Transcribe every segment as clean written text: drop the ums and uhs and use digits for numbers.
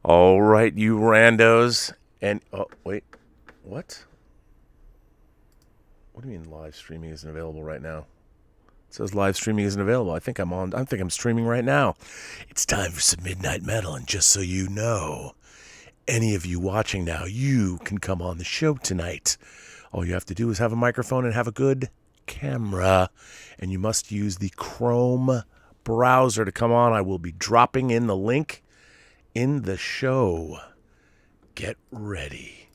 All right, you randos. And, oh, wait. What? What do you mean live streaming isn't available right now? It says live streaming isn't available. I think I'm streaming right now. It's time for some Midnight Metal, and just so you know, any of you watching now, you can come on the show tonight. All you have to do is have a microphone and have a good camera, and you must use the Chrome browser to come on. I will be dropping in the link in the show. Get ready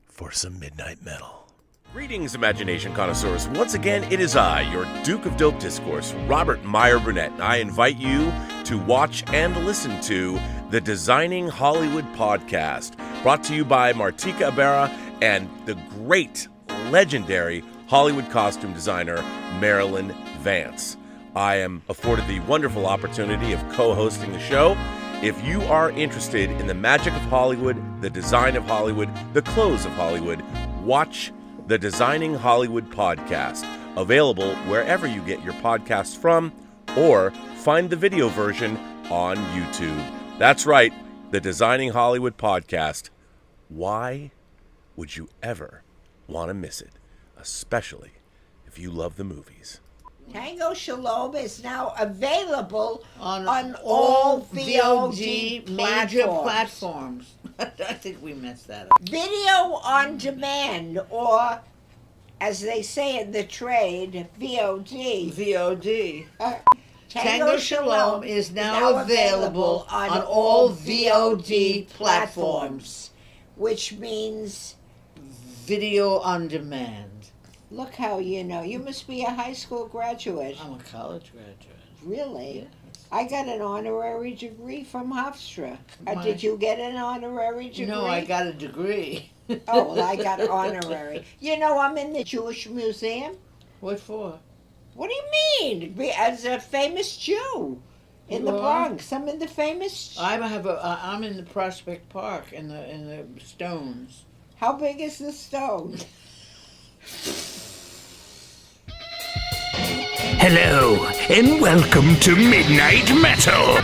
for some Midnight Metal. Greetings, imagination connoisseurs. Once again, it is I, your Duke of Dope Discourse, Robert Meyer Burnett, and I invite you to watch and listen to the Designing Hollywood podcast, brought to you by Martika Ibarra and the great, legendary Hollywood costume designer, Marilyn Vance. I am afforded the wonderful opportunity of co-hosting the show. If you are interested in the magic of Hollywood, the design of Hollywood, the clothes of Hollywood, watch the Designing Hollywood podcast, available wherever you get your podcasts from, or find the video version on YouTube. That's right, the Designing Hollywood podcast. Why would you ever want to miss it, especially if you love the movies? Tango Shalom is now available on all VOD major platforms. I think we messed that up. Video on demand, or as they say in the trade, VOD. VOD. Tango Shalom is now available on all VOD platforms, which means video on demand. look how you know. You must be a high school graduate. I'm a college graduate. Really? Yes. I got an honorary degree from Hofstra. Did you get an honorary degree? No, I got a degree. Oh, well, I got honorary. You know, I'm in the Jewish Museum. What for? What do you mean? As a famous Jew in the Bronx. I'm in the famous... I'm in the Prospect Park in the Stones. How big is the stone? Hello, and welcome to Midnight Metal.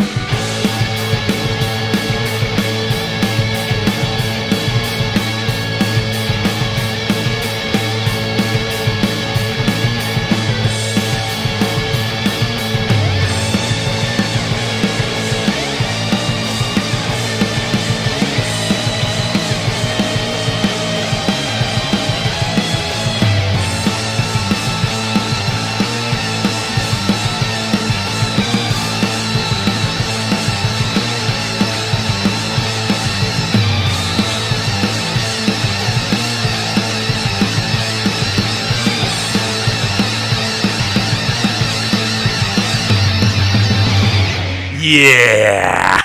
Yeah!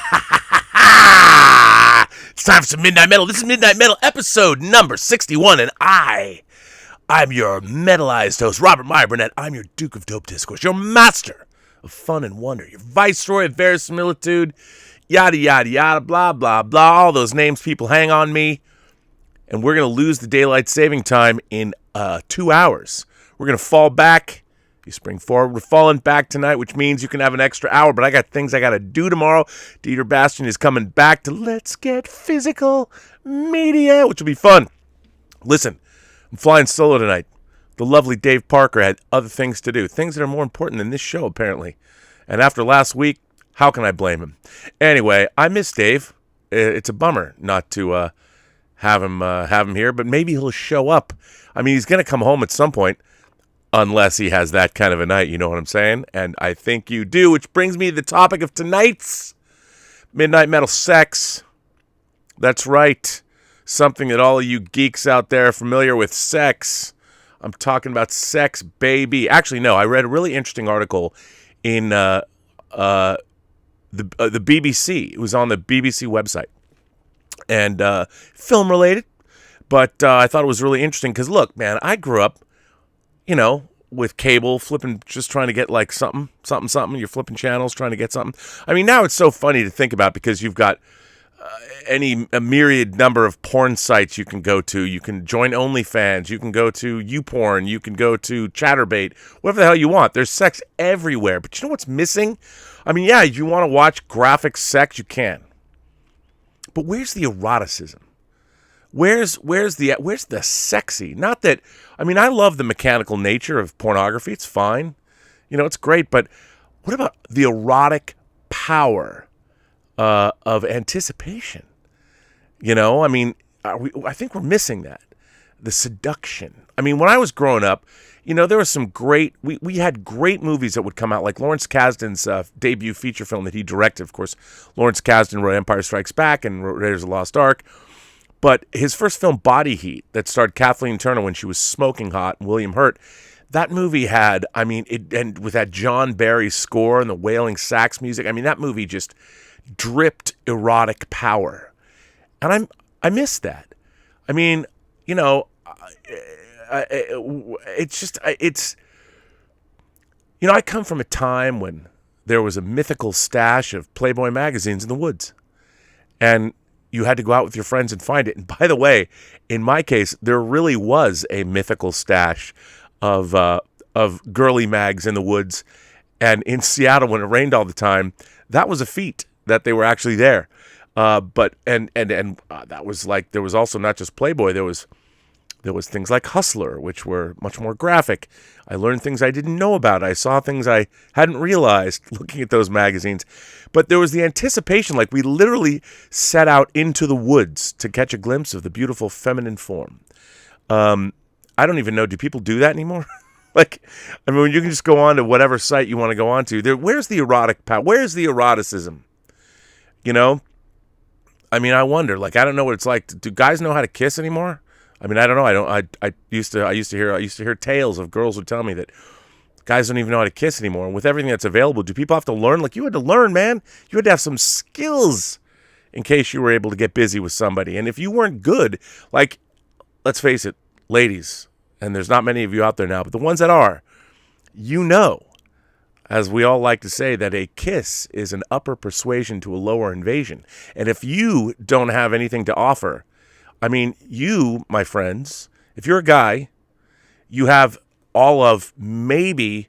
It's time for some Midnight Metal. This is Midnight Metal episode number 61, and I'm your metalized host, Robert Meyer Burnett. I'm your Duke of Dope Discourse, your master of fun and wonder, your viceroy of verisimilitude, yada, yada, yada, blah, blah, blah, all those names people hang on me, and we're going to lose the daylight saving time in 2 hours. We're going to fall back. You spring forward. We're falling back tonight, which means you can have an extra hour, but I got things I got to do tomorrow. Dieter Bastian is coming back to Let's Get Physical Media, which will be fun. Listen, I'm flying solo tonight. The lovely Dave Parker had other things to do, things that are more important than this show, apparently. And after last week, how can I blame him? Anyway, I miss Dave. It's a bummer not to have him here, but maybe he'll show up. I mean, he's going to come home at some point. Unless he has that kind of a night, you know what I'm saying? And I think you do, which brings me to the topic of tonight's Midnight Metal sex. That's right. Something that all of you geeks out there are familiar with, sex. I'm talking about sex, baby. Actually, no, I read a really interesting article in the BBC. It was on the BBC website. And film related. But I thought it was really interesting because, look, man, I grew up, you know, with cable, flipping, just trying to get like something. You're flipping channels, trying to get something. I mean, now it's so funny to think about because you've got a myriad number of porn sites you can go to. You can join OnlyFans. You can go to YouPorn. You can go to Chatterbait. Whatever the hell you want. There's sex everywhere. But you know what's missing? I mean, yeah, if you want to watch graphic sex, you can. But where's the eroticism? Where's the sexy? Not that, I mean, I love the mechanical nature of pornography. It's fine. It's great. But what about the erotic power of anticipation? I mean, I think we're missing that. The seduction. I mean, when I was growing up, there was some great, we had great movies that would come out, like Lawrence Kasdan's debut feature film that he directed. Of course, Lawrence Kasdan wrote Empire Strikes Back and wrote Raiders of the Lost Ark. But his first film, Body Heat, that starred Kathleen Turner when she was smoking hot and William Hurt, that movie had, I mean, and with that John Barry score and the wailing sax music, I mean, that movie just dripped erotic power. And I miss that. I mean, I come from a time when there was a mythical stash of Playboy magazines in the woods. And you had to go out with your friends and find it. And by the way, in my case, there really was a mythical stash of girly mags in the woods. And in Seattle, when it rained all the time, that was a feat that they were actually there. But that was like, there was also not just Playboy. There was things like Hustler, which were much more graphic. I learned things I didn't know about. I saw things I hadn't realized looking at those magazines. But there was the anticipation, like we literally set out into the woods to catch a glimpse of the beautiful feminine form. I don't even know, do people do that anymore? Like, I mean, you can just go on to whatever site you want to go on to. Where's the erotic power? Where's the eroticism? I mean, I wonder, like, I don't know what it's like. Do guys know how to kiss anymore? I mean, I don't know. I used to hear tales of girls would tell me that guys don't even know how to kiss anymore. And with everything that's available, do people have to learn? Like, you had to learn, man. You had to have some skills in case you were able to get busy with somebody. And if you weren't good, like, let's face it, ladies, and there's not many of you out there now, but the ones that are, as we all like to say, that a kiss is an upper persuasion to a lower invasion. And if you don't have anything to offer, I mean, you, my friends, if you're a guy, you have all of maybe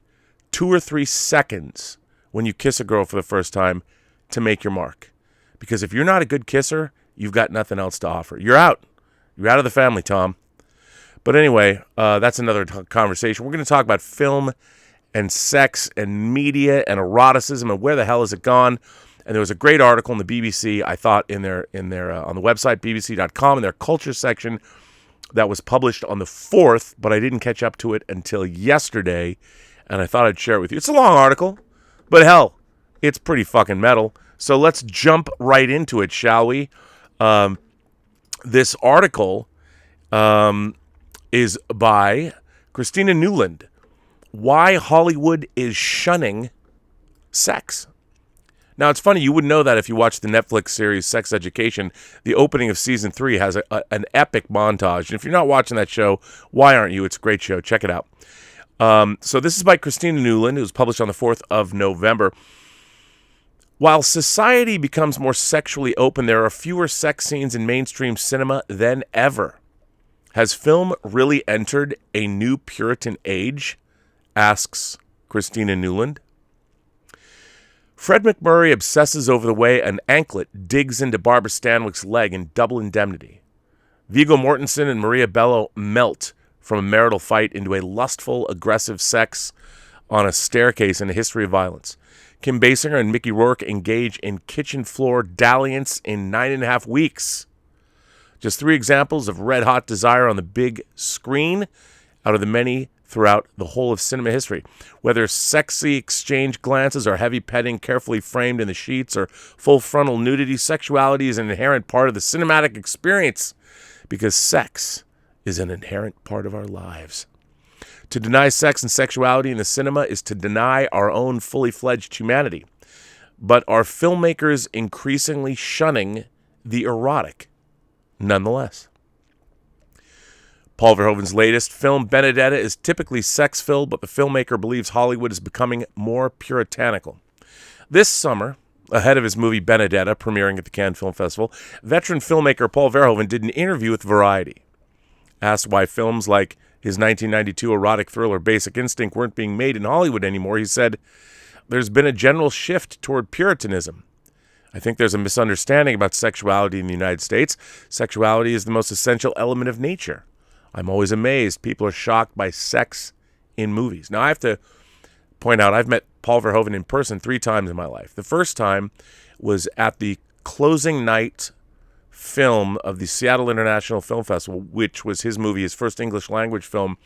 2 or 3 seconds when you kiss a girl for the first time to make your mark. Because if you're not a good kisser, you've got nothing else to offer. You're out. You're out of the family, Tom. But anyway, that's another conversation. We're going to talk about film and sex and media and eroticism and where the hell has it gone. And there was a great article in the BBC, I thought, in their on the website, bbc.com, in their culture section that was published on the 4th, but I didn't catch up to it until yesterday, and I thought I'd share it with you. It's a long article, but hell, it's pretty fucking metal. So let's jump right into it, shall we? This article is by Christina Newland. Why Hollywood is Shunning Sex. Now, it's funny, you wouldn't know that if you watched the Netflix series Sex Education. The opening of season 3 has an epic montage. And if you're not watching that show, why aren't you? It's a great show. Check it out. So this is by Christina Newland. It was published on the 4th of November. While society becomes more sexually open, there are fewer sex scenes in mainstream cinema than ever. Has film really entered a new Puritan age? Asks Christina Newland. Fred McMurray obsesses over the way an anklet digs into Barbara Stanwyck's leg in Double Indemnity. Viggo Mortensen and Maria Bello melt from a marital fight into a lustful, aggressive sex on a staircase in a history of violence. Kim Basinger and Mickey Rourke engage in kitchen floor dalliance in 9.5 weeks. Just 3 examples of red-hot desire on the big screen out of the many throughout the whole of cinema history. Whether sexy exchange glances or heavy petting carefully framed in the sheets or full frontal nudity, sexuality is an inherent part of the cinematic experience because sex is an inherent part of our lives. To deny sex and sexuality in the cinema is to deny our own fully fledged humanity. But are filmmakers increasingly shunning the erotic nonetheless? Paul Verhoeven's latest film, Benedetta, is typically sex-filled, but the filmmaker believes Hollywood is becoming more puritanical. This summer, ahead of his movie Benedetta, premiering at the Cannes Film Festival, veteran filmmaker Paul Verhoeven did an interview with Variety. Asked why films like his 1992 erotic thriller Basic Instinct weren't being made in Hollywood anymore, he said, "There's been a general shift toward Puritanism. I think there's a misunderstanding about sexuality in the United States. Sexuality is the most essential element of nature. I'm always amazed. People are shocked by sex in movies. Now, I have to point out, I've met Paul Verhoeven in person 3 times in my life. The first time was at the closing night film of the Seattle International Film Festival, which was his movie, his first English language film,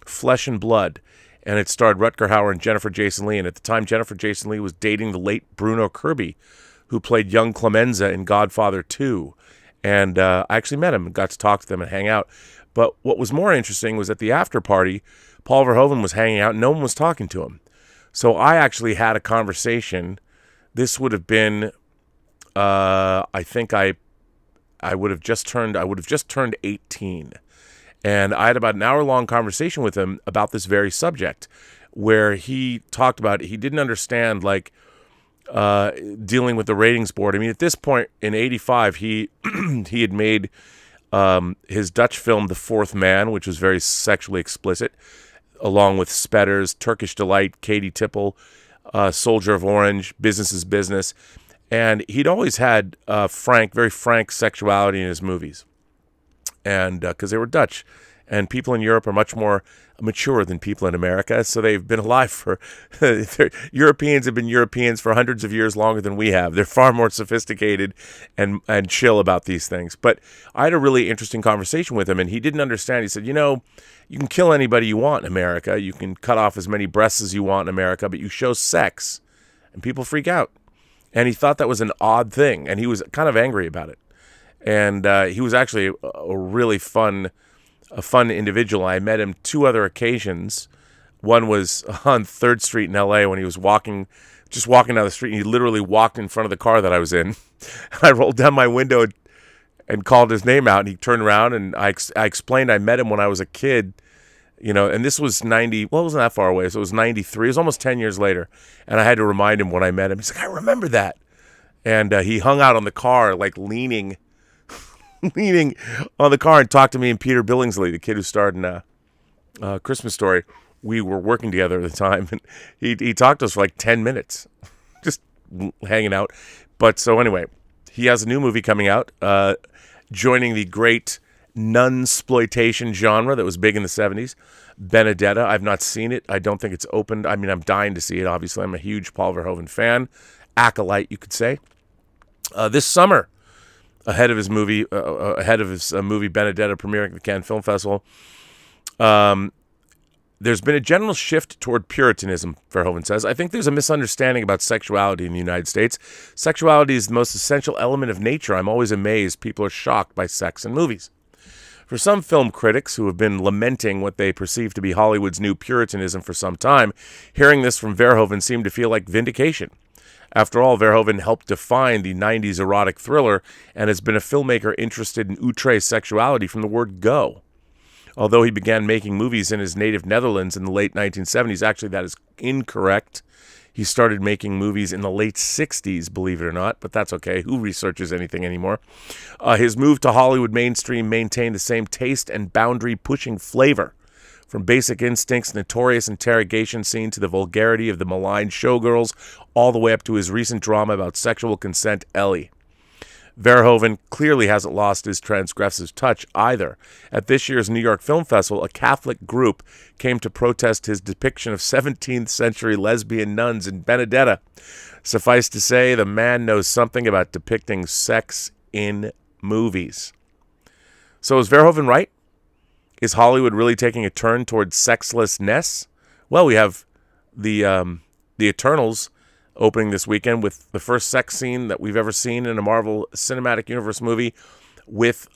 Flesh and Blood. And it starred Rutger Hauer and Jennifer Jason Leigh. And at the time, Jennifer Jason Leigh was dating the late Bruno Kirby, who played young Clemenza in Godfather 2. And I actually met him and got to talk to them and hang out. But what was more interesting was at the after party, Paul Verhoeven was hanging out and no one was talking to him. So I actually had a conversation. This would have been, I think I would have just turned 18. And I had about an hour-long conversation with him about this very subject, where he talked about he didn't understand, like, dealing with the ratings board. I mean, at this point in '85, he had made his Dutch film The Fourth Man, which was very sexually explicit, along with Spetters, Turkish Delight, Katie Tipple, Soldier of Orange, Business is Business. And he'd always had very frank sexuality in his movies. And because they were Dutch. And people in Europe are much more mature than people in America. So they've been alive for, Europeans have been Europeans for hundreds of years longer than we have. They're far more sophisticated and chill about these things. But I had a really interesting conversation with him, and he didn't understand. He said, you can kill anybody you want in America. You can cut off as many breasts as you want in America, but you show sex, and people freak out. And he thought that was an odd thing, and he was kind of angry about it. And he was actually a really fun individual. I met him 2 other occasions. One was on 3rd Street in L.A. when he was walking down the street, and he literally walked in front of the car that I was in. I rolled down my window and called his name out, and he turned around, and I explained I met him when I was a kid, and this was 90, well, it wasn't that far away, so it was 93. It was almost 10 years later, and I had to remind him when I met him. He's like, I remember that. And he hung out on the car, like leaning on the car, and talked to me and Peter Billingsley, the kid who starred in Christmas Story. We were working together at the time, and he talked to us for like 10 minutes, just hanging out. But so anyway, he has a new movie coming out, joining the great nunsploitation genre that was big in the 70s, Benedetta. I've not seen it. I don't think it's opened. I mean, I'm dying to see it, obviously. I'm a huge Paul Verhoeven fan. Acolyte, you could say. This summer, ahead of his movie Benedetta premiering at the Cannes Film Festival, there's been a general shift toward Puritanism, Verhoeven says. I think there's a misunderstanding about sexuality in the United States. Sexuality is the most essential element of nature. I'm always amazed people are shocked by sex in movies. For some film critics who have been lamenting what they perceive to be Hollywood's new Puritanism for some time, hearing this from Verhoeven seemed to feel like vindication. After all, Verhoeven helped define the 90s erotic thriller and has been a filmmaker interested in outre sexuality from the word go. Although he began making movies in his native Netherlands in the late 1970s, actually that is incorrect. He started making movies in the late 60s, believe it or not, but that's okay. Who researches anything anymore? His move to Hollywood mainstream maintained the same taste and boundary-pushing flavor. From Basic Instinct's notorious interrogation scene to the vulgarity of the maligned showgirls, all the way up to his recent drama about sexual consent, Ellie. Verhoeven clearly hasn't lost his transgressive touch either. At this year's New York Film Festival, a Catholic group came to protest his depiction of 17th century lesbian nuns in Benedetta. Suffice to say, the man knows something about depicting sex in movies. So is Verhoeven right? Is Hollywood really taking a turn towards sexlessness? Well, we have the Eternals opening this weekend with the first sex scene that we've ever seen in a Marvel Cinematic Universe movie, with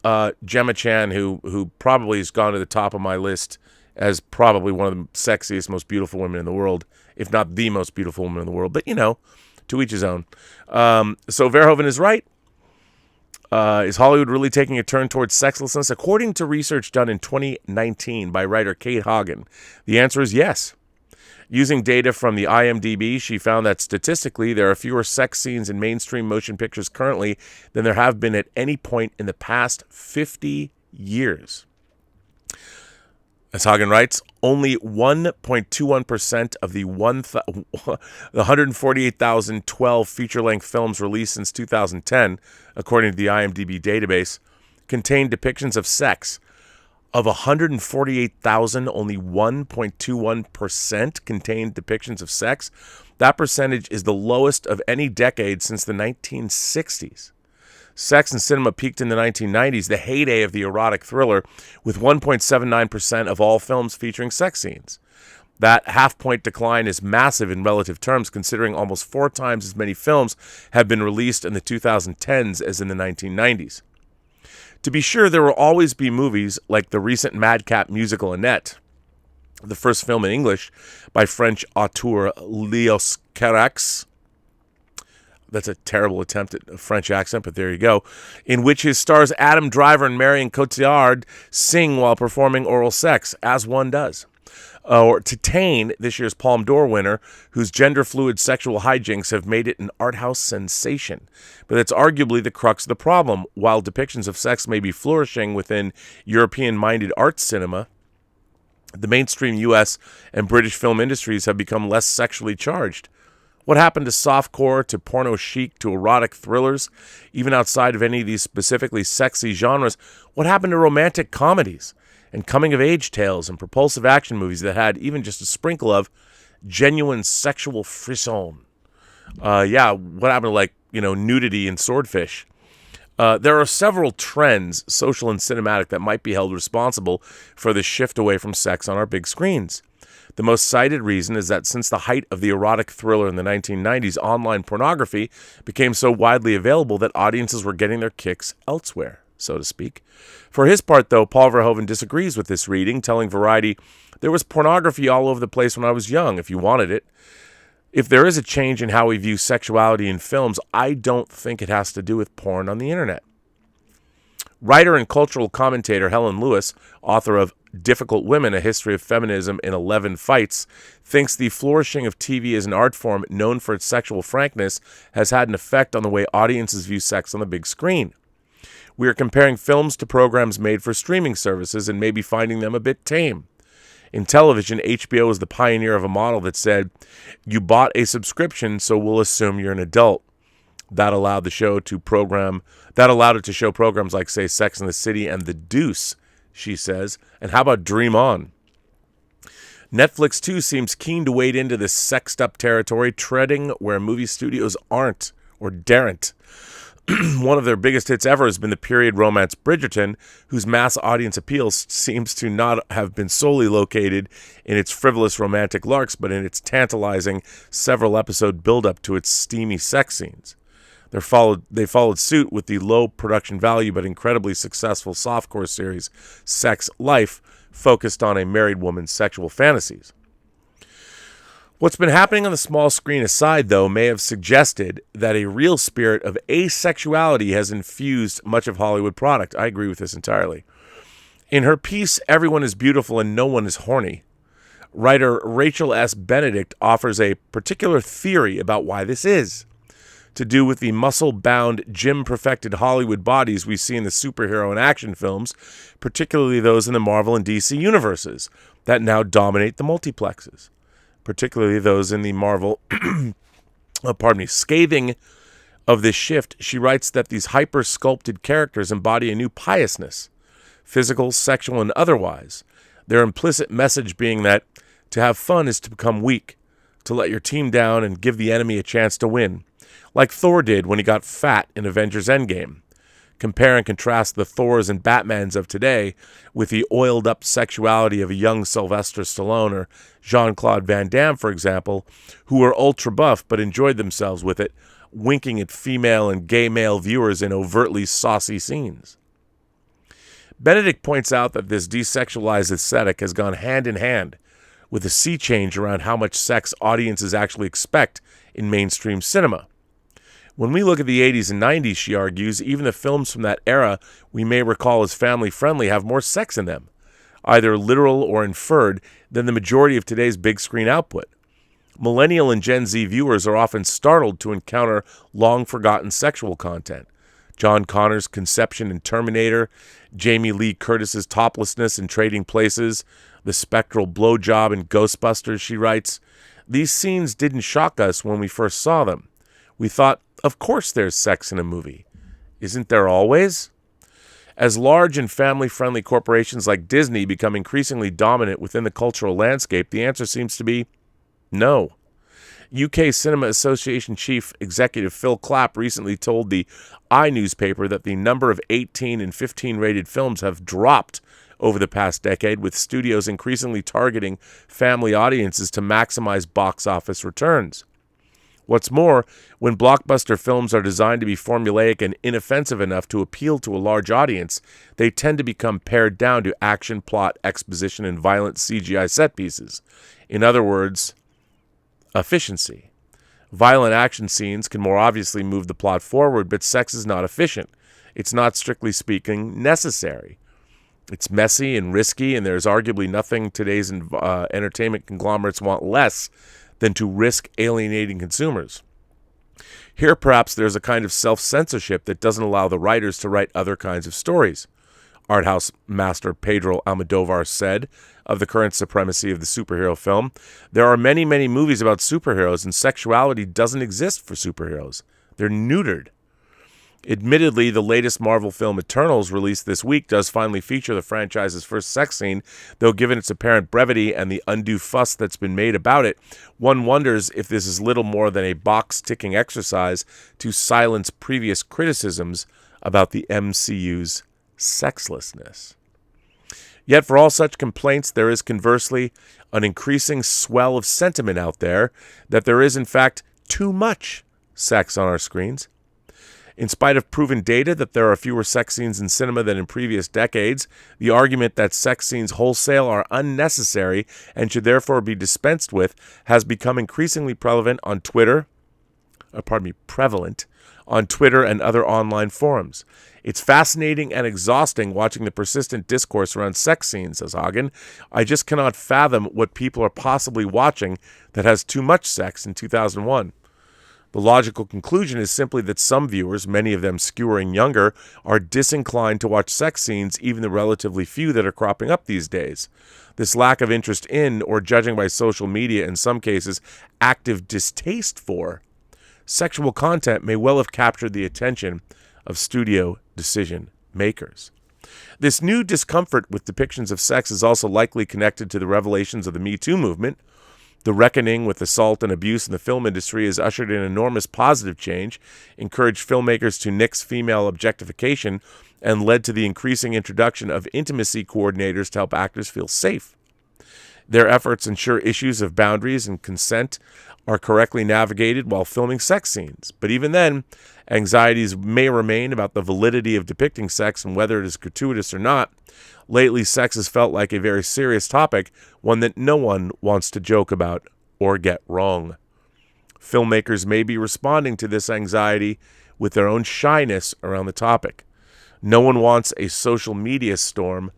Gemma Chan, who probably has gone to the top of my list as probably one of the sexiest, most beautiful women in the world, if not the most beautiful woman in the world. But, to each his own. So Verhoeven is right. Is Hollywood really taking a turn towards sexlessness? According to research done in 2019 by writer Kate Hagen, the answer is yes. Using data from the IMDb, she found that statistically there are fewer sex scenes in mainstream motion pictures currently than there have been at any point in the past 50 years. As Hagen writes, only 1.21% of the 148,012 feature-length films released since 2010, according to the IMDb database, contain depictions of sex. Of 148,000, only 1.21% contained depictions of sex. That percentage is the lowest of any decade since the 1960s. Sex in cinema peaked in the 1990s, the heyday of the erotic thriller, with 1.79% of all films featuring sex scenes. That half-point decline is massive in relative terms, considering almost 4 times as many films have been released in the 2010s as in the 1990s. To be sure, there will always be movies like the recent madcap musical Annette, the first film in English by French auteur Léos Carax. That's a terrible attempt at a French accent, but there you go. In which his stars Adam Driver and Marion Cotillard sing while performing oral sex, as one does. Or Titane, this year's Palme d'Or winner, whose gender-fluid sexual hijinks have made it an art house sensation. But that's arguably the crux of the problem. While depictions of sex may be flourishing within European-minded art cinema, the mainstream U.S. and British film industries have become less sexually charged. What happened to softcore, to porno chic, to erotic thrillers, even outside of any of these specifically sexy genres? What happened to romantic comedies and coming-of-age tales and propulsive action movies that had even just a sprinkle of genuine sexual frisson? What happened to, nudity and swordfish? There are several trends, social and cinematic, that might be held responsible for the shift away from sex on our big screens. The most cited reason is that since the height of the erotic thriller in the 1990s, online pornography became so widely available that audiences were getting their kicks elsewhere, so to speak. For his part, though, Paul Verhoeven disagrees with this reading, telling Variety, "There was pornography all over the place when I was young, if you wanted it. If there is a change in how we view sexuality in films, I don't think it has to do with porn on the internet." Writer and cultural commentator Helen Lewis, author of Difficult Women, A History of Feminism in 11 Fights, thinks the flourishing of TV as an art form known for its sexual frankness has had an effect on the way audiences view sex on the big screen. We are comparing films to programs made for streaming services and maybe finding them a bit tame. In television, HBO was the pioneer of a model that said, "You bought a subscription, so we'll assume you're an adult." That allowed it to show programs like, say, Sex and the City and The Deuce, she says. And how about Dream On? Netflix, too, seems keen to wade into this sexed-up territory, treading where movie studios aren't or daren't. One of their biggest hits ever has been the period romance Bridgerton, whose mass audience appeal seems to not have been solely located in its frivolous romantic larks, but in its tantalizing several-episode build-up to its steamy sex scenes. They followed suit with the low production value but incredibly successful softcore series Sex Life, focused on a married woman's sexual fantasies. What's been happening on the small screen aside, though, may have suggested that a real spirit of asexuality has infused much of Hollywood product. I agree with this entirely. In her piece, Everyone is Beautiful and No One is Horny, writer Rachel S. Benedict offers a particular theory about why this is. To do with the muscle-bound, gym-perfected Hollywood bodies we see in the superhero and action films, particularly those in the Marvel and DC universes that now dominate the multiplexes. Particularly those in the Marvel, Scathing of this shift, she writes that these hyper-sculpted characters embody a new piousness, physical, sexual, and otherwise. Their implicit message being that to have fun is to become weak, to let your team down and give the enemy a chance to win, like Thor did when he got fat in Avengers Endgame. Compare and contrast the Thors and Batmans of today with the oiled-up sexuality of a young Sylvester Stallone or Jean-Claude Van Damme, for example, who were ultra-buff but enjoyed themselves with it, winking at female and gay male viewers in overtly saucy scenes. Benedict points out that this desexualized aesthetic has gone hand in hand with a sea change around how much sex audiences actually expect in mainstream cinema. When we look at the 80s and 90s, she argues, even the films from that era we may recall as family-friendly have more sex in them, either literal or inferred, than the majority of today's big-screen output. Millennial and Gen Z viewers are often startled to encounter long-forgotten sexual content. John Connor's conception in Terminator, Jamie Lee Curtis's toplessness in Trading Places, the spectral blowjob in Ghostbusters, she writes. These scenes didn't shock us when we first saw them. We thought, of course there's sex in a movie. Isn't there always? As large and family-friendly corporations like Disney become increasingly dominant within the cultural landscape, the answer seems to be no. UK Cinema Association Chief Executive Phil Clapp recently told the newspaper that the number of 18 and 15 rated films have dropped over the past decade, with studios increasingly targeting family audiences to maximize box office returns. What's more, when blockbuster films are designed to be formulaic and inoffensive enough to appeal to a large audience, they tend to become pared down to action, plot, exposition, and violent CGI set pieces. In other words, efficiency. Violent action scenes can more obviously move the plot forward, but sex is not efficient. It's not, strictly speaking, necessary. It's messy and risky, and there's arguably nothing today's entertainment conglomerates want less than to risk alienating consumers. Here, perhaps, there's a kind of self-censorship that doesn't allow the writers to write other kinds of stories. Art house master Pedro Almodovar said of the current supremacy of the superhero film, there are many, many movies about superheroes, and sexuality doesn't exist for superheroes. They're neutered. Admittedly, the latest Marvel film Eternals, released this week, does finally feature the franchise's first sex scene, though given its apparent brevity and the undue fuss that's been made about it, one wonders if this is little more than a box-ticking exercise to silence previous criticisms about the MCU's sexlessness. Yet for all such complaints, there is conversely an increasing swell of sentiment out there that there is in fact too much sex on our screens. In spite of proven data that there are fewer sex scenes in cinema than in previous decades, the argument that sex scenes wholesale are unnecessary and should therefore be dispensed with has become increasingly prevalent on Twitter and other online forums. It's fascinating and exhausting watching the persistent discourse around sex scenes, says Hagen. I just cannot fathom what people are possibly watching that has too much sex in 2001. The logical conclusion is simply that some viewers, many of them skewering younger, are disinclined to watch sex scenes, even the relatively few that are cropping up these days. This lack of interest in, or judging by social media in some cases, active distaste for, sexual content may well have captured the attention of studio decision makers. This new discomfort with depictions of sex is also likely connected to the revelations of the Me Too movement. The reckoning with assault and abuse in the film industry has ushered in enormous positive change, encouraged filmmakers to nix female objectification, and led to the increasing introduction of intimacy coordinators to help actors feel safe. Their efforts ensure issues of boundaries and consent are correctly navigated while filming sex scenes. But even then, anxieties may remain about the validity of depicting sex and whether it is gratuitous or not. Lately, sex has felt like a very serious topic, one that no one wants to joke about or get wrong. Filmmakers may be responding to this anxiety with their own shyness around the topic. No one wants a social media storm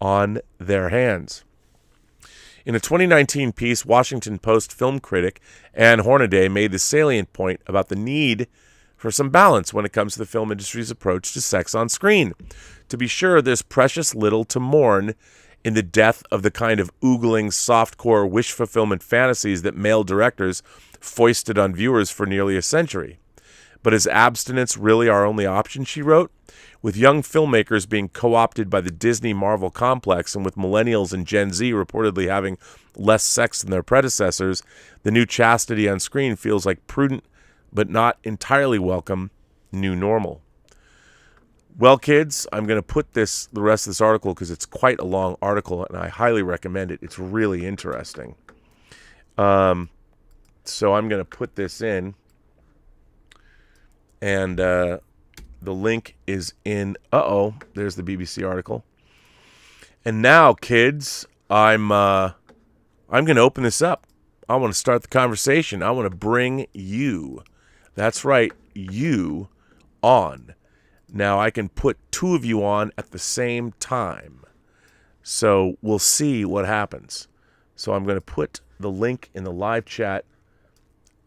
on their hands. In a 2019 piece, Washington Post film critic Ann Hornaday made the salient point about the need for some balance when it comes to the film industry's approach to sex on screen. To be sure, there's precious little to mourn in the death of the kind of oogling, softcore wish fulfillment fantasies that male directors foisted on viewers for nearly a century. But is abstinence really our only option, she wrote? With young filmmakers being co-opted by the Disney-Marvel complex and with millennials and Gen Z reportedly having less sex than their predecessors, the new chastity on screen feels like prudent but not entirely welcome new normal. Well, kids, I'm going to put the rest of this article because it's quite a long article and I highly recommend it. It's really interesting. So I'm going to put this in, and the link is in. There's the BBC article. And now, kids, I'm going to open this up. I want to start the conversation. I want to bring you. That's right, you on. Now I can put two of you on at the same time. So we'll see what happens. So I'm going to put the link in the live chat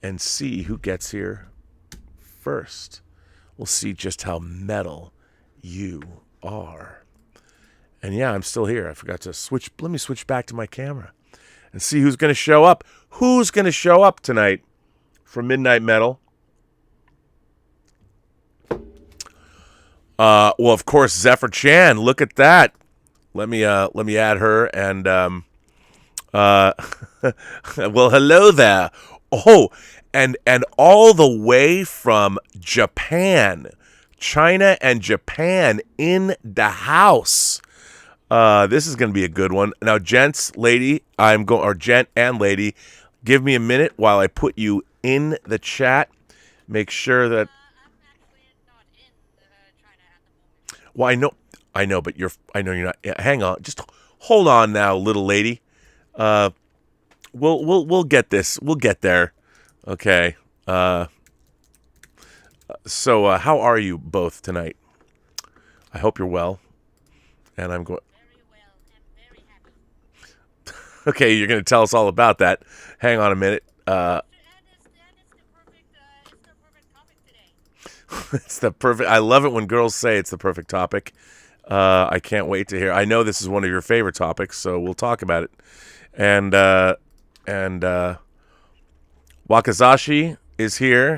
and see who gets here first. We'll see just how metal you are. And yeah, I'm still here. I forgot to switch. Let me switch back to my camera and see who's going to show up. Who's going to show up tonight for Midnight Metal? Well, of course, Zephyr Chan. Look at that. Let me add her and well, hello there. Oh, and all the way from Japan, China and Japan in the house. This is going to be a good one. Now, gent and lady, give me a minute while I put you in the chat. Make sure that. Well, I know, but I know you're not. Yeah, hang on, just hold on now, little lady. We'll get this. We'll get there. Okay. So how are you both tonight? I hope you're well. And I'm going. Very well. I'm very happy. Okay, you're going to tell us all about that. Hang on a minute. And it's the perfect topic today. It's the perfect. I love it when girls say it's the perfect topic. I can't wait to hear. I know this is one of your favorite topics, so we'll talk about it. And Wakazashi is here. You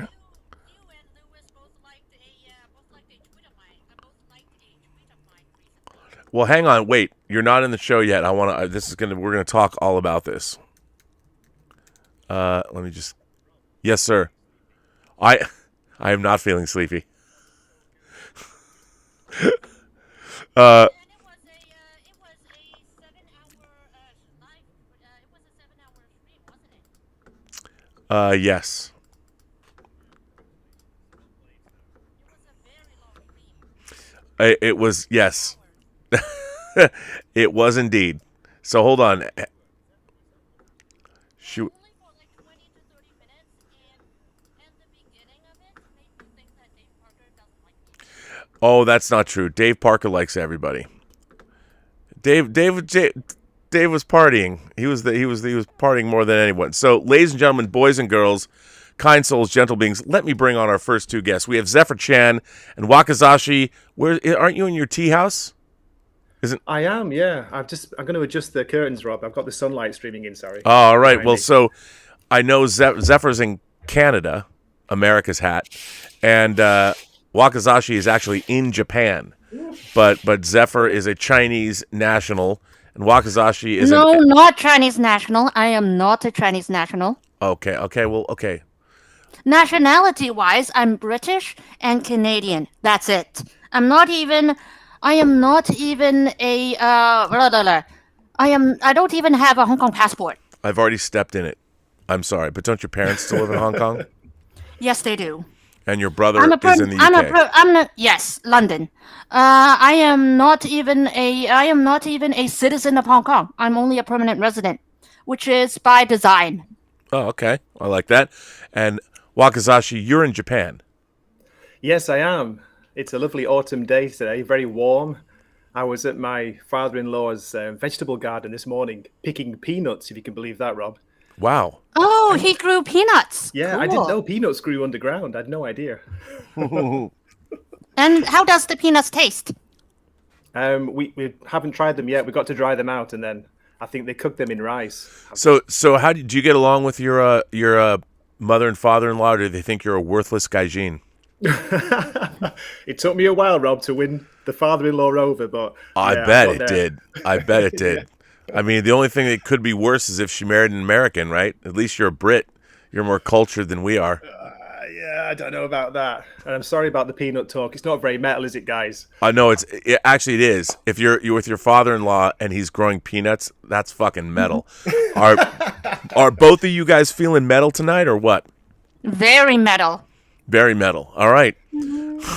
and Lewis both liked a tweet of mine. Both liked a tweet of mine recently. Well, hang on, wait. You're not in the show yet. We're gonna talk all about this. Let me just. Yes, sir. I am not feeling sleepy. And it was a 7-hour live. It was a 7-hour stream, wasn't it? Yes. It was a very long stream. It was, yes. It was indeed. So hold on. Shoot. Only for like 20 to 30 minutes, and the beginning of it made me think that Dave Parker doesn't like me. Oh, that's not true. Dave Parker likes everybody. Dave was partying. He was partying more than anyone. So, ladies and gentlemen, boys and girls, kind souls, gentle beings, let me bring on our first two guests. We have Zephyr Chan and Wakazashi. Aren't you in your tea house? I am, yeah. I'm going to adjust the curtains, Rob. I've got the sunlight streaming in, sorry. Oh, all right. Behind Well, me. so I know Zephyr's in Canada, America's hat, and Wakazashi is actually in Japan. But Zephyr is a Chinese national, and Wakazashi is No, not Chinese national. I am not a Chinese national. Okay. Nationality-wise, I'm British and Canadian. That's it. I am not even a I don't even have a Hong Kong passport. I've already stepped in it. I'm sorry, but don't your parents still live in Hong Kong? Yes, they do. And your brother is in the UK. Yes, London. I am not even a citizen of Hong Kong. I'm only a permanent resident, which is by design. Oh, okay. I like that. And Wakazashi, you're in Japan. Yes, I am. It's a lovely autumn day today, very warm. I was at my father-in-law's vegetable garden this morning, picking peanuts, if you can believe that, Rob. Wow. Oh, he grew peanuts. Yeah, Cool. I didn't know peanuts grew underground. I had no idea. And how does the peanuts taste? We haven't tried them yet. We got to dry them out, and then I think they cook them in rice. So how do you get along with your mother and father-in-law, or do they think you're a worthless gaijin? It took me a while, Rob, to win the father-in-law over, but I bet it did. I bet it did. I mean, the only thing that could be worse is if she married an American, right? At least you're a Brit. You're more cultured than we are. Yeah, I don't know about that. And I'm sorry about the peanut talk. It's not very metal, is it, guys? I know it is. If you're with your father-in-law and he's growing peanuts, that's fucking metal. Are both of you guys feeling metal tonight or what? Very metal. Very metal. All right.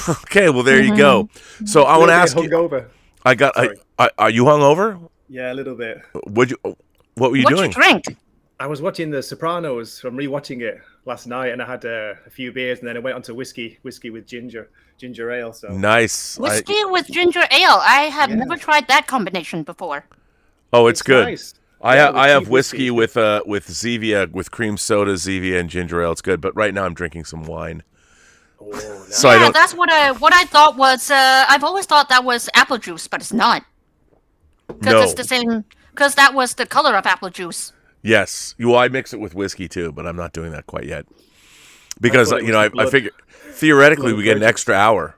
Okay, well there you go. So I want to ask you. Hungover. Are you hungover? Yeah, a little bit. What were you What doing? you drink? I was watching The Sopranos. I'm rewatching it last night, and I had a few beers, and then I went on to whiskey with ginger ale. So Nice. Whiskey with ginger ale. I have never tried that combination before. It's good. nice. I Yeah, with have cheap whiskey whiskey. with Zevia, with cream soda, Zevia, and ginger ale. It's good. But right now I'm drinking some wine. Oh, nice. So I Yeah, don't. that's what I thought was. I've always thought that was apple juice, but it's not. Because No. it's the same. Because that was the color of apple juice. Yes. Well, I mix it with whiskey too, but I'm not doing that quite yet. Because thought it was I blood- figure theoretically blood we get an virgins. extra hour.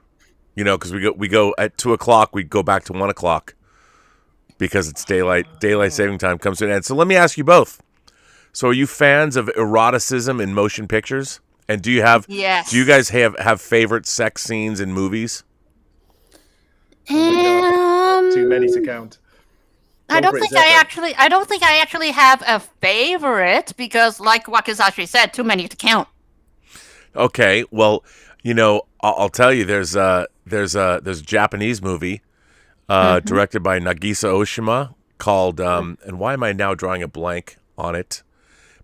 Because we go at 2:00, we go back to 1:00 because it's daylight saving time comes to an end. So let me ask you both. So are you fans of eroticism in motion pictures? And do you Yes. guys have favorite sex scenes in movies? Too many to count. I don't Go for it, think I Zephyr. actually have a favorite because, like Wakizashi said, too many to count. Okay, well, I'll tell you, there's a Japanese movie directed by Nagisa Oshima called and why am I now drawing a blank on it?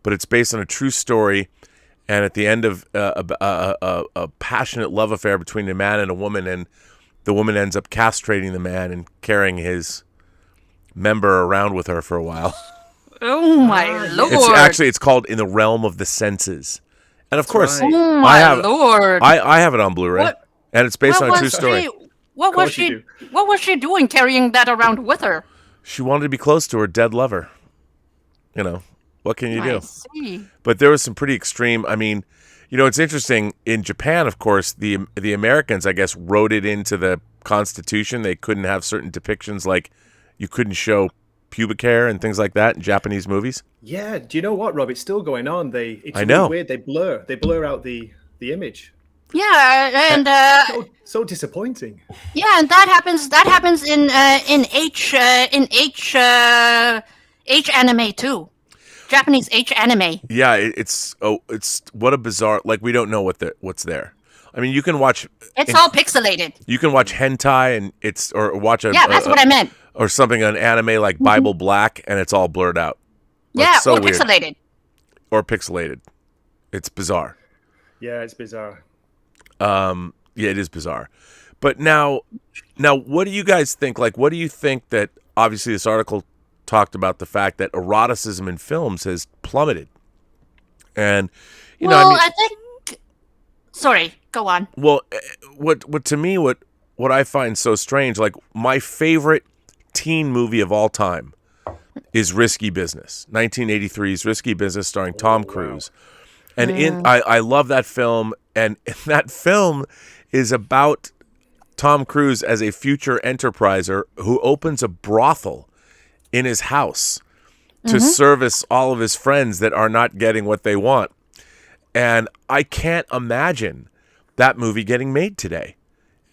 But it's based on a true story, and at the end of a passionate love affair between a man and a woman, and the woman ends up castrating the man and carrying his member around with her for a while. Oh my lord! It's called In the Realm of the Senses, and of course, right. Oh I my have lord! I have it on Blu-ray, What- and it's based What on a true was story. What was course you she? What was she doing carrying that around with her? She wanted to be close to her dead lover. What can you I do? see. But there was some pretty extreme. I mean, it's interesting. In Japan, of course, the Americans, I guess, wrote it into the Constitution. They couldn't have certain depictions, like you couldn't show pubic hair and things like that in Japanese movies. Yeah, do you know what, Rob? It's still going on. It's I know. really weird. They blur out the image. Yeah, and So disappointing. yeah, and that happens in H anime too. Japanese H anime. Yeah, it's what a bizarre. Like we don't know what's there. I mean, you can watch. It's all pixelated. You can watch hentai and or watch a Yeah, that's what I meant. or something on anime like Bible Black, and it's all blurred out. Like, Yeah, so or weird. pixelated. Or pixelated. It's bizarre. Yeah, it's bizarre. Yeah, it is bizarre. But now, what do you guys think? Like, what do you think that? Obviously, this article talked about the fact that eroticism in films has plummeted, and I think. Sorry, go on. Well, what to me, what I find so strange, like my favorite teen movie of all time is Risky Business, 1983's Risky Business, starring Tom Cruise. And I love that film, and that film is about Tom Cruise as a future enterpriser who opens a brothel in his house to service all of his friends that are not getting what they want. And I can't imagine that movie getting made today.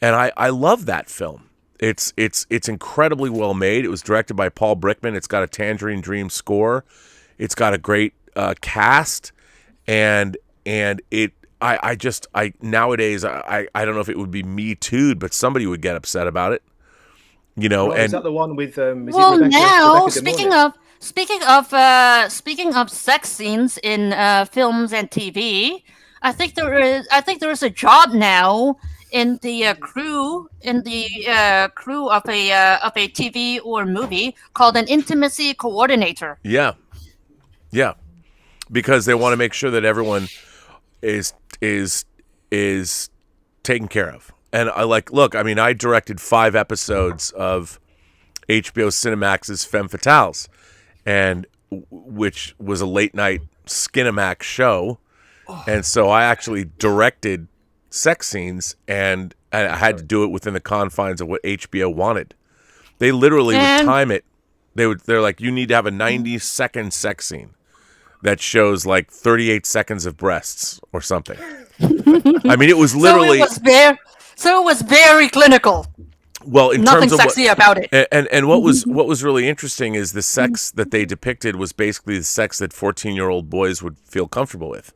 And I love that film. It's incredibly well made. It was directed by Paul Brickman. It's got a Tangerine Dream score. It's got a great cast, and nowadays I don't know if it would be Me Too'd, but somebody would get upset about it. Rob, and is that the one with? Is Well, it Rebecca, now Rebecca De Mornay? speaking of sex scenes in films and TV, I think there is a job now in the crew of a TV or movie called an intimacy coordinator. Yeah, because they want to make sure that everyone is taken care of. And I directed 5 episodes of HBO Cinemax's Femme Fatales, and which was a late night Skinamax show. And so I actually directed sex scenes, and I had to do it within the confines of what HBO wanted. They literally would time it. They're like, you need to have a 90-second sex scene that shows like 38 seconds of breasts or something. I mean, it was literally. So it was very clinical. Well, in Nothing terms of sexy about it. And what was really interesting is the sex that they depicted was basically the sex that 14-year-old boys would feel comfortable with.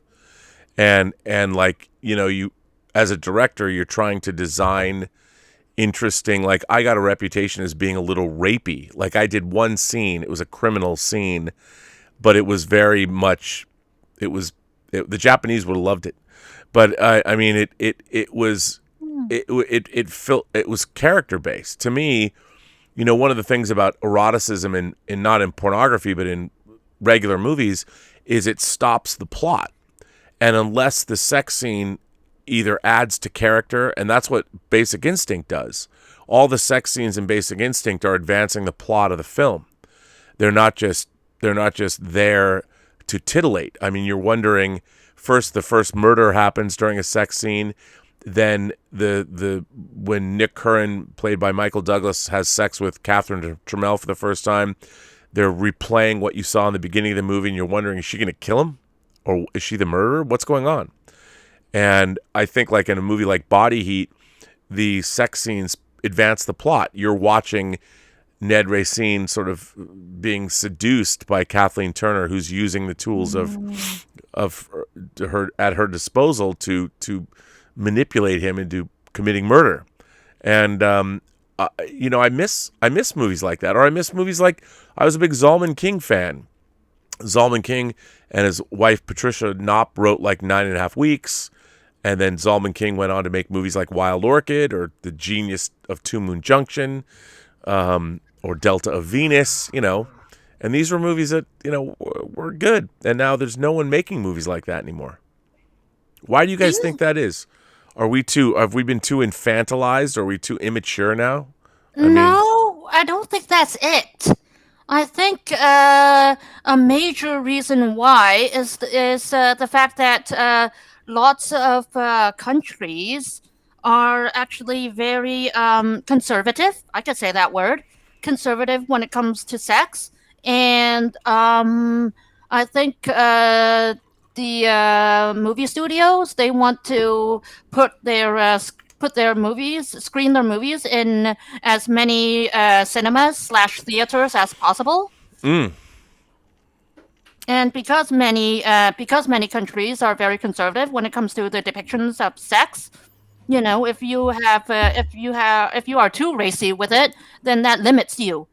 And like, you as a director, you're trying to design interesting, like I got a reputation as being a little rapey. Like I did one scene, it was a criminal scene, but it was very much the Japanese would have loved it. But I mean it was character based. To me, one of the things about eroticism in not in pornography but in regular movies is it stops the plot. And unless the sex scene either adds to character, and that's what Basic Instinct does, all the sex scenes in Basic Instinct are advancing the plot of the film. They're not just there to titillate. I mean, you're wondering, first the first murder happens during a sex scene, then when Nick Curran, played by Michael Douglas, has sex with Catherine Trammell for the first time, they're replaying what you saw in the beginning of the movie, and you're wondering, is she going to kill him? Or is she the murderer? What's going on? And I think, like in a movie like Body Heat, the sex scenes advance the plot. You're watching Ned Racine sort of being seduced by Kathleen Turner, who's using the tools of her at her disposal to manipulate him into committing murder. And I miss movies like that. Or I miss movies like, I was a big Zalman King fan. Zalman King and his wife Patricia Knopp wrote like 9.5 Weeks, and then Zalman King went on to make movies like Wild Orchid or The Genius of Two Moon Junction, or Delta of Venus, and these were movies that were good, and now there's no one making movies like that anymore. Why do you guys think that is? Have we been too infantilized? Are we too immature now? I don't think that's it. I think a major reason why is the fact that lots of countries are actually very conservative. I could say that word, conservative, when it comes to sex, and I think the movie studios, they want to screen their movies in as many cinemas/theaters as possible. And because many countries are very conservative when it comes to the depictions of sex, if you are too racy with it, then that limits you.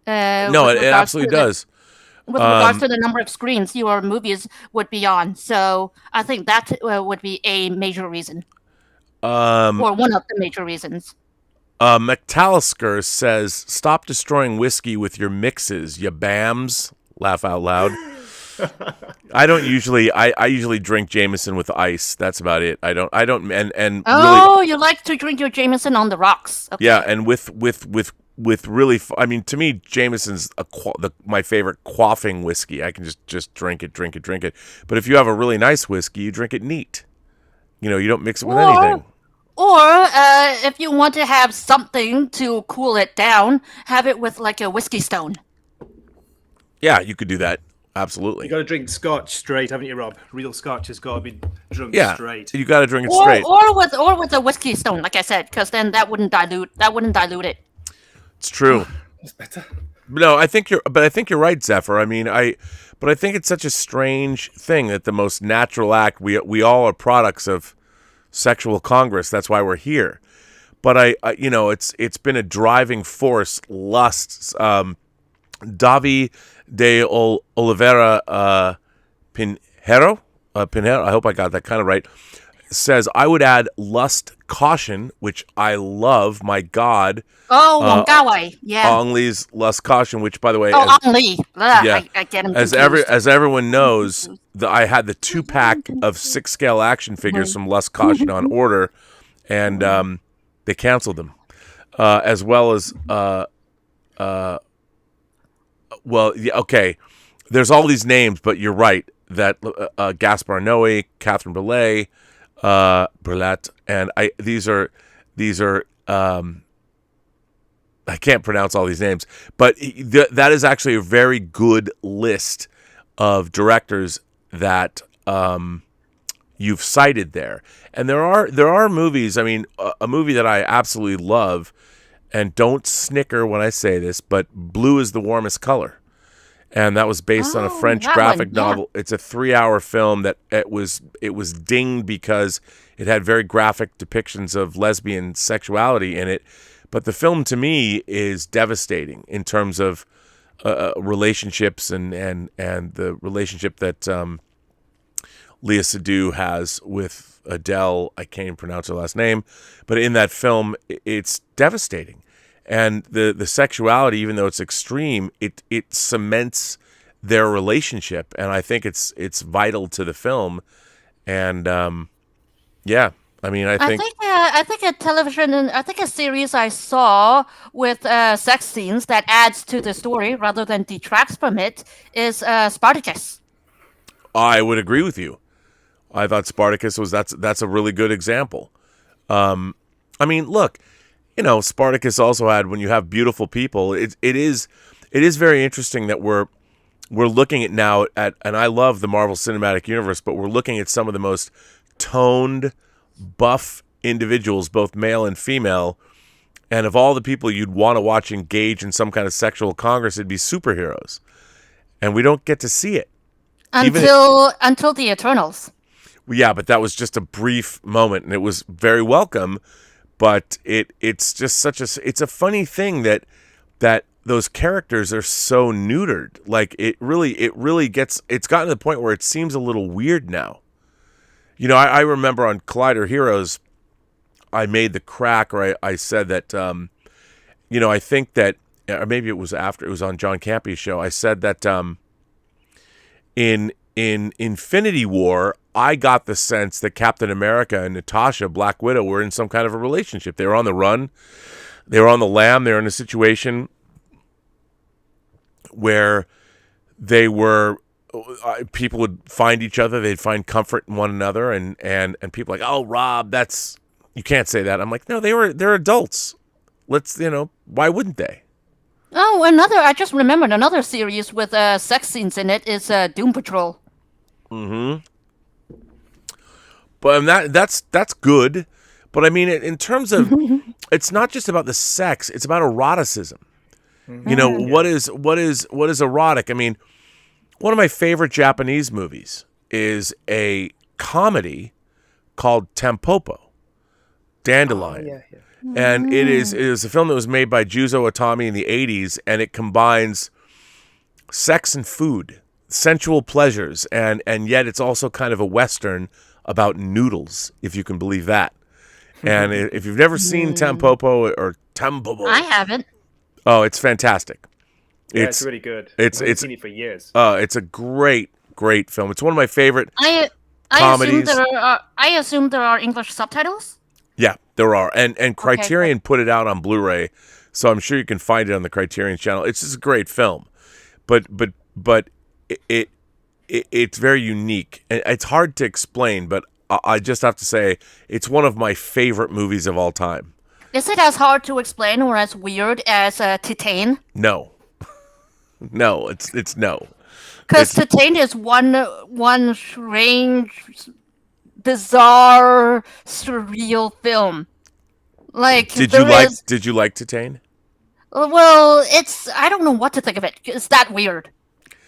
No, it absolutely does. With regards to the number of screens your movies would be on. So I think that would be a major reason. Or one of the major reasons. McTalisker says, "Stop destroying whiskey with your mixes, you bams." Laugh out loud. I usually drink Jameson with ice. That's about it. I don't and really, you like to drink your Jameson on the rocks. Okay. Yeah, and with really, I mean, to me, Jameson's my favorite quaffing whiskey. I can just drink it. But if you have a really nice whiskey, you drink it neat. You don't mix it with anything. Or if you want to have something to cool it down, have it with like a whiskey stone. Yeah, you could do that. Absolutely. You got to drink Scotch straight, haven't you, Rob? Real Scotch has got to be drunk straight. You got to drink it straight. Or with a whiskey stone, like I said, because then that wouldn't dilute it. It's true. It's better. No, I think you're right, Zephyr. I mean, I think it's such a strange thing that the most natural act, we all are products of sexual congress. That's why we're here. But it's been a driving force. Lusts. Davi de Oliveira Pinheiro. I hope I got that kind of right. Says, I would add lust caution, which I love. My God. Oh, Wong Kar-wai. Yeah. Ong Lee's lust caution, which, by the way, Ong Lee. Yeah, I get him as everyone knows, I had the 2-pack of 6-scale action figures from Lust Caution on order, and they canceled them, as well as okay. There's all these names, but you're right that Gaspar Noé, Catherine Breillat, and these are I can't pronounce all these names, but that is actually a very good list of directors that you've cited there. And there are movies. I mean, a movie that I absolutely love, and don't snicker when I say this, but Blue is the Warmest Color. And that was based on a French graphic novel. It's a 3-hour film that it was dinged because it had very graphic depictions of lesbian sexuality in it. But the film, to me, is devastating in terms of relationships and the relationship that Léa Seydoux has with Adele. I can't even pronounce her last name. But in that film, it's devastating. And the sexuality, even though it's extreme, it cements their relationship. And I think it's vital to the film. And, I mean, I think a television, I think a series I saw with sex scenes that adds to the story rather than detracts from it is Spartacus. I would agree with you. I thought Spartacus that's a really good example. I mean, look, Spartacus also had, when you have beautiful people, it is very interesting that we're looking at now at, and I love the Marvel Cinematic Universe, but we're looking at some of the most toned, buff individuals, both male and female, and of all the people you'd want to watch engage in some kind of sexual congress, it'd be superheroes, and we don't get to see it Until the Eternals. Yeah, but that was just a brief moment, and it was very welcome. But it's just it's a funny thing that those characters are so neutered. Like it's gotten to the point where it seems a little weird now. I remember on Collider Heroes, I made the crack, or I said that, I think that, or maybe it was on John Campy's show. I said that in Infinity War, I got the sense that Captain America and Natasha, Black Widow, were in some kind of a relationship. They were on the run. They were on the lam. They were in a situation where they were, people would find each other. They'd find comfort in one another. And people like, oh, Rob, you can't say that. I'm like, no, they're adults. Why wouldn't they? Oh, I just remembered another series with sex scenes in it is Doom Patrol. Mm-hmm. But that's good. But I mean, in terms of, it's not just about the sex; it's about eroticism. What is erotic? I mean, one of my favorite Japanese movies is a comedy called Tampopo, Dandelion. Oh, yeah. And it is a film that was made by Juzo Itami in the 80s, and it combines sex and food, sensual pleasures, and yet it's also kind of a Western about noodles, if you can believe that. And if you've never seen Tampopo or Tampopo, I haven't. Oh, it's fantastic. Yeah, it's really good. I've seen it for years. It's a great film. It's one of my favorite I comedies. I assume there are English subtitles. Yeah, there are, and Criterion put it out on Blu-ray, so I'm sure you can find it on the Criterion channel. It's just a great film, but it's very unique, and it's hard to explain. But I just have to say, it's one of my favorite movies of all time. Is it as hard to explain or as weird as Titane? No, no, it's no. Because Titane is one strange, bizarre, surreal film. Like, did you like Titane? Well, I don't know what to think of it. It's that weird.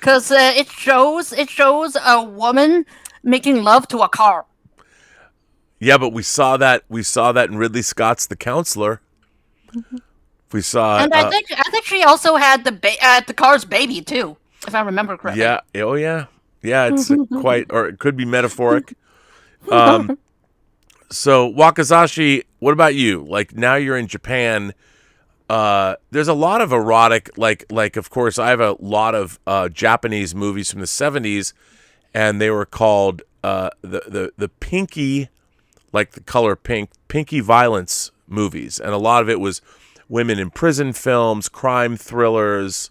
Because it shows a woman making love to a car. Yeah, but we saw that in Ridley Scott's The Counselor. We saw, and I think she also had the car's baby too, if I remember correctly. Yeah. Oh yeah. Yeah. It's or it could be metaphoric. So Wakazashi, what about you? Like, now you're in Japan. There's a lot of erotic, like of course I have a lot of Japanese movies from the 70s, and they were called the pinky, like the color pink, pinky violence movies, and a lot of it was women in prison films, crime thrillers,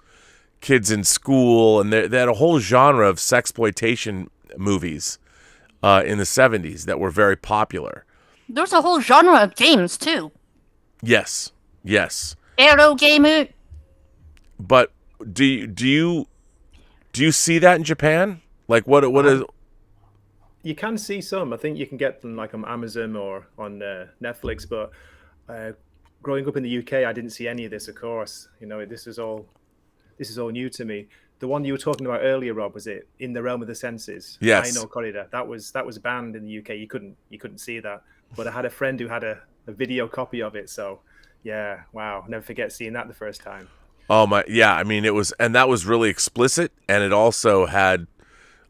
kids in school, and they had a whole genre of sexploitation movies in the 70s that were very popular. There's a whole genre of games too. Yes. Ero game. But do you see that in Japan? Like what is? You can see some. I think you can get them like on Amazon or on Netflix. But growing up in the UK, I didn't see any of this. Of course, this is all new to me. The one you were talking about earlier, Rob, was it In the Realm of the Senses? Yes. I know Corrida. That was banned in the UK. You couldn't see that. But I had a friend who had a video copy of it. So yeah, wow, never forget seeing that the first time. Oh my, yeah. I mean, it was, and that was really explicit, and it also had,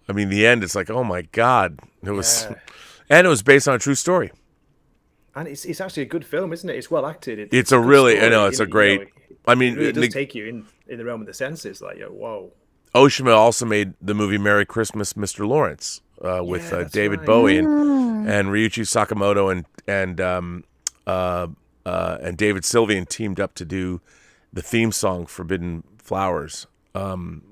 I mean, the end. It's like, oh my God, it was, and it was based on a true story. And it's actually a good film, isn't it? It's well acted. It's a really, story, I know, it's a great. I mean, it does take you in the realm of the senses. Like, whoa. Oshima also made the movie Merry Christmas, Mr. Lawrence with David Bowie, and and Ryuichi Sakamoto and David Sylvian teamed up to do the theme song "Forbidden Flowers,"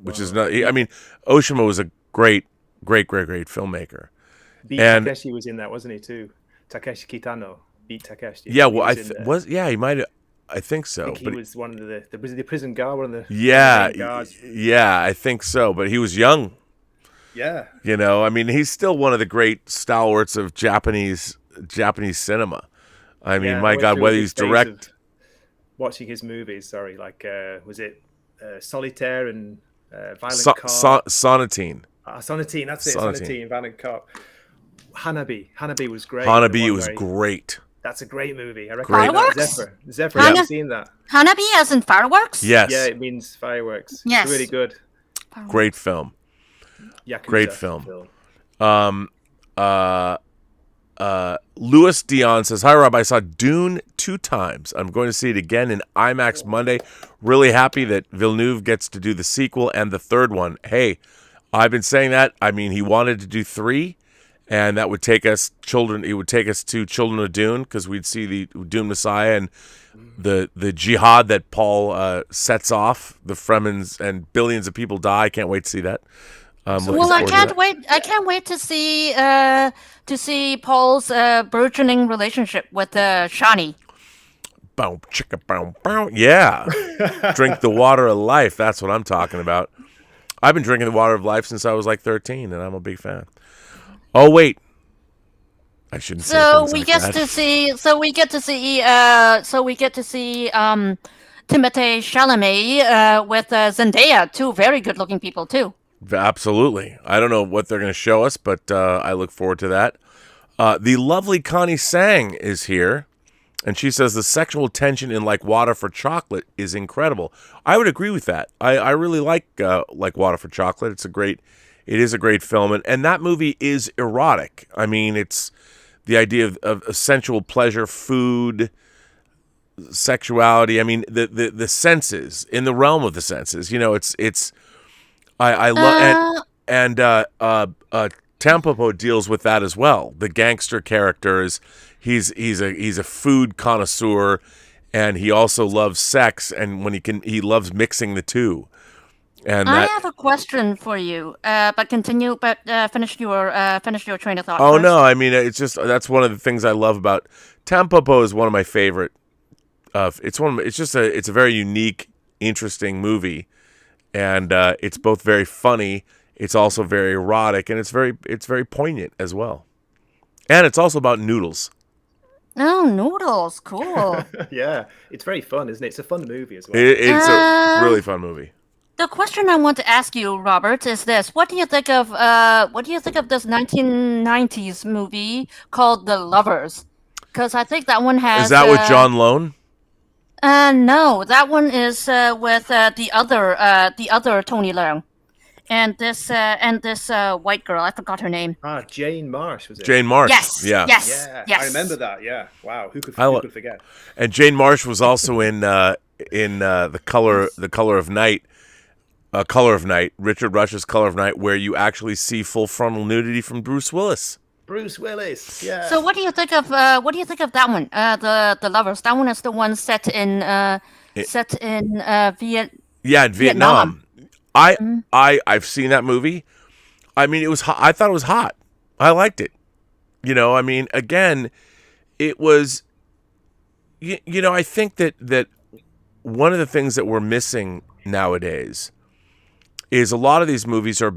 which is not. I mean, Oshima was a great filmmaker. Beat And- Takeshi was in that, wasn't he too? Takeshi Kitano beat Takeshi. Yeah, He well, was he might have. I think so. I think he but was one of the prison guard, one of the yeah, main guards. yeah, I think so. But he was young. Yeah, You know, I mean, he's still one of the great stalwarts of Japanese cinema. I mean, Yeah, my I went God, through a whether big he's phase direct. of watching his movies. Sorry, like was it Solitaire and Violent Cop? Sonatine. Sonatine, that's it. Sonatine. Sonatine, Violent Cop. Hanabi was great. Hanabi The one was where he- great. That's a great movie. I Great. recommend that. Fireworks? Zephyr, Yeah. have you seen that? Hanabi as in fireworks? Yes, Yeah, it means fireworks. Yes. It's really good. great film. Yakuza Great film. Louis Dion says, "Hi Rob, I saw Dune 2 times. I'm going to see it again in IMAX Monday. Really happy that Villeneuve gets to do the sequel and the third one. Hey, I've been saying that. I mean, he wanted to do 3, and that would take us It would take us to Children of Dune, because we'd see the Dune Messiah and the jihad that Paul sets off. The Fremens and billions of people die. I can't wait to see that. Looking Well, I forward to can't that. wait. I can't wait to see Paul's burgeoning relationship with Shani. Boom, chicka, boom, boom. Yeah. Drink the water of life. That's what I'm talking about. I've been drinking the water of life since I was like 13, and I'm a big fan. Oh, wait. I shouldn't say So things we like get that. to see. So we get to see. Timothée Chalamet with Zendaya, two very good-looking people too. Absolutely. I don't know what they're going to show us, but I look forward to that. The lovely Connie Sang is here, and she says the sexual tension in Like Water for Chocolate is incredible. I would agree with that. I really like Water for Chocolate. It is a great film, and that movie is erotic. I mean, it's the idea of sensual pleasure, food, sexuality. I mean, the senses, in the realm of the senses. You know, it's. I love and Tampopo deals with that as well. The gangster character he's a food connoisseur, and he also loves sex, and when he loves mixing the two. And I that, have a question for you, but continue. But finish your train of thought. oh first. no, I mean, it's just, that's one of the things I love about Tampopo. Is one of my favorite. It's a very unique, interesting movie. And it's both very funny, it's also very erotic, and it's very poignant as well. And it's also about noodles. Oh, noodles, cool. Yeah, it's very fun, isn't it? It's a fun movie as well. It's a really fun movie. The question I want to ask you, Robert, is this: What do you think of this 1990s movie called The Lovers? Because I think that one has. Is that with John Lone? No, that one is with the other Tony Leung, and this white girl. I forgot her name. Jane Marsh was it? Jane Marsh. Yes. Yeah. Yes. Yeah, Yes. I remember that. Yeah, wow, who could forget? And Jane Marsh was also in the Color of Night. Color of Night, Richard Rush's Color of Night, where you actually see full frontal nudity from Bruce Willis. Bruce Willis. Yeah. So what do you think of that one? The Lovers. That one is the one set in Yeah, in Vietnam. I've seen that movie. I mean, it was I thought it was hot. I liked it. You know, I mean, again, it was. You know, I think that one of the things that we're missing nowadays is a lot of these movies are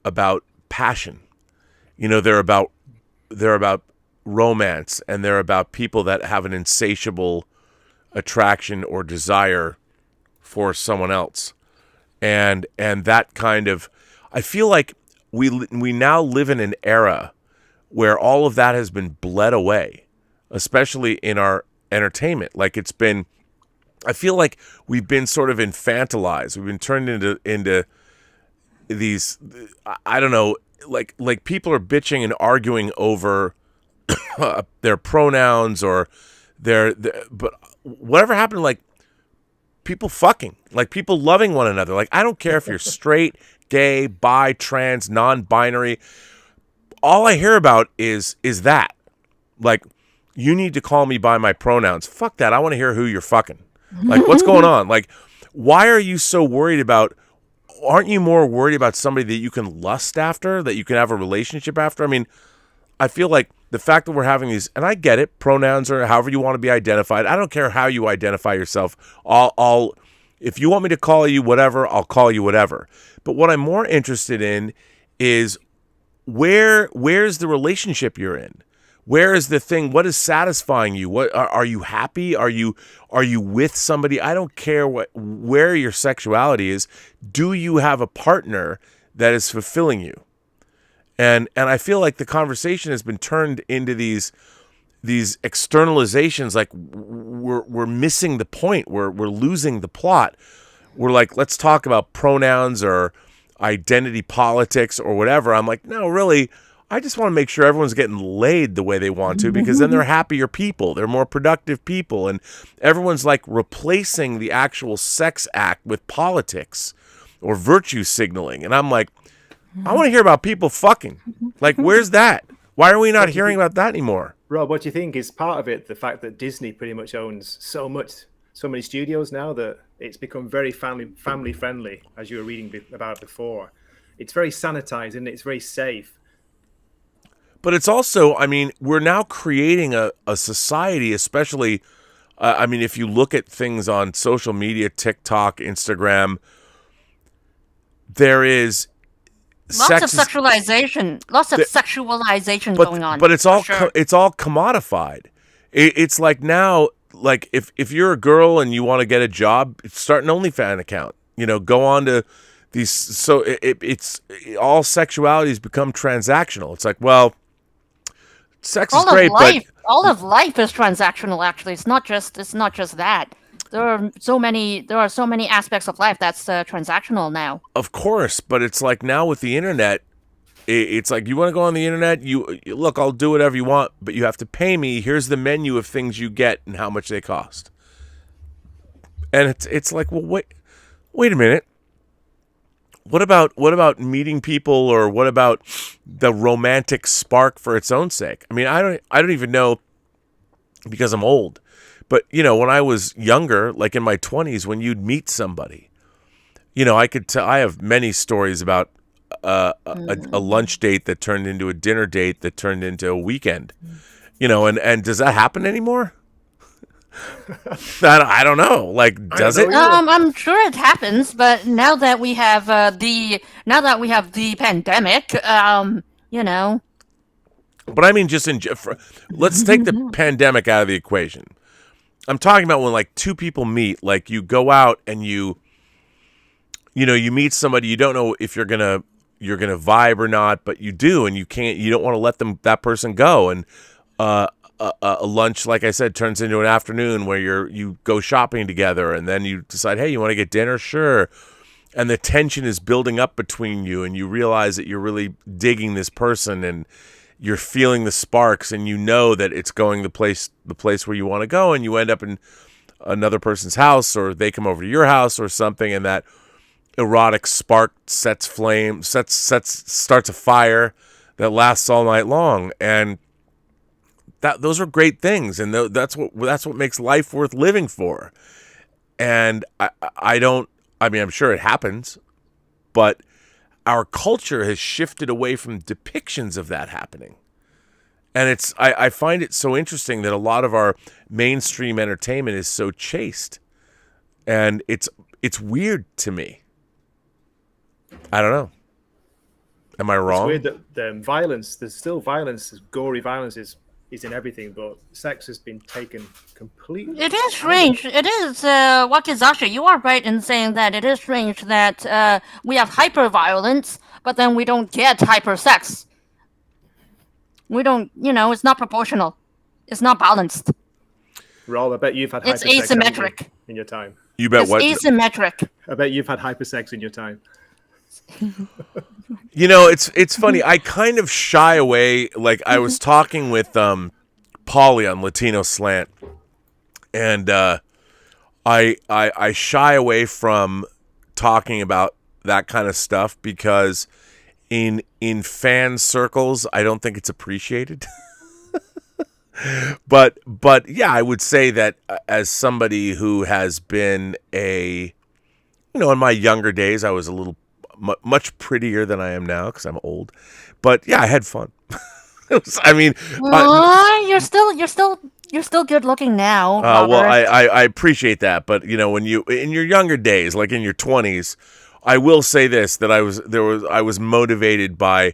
about passion. You know, they're about romance, and they're about people that have an insatiable attraction or desire for someone else. And that kind of, I feel like we now live in an era where all of that has been bled away, especially in our entertainment. Like I feel like we've been sort of infantilized. We've been turned into these, I don't know, like people are bitching and arguing over their pronouns or but whatever happened to like people fucking, like people loving one another. Like, I don't care if you're straight, gay, bi, trans, non-binary. all I hear about is that. Like, you need to call me by my pronouns. Fuck that. I want to hear who you're fucking. Like, what's going on? Like, why are you so worried about, aren't you more worried about somebody that you can lust after, that you can have a relationship after? I mean, I feel like the fact that we're having these, and I get it, pronouns or however you want to be identified. I don't care how you identify yourself. I'll if you want me to call you whatever, I'll call you whatever. But what I'm more interested in is where's the relationship you're in? Where is the thing? What is satisfying you? What are you happy? Are you with somebody? I don't care where your sexuality is. Do you have a partner that is fulfilling you? And I feel like the conversation has been turned into these externalizations. Like we're missing the point. We're losing the plot. We're like, let's talk about pronouns or identity politics or whatever. I'm like, no, really. I just want to make sure everyone's getting laid the way they want to, because then they're happier people. They're more productive people. And everyone's like replacing the actual sex act with politics or virtue signaling. And I'm like, I want to hear about people fucking. Like, where's that? Why are we not hearing about that anymore? Rob, what do you think is part of it? The fact that Disney pretty much owns so many studios now that it's become very family friendly, as you were reading about before. It's very sanitized and it's very safe. But it's also, I mean, we're now creating a society, especially, I mean, if you look at things on social media, TikTok, Instagram, there is lots of sexualization going on. But it's all it's all commodified. It's like now, like if you're a girl and you want to get a job, start an OnlyFans account. You know, go on to these. So it's all sexuality has become transactional. It's like, well, sex is great, but all of life is transactional. Actually, it's not just that. There are so many aspects of life that's transactional now. Of course, but it's like now with the internet, it's like you want to go on the internet. You look, I'll do whatever you want, but you have to pay me. Here's the menu of things you get and how much they cost. And it's like, well, wait a minute. What about meeting people, or what about the romantic spark for its own sake? I mean, I don't even know, because I'm old. But, you know, when I was younger, like in my 20s, when you'd meet somebody, you know, I have many stories about a lunch date that turned into a dinner date that turned into a weekend, you know, and does that happen anymore? I don't know. Like, does it? I'm sure it happens, but now that we have the pandemic, you know. But I mean, let's take the pandemic out of the equation. I'm talking about when like two people meet, like you go out and you meet somebody, you don't know if you're gonna vibe or not, but you do, and you don't want to let that person go, and a lunch, like I said, turns into an afternoon where you go shopping together, and then you decide, hey, you want to get dinner? Sure. And the tension is building up between you, and you realize that you're really digging this person, and you're feeling the sparks, and you know that it's going the place where you want to go, and you end up in another person's house, or they come over to your house or something, and that erotic spark starts a fire that lasts all night long. And those are great things, and that's what makes life worth living for. And I'm sure it happens, but our culture has shifted away from depictions of that happening. And I find it so interesting that a lot of our mainstream entertainment is so chaste. And it's weird to me. I don't know. Am I wrong? It's weird that there's still violence, gory violence is in everything, but sex has been taken completely. It is strange. It is, Wakizashi, you are right in saying that it is strange that we have hyper-violence, but then we don't get hyper-sex. We don't, it's not proportional. It's not balanced. Raul, I bet you've had it's hyper-sex asymmetric in your time. You bet it's what? It's asymmetric. I bet you've had hyper-sex in your time. You know, it's funny. I kind of shy away. Like, I was talking with Pauly on Latino Slant, and I shy away from talking about that kind of stuff because in fan circles, I don't think it's appreciated. but yeah, I would say that as somebody who has been in my younger days, I was a little much prettier than I am now because I'm old. But yeah, I had fun. You're still good looking now. Well, Robert. I appreciate that, but when you in your younger days, like in your 20s, I will say this, that I was motivated by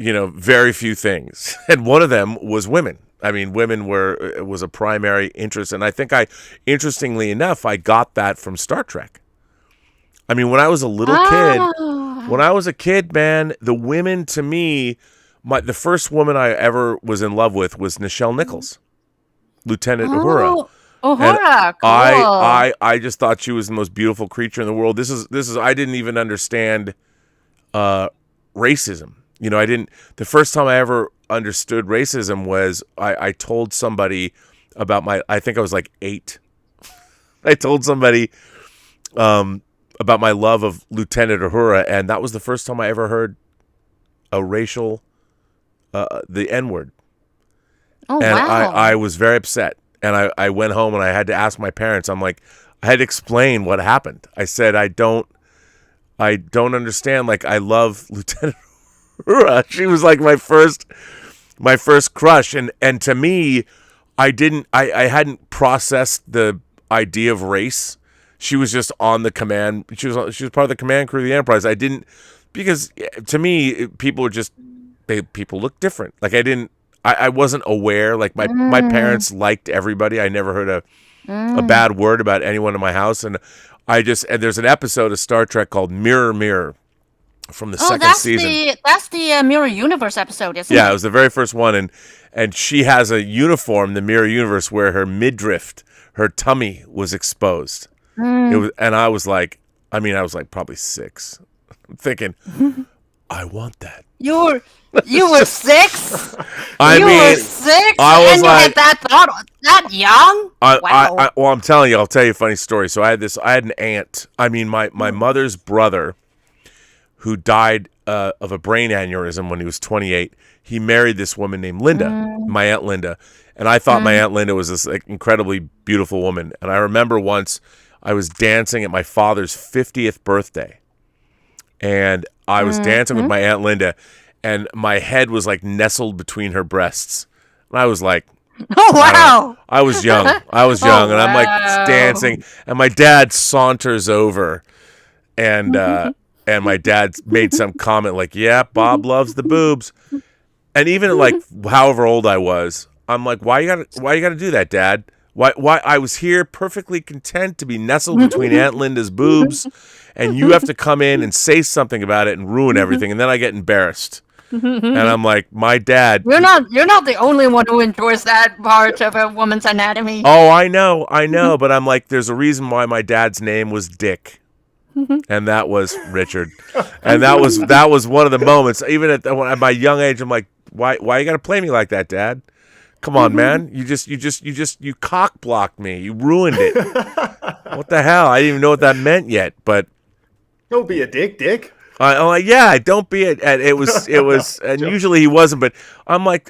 very few things, and one of them was women. I mean, women was a primary interest, and I think interestingly enough, I got that from Star Trek. I mean, when I was a little kid, man, the women to me, the first woman I ever was in love with was Nichelle Nichols, Lieutenant Uhura. Uhura, cool. I just thought she was the most beautiful creature in the world. This is I didn't even understand racism. The first time I ever understood racism was I told somebody about I think I was like 8. I told somebody about my love of Lieutenant Uhura, and that was the first time I ever heard a racial, the N-word. Oh, and wow. I was very upset. And I went home and I had to ask my parents. I had to explain what happened. I said, I don't understand. Like, I love Lieutenant Uhura. She was like my first crush. And to me, I hadn't processed the idea of race. She was just on the command. She was part of the command crew of the Enterprise. I didn't, because to me, people look different. Like, I wasn't aware. Like my parents liked everybody. I never heard a bad word about anyone in my house. And there's an episode of Star Trek called Mirror Mirror from the second season. That's the Mirror Universe episode, isn't it? Yeah, it was the very first one. And she has a uniform, the Mirror Universe, where her midriff, her tummy was exposed. And I was like probably 6. I'm thinking, I want that. You were 6? I were 6? I was and you had that thought that young? Wow. Well, I'll tell you a funny story. So I had an aunt. I mean, my mother's brother, who died of a brain aneurysm when he was 28. He married this woman named Linda, my Aunt Linda. And I thought my Aunt Linda was this incredibly beautiful woman. And I remember once I was dancing at my father's 50th birthday. And I was dancing with my Aunt Linda, and my head was like nestled between her breasts. And I was like, oh, wow. I was young. And I'm like dancing. And my dad saunters over, and my dad made some comment like, yeah, Bob loves the boobs. And even like however old I was, I'm like, why you gotta do that, Dad? Why I was here perfectly content to be nestled between Aunt Linda's boobs, and you have to come in and say something about it and ruin everything, and then I get embarrassed. And I'm like, my dad. You're not the only one who enjoys that part of a woman's anatomy. Oh, I know, but I'm like, there's a reason why my dad's name was Dick, and that was Richard, and that was one of the moments. Even at my young age, I'm like, why you gotta play me like that, Dad? Come on, man. You cock blocked me. You ruined it. What the hell? I didn't even know what that meant yet, but don't be a dick. I'm like, yeah, don't be it. And it was, and usually he wasn't, but I'm like,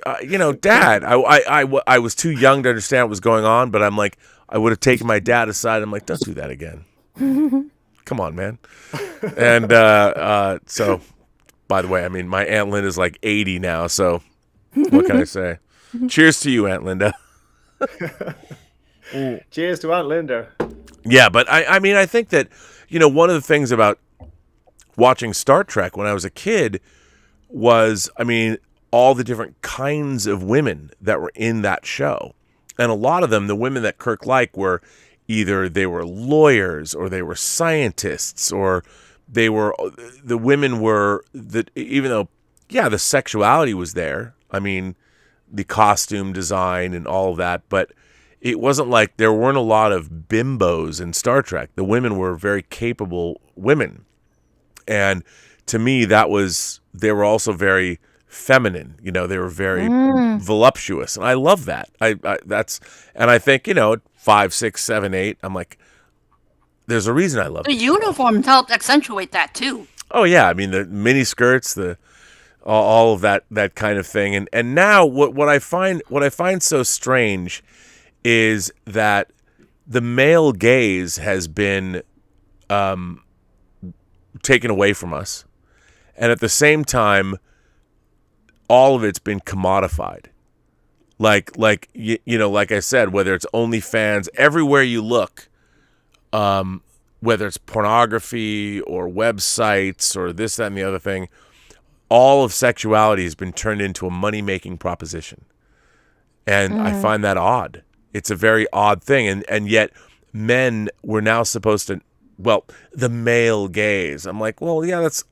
Dad, I was too young to understand what was going on, but I'm like, I would have taken my dad aside. I'm like, don't do that again. Come on, man. And so, by the way, I mean, my Aunt Linda's like 80 now, so what can I say? Cheers to you, Aunt Linda. Cheers to Aunt Linda. Yeah, but I mean, I think that, one of the things about watching Star Trek when I was a kid was, I mean, all the different kinds of women that were in that show. And a lot of them, the women that Kirk liked, were either they were lawyers or they were scientists, or the women were, even though, yeah, the sexuality was there. I mean, the costume design and all of that, but it wasn't like there weren't a lot of bimbos in Star Trek. The women were very capable women. And to me, they were also very feminine. They were very voluptuous. And I love that. And I think, 5, 6, 7, 8, I'm like, there's a reason I love it. The uniforms helped accentuate that too. Oh yeah. I mean, the mini skirts, all of that kind of thing. And now what I find so strange is that the male gaze has been taken away from us, and at the same time, all of it's been commodified. Like like I said, whether it's OnlyFans, everywhere you look, whether it's pornography or websites or this, that, and the other thing, all of sexuality has been turned into a money-making proposition. And I find that odd. It's a very odd thing. And yet men were now supposed to, well, the male gaze. I'm like, well, yeah, that's,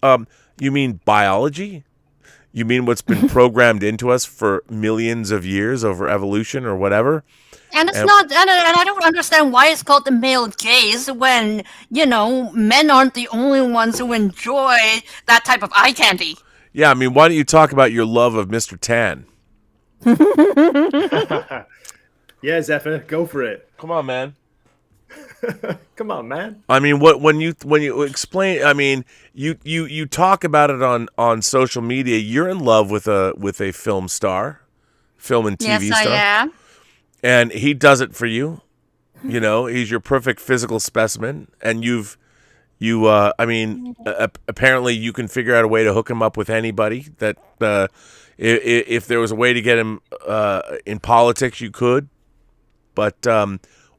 you mean biology? You mean what's been programmed into us for millions of years over evolution or whatever? And it's not, and I don't understand why it's called the male gaze when, men aren't the only ones who enjoy that type of eye candy. Yeah, I mean, why don't you talk about your love of Mr. Tan? Yeah, Zephyr, go for it. Come on, man. Come on, man. I mean, when you explain, I mean, you talk about it on social media. You're in love with a film star, film and TV yes, star. I am. And he does it for you. He's your perfect physical specimen, and apparently you can figure out a way to hook him up with anybody. That if there was a way to get him in politics, you could. But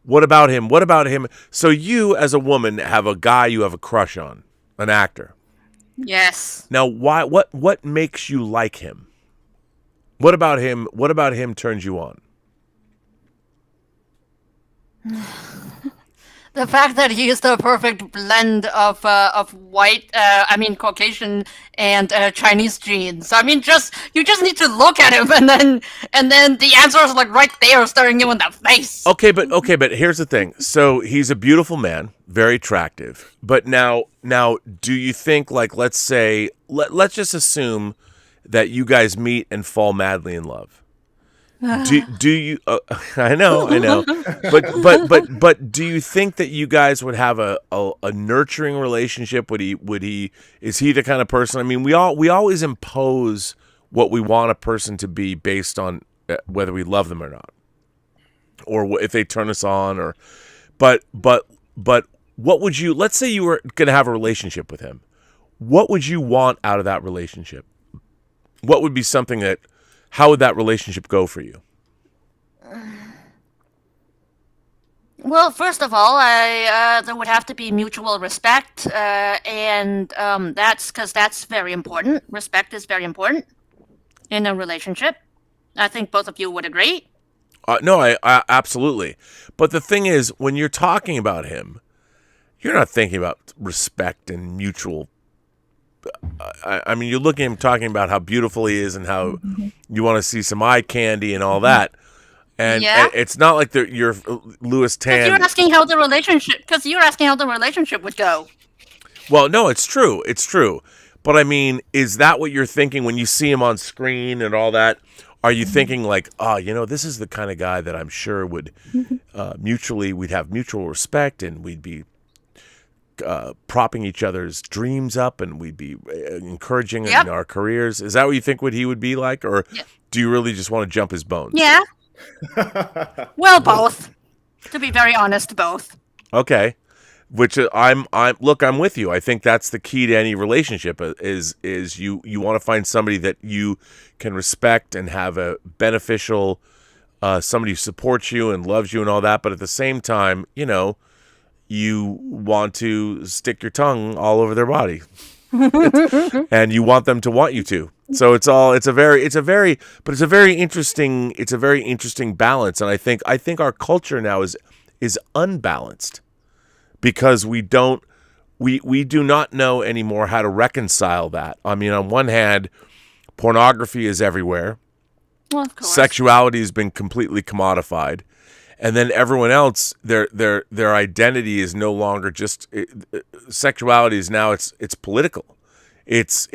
what about him? What about him? So you, as a woman, have a guy you have a crush on, an actor. Yes. Now, why? What makes you like him? What about him? What about him turns you on? The fact that he is the perfect blend of white, Caucasian and Chinese genes. I mean, you just need to look at him, and then the answer is like right there, staring you in the face. Okay, but here's the thing. So he's a beautiful man, very attractive. But now, do you think, like, let's say, let's just assume that you guys meet and fall madly in love. Do you? I know. But do you think that you guys would have a nurturing relationship? Is he the kind of person? I mean, we always impose what we want a person to be based on whether we love them or not, or if they turn us on, but what would you? Let's say you were going to have a relationship with him. What would you want out of that relationship? What would be something that? How would that relationship go for you? Well, first of all, there would have to be mutual respect, and that's very important. Respect is very important in a relationship. I think both of you would agree. No, I absolutely. But the thing is, when you're talking about him, you're not thinking about respect and mutual. I mean, you're looking at him talking about how beautiful he is and how you want to see some eye candy and all that. And it's not like you're Louis Tan. Because you're asking how the relationship would go. Well, no, it's true. It's true. But I mean, is that what you're thinking when you see him on screen and all that? Are you thinking like, this is the kind of guy that I'm sure would we'd have mutual respect, and we'd be propping each other's dreams up, and we'd be encouraging in our careers? Is that what you think he would be like? Or do you really just want to jump his bones? Yeah. Well, both. To be very honest, both. Okay. Which I'm with you. I think that's the key to any relationship is you want to find somebody that you can respect and have a beneficial, somebody who supports you and loves you and all that. But at the same time, you want to stick your tongue all over their body, and you want them to want you to. So it's a very interesting balance. And I think our culture now is unbalanced because we do not know anymore how to reconcile that. I mean, on one hand, pornography is everywhere. Well, of course. Sexuality has been completely commodified. And then everyone else, their identity is no longer just sexuality is now it's political. It's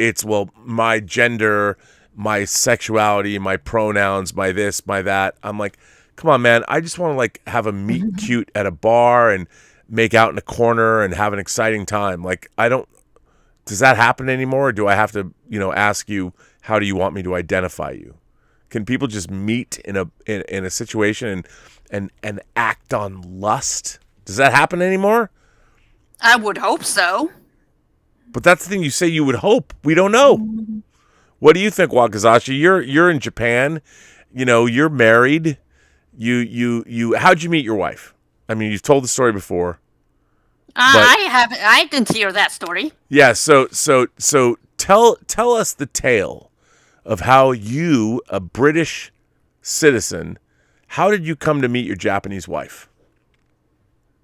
my gender, my sexuality, my pronouns, my this, my that. I'm like, come on, man. I just want to have a meet cute at a bar and make out in a corner and have an exciting time. Like, does that happen anymore? Or do I have to, ask you how do you want me to identify you? Can people just meet in a situation and act on lust? Does that happen anymore? I would hope so. But that's the thing, you say you would hope. We don't know. What do you think, Wakazashi? You're in Japan. You're married. How'd you meet your wife? I mean, you've told the story before. I didn't hear that story. Yeah, so tell us the tale of how you, a British citizen, how did you come to meet your Japanese wife?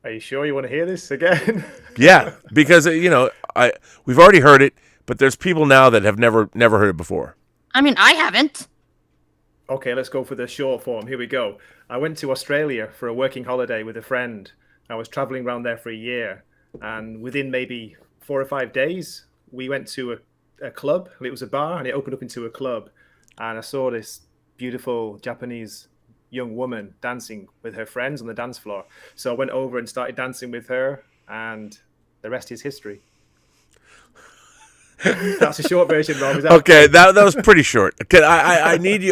Are you sure you want to hear this again? Yeah, because we've already heard it, but there's people now that have never heard it before. I mean, I haven't. Okay, let's go for the short form. Here we go. I went to Australia for a working holiday with a friend. I was traveling around there for a year, and within maybe 4 or 5 days, we went to a club. It was a bar, and it opened up into a club, and I saw this beautiful Japanese young woman dancing with her friends on the dance floor. So I went over and started dancing with her, and the rest is history. That's a short version, Rob. Okay, that was pretty short. Okay, I need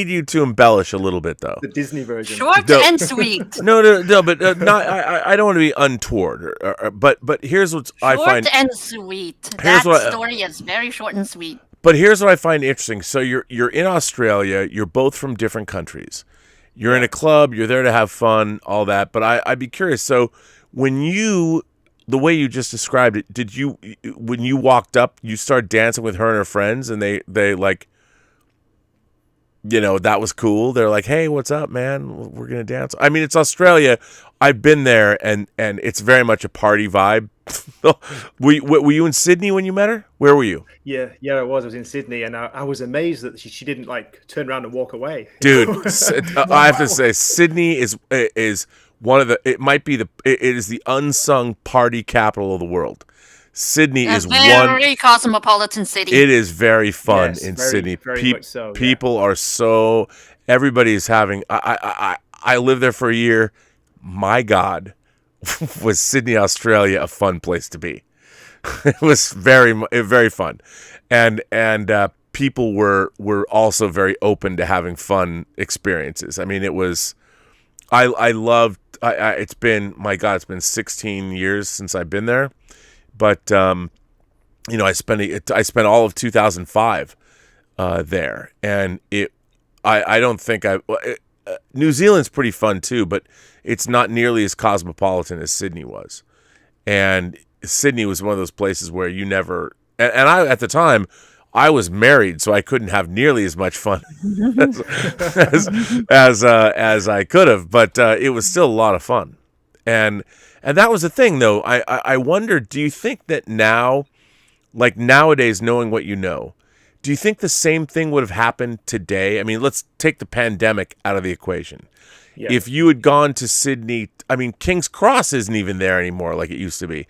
you to embellish a little bit though. The Disney version. Short and sweet. No, but not. I don't want to be untoward. But here's what I find. Short and sweet. Here's That story is very short and sweet. But here's what I find interesting. So you're in Australia. You're both from different countries. You're in a club. You're there to have fun, all that. But I'd be curious. So the way you just described it, when you walked up, you started dancing with her and her friends, and they like, that was cool. They're like, hey, what's up, man? We're going to dance. I mean, it's Australia. I've been there, and it's very much a party vibe. Were you in Sydney when you met her? Where were you? Yeah, I was in Sydney, and I was amazed that she didn't turn around and walk away. Dude, I have to say, Sydney is one of it is the unsung party capital of the world. Sydney is very cosmopolitan city. It is very fun in very, Sydney. very much so, yeah. People are so. Everybody's having. I lived there for a year. My God, was Sydney, Australia, a fun place to be? It was very fun, and people were also very open to having fun experiences. I mean, it was. I loved. It's been, my God, it's been 16 years since I've been there, but I spent all of 2005 there, and I don't think New Zealand's pretty fun too, but it's not nearly as cosmopolitan as Sydney was, and Sydney was one of those places where you never. And I, at the time, I was married, so I couldn't have nearly as much fun as I could have, but it was still a lot of fun. And that was the thing, though. I wonder, do you think that now, like nowadays, knowing what you know, do you think the same thing would have happened today? I mean, let's take the pandemic out of the equation. Yeah. If you had gone to Sydney, I mean, King's Cross isn't even there anymore like it used to be.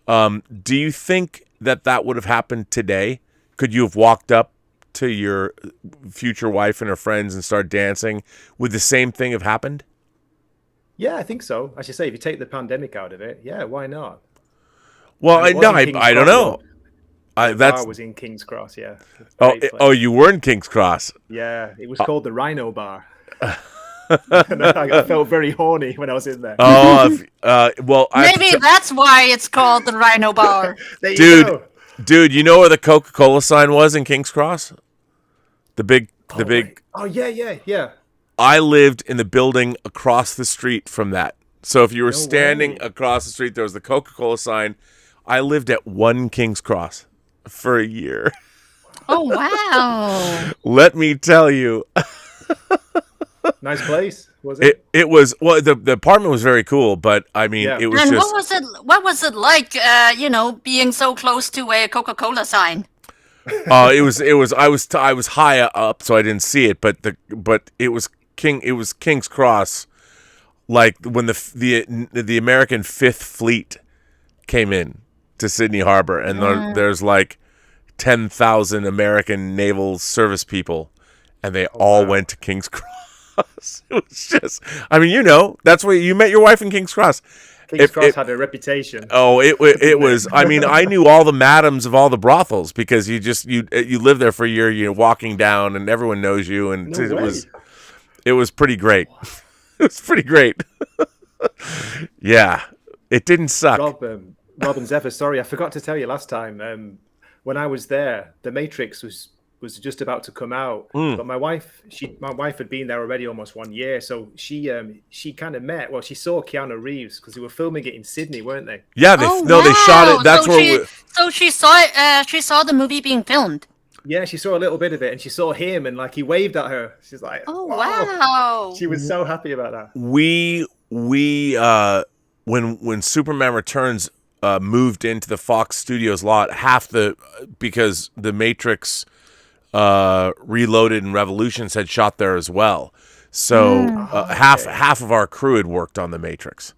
Do you think that would have happened today? Could you have walked up to your future wife and her friends and start dancing? Would the same thing have happened? Yeah, I think so. As you say, if you take the pandemic out of it, yeah, why not? Well, I don't know. That was in King's Cross, yeah. Oh, you were in King's Cross. Yeah, it was called the Rhino Bar. And I felt very horny when I was in there. Oh, well, maybe that's why it's called the Rhino Bar. Dude, you know where the Coca-Cola sign was in King's Cross? The big. Oh, yeah. I lived in the building across the street from that. So if you were standing across the street, there was the Coca-Cola sign. I lived at 1 King's Cross for a year. Oh, wow. Let me tell you. Nice place, was it? It was, well, the apartment was very cool, but I mean, it was just. What was it like, being so close to a Coca-Cola sign? I was high up, so I didn't see it, but it was King's Cross, like when the American Fifth Fleet came in to Sydney Harbor, and there's like 10,000 American naval service people, and they all went to King's Cross. It was just, I mean, that's where you met your wife in King's Cross. King's Cross had a reputation. Oh, it was. I mean, I knew all the madams of all the brothels because you live there for a year. You're walking down, and everyone knows you, and it was pretty great. It was pretty great. Yeah, it didn't suck. Rob and Zephyr, sorry, I forgot to tell you last time. When I was there, The Matrix was just about to come out, but my wife had been there already almost 1 year, so she kind of she saw Keanu Reeves because they were filming it in Sydney, weren't they? Yeah, they shot it. That's so she saw it. She saw the movie being filmed. Yeah, she saw a little bit of it, and she saw him, and he waved at her. She's like, "Oh wow!" She was so happy about that. We when Superman Returns moved into the Fox Studios lot, because the Matrix. Reloaded and Revolutions had shot there as well, so half of our crew had worked on the Matrix,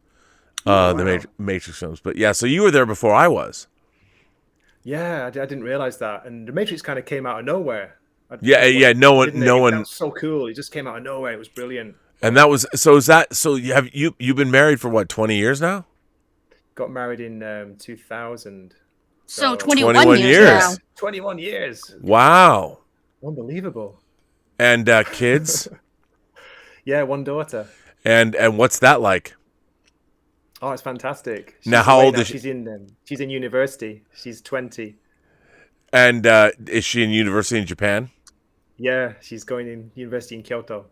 the Matrix films. But yeah, so you were there before I was. Yeah, I didn't realize that, and the Matrix kind of came out of nowhere. No one. That was so cool. It just came out of nowhere. It was brilliant. And that was so. You've been married for what, 20 years now? Got married in 2000. So 21 years now. 21 years. Wow. Unbelievable. And kids? Yeah, one daughter. And what's that like? Oh, it's fantastic. Now, how old is she? She's in university. She's 20. And is she in university in Japan? Yeah, she's going in university in Kyoto.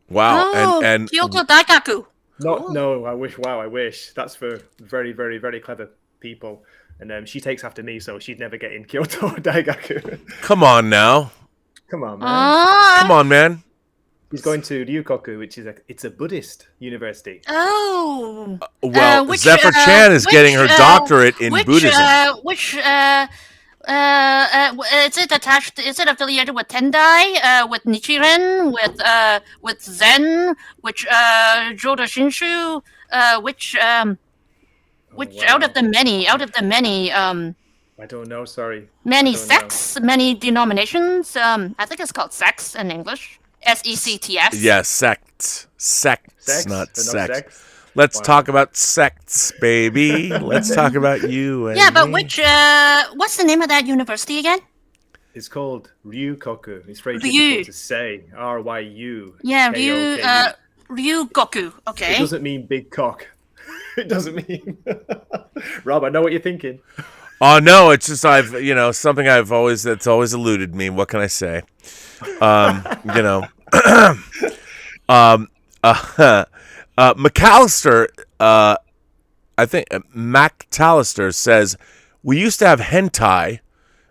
Wow. Oh, and Kyoto Daikaku. No, I wish. Wow, I wish. That's for very, very, very clever people. And she takes after me, so she'd never get in Kyoto Daigaku. Come on now. Come on, man. Come on, man. He's going to Ryukoku, which is a Buddhist university. Oh. Zephyr Chan is getting her doctorate in Buddhism. Is it attached? Is it affiliated with Tendai, with Nichiren, with Zen, which Jodo Shinshu, which out of the many, I don't know. Sorry. Many sects, many denominations. I think it's called sects in English. SECTS. Yeah, sects, not sex. Let's talk about sects, baby. Let's talk about you. And but me. what's the name of that university again? It's called Ryukoku. It's very difficult to say. RYU. Yeah, Ryukoku. Okay. It doesn't mean big cock. It doesn't mean. Rob, I know what you're thinking. Oh no, it's just something that's always eluded me. What can I say? McAllister, I think McAllister says, we used to have hentai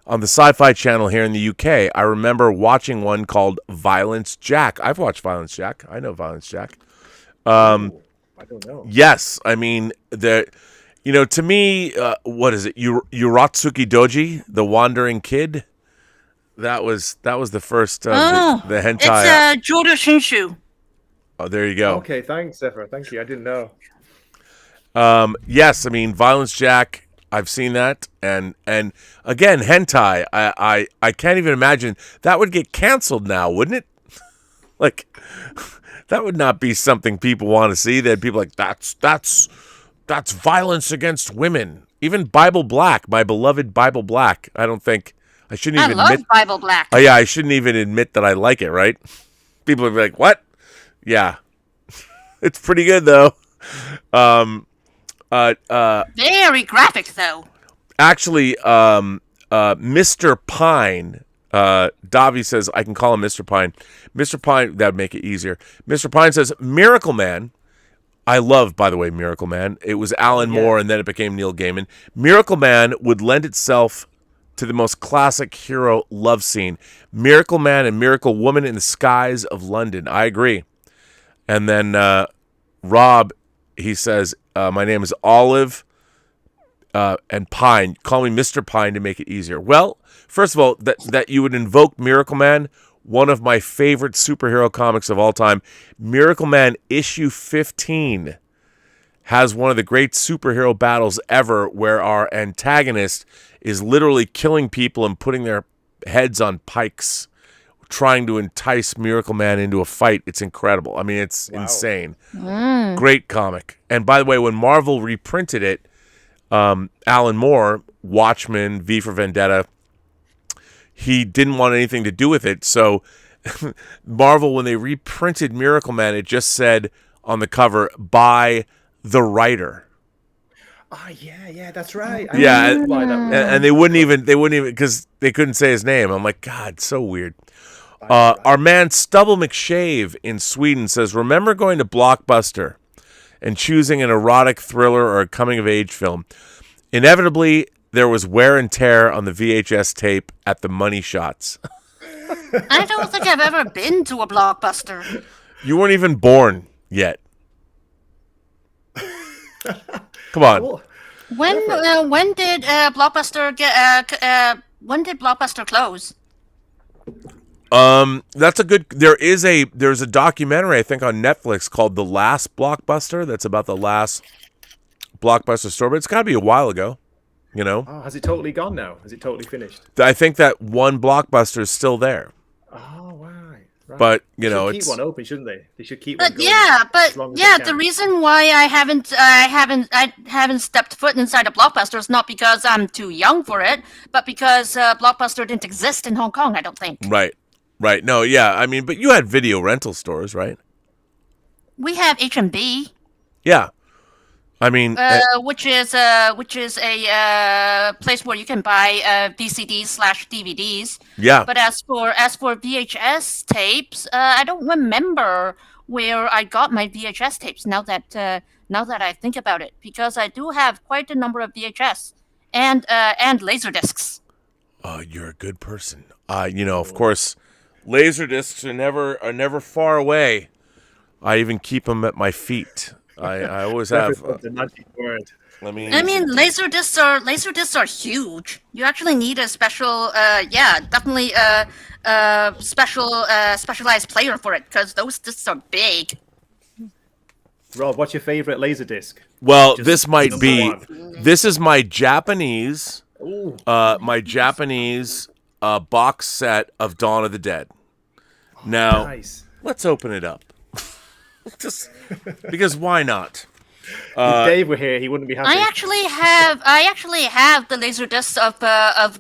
on the Sci-Fi Channel here in the UK. I remember watching one called Violence Jack. I've watched Violence Jack. I know Violence Jack. I don't know. Yes, I mean to me, what is it? Uratsuki Doji, the Wandering Kid. That was the first the hentai. It's Jodo Shinshu. Oh, there you go. Okay, thanks, Zephyr. Thank you. I didn't know. Yes, I mean Violence Jack. I've seen that, and again hentai. I can't even imagine that would get canceled now, wouldn't it? Like that would not be something people want to see. That people like that's violence against women. Even Bible Black, my beloved Bible Black. I don't think I shouldn't even admit Bible Black. Oh yeah, I shouldn't even admit that I like it. Right? People would be like, "What?" Yeah, it's pretty good though. Very graphic though. Actually, Mr. Pine, Davi says I can call him Mr. Pine. Mr. Pine, that'd make it easier. Mr. Pine says Miracle Man. I love, by the way, Miracle Man. It was Alan Moore, and then it became Neil Gaiman. Miracle Man would lend itself to the most classic hero love scene. Miracle Man and Miracle Woman in the skies of London. I agree. And then Rob, he says, my name is Olive and Pine. Call me Mr. Pine to make it easier. Well, first of all, that you would invoke Miracle Man, one of my favorite superhero comics of all time. Miracle Man issue 15 has one of the great superhero battles ever where our antagonist is literally killing people and putting their heads on pikes trying to entice Miracle Man into a fight. It's incredible. I mean, it's insane. Great comic. And by the way, when Marvel reprinted it, Alan Moore, Watchmen, V for Vendetta, he didn't want anything to do with it. So Marvel, when they reprinted Miracle Man, it just said on the cover, by the writer. Oh, yeah, that's right. Yeah, remember why that was. and they wouldn't even, because they couldn't say his name. I'm like, God, so weird. Our man Stubble McShave in Sweden says, remember going to Blockbuster and choosing an erotic thriller or a coming-of-age film. Inevitably, there was wear and tear on the VHS tape at the money shots. I don't think I've ever been to a Blockbuster. You weren't even born yet. Come on. When did Blockbuster when did Blockbuster close? That's a good. There's a documentary I think on Netflix called The Last Blockbuster. That's about the last Blockbuster store, but it's got to be a while ago. You know. Oh, has it totally gone now? Has it totally finished? I think that one Blockbuster is still there, Oh, right. but They you know, should it's keep one open, shouldn't they? They should keep one But going. yeah, as long as they the can. reason why I haven't stepped foot inside a Blockbuster is not because I'm too young for it, but because Blockbuster didn't exist in Hong Kong. I don't think right. No, yeah. I mean, but you had video rental stores, right? we have HMB. Yeah. I mean, Which is a place where you can buy VCDs/DVDs. yeah. But as for VHS tapes, I don't remember where I got my VHS tapes. Now that I think about it, because I do have quite a number of VHS and laser discs. Oh, you're a good person. You know, of course, laser discs are never far away. I even keep them at my feet. I always have. The magic word. I mean, Laser discs are huge. You actually need a special, definitely specialized player for it, because those discs are big. Rob, what's your favorite laser disc? well, Just this might number be. one. This is my Japanese. Ooh. My Japanese box set of Dawn of the Dead. Now, Nice. let's open it up. Just because why not? If Dave were here, he wouldn't be happy. I actually have the laser discs of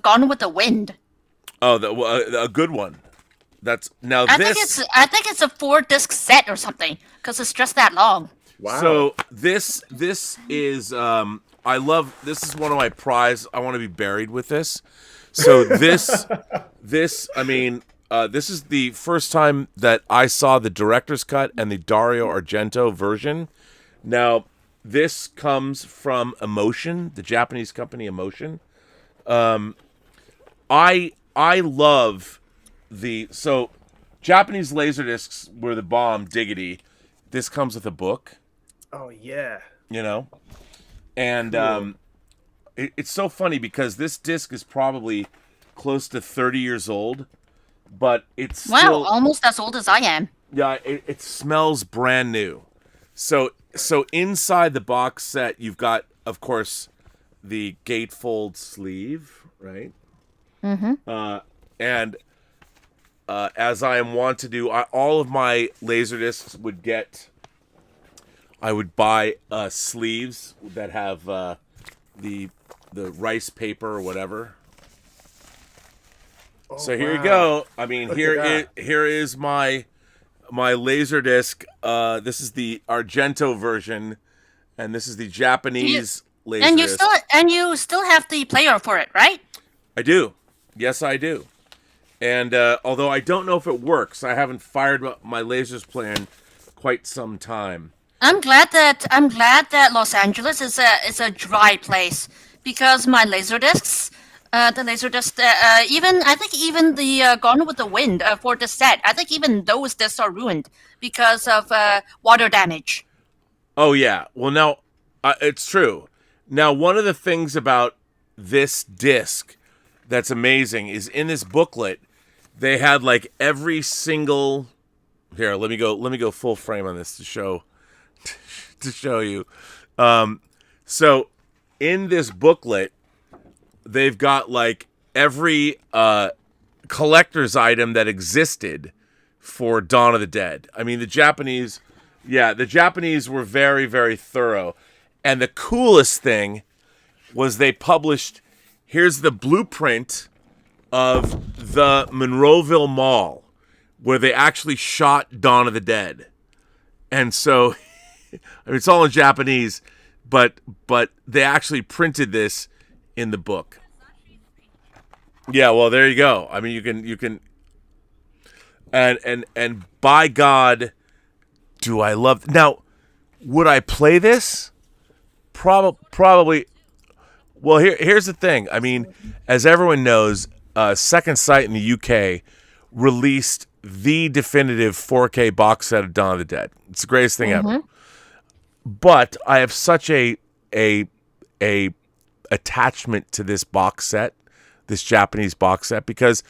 Gone with the Wind. Oh, a good one. That's now I this. think it's a 4-disc set or something, because it's just that long. Wow. So this is I love this is one of my prize. I want to be buried with this. So this is the first time that I saw the director's cut and the Dario Argento version. Now this comes from Emotion, the Japanese company Emotion. I love so Japanese laserdiscs were the bomb, diggity. This comes with a book. Oh yeah. You know, and it's so funny because this disc is probably close to 30 years old, but it's still, almost as old as I am. yeah, it smells brand new. So inside the box set, you've got, of course, the gatefold sleeve, right? Mm-hmm. And as I am wont to do, all of my laserdiscs would get. I would buy sleeves that have the rice paper or whatever. Oh, So here you wow. go. I mean, Look here at here is my laserdisc. This is the Argento version, and this is the Japanese laserdisc. And you still have the player for it, right? I do. Yes, I do. And although I don't know if it works, I haven't fired up my lasers player in quite some time. I'm glad that Los Angeles is a dry place, because my laserdiscs, even the Gone with the Wind for the set, I think even those discs are ruined because of water damage. Oh yeah. Well, now it's true. Now, one of the things about this disc that's amazing is in this booklet they had like every single. Here, let me go full frame on this to show you. So in this booklet, they've got like every collector's item that existed for Dawn of the Dead. I mean, the Japanese were very, very thorough. And the coolest thing was they published, here's the blueprint of the Monroeville Mall, where they actually shot Dawn of the Dead. And so, I mean, it's all in Japanese, but they actually printed this in the book. Yeah, well, there you go. I mean, you can, and by God, do I love. Now, would I play this? Probably. Well, here's the thing. I mean, as everyone knows, Second Sight in the UK released the definitive 4K box set of Dawn of the Dead. It's the greatest thing ever. But I have such a attachment to this box set, this Japanese box set, because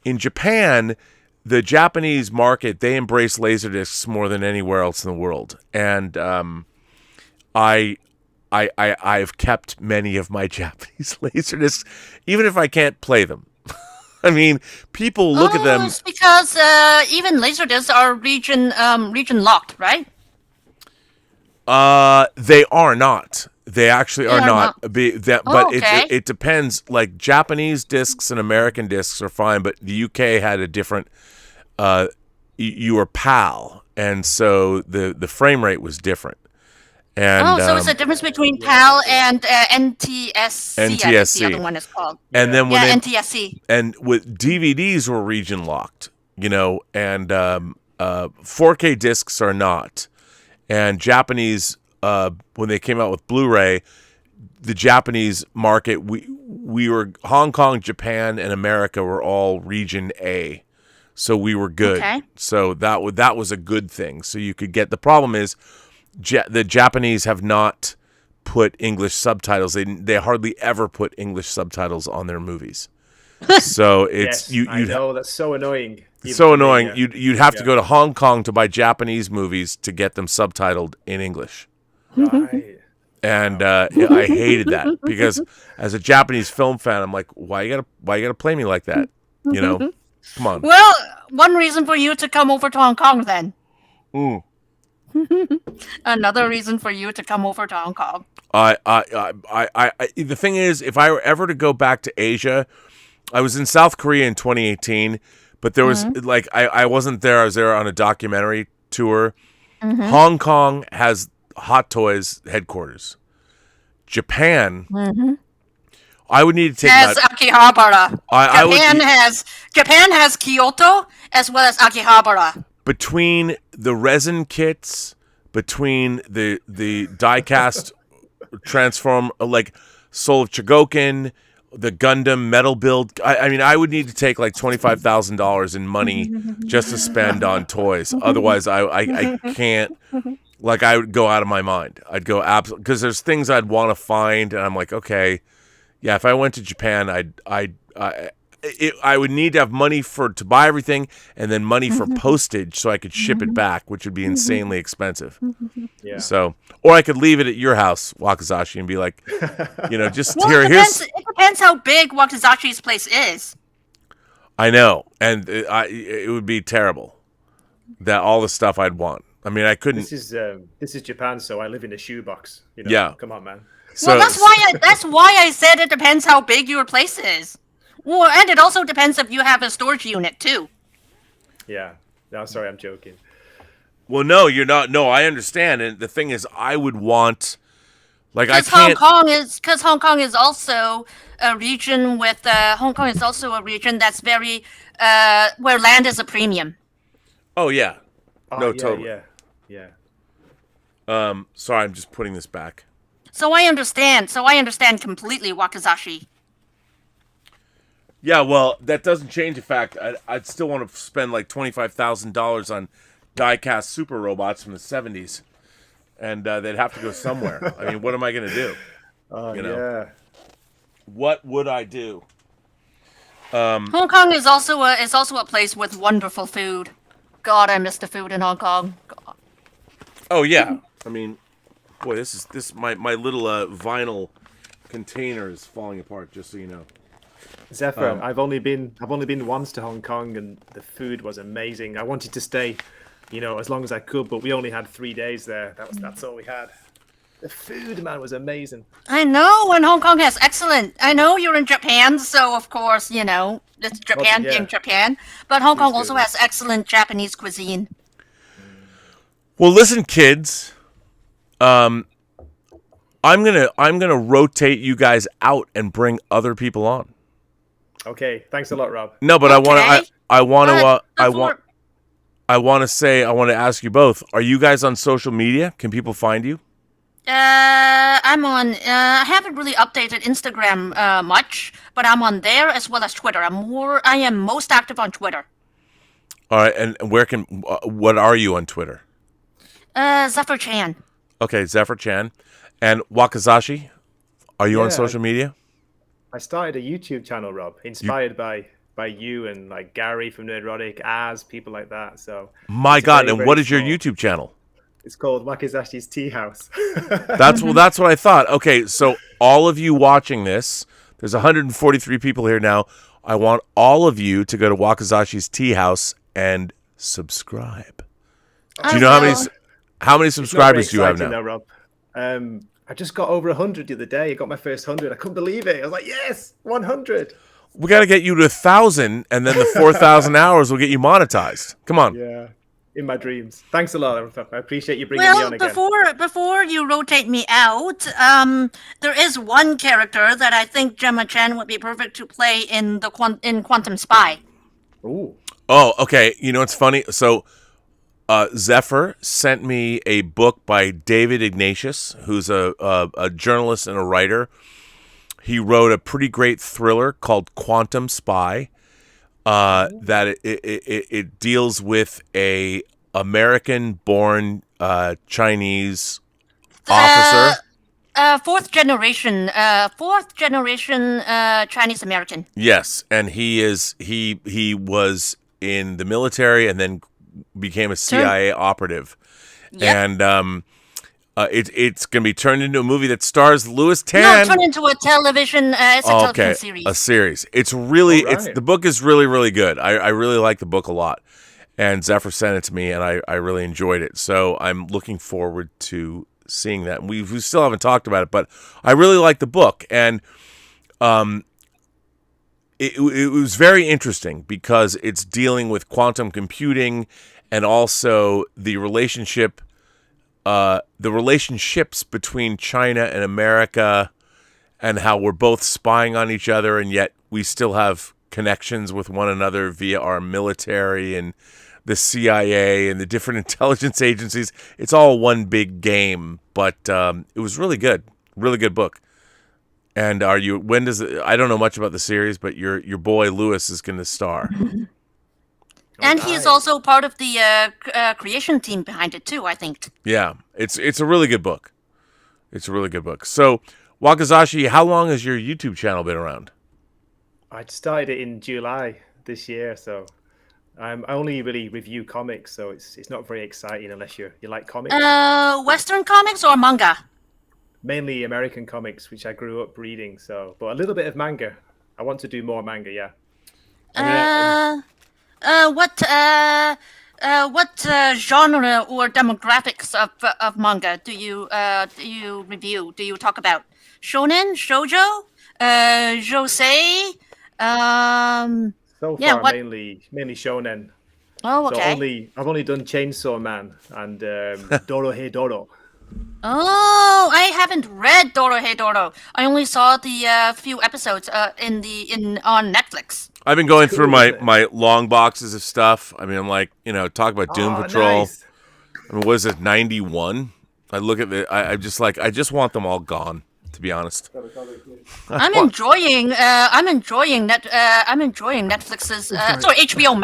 in Japan, the Japanese market, they embrace Laserdiscs more than anywhere else in the world. And I've kept many of my Japanese Laserdiscs, even if I can't play them. I mean, people look at them. It's because even Laserdiscs are region locked, right? They are not. They actually are not. But okay. it depends. Like Japanese discs and American discs are fine, but the UK had a different. You were PAL, and so the frame rate was different. And, so it's a difference between PAL and NTSC. I think the other one is called. And then NTSC. And with DVDs were region locked, you know, and 4K discs are not. And Japanese, when they came out with Blu-ray, the Japanese market, we were Hong Kong, Japan, and America were all region A, so we were good. Okay. So that was a good thing. So you could get. The problem is, the Japanese have not put English subtitles. They hardly ever put English subtitles on their movies. So it's I know that's so annoying. So annoying. You'd have to go to Hong Kong to buy Japanese movies to get them subtitled in English. Right. And I hated that because as a Japanese film fan, I'm like, why you gotta play me like that? You know, come on. Well, one reason for you to come over to Hong Kong then. Another reason for you to come over to Hong Kong. The thing is, if I were ever to go back to Asia, I was in South Korea in 2018, but there was like I wasn't there. I was there on a documentary tour. Hong Kong has Hot Toys headquarters. Japan, I would need to take has Akihabara. Japan has Kyoto as well as Akihabara. Between the resin kits, between the die-cast transform, like Soul of Chogokin, the Gundam metal build, I mean, I would need to take like $25,000 in money just to spend on toys. Otherwise, I can't. Like, I would go out of my mind. I'd go absolutely, because there's things I'd want to find, and I'm like, okay, yeah. If I went to Japan, I would need to have money to buy everything, and then money for postage so I could ship it back, which would be insanely expensive. Yeah. So, or I could leave it at your house, Wakazashi, and be like, you know, just Well, it depends how big Wakazashi's place is. I know, and it would be terrible. That all the stuff I'd want. I mean, I couldn't. This is Japan, so I live in a shoebox. You know? Yeah. Come on, man. So, Well, that's why I said it depends how big your place is. Well, and it also depends if you have a storage unit too. Yeah. No, sorry, I'm joking. Well, no, you're not. No, I understand. And the thing is, I would want, like, I Because can't. Hong Kong is also a region with Hong Kong is also a region that's very where land is a premium. Oh yeah. No, yeah, totally. Yeah. Sorry, I'm just putting this back. So I understand completely, Wakazashi. Yeah, well, that doesn't change the fact I'd still want to spend like $25,000 on die-cast super robots from the 70s, and they'd have to go somewhere. I mean, what am I going to do? You know? Yeah. What would I do? Hong Kong is also a place with wonderful food. God, I miss the food in Hong Kong. God. Oh yeah, I mean, boy, my little vinyl container is falling apart. Just so you know. Zephyr, I've only been once to Hong Kong, and the food was amazing. I wanted to stay, as long as I could, but we only had 3 days there. That's all we had. The food, man, was amazing. I know, and Hong Kong has excellent. I know you're in Japan, so of course, it's Japan being Japan. But Hong Kong also has excellent Japanese cuisine. Well, listen, kids. I'm gonna rotate you guys out and bring other people on. Okay, thanks a lot, Rob. No, but Okay. I want to ask you both. Are you guys on social media? Can people find you? I'm on. I haven't really updated Instagram much, but I'm on there as well as Twitter. I am most active on Twitter. All right, and what are you on Twitter? Zephyr Chan. Okay, Zephyr Chan. And Wakazashi, are you on social media? I started a YouTube channel, Rob, inspired by you and like Gary from Erotic, people like that. So My God, and very what is your small. YouTube channel? It's called Wakizashi's Tea House. That's what I thought. Okay, so all of you watching this, there's 143 people here now. I want all of you to go to Wakizashi's Tea House and subscribe. Do you know how many subscribers do you have now? Though, Rob. I just got over 100 the other day. I got my first 100. I couldn't believe it. I was like, yes, 100. We got to get you to 1,000, and then the 4,000 hours will get you monetized. Come on. Yeah, in my dreams. Thanks a lot. I appreciate you bringing me on again. Before you rotate me out, there is one character that I think Gemma Chan would be perfect to play in Quantum Spy. Ooh. Oh, okay. You know what's funny? So Zephyr sent me a book by David Ignatius, who's a journalist and a writer. He wrote a pretty great thriller called Quantum Spy. That it deals with a American-born Chinese officer. Fourth generation Chinese American. Yes, and he was in the military and then became a CIA operative. Yep. And it's going to be turned into a movie that stars Louis Tan. No, turned into a television. It's a television series. A series. It's really Right. the book is really, really good. I really like the book a lot. And Zephyr sent it to me, and I really enjoyed it. So I'm looking forward to seeing that. We still haven't talked about it, but I really like the book, and it was very interesting because it's dealing with quantum computing and also the relationships between China and America, and how we're both spying on each other, and yet we still have connections with one another via our military and the CIA and the different intelligence agencies. It's all one big game, but it was really good book. And I don't know much about the series, but your boy Louis is going to star. And he's also part of the creation team behind it too, I think. Yeah, it's a really good book. It's a really good book. So, Wakazashi, how long has your YouTube channel been around? I started it in July this year, so I only really review comics, so it's not very exciting unless you like comics. Western comics or manga? Mainly American comics, which I grew up reading, but a little bit of manga. I want to do more manga, yeah. What genre or demographics of manga do you review? Do you talk about shonen, shoujo, josei? So far, mainly shonen. Oh, okay. So I've only done Chainsaw Man and Dorohedoro. Oh, I haven't read Dorohedoro. I only saw the few episodes on Netflix. I've been going through my long boxes of stuff. I mean, I'm like, talk about Doom Patrol. Nice. I mean, what is it, 91? I look at it. I just want them all gone, to be honest. I'm enjoying Netflix's HBO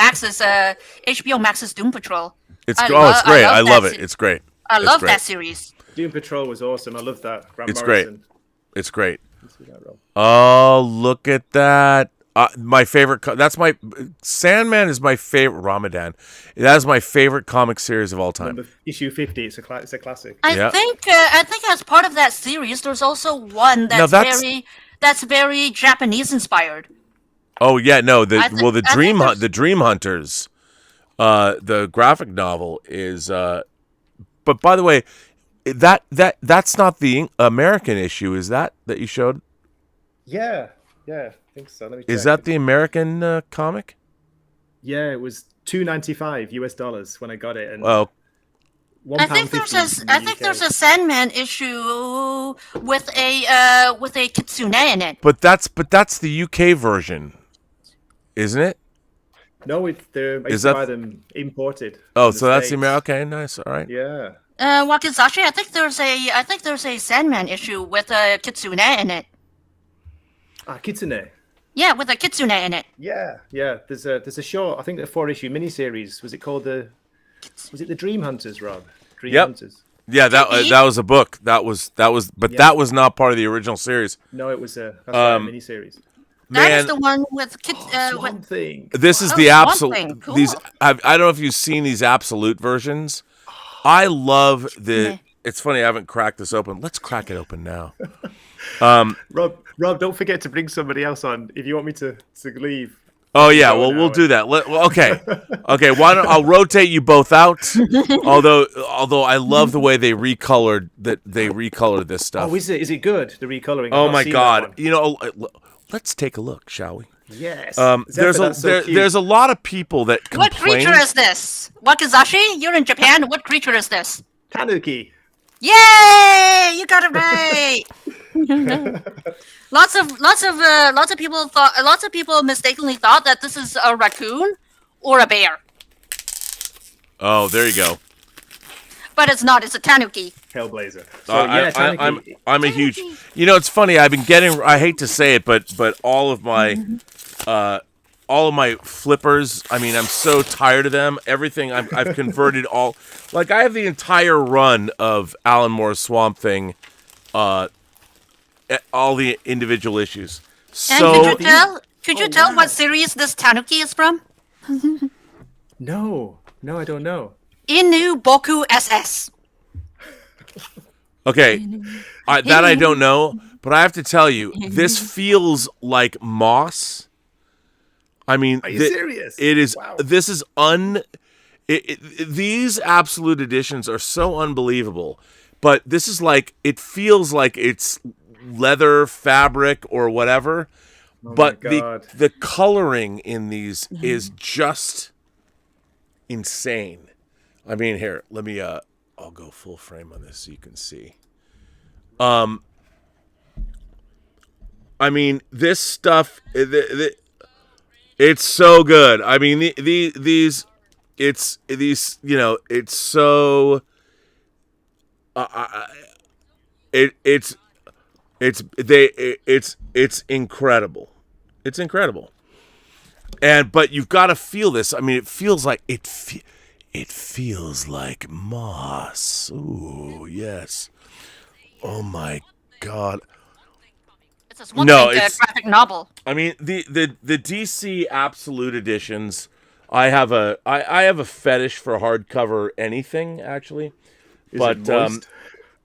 Max's Doom Patrol. It's great. I love it. It's great. I love that series. Doom Patrol was awesome. I love that. It's Morrison. Great. It's great. Oh, look at that. My favorite. Sandman is my favorite. Ramadan. That is my favorite comic series of all time. Issue 50. It's a classic. I think as part of that series, there's also one that's very Japanese inspired. Oh yeah, no. The I think there's- the Dream Hunters, the graphic novel is. But by the way, that's not the American issue, is that you showed? Yeah, I think so. Let me Is check. that the American comic? Yeah, it was $2.95 US when I got it, and Oh, I think there's a Sandman issue with a kitsune in it. but that's the UK version, isn't it? No, I Is used that- to buy them imported. Oh, from so that's the States. American. Okay, nice. All right. Yeah. Wakizashi, I think there's a Sandman issue with a kitsune in it. Kitsune. Yeah, with a kitsune in it. Yeah. There's a short. I think a 4-issue miniseries. Was it called Was it the Dream Hunters, Rob? Dream Yep. Hunters. Yeah, that was a book. That was, but that was not part of the original series. No, it was a miniseries. That is Man, the one with Swamp Thing. this is Oh, the Swamp absolute. Thing, cool. These I don't know if you've seen these absolute versions. I love the. It's funny, I haven't cracked this open. Let's crack it open now. Rob, don't forget to bring somebody else on if you want me to leave. Oh yeah, well now, we'll do that. Okay. Why don't I'll rotate you both out? although I love the way they recolored this stuff. Oh, is it good? The recoloring. Oh I've not my seen God! that one. You know, let's take a look, shall we? Yes. There's a lot of people that What complain. creature is this? Wakizashi, you're in Japan. What creature is this? Tanuki. Yay! You got it right. Lots of people mistakenly thought that this is a raccoon or a bear, Oh, there you go. but it's not. It's a tanuki. Hellblazer. So Tanuki. I'm a huge. You know, it's funny. I've been getting. I hate to say it, but all of my flippers. I mean, I'm so tired of them. Everything I've converted all. Like I have the entire run of Alan Moore's Swamp Thing. All the individual issues. And So could you tell what series this tanuki is from? No, I don't know. Inu Boku SS. okay, I don't know, but I have to tell you, this feels like moss. I mean, Are you serious? It is. Wow. This is these absolute editions are so unbelievable, but this is like it feels like it's leather, fabric, or whatever. But my God. the coloring in these is just insane. I mean, here, let me. I'll go full frame on this so you can see. I mean, this stuff. It's so good. I mean, these. It's these. You know, it's so. It's incredible. It's incredible. But you've got to feel this. I mean, it feels like it feels like moss. Ooh, yes. Oh my God. It's a Swamp No, Thing, it's- graphic novel. I mean, the DC Absolute editions. I have a fetish for hardcover anything actually, but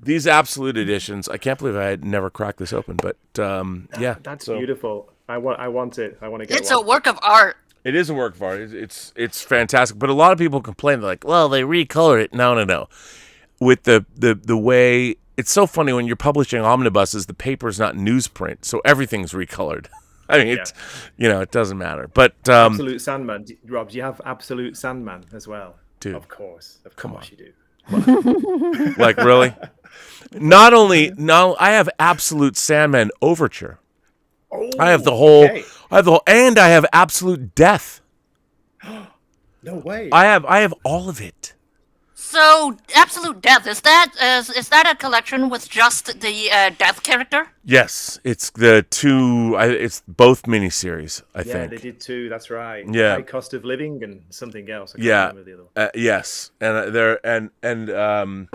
these Absolute editions. I can't believe I had never cracked this open. But yeah, That's so beautiful. I want it. I want to get It's one. a work of art. it is a work of art. It's fantastic. But a lot of people complain. They're like, well, they recolored it. No. With the way. It's so funny when you're publishing omnibuses, the paper's not newsprint, so everything's recolored. I mean, it's, it doesn't matter. But Absolute Sandman. Rob, do you have Absolute Sandman as well? Dude, Of course you do. like really? Not only I have Absolute Sandman Overture. Oh, I have the whole. okay. And I have Absolute Death. No way. I have all of it. So, Absolute Death, is that a collection with just the Death character? Yes, it's the two. It's both miniseries. I yeah, think. they did too. That's right. Yeah. High Cost of Living and something else. I can't Yeah. remember the other one. Yes, and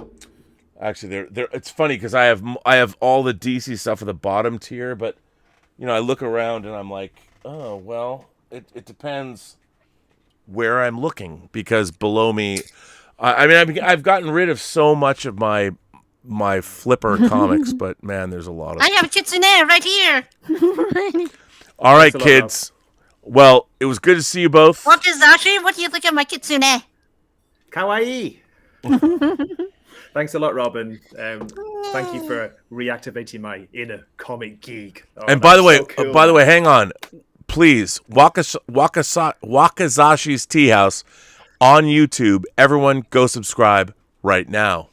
actually, they're. It's funny because I have all the DC stuff at the bottom tier, but I look around and I'm like, oh well, it depends where I'm looking because below me, I mean, I've gotten rid of so much of my flipper comics, but man, there's a lot of. I have Kitsune right here. All right, Thanks a lot, kids. Well, it was good to see you both. Wakizashi, what do you think of my kitsune? Kawaii. Thanks a lot, Robin. Thank you for reactivating my inner comic geek. Oh, And by the way, so cool, by the way, man. hang on, please. Wakazashi's Tea House on YouTube. Everyone, go subscribe right now.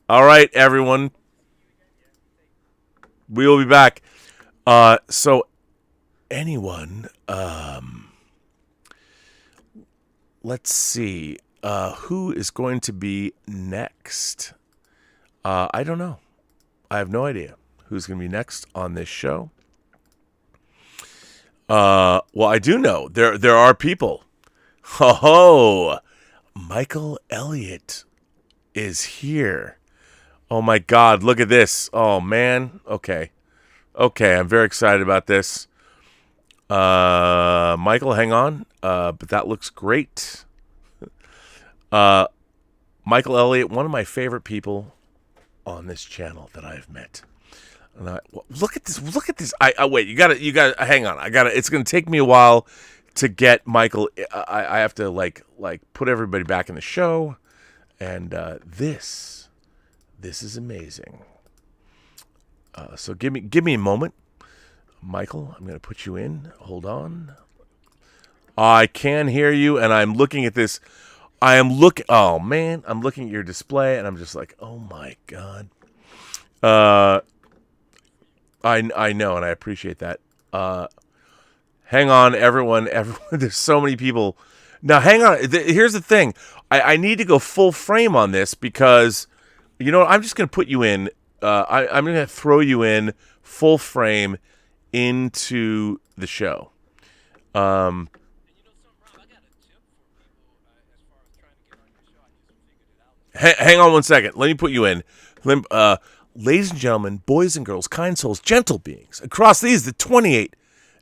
All right, everyone. We will be back. So, anyone, let's see. Who is going to be next? I don't know. I have no idea who's going to be next on this show. Well, I do know. There are people. Oh, Michael Elliott is here. Oh my God, look at this. Oh man. Okay, I'm very excited about this. Michael, hang on. But that looks great. Michael Elliott, one of my favorite people on this channel that I've met. And look at this. I wait. You gotta. Hang on. It's gonna take me a while to get Michael. I have to like put everybody back in the show, and this is amazing. So give me a moment, Michael. I'm gonna put you in. Hold on. I can hear you, and I'm looking at this. Oh man, I'm looking at your display, and I'm just like, oh my God. I know, and I appreciate that. Hang on, everyone. There's so many people. Now, hang on. Here's the thing. I need to go full frame on this because, you know what? I'm just going to put you in. I'm going to throw you in full frame into the show. Hang on one second. Let me put you in. Ladies and gentlemen, boys and girls, kind souls, gentle beings, across these, the 28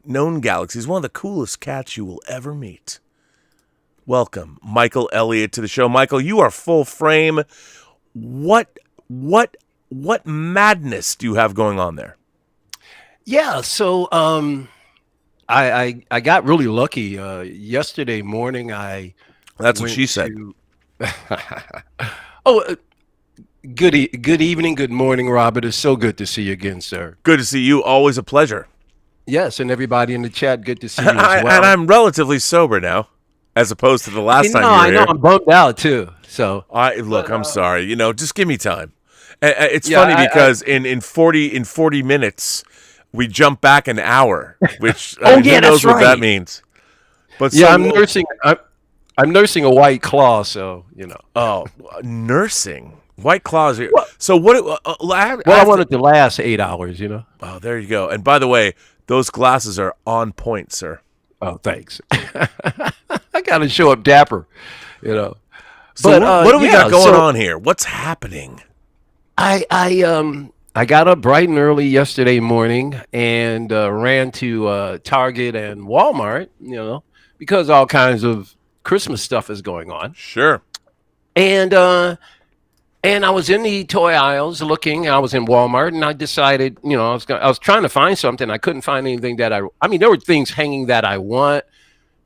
known galaxies, one of the coolest cats you will ever meet. Welcome, Michael Elliott, to the show. Michael, you are full frame. What madness do you have going on there? Yeah, so I got really lucky. Yesterday morning, That's what she said. Good evening, good morning, Robert. It's so good to see you again, sir. Good to see you. Always a pleasure. Yes, and everybody in the chat, good to see you as well. And I'm relatively sober now, as opposed to the last time you were I know, here. I'm bummed out too. So I'm sorry. Just give me time. It's funny because in 40 minutes we jump back an hour, which who knows what that means. But yeah, I'm nursing a White Claw, so you know. Oh, nursing White Claws here. So what? I wanted to last 8 hours, you know. Oh, there you go. And by the way, those glasses are on point, sir. Oh, thanks. I gotta show up dapper, you know. So what do we got going on here? What's happening? I got up bright and early yesterday morning and ran to Target and Walmart, you know, because all kinds of Christmas stuff is going on. Sure. And I was in the toy aisles looking. I was in Walmart, and I decided, you know, I was trying to find something. I couldn't find anything that I mean, there were things hanging that I want,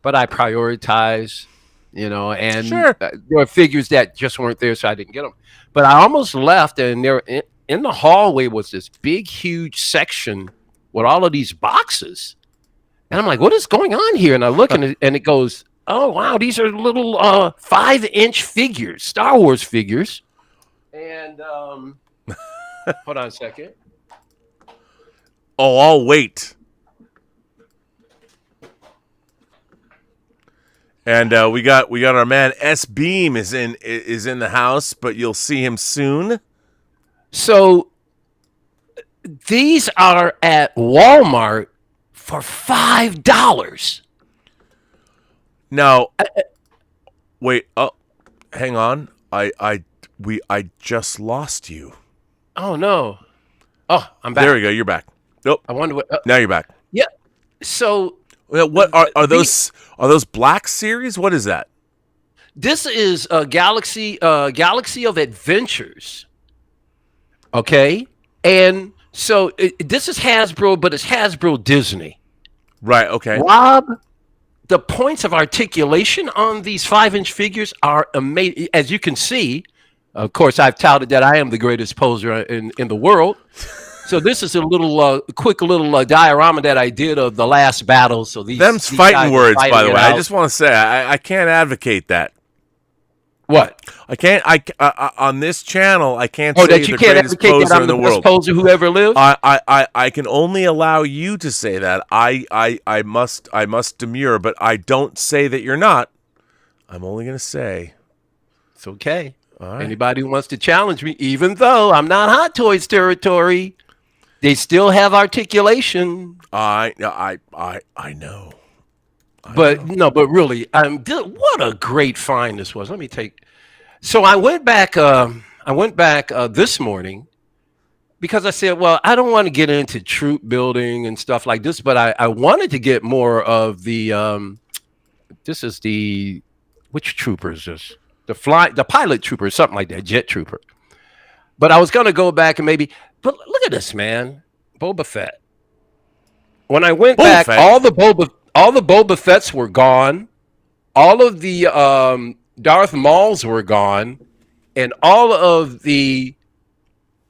but I prioritize, you know, and sure. There were figures that just weren't there, so I didn't get them. But I almost left, and there in the hallway was this big, huge section with all of these boxes, and I'm like, what is going on here? And I look, and it goes, oh wow, these are little 5-inch figures, Star Wars figures. And hold on a second. Oh, I'll wait. And we got our man S Beam is in the house, but you'll see him soon. So these are at Walmart for $5. Now, wait. Oh, hang on. I just lost you. Oh no! Oh, I'm back. There we go. You're back. Nope. I wonder what. Now you're back. Yeah. So, what are those? Are those Black Series? What is that? This is a Galaxy of Adventures. Okay, and So this is Hasbro, but it's Hasbro Disney. Right. Okay. Rob, the points of articulation on these 5-inch figures are amazing. As you can see, of course, I've touted that I am the greatest poser in the world. So this is a little quick little diorama that I did of the last battle. So Them's these fighting guys are words, fighting by the it way. out. I just want to say I can't advocate that. What? I can't. On this channel, I can't Oh, say that you the can't greatest advocate poser that I'm in the the best world. poser who ever lived? I can only allow you to say that. I must demur, but I don't say that you're not. I'm only going to say It's okay. all right. Anybody who wants to challenge me, even though I'm not Hot Toys territory, they still have articulation. I know. But no, but really, what a great find this was. Let me take. So I went back. This morning because I said, well, I don't want to get into troop building and stuff like this, but I wanted to get more of the. This is the which trooper is this? The pilot trooper, something like that, jet trooper. But I was going to go back and maybe. But look at this, man, Boba Fett. When I went back, Fett. all the Boba Fetts were gone. All of the Darth Mauls were gone, and all of the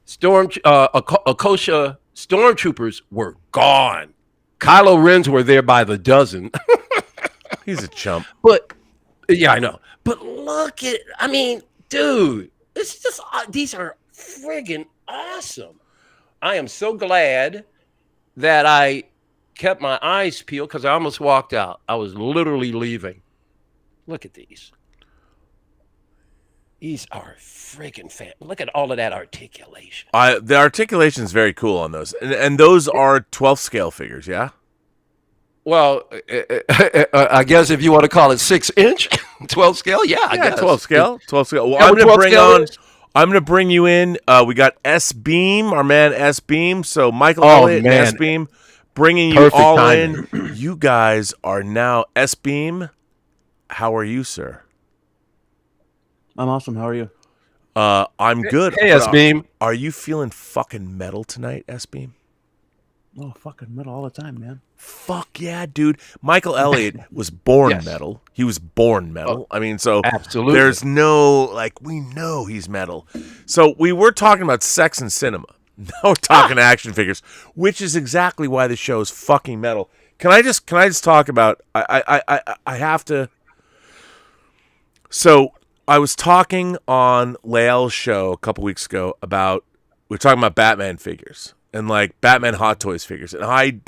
Akosha stormtroopers were gone. Kylo Ren's were there by the dozen. He's a chump. But yeah, I know. But look at, I mean, dude, it's just these are friggin' awesome. I am so glad that I kept my eyes peeled because I almost walked out. I was literally leaving. Look at these. These are friggin' fan. Look at all of that articulation. The articulation is very cool on those, and those are 12 scale figures. Yeah. Well, I guess if you want to call it 6-inch, 12 scale, yeah, I guess 12 scale. 12 scale. Well, Yeah, I'm what gonna 12 bring scale on. is? I'm gonna bring you in. We got S Beam, our man S Beam. So Michael Oh, Elliott and man. S Beam, bringing you Perfect all timing. in. You guys are now S Beam. How are you, sir? I'm awesome. How are you? I'm good. Hey, But, S-Beam. Are you feeling fucking metal tonight, S Beam? Oh, fucking metal all the time, man. Fuck yeah, dude. Michael Elliott was born Yes. metal. He was born metal. I mean, so Absolutely. there's no, like, we know he's metal. So we were talking about sex and cinema. Now we're talking action figures, which is exactly why the show is fucking metal. Can I just talk about, I have to. So I was talking on Lael's show a couple weeks ago about, we were talking about Batman figures. And like Batman Hot Toys figures. And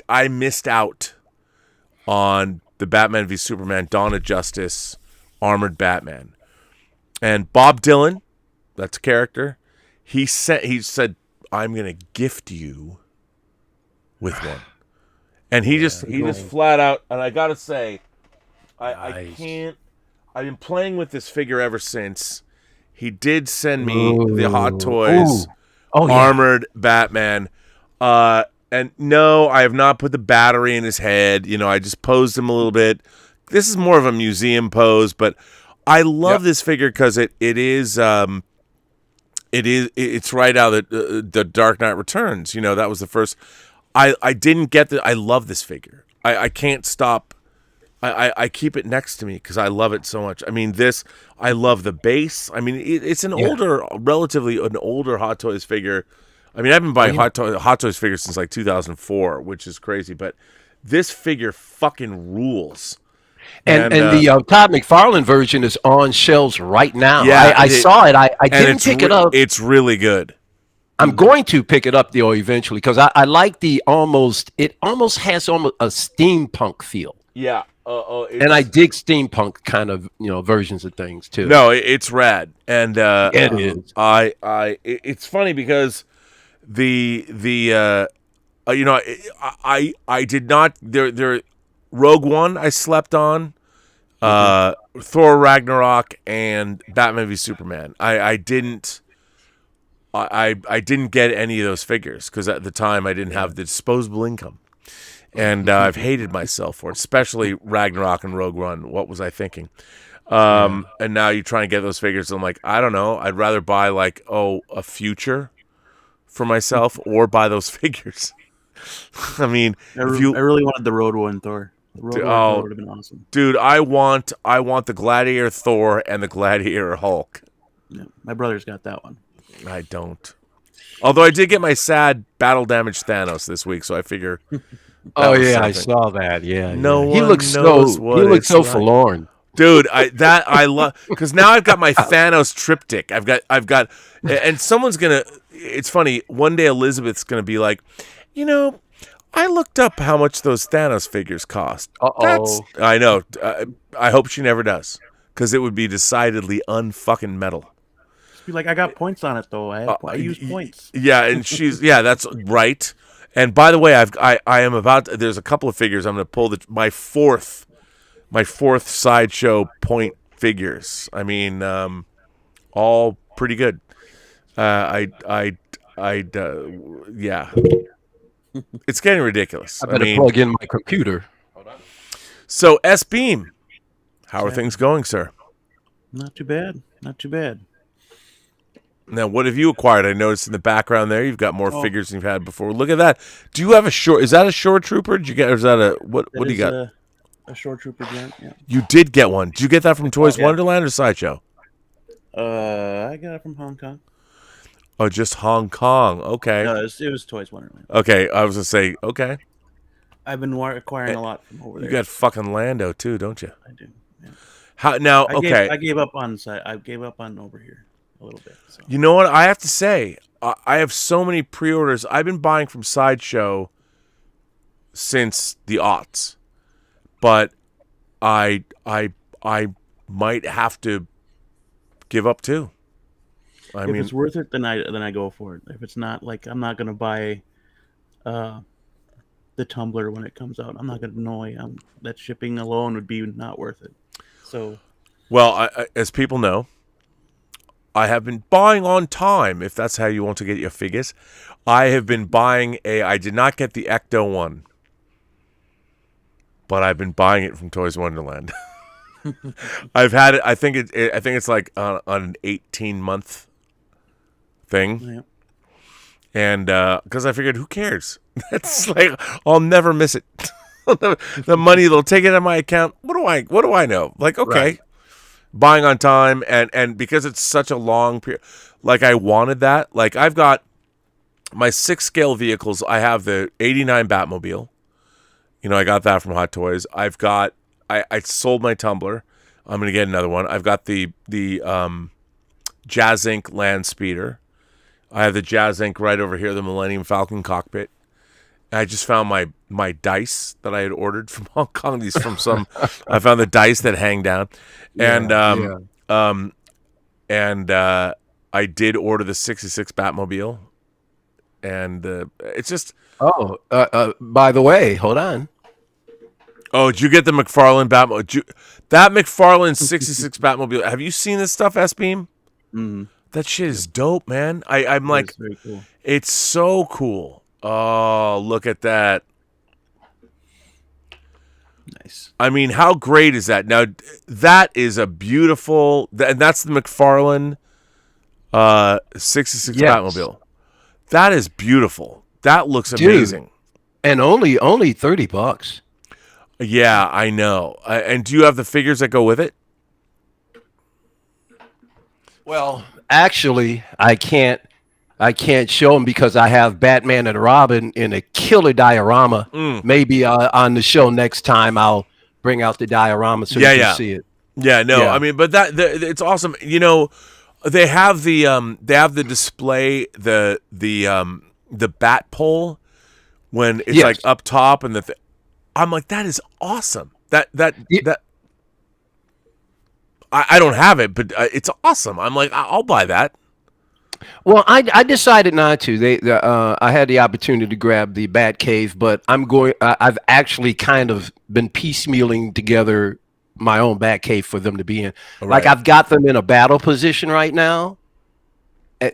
I missed out on the Batman v Superman Dawn of Justice armored Batman. And Bob Dylan, that's a character, he said, I'm gonna gift you with one. And he just flat out, and I gotta say, I can't, I've been playing with this figure ever since. He did send me the Hot Toys armored Batman. And no, I have not put the battery in his head. You know, I just posed him a little bit. This is more of a museum pose, but I love this figure because it's right out of the Dark Knight Returns. You know, that was the first. I didn't get I love this figure. I can't stop. I keep it next to me because I love it so much. I mean, I love the base. I mean, it's an relatively older Hot Toys figure. I mean, I've been buying Hot Toys figures since like 2004, which is crazy. But this figure fucking rules. And the Todd McFarlane version is on shelves right now. Yeah, I saw it. I didn't pick it up. It's really good. I'm going to pick it up though eventually because I like it almost has almost a steampunk feel. Yeah. And I dig steampunk kind of versions of things too. No, it's rad. And it is. It's funny because I did not there Rogue One I slept on, Thor Ragnarok and Batman v Superman. I didn't get any of those figures because at the time I didn't have the disposable income, and I've hated myself for it, especially Ragnarok and Rogue One. What was I thinking? And now you try and get those figures, and I'm like, I don't know. I'd rather buy like a future for myself or buy those figures. I mean, I really wanted the Road One Thor. The Road One Thor would have been awesome. Dude, I want the Gladiator Thor and the Gladiator Hulk. Yeah, my brother's got that one. I don't. Although I did get my sad battle damage Thanos this week, so I figure. Oh yeah, I saw that. Yeah, no yeah. He looks knows so what he looks it's so like. forlorn. Dude, I love because now I've got my Thanos triptych. I've got, and someone's gonna. It's funny. One day Elizabeth's gonna be like, I looked up how much those Thanos figures cost. I know. I hope she never does, because it would be decidedly unfucking metal. Just be like, I got points on it though. I use points. Yeah, and that's right. And by the way, I am about. There's a couple of figures I'm going to pull my fourth sideshow point figures. I mean, all pretty good. Yeah. It's getting ridiculous. I better plug in my computer. So S-Beam, how are things going, sir? Not too bad. Not too bad. Now, what have you acquired? I noticed in the background there, you've got more figures than you've had before. Look at that. Do you have a short? Is that a Shore Trooper? Did you get? Or is that a what? What do you got? A Shore Trooper giant. Yeah. You did get one. Did you get that from Toys Wonderland or Sideshow? I got it from Hong Kong. Oh, just Hong Kong. Okay. No, it was Toys Wonderland. Okay, I was gonna say okay. I've been acquiring a lot from over there. You got fucking Lando too, don't you? I do. Yeah. How now? I gave up on over here a little bit. So. You know what? I have to say, I have so many pre-orders. I've been buying from Sideshow since the aughts, but I might have to give up too. If it's worth it, then I go for it. If it's not, like, I'm not gonna buy the tumbler when it comes out. I'm not gonna annoy. That shipping alone would be not worth it. So, well, as people know, I have been buying on time. If that's how you want to get your figures, I have been buying I did not get the Ecto one, but I've been buying it from Toys Wonderland. I've had it. I think it's like on an 18-month thing. Yeah. And because I figured, who cares? That's like, I'll never miss it. The money, they'll take it out of my account. What do I know? Like, okay, right. Buying on time, and because it's such a long period, like I wanted that. Like I've got my 6 scale vehicles. I have the '89 Batmobile. I got that from Hot Toys. I've got. I sold my tumbler. I'm gonna get another one. I've got the Jazz Inc. Land Speeder. I have the Jazz Inc. right over here, the Millennium Falcon cockpit. I just found my dice that I had ordered from Hong Kong. These from some. I found the dice that hang down, and I did order the '66 Batmobile, and it's just. Oh, by the way, hold on. Oh, did you get the McFarlane Batmobile? That McFarlane '66 Batmobile. Have you seen this stuff, S-Beam? Mm-hmm. That shit is dope, man. I'm like, very cool. It's so cool. Oh, look at that. Nice. I mean, how great is that? Now, that is a beautiful, and that's the McFarlane 66 Batmobile. That is beautiful. That looks amazing. Dude, and only $30. Yeah, I know. And do you have the figures that go with it? Well, actually, I can't show them because I have Batman and Robin in a killer diorama. Maybe on the show next time I'll bring out the diorama so you can see it. Yeah, no, I mean, but it's awesome. They have the display, the bat pole when it's like up top, and I'm like, that is awesome. That I don't have it, but it's awesome. I'm like, I'll buy that. Well, I decided not to. I had the opportunity to grab the Bat Cave, but I've actually kind of been piecemealing together my own Bat Cave for them to be in. Right. Like I've got them in a battle position right now.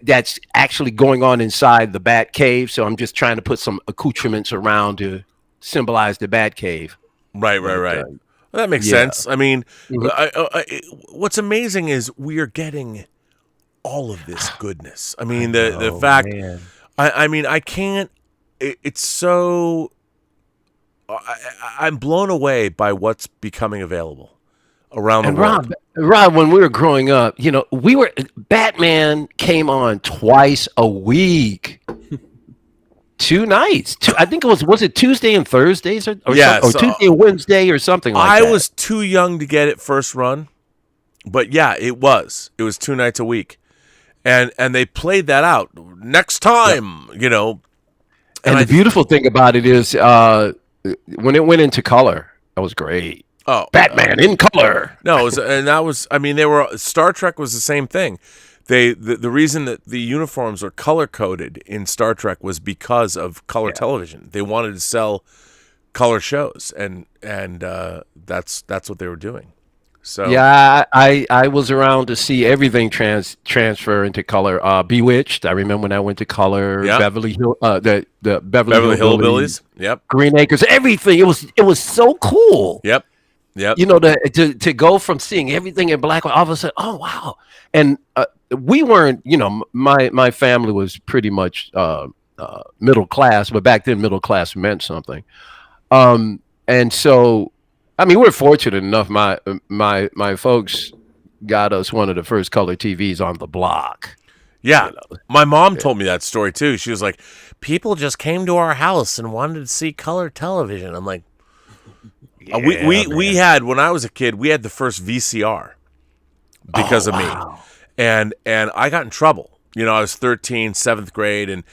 That's actually going on inside the Bat Cave, so I'm just trying to put some accoutrements around to symbolize the Bat Cave. Right. Well, that makes sense. I mean, what's amazing is we are getting all of this goodness. I mean, the fact, I mean, I can't. It's so. I'm blown away by what's becoming available around the And world. Rob, when we were growing up, Batman came on twice a week. 2 nights. I think was it Tuesday and Thursdays or Tuesday and Wednesday or something like that. I was too young to get it first run, but yeah, it was 2 nights a week, and they played that out next time, And the beautiful thing about it is when it went into color, that was great. Oh, Batman in color. No, I mean, Star Trek was the same thing. The reason that the uniforms are color coded in Star Trek was because of color television. They wanted to sell color shows, and that's what they were doing. So yeah, I was around to see everything transfer into color. Bewitched, I remember when I went to color. Yep. Beverly Hill, the Beverly Hillbillies. Yep. Green Acres, everything. It was so cool. Yep. To go from seeing everything in black, all of a sudden, oh wow! And we weren't, my family was pretty much middle class, but back then middle class meant something. And so, I mean, we're fortunate enough. My folks got us one of the first color TVs on the block. Yeah, my mom told me that story too. She was like, "People just came to our house and wanted to see color television." I'm like. We had, when I was a kid, we had the first VCR because of me, and I got in trouble. I was 13, 7th grade, and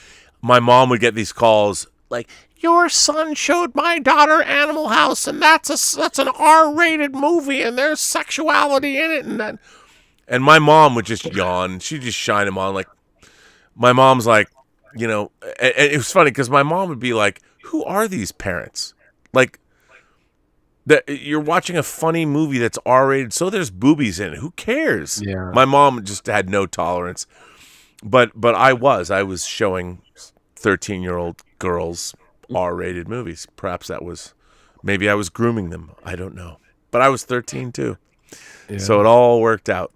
my mom would get these calls like, "Your son showed my daughter Animal House, and that's an R-rated movie, and there's sexuality in it," and my mom would just yawn. She'd just shine him on. Like, my mom's like, and it was funny because my mom would be like, "Who are these parents?" Like. That you're watching a funny movie that's R-rated, so there's boobies in it. Who cares? Yeah. My mom just had no tolerance, but I was showing 13-year-old girls R-rated movies. Perhaps maybe I was grooming them. I don't know, but I was 13 too, so it all worked out.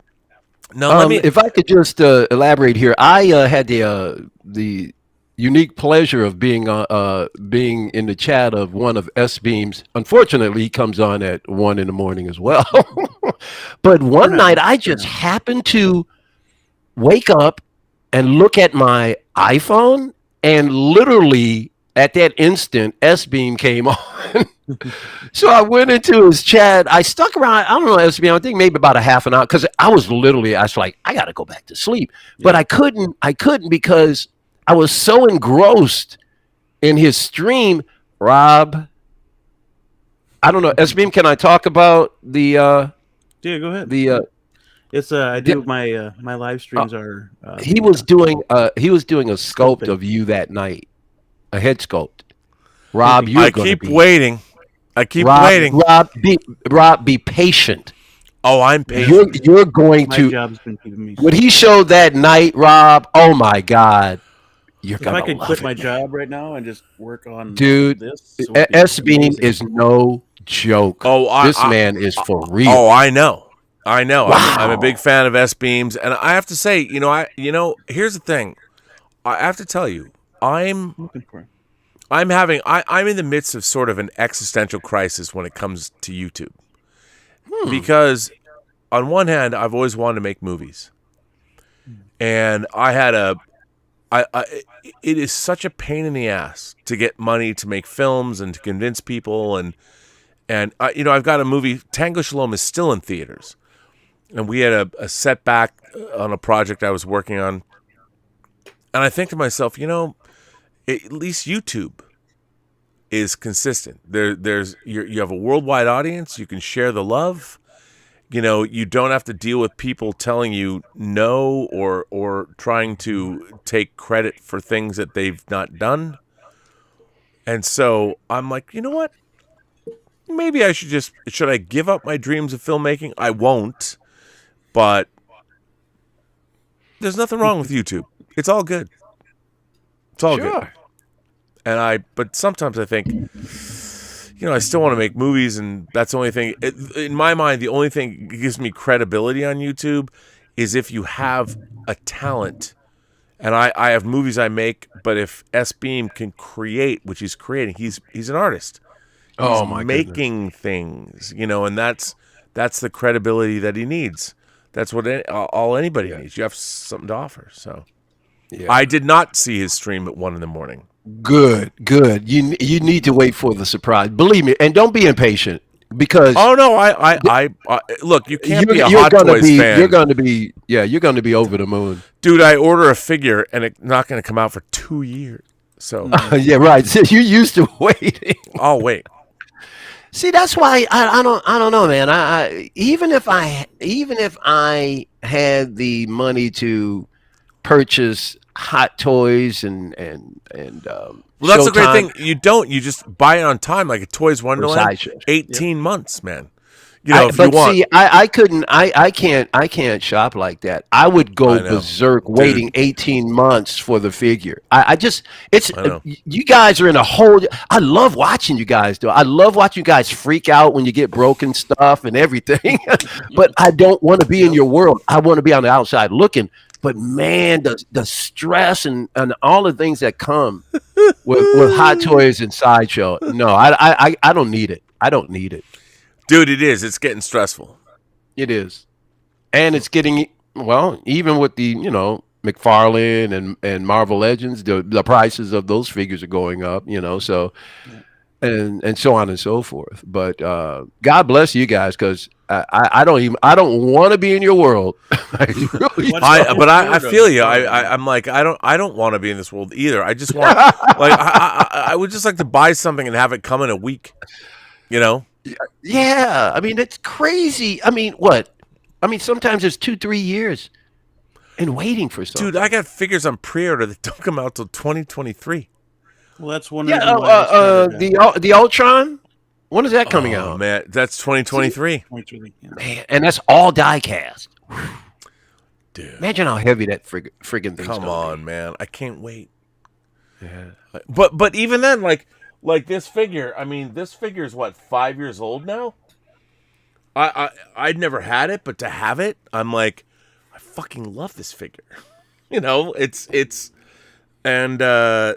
No, if I could just elaborate here, I had the unique pleasure of being in the chat of one of S-Beam's. Unfortunately, he comes on at 1 a.m. as well. But one night, I just happened to wake up and look at my iPhone, and literally at that instant, S-Beam came on. So I went into his chat. I stuck around. I don't know, S-Beam. I think maybe about a half an hour because I was like, I got to go back to sleep, but I couldn't because I was so engrossed in his stream. Rob, I don't know. S-Beam, can I talk about the? Yeah, go ahead. It's I do my my live streams are. He was doing a sculpt of you that night, a head sculpt. Rob, I keep waiting. Rob, be patient. Oh, I'm patient. You're going my to. Job's been keeping me. What he showed that night, Rob. Oh my God. If I could quit my job right now and just work on dude, this, S-Beam is no joke. Oh, this man is for real. Oh, I know. Wow. I'm a big fan of S-Beams, and I have to say, here's the thing. I have to tell you, I'm in the midst of sort of an existential crisis when it comes to YouTube, because on one hand, I've always wanted to make movies, and it is such a pain in the ass to get money to make films and to convince people. And I've got a movie, Tango Shalom is still in theaters. And we had a setback on a project I was working on. And I think to myself, at least YouTube is consistent. You have a worldwide audience. You can share the love. You don't have to deal with people telling you no or trying to take credit for things that they've not done. And so I'm like, you know what? Maybe I should I give up my dreams of filmmaking? I won't, but there's nothing wrong with YouTube. It's all good. It's all good. But sometimes I think, I still want to make movies, and that's the only thing. In my mind, the only thing that gives me credibility on YouTube is if you have a talent And I have movies I make, but if S Beam can create, which he's creating, he's an artist. He's Oh my making things, and that's the credibility that he needs. That's what all anybody needs. You have something to offer. So I did not see his stream at 1 a.m. Good. You need to wait for the surprise. Believe me, and don't be impatient because Oh no, I look. You can't be a you're Hot gonna Toys be fan, you're gonna be over the moon. dude. I order a figure and it's not going to come out for 2 years. So Yeah, right. So you're used to waiting. I'll wait. See, that's why I don't know, man. I even if I had the money to purchase Hot Toys and Well, that's the great Showtime thing. You don't. You just buy it on time, like a Toys Wonderland. sideshows. 18 months, man. If you but want. see, I can't shop like that. I would go I know. berserk waiting 18 months for the figure. I know. You guys are in a whole. I love watching you guys do. I love watching you guys freak out when you get broken stuff and everything. But I don't want to be in your world. I want to be on the outside looking. But man, the stress and all the things that come with Hot Toys and Sideshow. No, I don't need it. I don't need it. Dude, it is. It's getting stressful. It is, and it's getting even with the McFarlane and Marvel Legends, the prices of those figures are going up. So and so on and so forth. But God bless you guys, because I don't want to be in your world. I really I feel you. I'm like I don't want to be in this world either. I just want I would just like to buy something and have it come in a week. Yeah, I mean, it's crazy. I mean, what? I mean, sometimes it's 2-3 years and waiting for something. Dude, I got figures on pre-order that don't come out till 2023. Well, that's one Yeah, reason why I started, the Ultron. When is that coming out? Man, that's 2023. Man, and that's all die cast. Dude, Imagine how heavy that friggin' thing's come gonna on, be. man. I can't wait. Yeah. But even then, like this figure. I mean, this figure is what, 5 years old now. I'd never had it, but to have it, I'm like, I fucking love this figure. It's and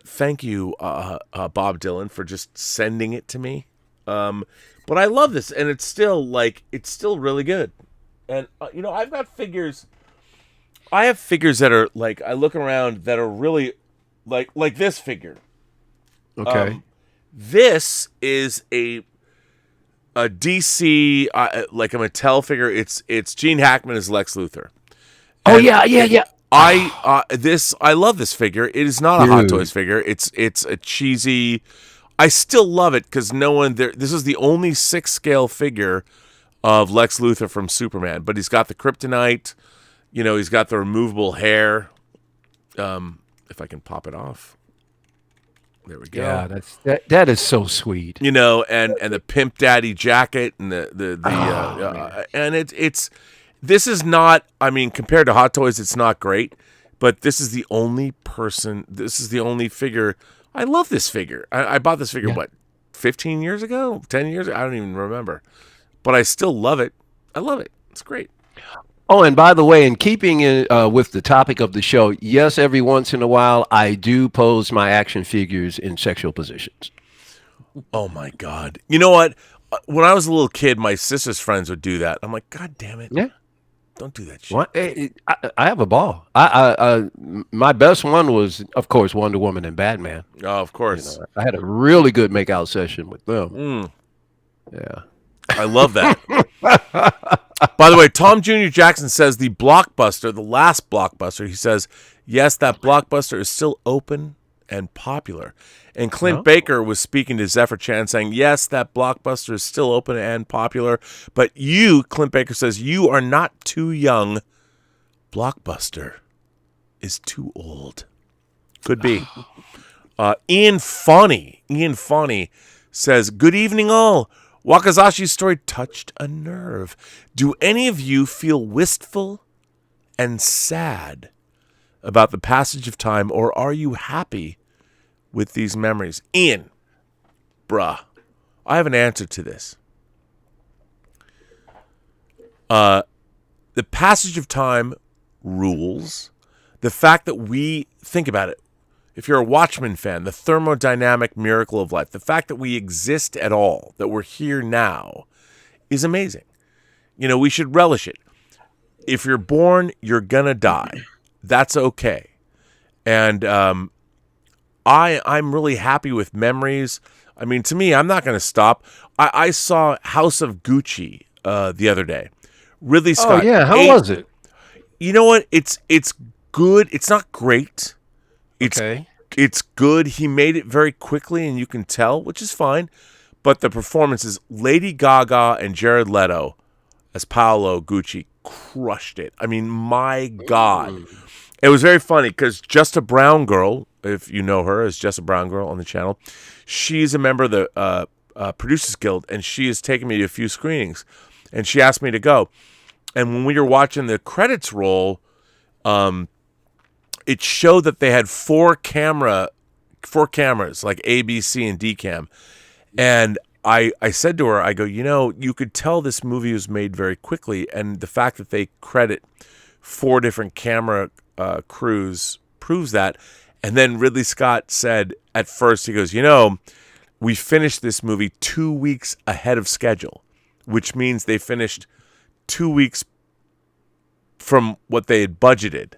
thank you, Bob Dylan, for just sending it to me. But I love this, and it's still really good. And I've got figures. I have figures that are like, I look around that are really like this figure. Okay. This is a DC like a Mattel figure. It's Gene Hackman as Lex Luthor. Oh And yeah. I love this figure. It is not a Hot Dude. Toys figure. It's a cheesy. I still love it because no one there. This is the only 6-scale figure of Lex Luthor from Superman, but he's got the kryptonite. He's got the removable hair. If I can pop it off. There we go. Yeah, that is so sweet. And the Pimp Daddy jacket and and it's this is not, I mean, compared to Hot Toys, it's not great, but this is the only figure. I love this figure. I bought this figure, 15 years ago? 10 years ago? I don't even remember. But I still love it. I love it. It's great. Oh, and by the way, in keeping with the topic of the show, yes, every once in a while, I do pose my action figures in sexual positions. Oh, my God. You know what? When I was a little kid, my sister's friends would do that. I'm like, God damn it. Yeah. Don't do that shit. What? I have a ball. My best one was, of course, Wonder Woman and Batman. Oh, of course. I had a really good make-out session with them. Yeah. I love that. By the way, Tom Jr. Jackson says the Blockbuster, the last Blockbuster, he says, yes, that Blockbuster is still open and popular. And Clint Baker was speaking to Zephyr Chan saying, yes, that Blockbuster is still open and popular. But you, Clint Baker says, you are not too young. Blockbuster is too old. Could be. Ian Fawny says, good evening all. Wakazashi's story touched a nerve. Do any of you feel wistful and sad about the passage of time, or are you happy with these memories? Ian, bruh, I have an answer to this. The passage of time rules. The fact that we think about it, if you're a Watchmen fan, the thermodynamic miracle of life, the fact that we exist at all, that we're here now, is amazing. We should relish it. If you're born, you're gonna die. That's okay. And I'm really happy with memories. I mean, to me, I'm not gonna stop. I saw House of Gucci the other day. Ridley Scott. Oh yeah, how was it? You know what? It's good. It's not great. It's good. He made it very quickly, and you can tell, which is fine. But the performances, Lady Gaga and Jared Leto as Paolo Gucci, crushed it. I mean, my God. It was very funny because Just a Brown Girl, if you know her as Just a Brown Girl on the channel, she's a member of the Producers Guild, and she has taken me to a few screenings, and she asked me to go. And when we were watching the credits roll, it showed that they had four cameras, like A, B, C, and D cam. And I said to her, I go, you could tell this movie was made very quickly, and the fact that they credit 4 different camera crews proves that. And then Ridley Scott said at first, he goes, we finished this movie 2 weeks ahead of schedule, which means they finished 2 weeks from what they had budgeted,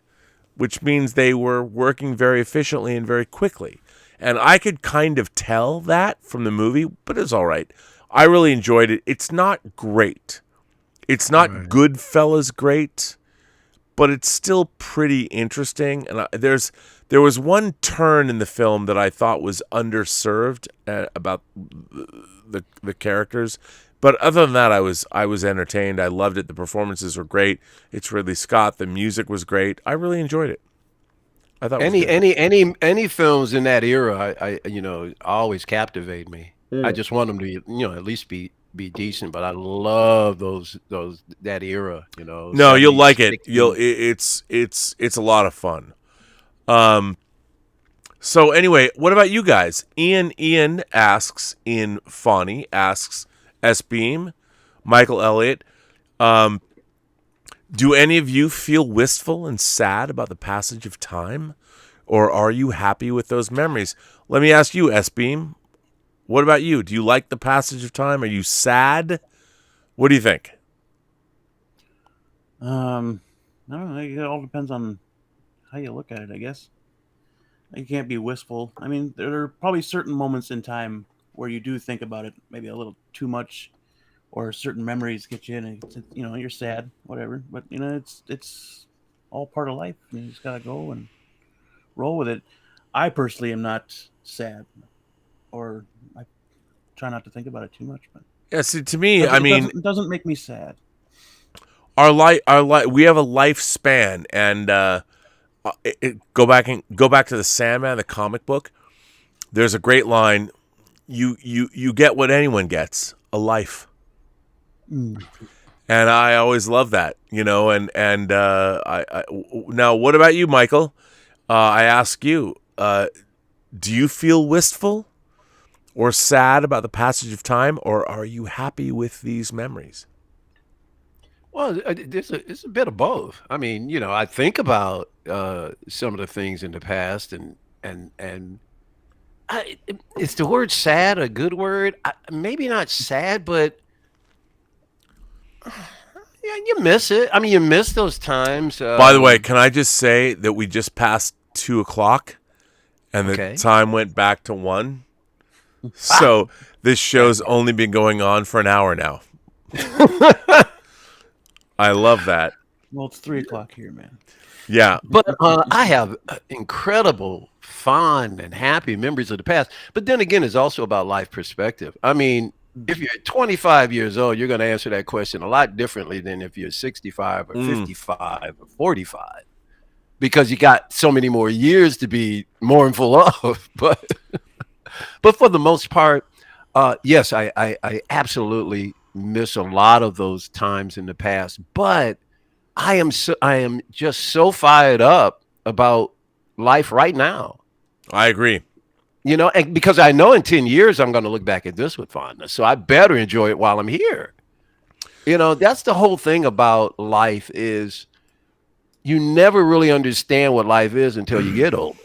which means they were working very efficiently and very quickly. And I could kind of tell that from the movie, but it's all right. I really enjoyed it. It's not great. It's not Goodfellas great, but it's still pretty interesting. And there was one turn in the film that I thought was underserved about the characters. But other than that, I was entertained. I loved it. The performances were great. It's Ridley Scott. The music was great. I really enjoyed it. I thought any films in that era, I always captivate me. I just want them to at least be decent. But I love that era. No, 70s, you'll like it. 60s. It's a lot of fun. So anyway, what about you guys? Ian asks, Ian Fawny asks, S Beam, Michael Elliott, do any of you feel wistful and sad about the passage of time, or are you happy with those memories? Let me ask you, S Beam, what about you? Do you like the passage of time? Are you sad? What do you think? I don't know. It all depends on how you look at it, I guess. You can't be wistful. I mean, there are probably certain moments in time where you do think about it maybe a little too much, or certain memories get you in, and you're sad, whatever. But it's all part of life. You just gotta go and roll with it. I personally am not sad, or I try not to think about it too much. But yeah, see, to me, it doesn't make me sad. Our life, we have a lifespan, and go back to the Sandman, the comic book. There's a great line. You get what anyone gets, a life. And I always love that, and I now, what about you, Michael? I ask you, do you feel wistful or sad about the passage of time, or are you happy with these memories? Well, it's a bit of both. I mean, I think about some of the things in the past, and is the word sad a good word? Maybe not sad, but yeah, you miss it. I mean, you miss those times. By the way, can I just say that we just passed 2:00, and the time went back to 1. So this show's only been going on for an hour now. I love that. Well, it's 3:00 here, man. Yeah. But I have incredible, fond, and happy memories of the past. But then again, it's also about life perspective. I mean, if you're 25 years old, you're going to answer that question a lot differently than if you're 65 or 55 or 45. Because you got so many more years to be mournful of. But for the most part, yes, I absolutely miss a lot of those times in the past. But I am just so fired up about life right now. I agree. And because I know in 10 years I'm going to look back at this with fondness. So I better enjoy it while I'm here. That's the whole thing about life is you never really understand what life is until you get older.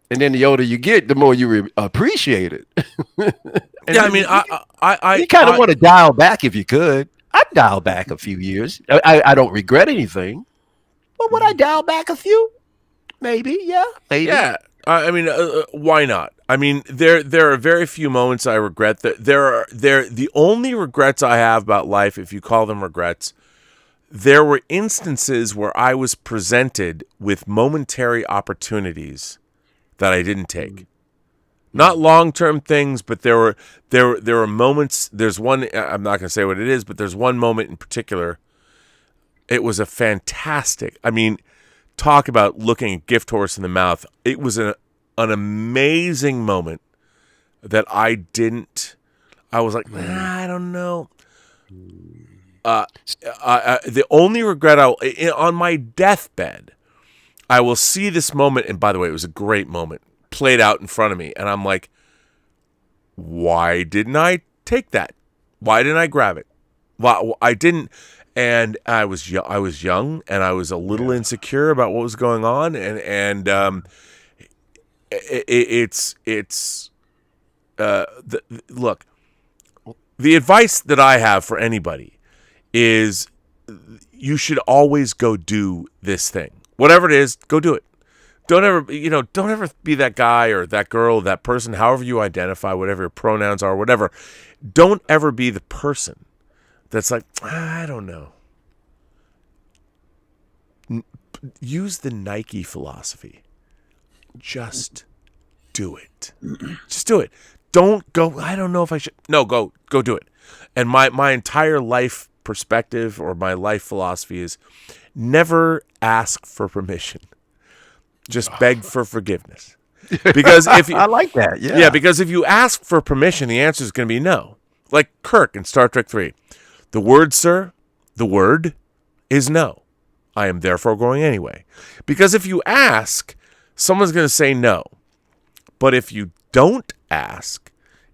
And then the older you get, the more you appreciate it. Yeah, I mean, you kind of want to dial back if you could. I'd dial back a few years. I don't regret anything. But would I dial back a few? Maybe, yeah. Maybe. Yeah. I mean, why not? I mean, there are very few moments I regret. That the only regrets I have about life, if you call them regrets, there were instances where I was presented with momentary opportunities that I didn't take. Not long-term things, but there were moments. There's one, I'm not going to say what it is, but there's one moment in particular. It was a fantastic, I mean, talk about looking a gift horse in the mouth. It was an amazing moment that I was like, I don't know. The only regret on my deathbed, I will see this moment, and by the way, it was a great moment, played out in front of me, and I'm like, why didn't I take that? Why didn't I grab it? Well, I didn't, and I was young, and I was a little insecure about what was going on, and look, the advice that I have for anybody is you should always go do this thing. Whatever it is, go do it. Don't ever be that guy or that girl, that person, however you identify, whatever your pronouns are, whatever. Don't ever be the person that's like, I don't know. Use the Nike philosophy. Just do it. Just do it. Don't go, I don't know if I should. No, go do it. And my entire life perspective or my life philosophy is never ask for permission. Just beg for forgiveness. Because if you, I like that. Yeah. Yeah, because if you ask for permission, the answer is going to be no. Like Kirk in Star Trek 3. The word, sir, the word is no. I am therefore going anyway. Because if you ask, someone's going to say no. But if you don't ask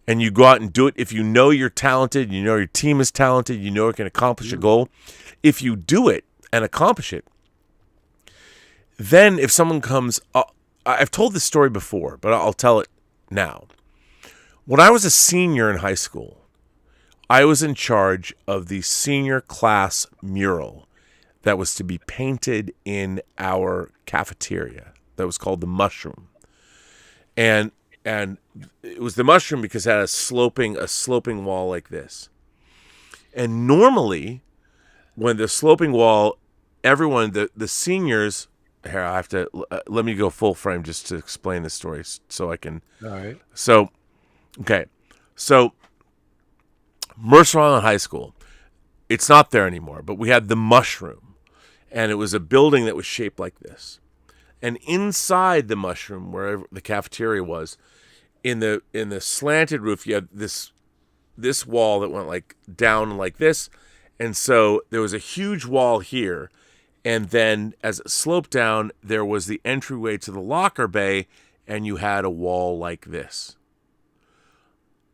and you go out and do it, if you know you're talented, you know your team is talented, you know it can accomplish a goal, if you do it and accomplish it, then if someone comes, I've told this story before, but I'll tell it now. When I was a senior in high school, I was in charge of the senior class mural that was to be painted in our cafeteria. That was called the Mushroom. And it was the Mushroom because it had a sloping wall like this. And normally, when the sloping wall, everyone, the seniors, here I have to let me go full frame just to explain this story so I can. All right. So, okay, so Mercer Island High School, it's not there anymore, but we had the Mushroom, and it was a building that was shaped like this. And inside the Mushroom, where the cafeteria was, in the slanted roof, you had this wall that went like down like this, and so there was a huge wall here, and then as it sloped down, there was the entryway to the locker bay, and you had a wall like this.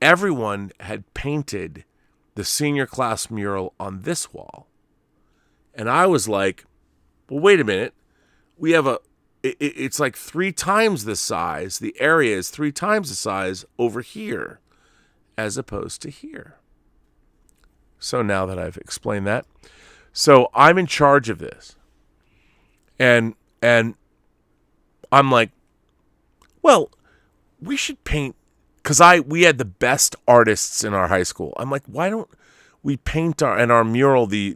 Everyone had painted the senior class mural on this wall, and I was like, well, wait a minute, we have it's like 3 times the size. The area is 3 times the size over here as opposed to here. So now that I've explained that, so I'm in charge of this. And I'm like, well, we should paint, because we had the best artists in our high school. I'm like, why don't we paint our mural, the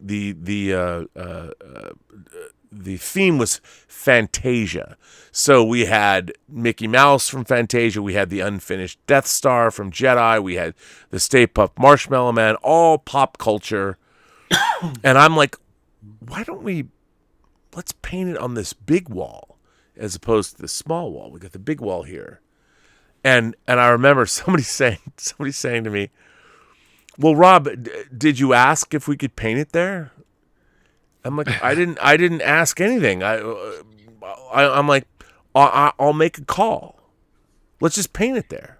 theme was Fantasia. So we had Mickey Mouse from Fantasia. We had the unfinished Death Star from Jedi. We had the Stay Puft Marshmallow Man, all pop culture. And I'm like, why don't let's paint it on this big wall as opposed to the small wall. We got the big wall here. And I remember somebody saying to me, well, Rob, did you ask if we could paint it there? I'm like, I didn't ask anything. I'm like, I'll make a call. Let's just paint it there.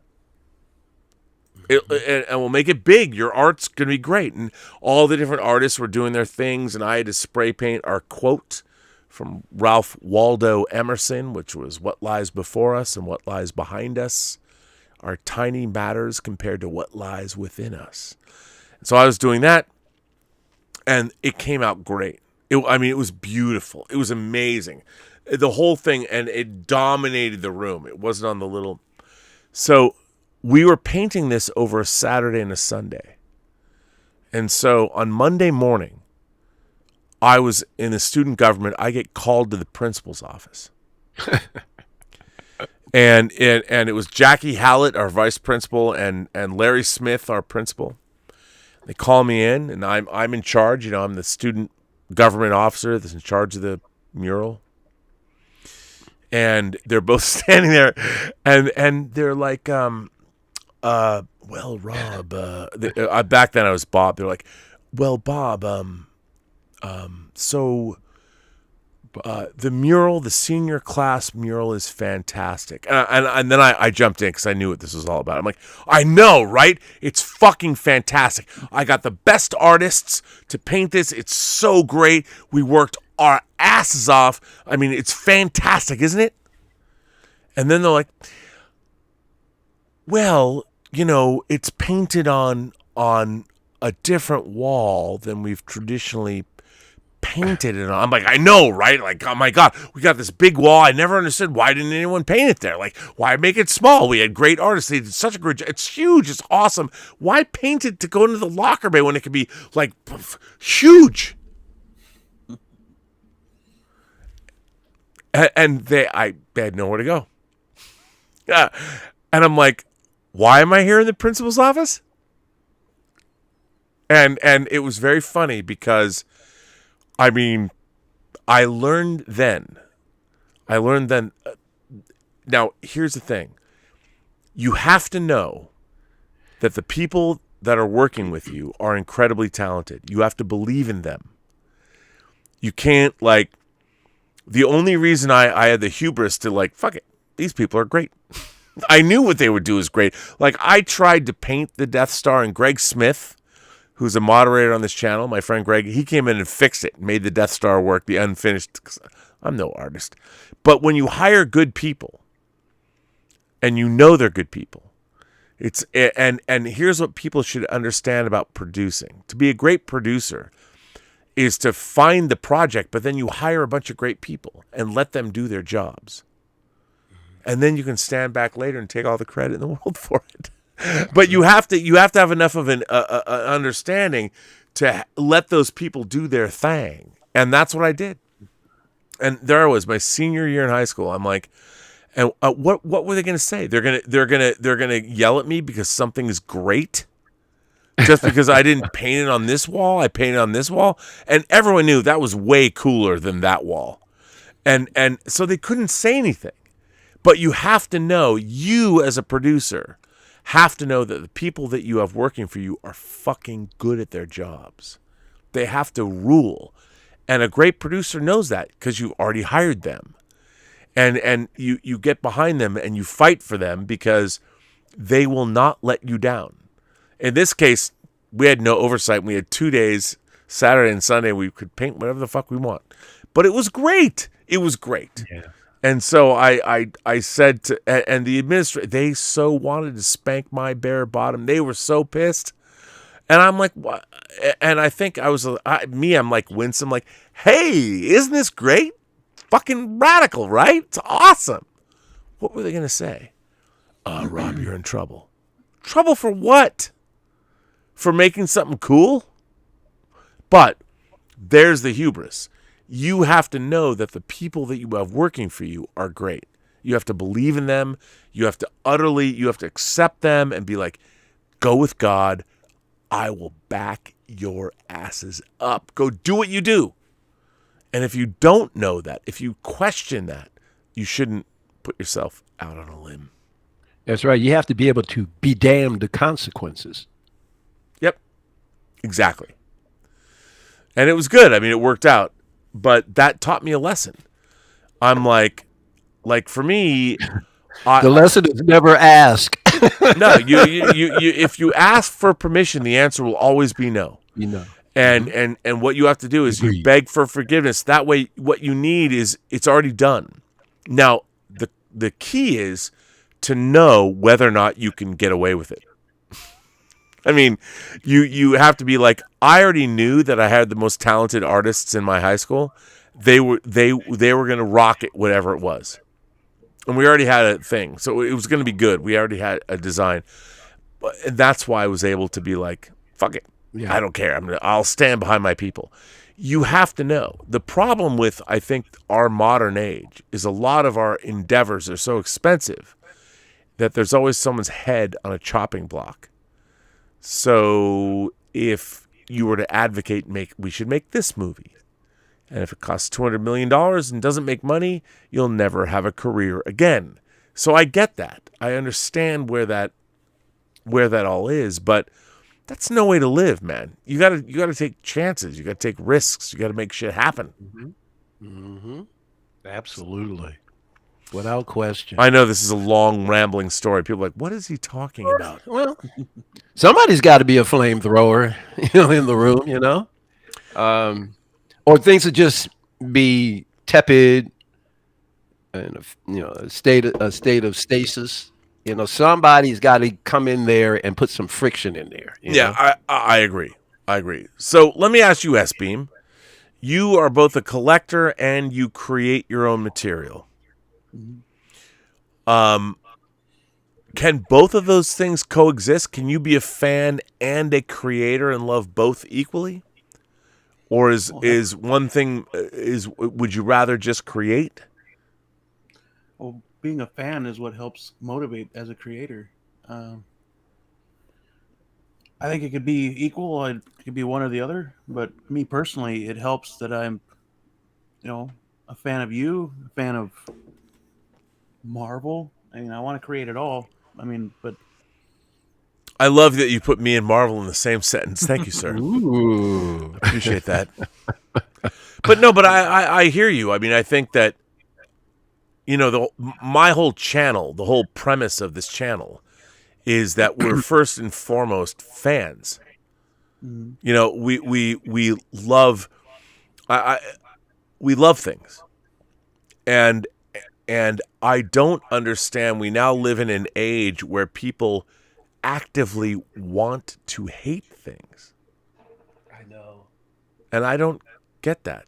And we'll make it big. Your art's going to be great. And all the different artists were doing their things, and I had to spray paint our quote from Ralph Waldo Emerson, which was What Lies Before Us and What Lies Behind Us are tiny matters compared to what lies within us. So I was doing that, and it came out great. It was beautiful. It was amazing. The whole thing, and it dominated the room. It wasn't on the little... So we were painting this over a Saturday and a Sunday. And so on Monday morning, I was in the student government. I get called to the principal's office. and it was Jackie Hallett, our vice principal, and Larry Smith, our principal. They call me in, and I'm in charge. You know, I'm the student government officer that's in charge of the mural. And they're both standing there, and they're like, well, Rob, back then I was Bob. They're like, well, Bob, so the mural, the senior class mural is fantastic. And then I jumped in because I knew what this was all about. I'm like, I know, right? It's fucking fantastic. I got the best artists to paint this. It's so great. We worked our asses off. I mean, it's fantastic, isn't it? And then they're like, well, you know, it's painted on a different wall than we've traditionally painted it on. I'm like, I know, right? Like, oh my God, we got this big wall. I never understood, why didn't anyone paint it there? Like, why make it small? We had great artists. They did such a great job. It's huge. It's awesome. Why paint it to go into the locker bay when it could be like huge? And they had nowhere to go. Yeah. And I'm like, why am I here in the principal's office? And it was very funny because, I mean, I learned then. Now, here's the thing. You have to know that the people that are working with you are incredibly talented. You have to believe in them. You can't, like, the only reason I had the hubris to, like, fuck it, these people are great. I knew what they would do is great. Like, I tried to paint the Death Star, and Greg Smith, who's a moderator on this channel, my friend Greg, he came in and fixed it, made the Death Star work, the unfinished. I'm no artist. But when you hire good people, and you know they're good people, and here's what people should understand about producing. To be a great producer is to find the project, but then you hire a bunch of great people and let them do their jobs. And then you can stand back later and take all the credit in the world for it. But you have to have enough of an understanding to let those people do their thing, and that's what I did. And there I was, my senior year in high school. I'm like, and what were they going to say? They're gonna yell at me because something is great, just because I didn't paint it on this wall. I painted on this wall, and everyone knew that was way cooler than that wall, and so they couldn't say anything. But you have to know, you as a producer have to know that the people that you have working for you are fucking good at their jobs. They have to rule. And a great producer knows that because you already hired them. And you get behind them and you fight for them because they will not let you down. In this case, we had no oversight. We had 2 days, Saturday and Sunday. We could paint whatever the fuck we want. But it was great. It was great. Yeah. And so I said to, and the administrator, they so wanted to spank my bare bottom. They were so pissed. And I'm like, what? And I think I'm like winsome, like, hey, isn't this great? Fucking radical, right? It's awesome. What were they going to say? Rob, you're in trouble. Trouble for what? For making something cool? But there's the hubris. You have to know that the people that you have working for you are great. You have to believe in them. You have to accept them and be like, go with God. I will back your asses up. Go do what you do. And if you don't know that, if you question that, you shouldn't put yourself out on a limb. That's right. You have to be able to be damned the consequences. Yep. Exactly. And it was good. I mean, it worked out. But that taught me a lesson. I'm like for me, the lesson is never ask. No, you if you ask for permission, the answer will always be no. You know. And what you have to do is you Agreed. beg for forgiveness. That way, what you need is it's already done. Now, the key is to know whether or not you can get away with it. I mean, you have to be like, I already knew that I had the most talented artists in my high school. They were going to rock it, whatever it was, and we already had a thing, so it was going to be good. We already had a design, and that's why I was able to be like, fuck it, I don't care. I'll stand behind my people. You have to know. The problem with, I think, our modern age is a lot of our endeavors are so expensive that there's always someone's head on a chopping block. So if you were to advocate, we should make this movie, and if it costs $200 million and doesn't make money, you'll never have a career again. So I get that. I understand where that all is, but that's no way to live, man. You gotta take chances. You gotta take risks. You gotta make shit happen. Absolutely. Without question. I know this is a long, rambling story. People are like, what is he talking about? Well, somebody's got to be a flamethrower, in the room, or things would just be tepid, and a state of stasis. Somebody's got to come in there and put some friction in there. I agree. So let me ask you, S-Beam. You are both a collector and you create your own material. Can both of those things coexist? Can you be a fan and a creator and love both equally? Or is one thing would you rather just create? Well, being a fan is what helps motivate as a creator. I think it could be equal. It could be one or the other. But me personally, it helps that I'm, a fan of you, a fan of Marvel. I mean, I want to create it all. But I love that you put me and Marvel in the same sentence. Thank you, sir. Ooh. Appreciate that. But I hear you. I mean, I think that, my whole channel, the whole premise of this channel is that we're first and foremost fans. We love, we love things. And I don't understand. We now live in an age where people actively want to hate things. I know. And I don't get that.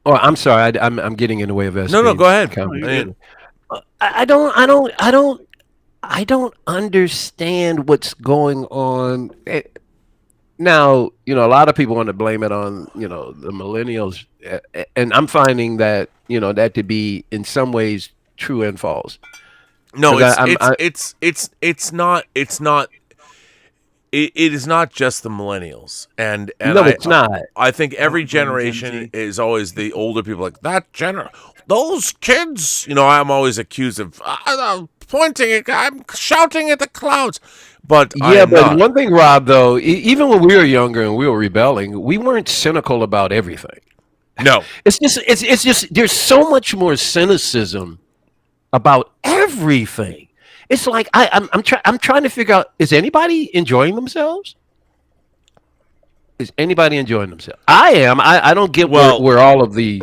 I'm sorry. I'm getting in the way of this. No, go ahead. I don't understand what's going on. Now, a lot of people want to blame it on, the millennials, and I'm finding that, that to be in some ways true and false. No, it's not. It is not just the millennials, and no, it's not. I think every generation is always the older people like that those kids. I'm always accused of I'm shouting at the clouds. But one thing, Rob, though, even when we were younger and we were rebelling, we weren't cynical about everything. No, it's just there's so much more cynicism about everything. It's like I'm trying to figure out, is anybody enjoying themselves? Is anybody enjoying themselves? I am. I don't get where all of the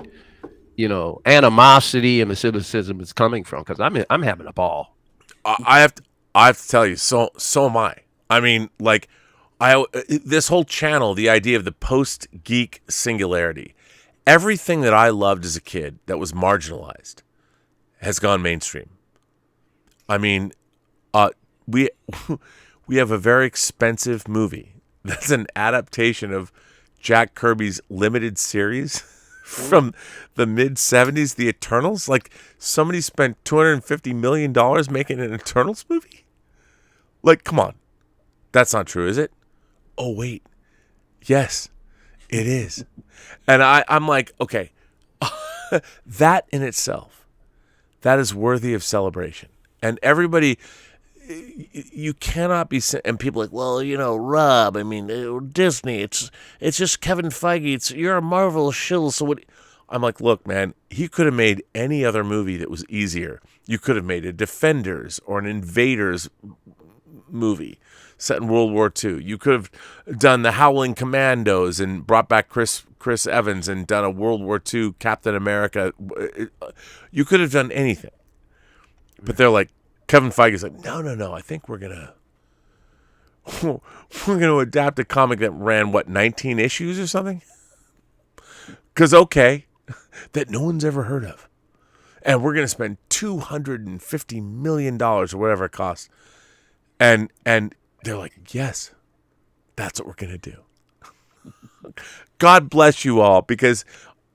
animosity and the cynicism is coming from, because I'm having a ball. I have to tell you, so am I. I mean, like, this whole channel, the idea of the post-geek singularity, everything that I loved as a kid that was marginalized has gone mainstream. I mean, we have a very expensive movie that's an adaptation of Jack Kirby's limited series from the mid-'70s, The Eternals. Like, somebody spent $250 million making an Eternals movie? Like, come on. That's not true, is it? Oh, wait. Yes, it is. And I'm like, okay, that in itself, that is worthy of celebration. And everybody, you cannot be, and people are like, well, Rob, I mean, Disney, it's just Kevin Feige, you're a Marvel shill, so what? I'm like, look, man, he could have made any other movie that was easier. You could have made a Defenders or an Invaders movie set in World War II. You could have done the Howling Commandos and brought back Chris Evans and done a World War II Captain America. You could have done anything. But they're like, Kevin Feige's like, no, I think we're gonna adapt a comic that ran 19 issues or something. Because that no one's ever heard of, and we're gonna spend $250 million or whatever it costs, and they're like, yes, that's what we're gonna do. God bless you all, because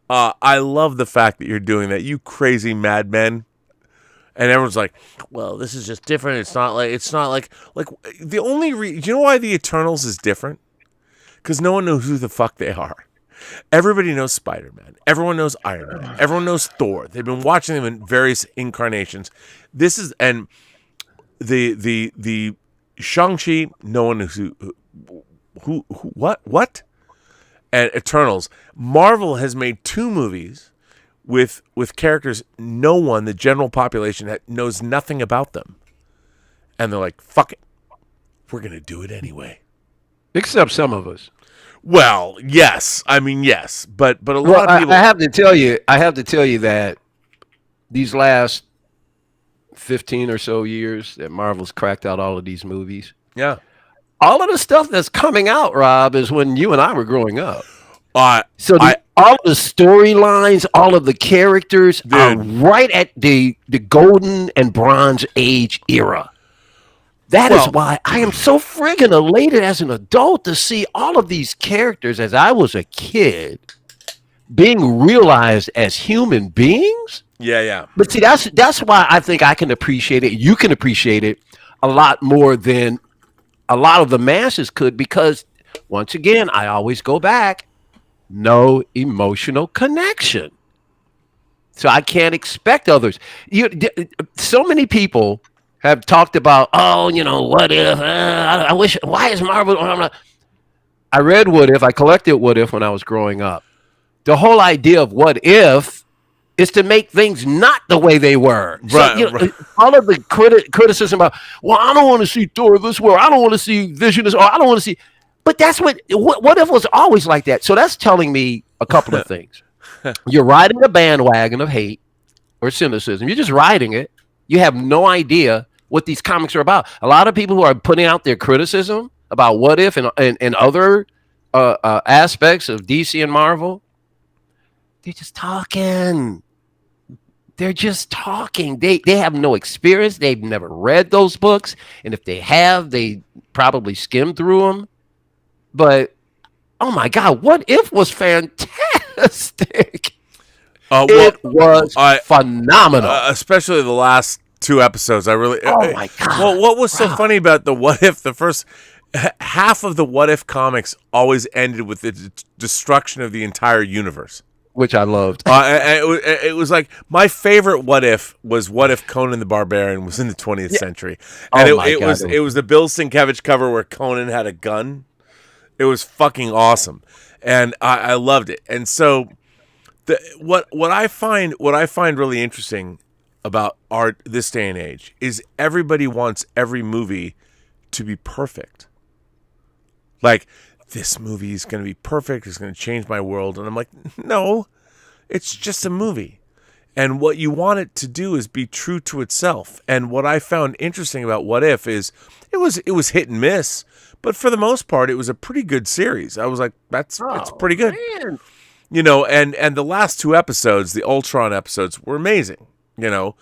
I love the fact that you're doing that, you crazy madmen. And everyone's like, well, this is just different. It's not like the only you know why the Eternals is different? Because no one knows who the fuck they are. Everybody knows Spider-Man. Everyone knows Iron Man. Everyone knows Thor. They've been watching them in various incarnations. This is, and the Shang-Chi, no one knows who what? And Eternals. Marvel has made 2 movies with characters the general population knows nothing about them. And they're like, fuck it. We're going to do it anyway. Except some of us. Well, yes. I mean, yes. But a lot of people... I have to tell you that these last 15 or so years that Marvel's cracked out all of these movies. Yeah. All of the stuff that's coming out, Rob, is when you and I were growing up. All the storylines, all of the characters are right at the golden and bronze age era. That is why I am so friggin' elated as an adult to see all of these characters as I was a kid being realized as human beings. Yeah. But see, that's why I think I can appreciate it. You can appreciate it a lot more than a lot of the masses could, because once again, I always go back. No emotional connection. So I can't expect others. So many people have talked about, what if? I wish. Why is Marvel? I read What If. I collected What If when I was growing up. The whole idea of what if is to make things not the way they were. Right. So, all of the criticism about, well, I don't want to see Thor this way, or I don't want to see Vision this, or I don't want to see. But that's what if was always like that. So that's telling me a couple of things. You're riding a bandwagon of hate or cynicism. You're just riding it. You have no idea what these comics are about. A lot of people who are putting out their criticism about What If and other aspects of DC and Marvel, they're just talking. They're just talking. They have no experience. They've never read those books. And if they have, they probably skimmed through them. But, oh my God, What If was fantastic. It was phenomenal. Especially the last 2 episodes. I really... Oh my God. Well, what was so funny about the What If, the first half of the What If comics always ended with the destruction of the entire universe. Which I loved. It was like, my favorite What If was What If Conan the Barbarian was in the 20th century. And it was the Bill Sienkiewicz cover where Conan had a gun. It was fucking awesome, and I loved it. And so, what I find really interesting about art this day and age is everybody wants every movie to be perfect. Like, this movie is going to be perfect. It's going to change my world, and I'm like, no, it's just a movie. And what you want it to do is be true to itself. And what I found interesting about What If is it was hit and miss. But for the most part, it was a pretty good series. I was like, it's pretty good. Man. And the last 2 episodes, the Ultron episodes, were amazing, And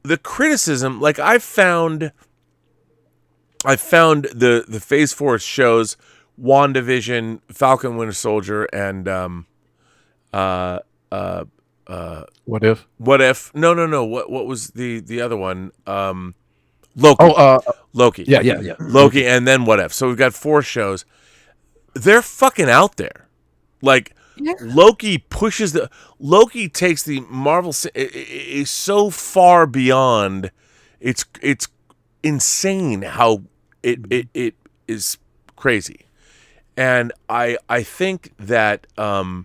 the criticism, like I found the Phase 4 shows, WandaVision, Falcon Winter Soldier, and What If? What If? No. What was the other one? Loki. Loki. Yeah. Loki, and then What If. So we've got 4 shows. They're fucking out there. Like, Loki takes the Marvel is so far beyond. It's insane how it is crazy. And I think that I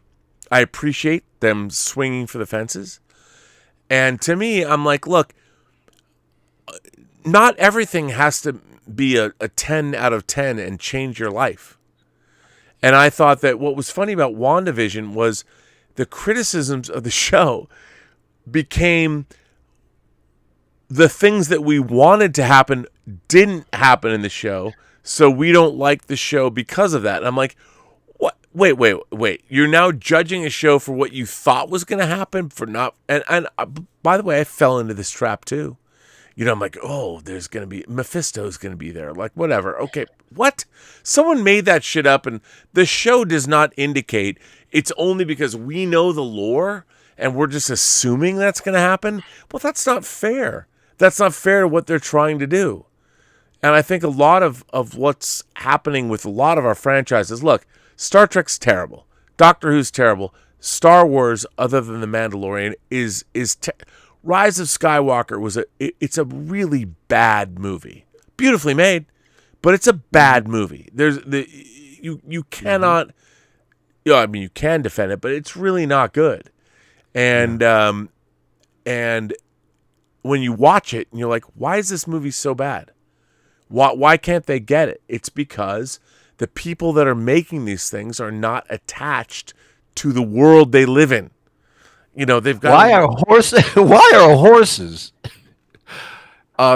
appreciate them swinging for the fences. And to me, I'm like, look, not everything has to be a 10 out of 10 and change your life. And I thought that what was funny about WandaVision was the criticisms of the show became the things that we wanted to happen didn't happen in the show, so we don't like the show because of that. And I'm like, what? Wait. You're now judging a show for what you thought was going to happen for not. And by the way, I fell into this trap too. You know, I'm like, oh, there's going to be Mephisto's going to be there. Like, whatever. Okay, what? Someone made that shit up, and the show does not indicate. It's only because we know the lore and we're just assuming that's going to happen. Well, that's not fair. That's not fair to what they're trying to do. And I think a lot of what's happening with a lot of our franchises, look, Star Trek's terrible. Doctor Who's terrible. Star Wars, other than The Mandalorian, is Rise of Skywalker it's a really bad movie. Beautifully made, but it's a bad movie. You cannot, I mean, you can defend it, but it's really not good. And when you watch it and you're like, why is this movie so bad? Why can't they get it? It's because the people that are making these things are not attached to the world they live in. You know, they've got. Why are horses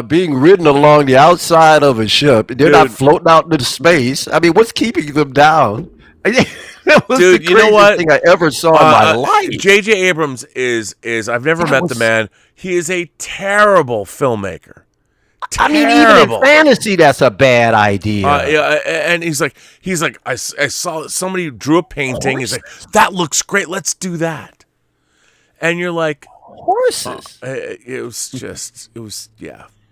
being ridden along the outside of a ship? They're not floating out into space. I mean, what's keeping them down? That was the craziest thing I ever saw in my life. J.J. Abrams is I've never met the man. He is a terrible filmmaker. I mean, even in fantasy, that's a bad idea. And he's like, I saw somebody drew a painting. He's like, that looks great. Let's do that. And you're like, horses. It was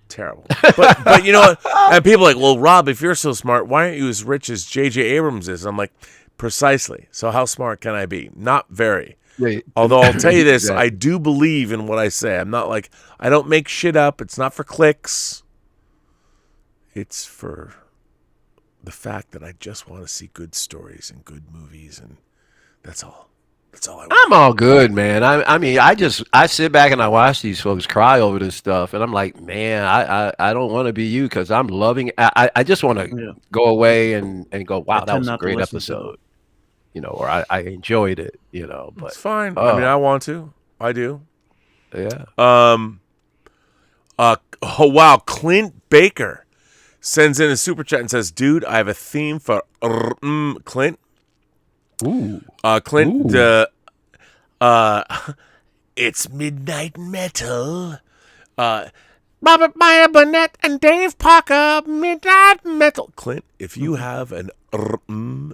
terrible. But you know what? And people are like, well, Rob, if you're so smart, why aren't you as rich as J.J. Abrams is? I'm like, precisely. So how smart can I be? Not very. Yeah. Although I'll tell you this, exactly. I do believe in what I say. I'm not like, I don't make shit up. It's not for clicks. It's for the fact that I just want to see good stories and good movies, and that's all. That's all I want. I'm all good, man. I mean, I sit back and I watch these folks cry over this stuff, and I'm like, man, I don't want to be you because I'm loving it. I just want to go away and go, wow, that was a great episode. You know, or I enjoyed it, you know. But it's fine. I mean, I want to. I do. Yeah. Oh wow, Clint Baker sends in a super chat and says, "Dude, I have a theme for Clint." Ooh. Clint. It's Midnight Metal. Robert Meyer, Burnett, and Dave Parker. Midnight Metal. Clint, if you have an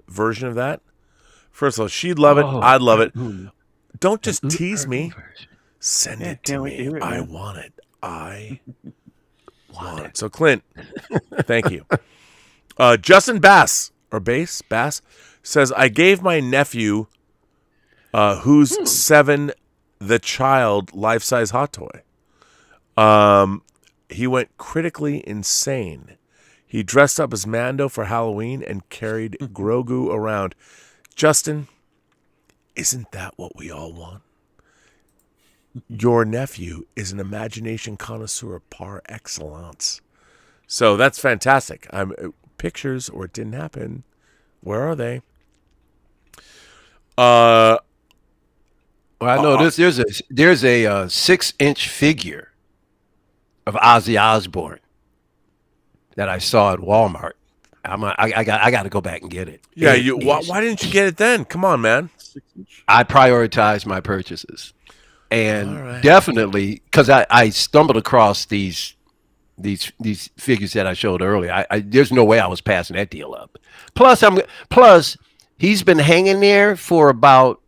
version of that. First of all, she'd love it. I'd love it. Don't just tease me. Send it to me. I want it. I want it. So, Clint, thank you. Justin Bass says, I gave my nephew, who's 7, the child life-size hot toy. He went critically insane. He dressed up as Mando for Halloween and carried Grogu around. Justin, isn't that what we all want? Your nephew is an imagination connoisseur par excellence. So that's fantastic. Pictures, or it didn't happen. Where are they? Well, I know there's a 6-inch figure of Ozzy Osbourne that I saw at Walmart. I got to go back and get it. Yeah, why didn't you get it then? Come on, man. I prioritize my purchases, and definitely because I stumbled across these figures that I showed earlier. There's no way I was passing that deal up. Plus he's been hanging there for about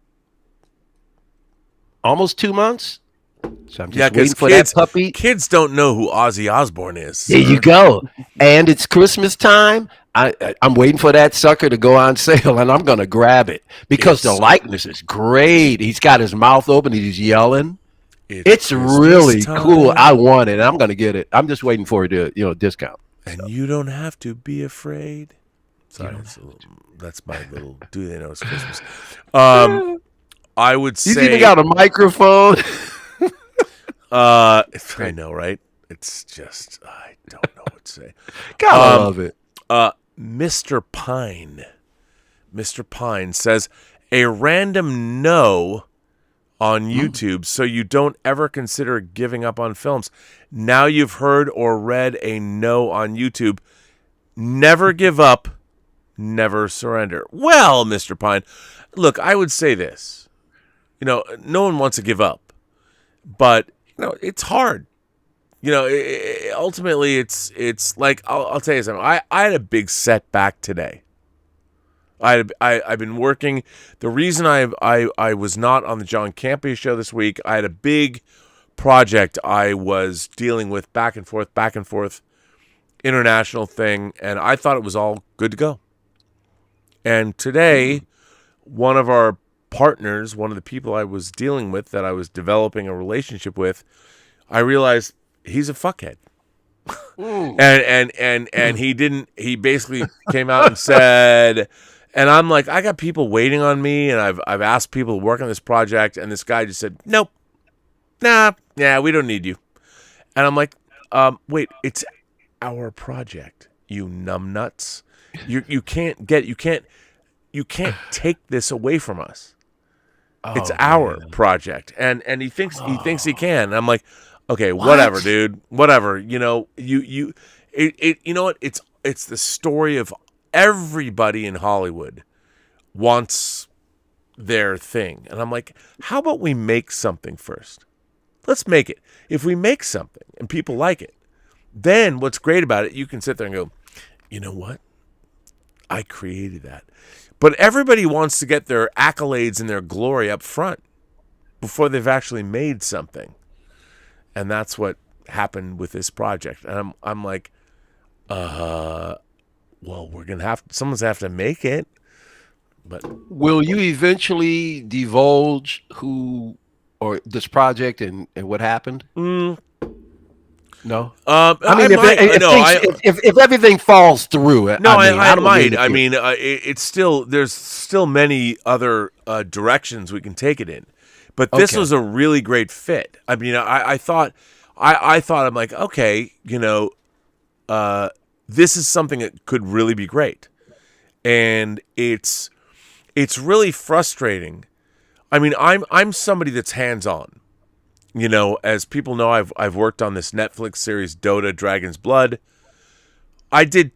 almost 2 months. So I'm just waiting for that puppy. Kids don't know who Ozzy Osbourne is. There you go. And it's Christmas time. I'm waiting for that sucker to go on sale, and I'm going to grab it because the likeness is great. He's got his mouth open. He's yelling. It's really cool. I want it, and I'm going to get it. I'm just waiting for it to, discount. And you don't have to be afraid. Sorry, that's my little do they know it's Christmas. I would say he's even got a microphone. I know, right? It's just I don't know what to say. Gotta love it. Mr. Pine says a random no on YouTube, so you don't ever consider giving up on films. Now you've heard or read a no on YouTube. Never give up, never surrender. Well, Mr. Pine, look, I would say this. No one wants to give up, but it's hard. Ultimately, it's like I'll tell you something. I had a big setback today. I've been working. The reason I was not on the John Campea show this week, I had a big project I was dealing with back and forth, international thing, and I thought it was all good to go. And today, one of our partners, one of the people I was dealing with, that I was developing a relationship with, I realized he's a fuckhead. and he basically came out and said, and I'm like, I got people waiting on me, and I've asked people to work on this project, and this guy just said, nope, we don't need you. And I'm like, wait, it's our project, you numbnuts. You can't take this away from us. It's our project. And he thinks he can. And I'm like, okay, whatever, dude. Whatever. You know what? It's the story of everybody in Hollywood wants their thing. And I'm like, how about we make something first? Let's make it. If we make something and people like it, then what's great about it, you can sit there and go, you know what? I created that. But everybody wants to get their accolades and their glory up front before they've actually made something. And that's what happened with this project. And I'm like, well, someone's have to make it. But will you eventually divulge who or this project and what happened? No. If everything falls through, I might. I mean, it's still there's still many other directions we can take it in, but this was a really great fit. I mean, I thought I'm like, okay, this is something that could really be great, and it's really frustrating. I mean, I'm somebody that's hands-on. As people know, I've worked on this Netflix series, Dota: Dragon's Blood. I did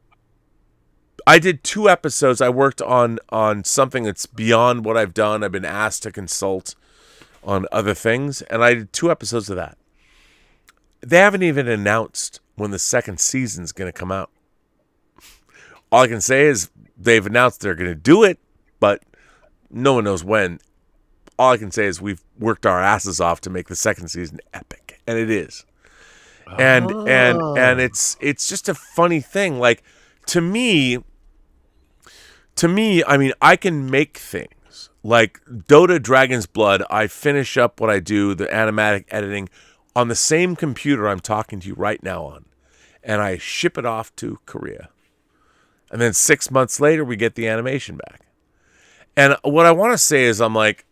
2 episodes. I worked on something that's beyond what I've done. I've been asked to consult on other things, and I did 2 episodes of that. They haven't even announced when the second season's going to come out. All I can say is they've announced they're going to do it, but no one knows when. All I can say is we've worked our asses off to make the second season epic, and it is. And it's just a funny thing. Like to me, I mean, I can make things like Dota: Dragon's Blood. I finish up what I do, the animatic editing, on the same computer I'm talking to you right now on, and I ship it off to Korea. And then 6 months later, we get the animation back. And what I want to say is, I'm like,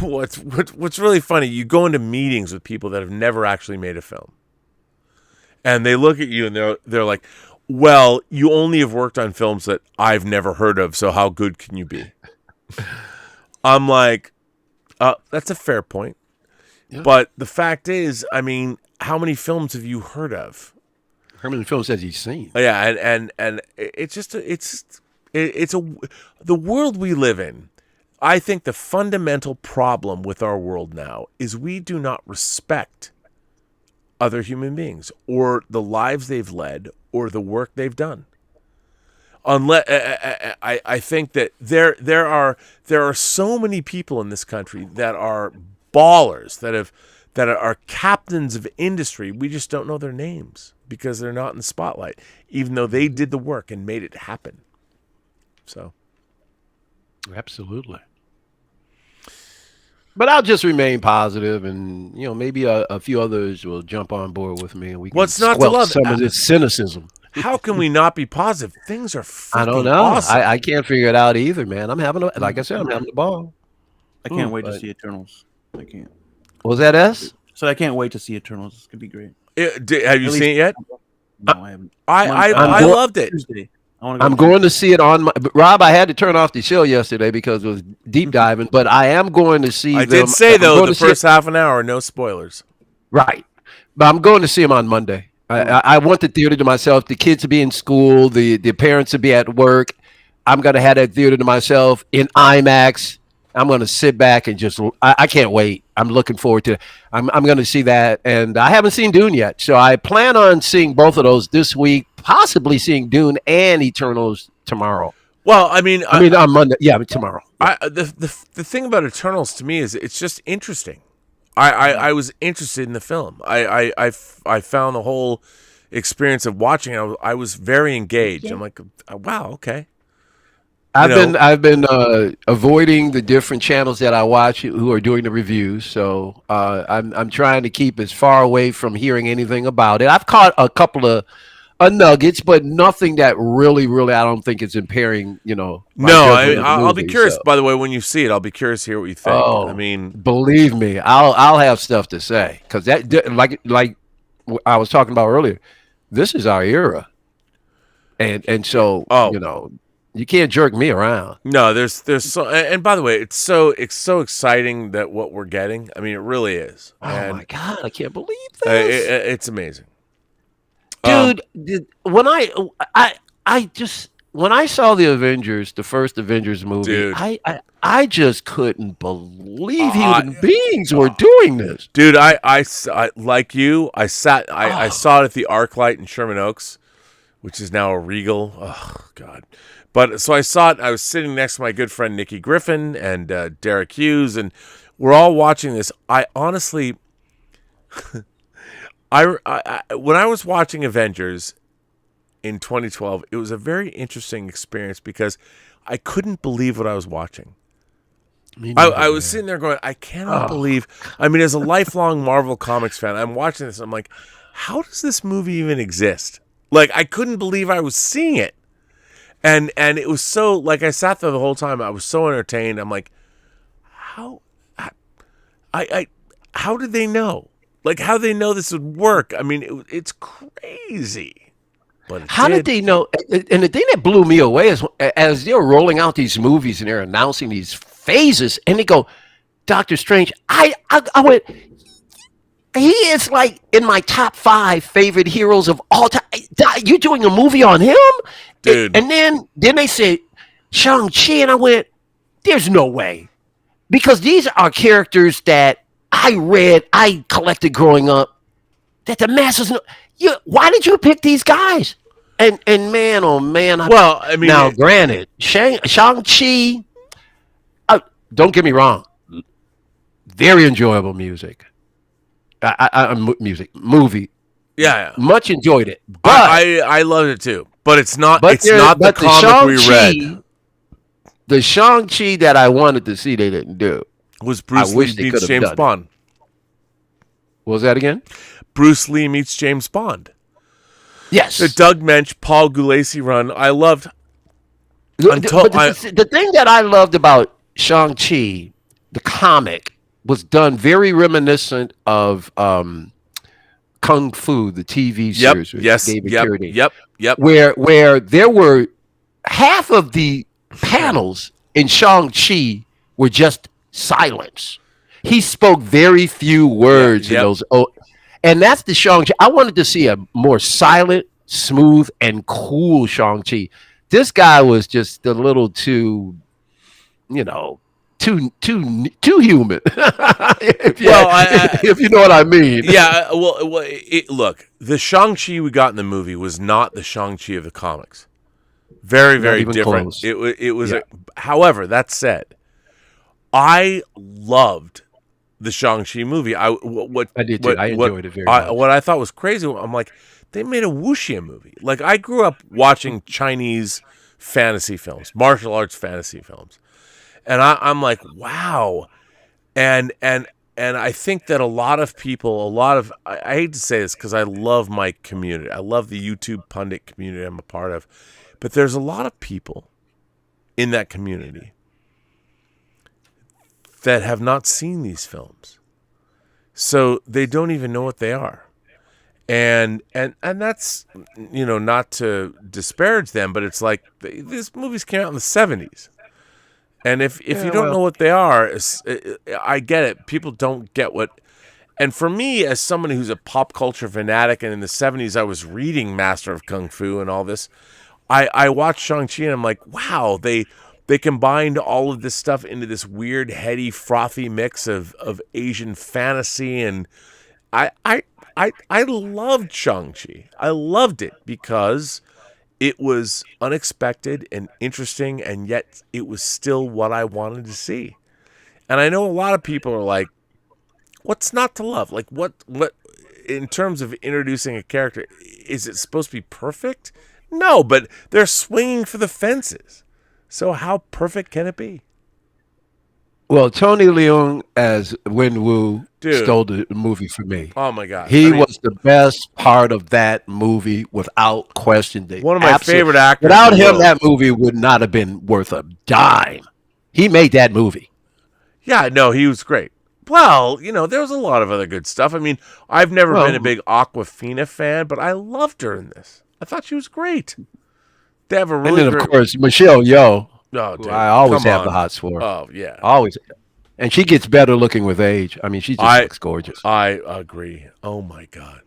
what's really funny, you go into meetings with people that have never actually made a film, and they look at you and they're like, well, you only have worked on films that I've never heard of, so how good can you be? I'm like, that's a fair point. Yeah. But the fact is, I mean, how many films have you heard of? How many films has he seen? Yeah, and it's just the world we live in. I think the fundamental problem with our world now is we do not respect other human beings or the lives they've led or the work they've done. Unless I think that there are so many people in this country that are ballers, that are captains of industry. We just don't know their names because they're not in the spotlight, even though they did the work and made it happen. So, absolutely. But I'll just remain positive, and maybe a few others will jump on board with me, and we can squelch some of this cynicism. How can we not be positive? Things are freaking I don't know. Awesome. I can't figure it out either, man. I'm having I'm having a ball. I can't wait to see Eternals. I can't. Was that S? So I can't wait to see Eternals. It's gonna be great. Have you seen it yet? No, I haven't. I loved it. Tuesday. I'm going to see it on my, Rob. I had to turn off the show yesterday because it was deep diving, but I am going to see. I them. did say though the first half an hour, no spoilers. Right, but I'm going to see them on Monday. I want the theater to myself. The kids to be in school. The parents to be at work. I'm going to have that theater to myself in IMAX. I'm going to sit back and just. I can't wait. I'm looking forward to it. I'm going to see that, and I haven't seen Dune yet, so I plan on seeing both of those this week. Possibly seeing Dune and Eternals tomorrow. Well, I mean on Monday. Yeah, but tomorrow. The thing about Eternals to me is it's just interesting. I was interested in the film. I found the whole experience of watching it. I was very engaged. I'm like, wow, okay. I've been avoiding the different channels that I watch who are doing the reviews. So I'm trying to keep as far away from hearing anything about it. I've caught a couple of nuggets, but nothing that really I don't think is impairing. No, I'll be curious. So. By the way, when you see it, I'll be curious to hear what you think. I mean, believe me, I'll have stuff to say because that like I was talking about earlier. This is our era, and so you can't jerk me around. No, there's so, and by the way, it's so exciting that what we're getting. I mean, it really is. Oh my God, I can't believe this. It's amazing. Dude, when I saw the Avengers, the first Avengers movie, dude, I just couldn't believe human beings were doing this. Dude, I like you, I saw it at the ArcLight in Sherman Oaks, which is now a Regal. Oh God. But so I saw it. I was sitting next to my good friend Nikki Griffin and Derek Hughes, and we're all watching this. I honestly when I was watching Avengers in 2012, it was a very interesting experience because I couldn't believe what I was watching. I was sitting there going, I cannot believe. I mean, as a lifelong Marvel Comics fan, I'm watching this. I'm like, how does this movie even exist? Like, I couldn't believe I was seeing it. And it was so, like, I sat there the whole time. I was so entertained. I'm like, how did they know? Like, how they know this would work? I mean, it's crazy. But how did they know? And the thing that blew me away is as they're rolling out these movies and they're announcing these phases, and they go, Doctor Strange. I went, he is like in my top 5 favorite heroes of all time. You're doing a movie on him? Dude. And then they said Shang-Chi, and I went, there's no way. Because these are characters that I collected growing up, that the masses know. Why did you pick these guys? And man, oh man. Now, granted, Shang-Chi, don't get me wrong, very enjoyable music. Movie. Yeah. Much enjoyed it. But I loved it too. But it's not the comic we read. The Shang-Chi that I wanted to see, they didn't do. Was Bruce Lee meets James Bond. What was that again? Bruce Lee meets James Bond. Yes. The Doug Mensch, Paul Gulacy run. I loved. The thing that I loved about Shang-Chi, the comic, was done very reminiscent of Kung Fu, the TV series with David Carradine. Yep. Where there were half of the panels in Shang-Chi were just silence. He spoke very few words in those. And that's the Shang-Chi. I wanted to see a more silent, smooth, and cool Shang-Chi. This guy was just a little too, too human. if you know what I mean. Yeah. Well, look, the Shang-Chi we got in the movie was not the Shang-Chi of the comics. Very, very different. Close. It was. However, that said, I loved the Shang-Chi movie. I did too. I enjoyed it very much. What I thought was crazy, I'm like, they made a wuxia movie. Like, I grew up watching Chinese fantasy films, martial arts fantasy films. And I'm like, wow. And I think that a lot of people, I hate to say this because I love my community. I love the YouTube pundit community I'm a part of. But there's a lot of people in that community that have not seen these films. So they don't even know what they are. And that's, not to disparage them, but it's like these movies came out in the 70s. And if you don't know what they are, I get it. People don't get what. And for me, as someone who's a pop culture fanatic, and in the 70s I was reading Master of Kung Fu and all this, I watched Shang-Chi and I'm like, wow, they combined all of this stuff into this weird, heady, frothy mix of Asian fantasy. And I loved Shang-Chi. I loved it because it was unexpected and interesting, and yet it was still what I wanted to see. And I know a lot of people are like, what's not to love? Like, what in terms of introducing a character, is it supposed to be perfect? No, but they're swinging for the fences. So how perfect can it be? Well, Tony Leung as Wen Wu Dude. stole the movie for me. Oh my God. He was the best part of that movie without question. One of my favorite actors. Without him, that movie would not have been worth a dime. He made that movie. Yeah, no, he was great. Well, there was a lot of other good stuff. I mean, I've never been a big Awkwafina fan, but I loved her in this. I thought she was great. They have a really And then, of course, Michelle Yeoh. Oh, dude, I always come have on. the hots for her. Oh, yeah. Always. And she gets better looking with age. I mean, she just looks gorgeous. I agree. Oh, my God.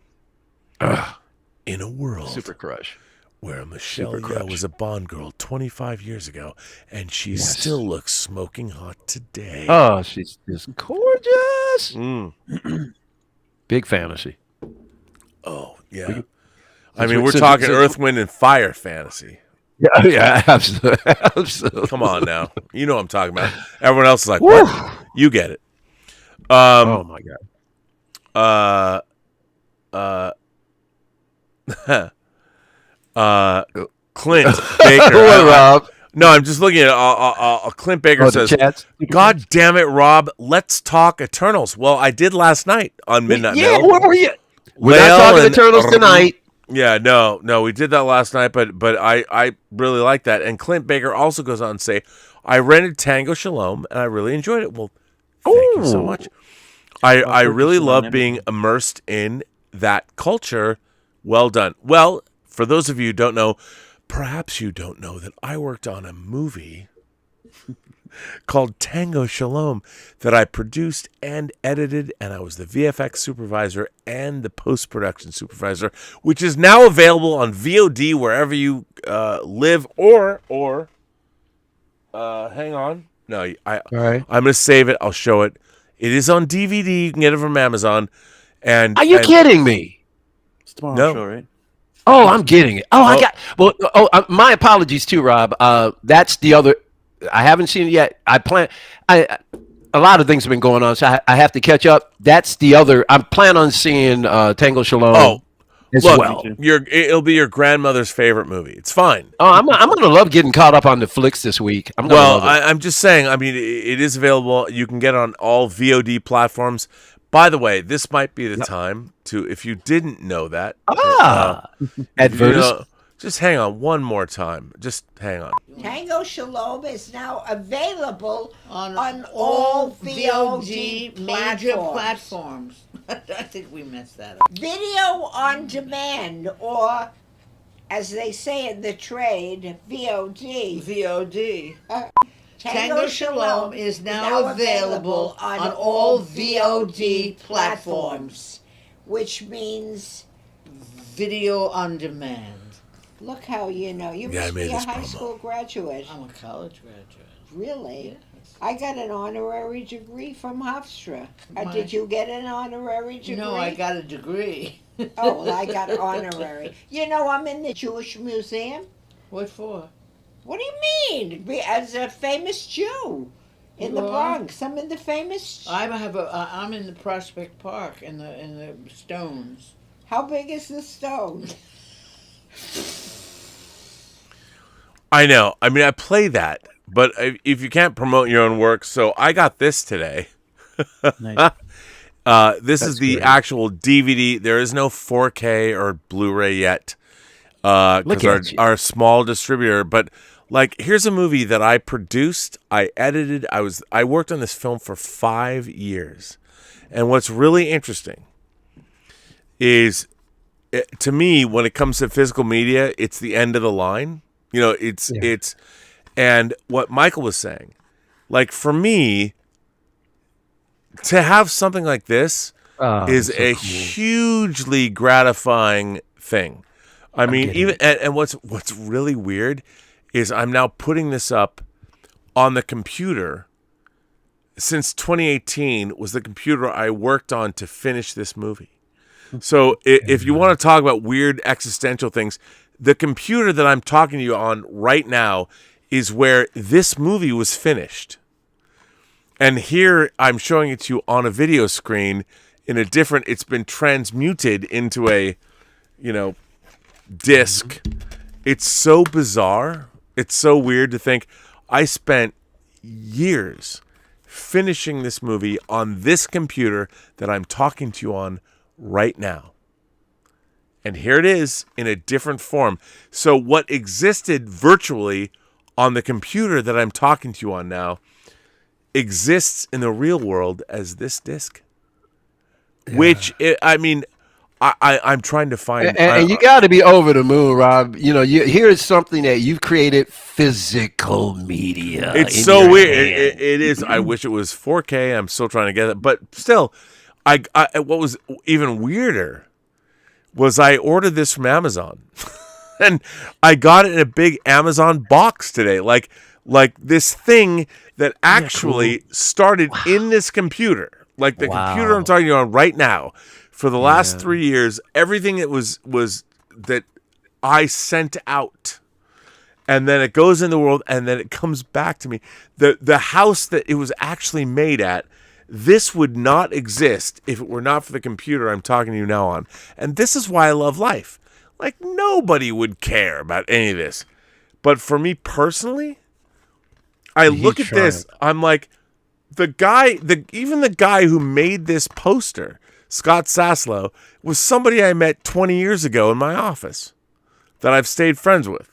In a world Super crush. where Michelle Yeoh was a Bond girl 25 years ago, and she still looks smoking hot today. Oh, she's just gorgeous. Mm. Big fantasy. Oh, yeah. I mean, we're talking Earth, Wind, and Fire fantasy. Yeah, absolutely. Come on now. You know what I'm talking about. Everyone else is like, what? You get it. Oh, my God. Clint Baker. Rob? No, I'm just looking at Clint Baker says, God damn it, Rob, let's talk Eternals. Well, I did last night on Midnight Metal. Yeah, where were you? We're not talking Eternals tonight. Yeah, no, we did that last night, but I really like that. And Clint Baker also goes on to say, I rented Tango Shalom, and I really enjoyed it. Well, thank you so much. I really love being immersed in that culture. Well done. Well, for those of you who don't know, perhaps you don't know that I worked on a movie called Tango Shalom that I produced and edited, and I was the VFX supervisor and the post-production supervisor, which is now available on VOD wherever you live, or hang on. No, I'm going to save it. I'll show it. It is on DVD. You can get it from Amazon. And are you kidding me? It's tomorrow's show, right? Oh, I'm getting it. I got. Well, my apologies too, Rob. That's the other. I haven't seen it yet. A lot of things have been going on, so I have to catch up. That's the other. I'm planning on seeing Tango Shalom as well. It'll be your grandmother's favorite movie. It's fine. Oh, I'm gonna love getting caught up on the flicks this week. I'm just saying. I mean, it is available. You can get it on all VOD platforms. By the way, this might be the time to, if you didn't know that. Advertise. Just hang on one more time. Just hang on. Tango Shalom is now available on all VOD major platforms. I think we messed that up. Video on demand, or as they say in the trade, VOD. VOD. Tango Shalom is now available on all VOD platforms, which means video on demand. Look how you know. You must be a high school graduate. I'm a college graduate. Really? Yes. I got an honorary degree from Hofstra. Did you get an honory degree? No, I got a degree. Oh, well, I got honorary. You know, I'm in the Jewish Museum. What for? What do you mean? As a famous Jew in the Bronx. I'm in the famous. I'm in the Prospect Park in the Stones. How big is the stone? I know. I mean, I play that, but if you can't promote your own work, so I got this today. Nice. This is the actual DVD. There is no 4K or Blu-ray yet. Because our small distributor, but Like, here's a movie that I produced, I edited, I worked on this film for 5 years. And what's really interesting is, to me, when it comes to physical media, it's the end of the line. You know, it's and what Michael was saying, like, for me, to have something like this is so a cool, hugely gratifying thing. I mean, even and what's really weird is I'm now putting this up on the computer. Since 2018 was the computer I worked on to finish this movie. So if you want to talk about weird existential things, the computer that I'm talking to you on right now is where this movie was finished. And here I'm showing it to you on a video screen in a different, it's been transmuted into a, disc. It's so bizarre. It's so weird to think I spent years finishing this movie on this computer that I'm talking to you on right now. And here it is in a different form. So what existed virtually on the computer that I'm talking to you on now exists in the real world as this disc. Yeah. Which, I'm trying to find... And you got to be over the moon, Rob. Here's something that you've created, physical media. It's so weird. It is. I wish it was 4K. I'm still trying to get it. But still, what was even weirder was I ordered this from Amazon. And I got it in a big Amazon box today. Like this thing that actually started in this computer. Like the computer I'm talking to you on right now. For the last 3 years, everything that was that I sent out, and then it goes in the world, and then it comes back to me. The house that it was actually made at, this would not exist if it were not for the computer I'm talking to you now on. And this is why I love life. Like, nobody would care about any of this. But for me personally, I look at this, I'm like, even the guy who made this poster, Scott Saslow, was somebody I met 20 years ago in my office that I've stayed friends with.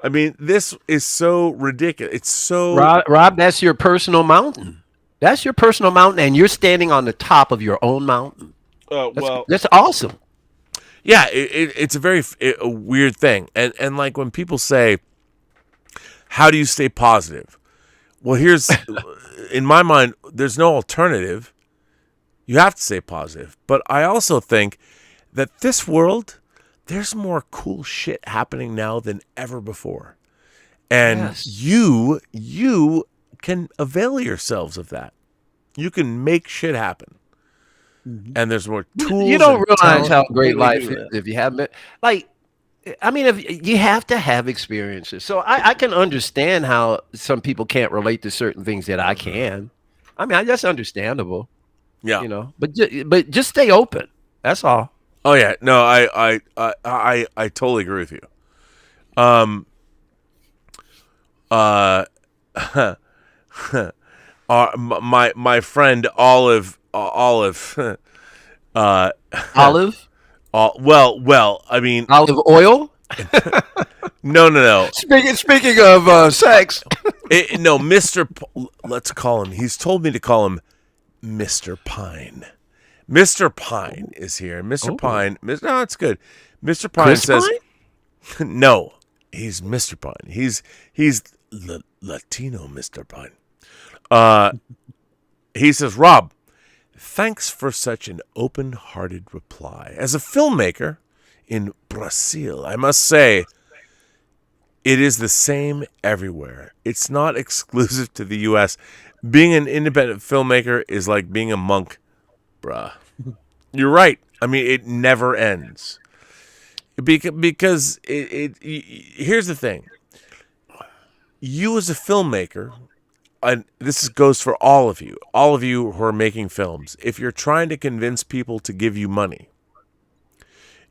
I mean, this is so ridiculous. It's so... Rob, that's your personal mountain. That's your personal mountain, and you're standing on the top of your own mountain. That's awesome. Yeah, it's a weird thing. And like when people say, how do you stay positive? Well, here's, in my mind, there's no alternative. You have to stay positive. But I also think that this world, there's more cool shit happening now than ever before. And you can avail yourselves of that. You can make shit happen. Mm-hmm. And there's more tools. You don't realize how great life is if you haven't. If you have to have experiences. So I can understand how some people can't relate to certain things that I can. I mean, that's understandable. Yeah, but just stay open. That's all. Oh yeah, no, I totally agree with you. My friend Olive. Olive. I mean, olive oil. No. Speaking of sex, Mr. Let's call him. He's told me to call him Mr. Pine. Mr. Pine is here. Mr. Pine. No, it's good. Mr. Pine Chris says, Pine? No, he's Mr. Pine. He's Latino Mr. Pine. He says, Rob, thanks for such an open-hearted reply. As a filmmaker in Brazil, I must say, it is the same everywhere. It's not exclusive to the U.S. Being an independent filmmaker is like being a monk, bruh. You're right. I mean, it never ends. Because here's the thing. You as a filmmaker, and this goes for all of you who are making films, if you're trying to convince people to give you money,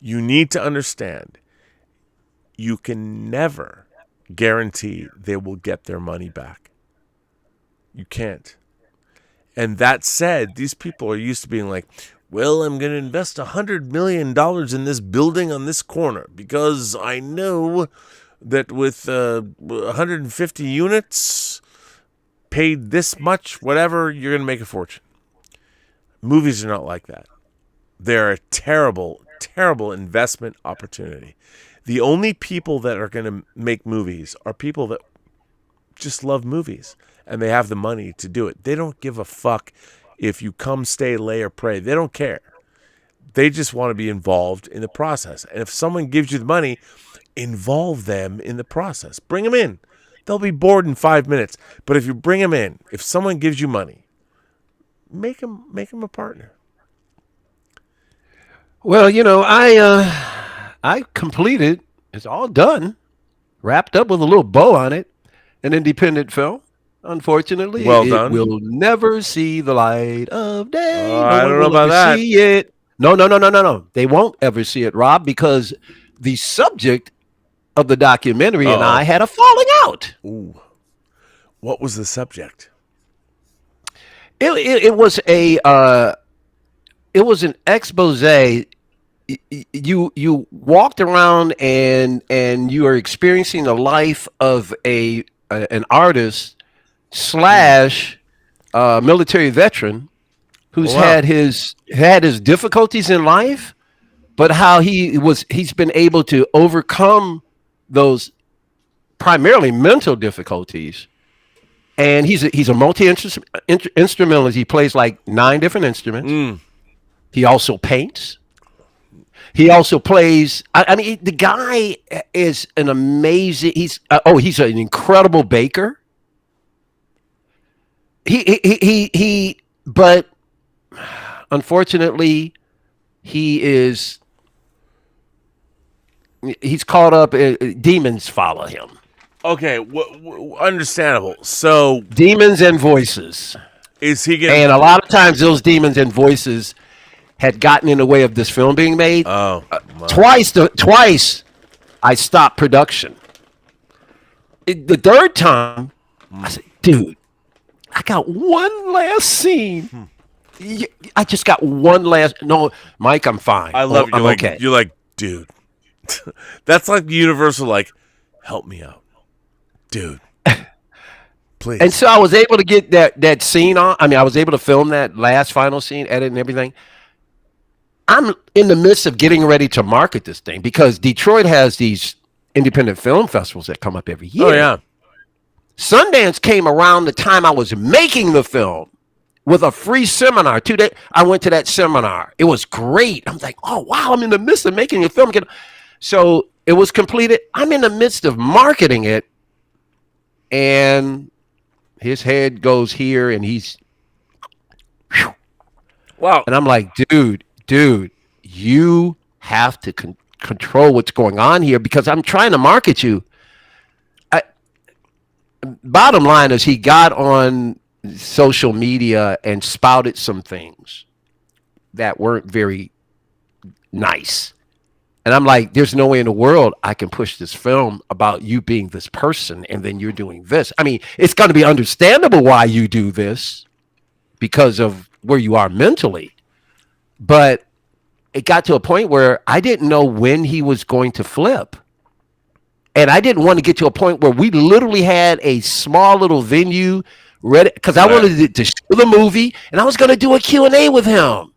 you need to understand you can never guarantee they will get their money back. You can't. And that said, these people are used to being like, well, I'm going to invest $100 million in this building on this corner because I know that with 150 units, paid this much, whatever, you're going to make a fortune. Movies are not like that. They're a terrible, terrible investment opportunity. The only people that are going to make movies are people that just love movies and they have the money to do it. They don't give a fuck if you come, stay, lay, or pray. They don't care. They just want to be involved in the process. And if someone gives you the money, involve them in the process. Bring them in. They'll be bored in 5 minutes. But if you bring them in, if someone gives you money, make them a partner. Well, I completed. It's all done, wrapped up with a little bow on it. An independent film. Unfortunately, well done. It will never see the light of day. I don't know about that. See it. No. They won't ever see it, Rob, because the subject of the documentary and I had a falling out. Ooh. What was the subject? It was an expose. You walked around and you are experiencing the life of an artist / military veteran who's had his difficulties in life, but how he's been able to overcome those primarily mental difficulties. And he's a multi-instrumentalist. He plays like 9 different instruments. He also paints. He also plays. I mean, the guy is an amazing. He's an incredible baker. But unfortunately, he's caught up. Demons follow him. Okay, understandable. So demons and voices. Is he getting? And a lot of times, those demons and voices had gotten in the way of this film being made. Twice, I stopped production. The third time, I said, "Dude, I got one last scene. I just got one last. No, Mike, I'm fine. I love you. Okay. You're like, dude. That's like Universal. Like, help me out, dude. Please." And so I was able to get that scene on. I mean, I was able to film that last final scene, edit and everything. I'm in the midst of getting ready to market this thing because Detroit has these independent film festivals that come up every year. Oh, yeah. Sundance came around the time I was making the film with a free seminar. 2 days. I went to that seminar. It was great. I'm like, oh, wow, I'm in the midst of making a film. So it was completed. I'm in the midst of marketing it. And his head goes here and he's. Whew. Wow. And I'm like, dude, you have to control what's going on here because I'm trying to market you. Bottom line is he got on social media and spouted some things that weren't very nice. And I'm like, there's no way in the world I can push this film about you being this person and then you're doing this. I mean, it's going to be understandable why you do this because of where you are mentally. But it got to a point where I didn't know when he was going to flip. And I didn't want to get to a point where we literally had a small little venue ready because I wanted to show the movie and I was going to do a Q&A with him.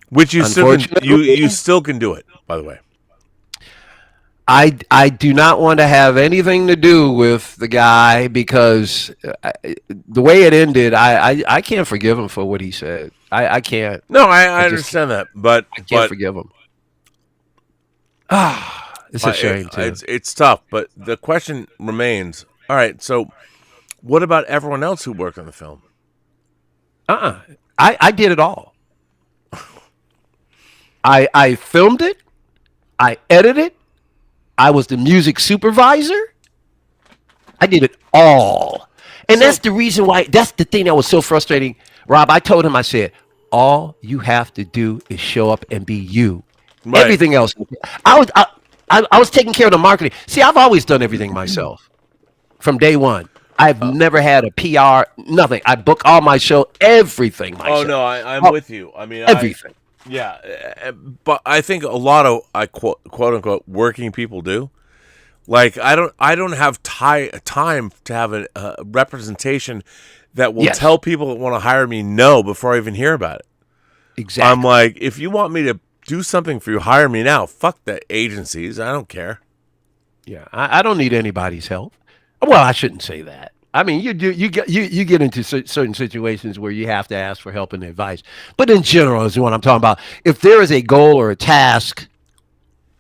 Which you still can do it, by the way. I do not want to have anything to do with the guy because the way it ended, I can't forgive him for what he said. I can't. No, I understand that, but I can't forgive him. It's a shame too. It's tough, but the question remains. All right, so what about everyone else who worked on the film? I did it all. I filmed it. I edited it. I was the music supervisor. I did it all. And that's the reason why, that's the thing that was so frustrating. Rob, I told him, I said, all you have to do is show up and be you. Right. Everything else. I was taking care of the marketing. See, I've always done everything myself from day one. I've never had a PR, nothing. I book all my show, everything myself. Oh, no, I'm with you. I mean, everything. Yeah, but I think a lot of quote unquote working people do. Like I don't have time to have a representation that will tell people that want to hire me no before I even hear about it. Exactly. I'm like, if you want me to do something for you, hire me now. Fuck the agencies. I don't care. Yeah, I don't need anybody's help. Well, I shouldn't say that. I mean, you get into certain situations where you have to ask for help and advice. But in general, is what I'm talking about. If there is a goal or a task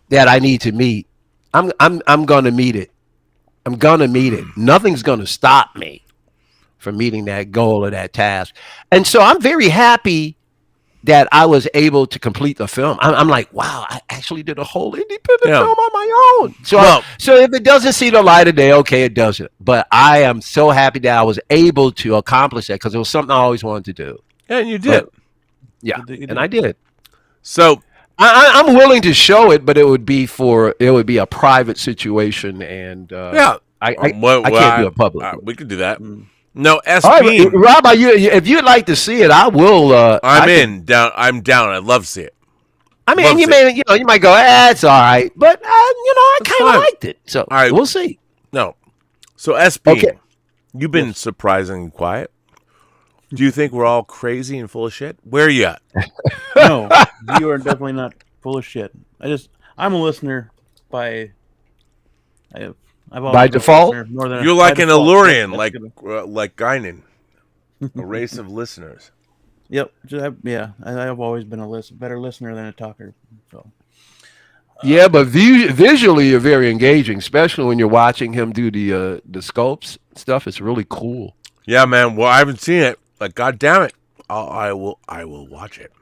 that I need to meet, I'm going to meet it. I'm going to meet it. Nothing's going to stop me from meeting that goal or that task. And so I'm very happy that I was able to complete the film. I'm like, wow, I actually did a whole independent film on my own. So, so if it doesn't see the light of day, okay, it doesn't. But I am so happy that I was able to accomplish that because it was something I always wanted to do. Yeah, and you did. But, and I did. So I'm willing to show it, but it would be a private situation, and I can't do it publicly. We could do that. No, SP. Right, Rob, if you'd like to see it, I will. I'm down. I'd love to see it. I mean, you might go, it's all right, but I kind of liked it. So all right, we'll see. No, so SP, you've been surprisingly quiet. Do you think we're all crazy and full of shit? Where are you at? No, you are definitely not full of shit. I'm a listener by default. You're like an Illurian, like Guinan, a race of listeners. Yep. I've always been a better listener than a talker. So. Yeah, but visually you're very engaging, especially when you're watching him do the sculpts stuff. It's really cool. Yeah, man. Well, I haven't seen it. Like, God damn it, I will watch it.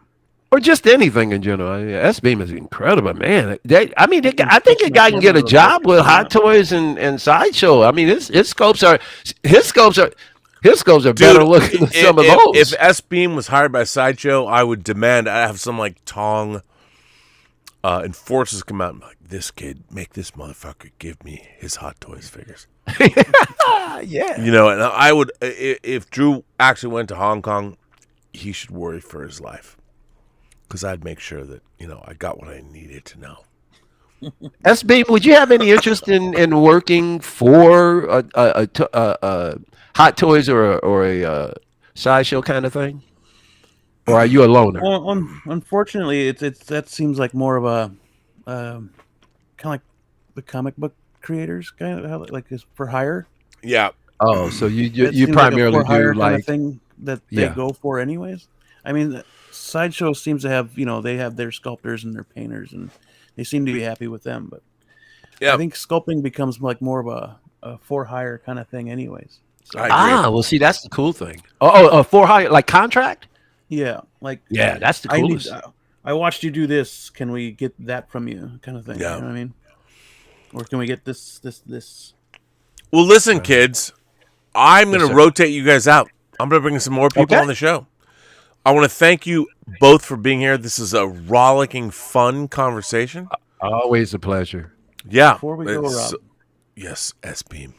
Or just anything in general. S-Beam is incredible, man. I think a guy can get a job with Hot Toys and Sideshow. I mean, his scopes are better looking than some of those. If S-Beam was hired by Sideshow, I would demand I have some like Tong enforcers come out and be like, this kid, make this motherfucker give me his Hot Toys figures. Yeah. And I would, if Drew actually went to Hong Kong, he should worry for his life. Because I'd make sure that, I got what I needed to know. S-Beam, would you have any interest in working for a Hot Toys or a Sideshow kind of thing? Or are you a loner? Well, unfortunately, that seems like more of a kind of like the comic book creators kind of like is for hire. Yeah. Oh, so you primarily like do kind of thing that they go for anyways. I mean, Sideshow seems to have they have their sculptors and their painters, and they seem to be happy with them. But I think sculpting becomes like more of a for hire kind of thing, anyways. So, well, see, that's the cool thing. For hire, like contract. Yeah, that's the coolest. I watched you do this. Can we get that from you? Kind of thing. Yeah. You know what I mean? Or can we get this? Well, listen, kids. I'm going to rotate you guys out. I'm going to bring some more people on the show. I want to thank you both for being here. This is a rollicking, fun conversation. Always a pleasure. Yeah. Before we go, Rob. Yes, S-Beam.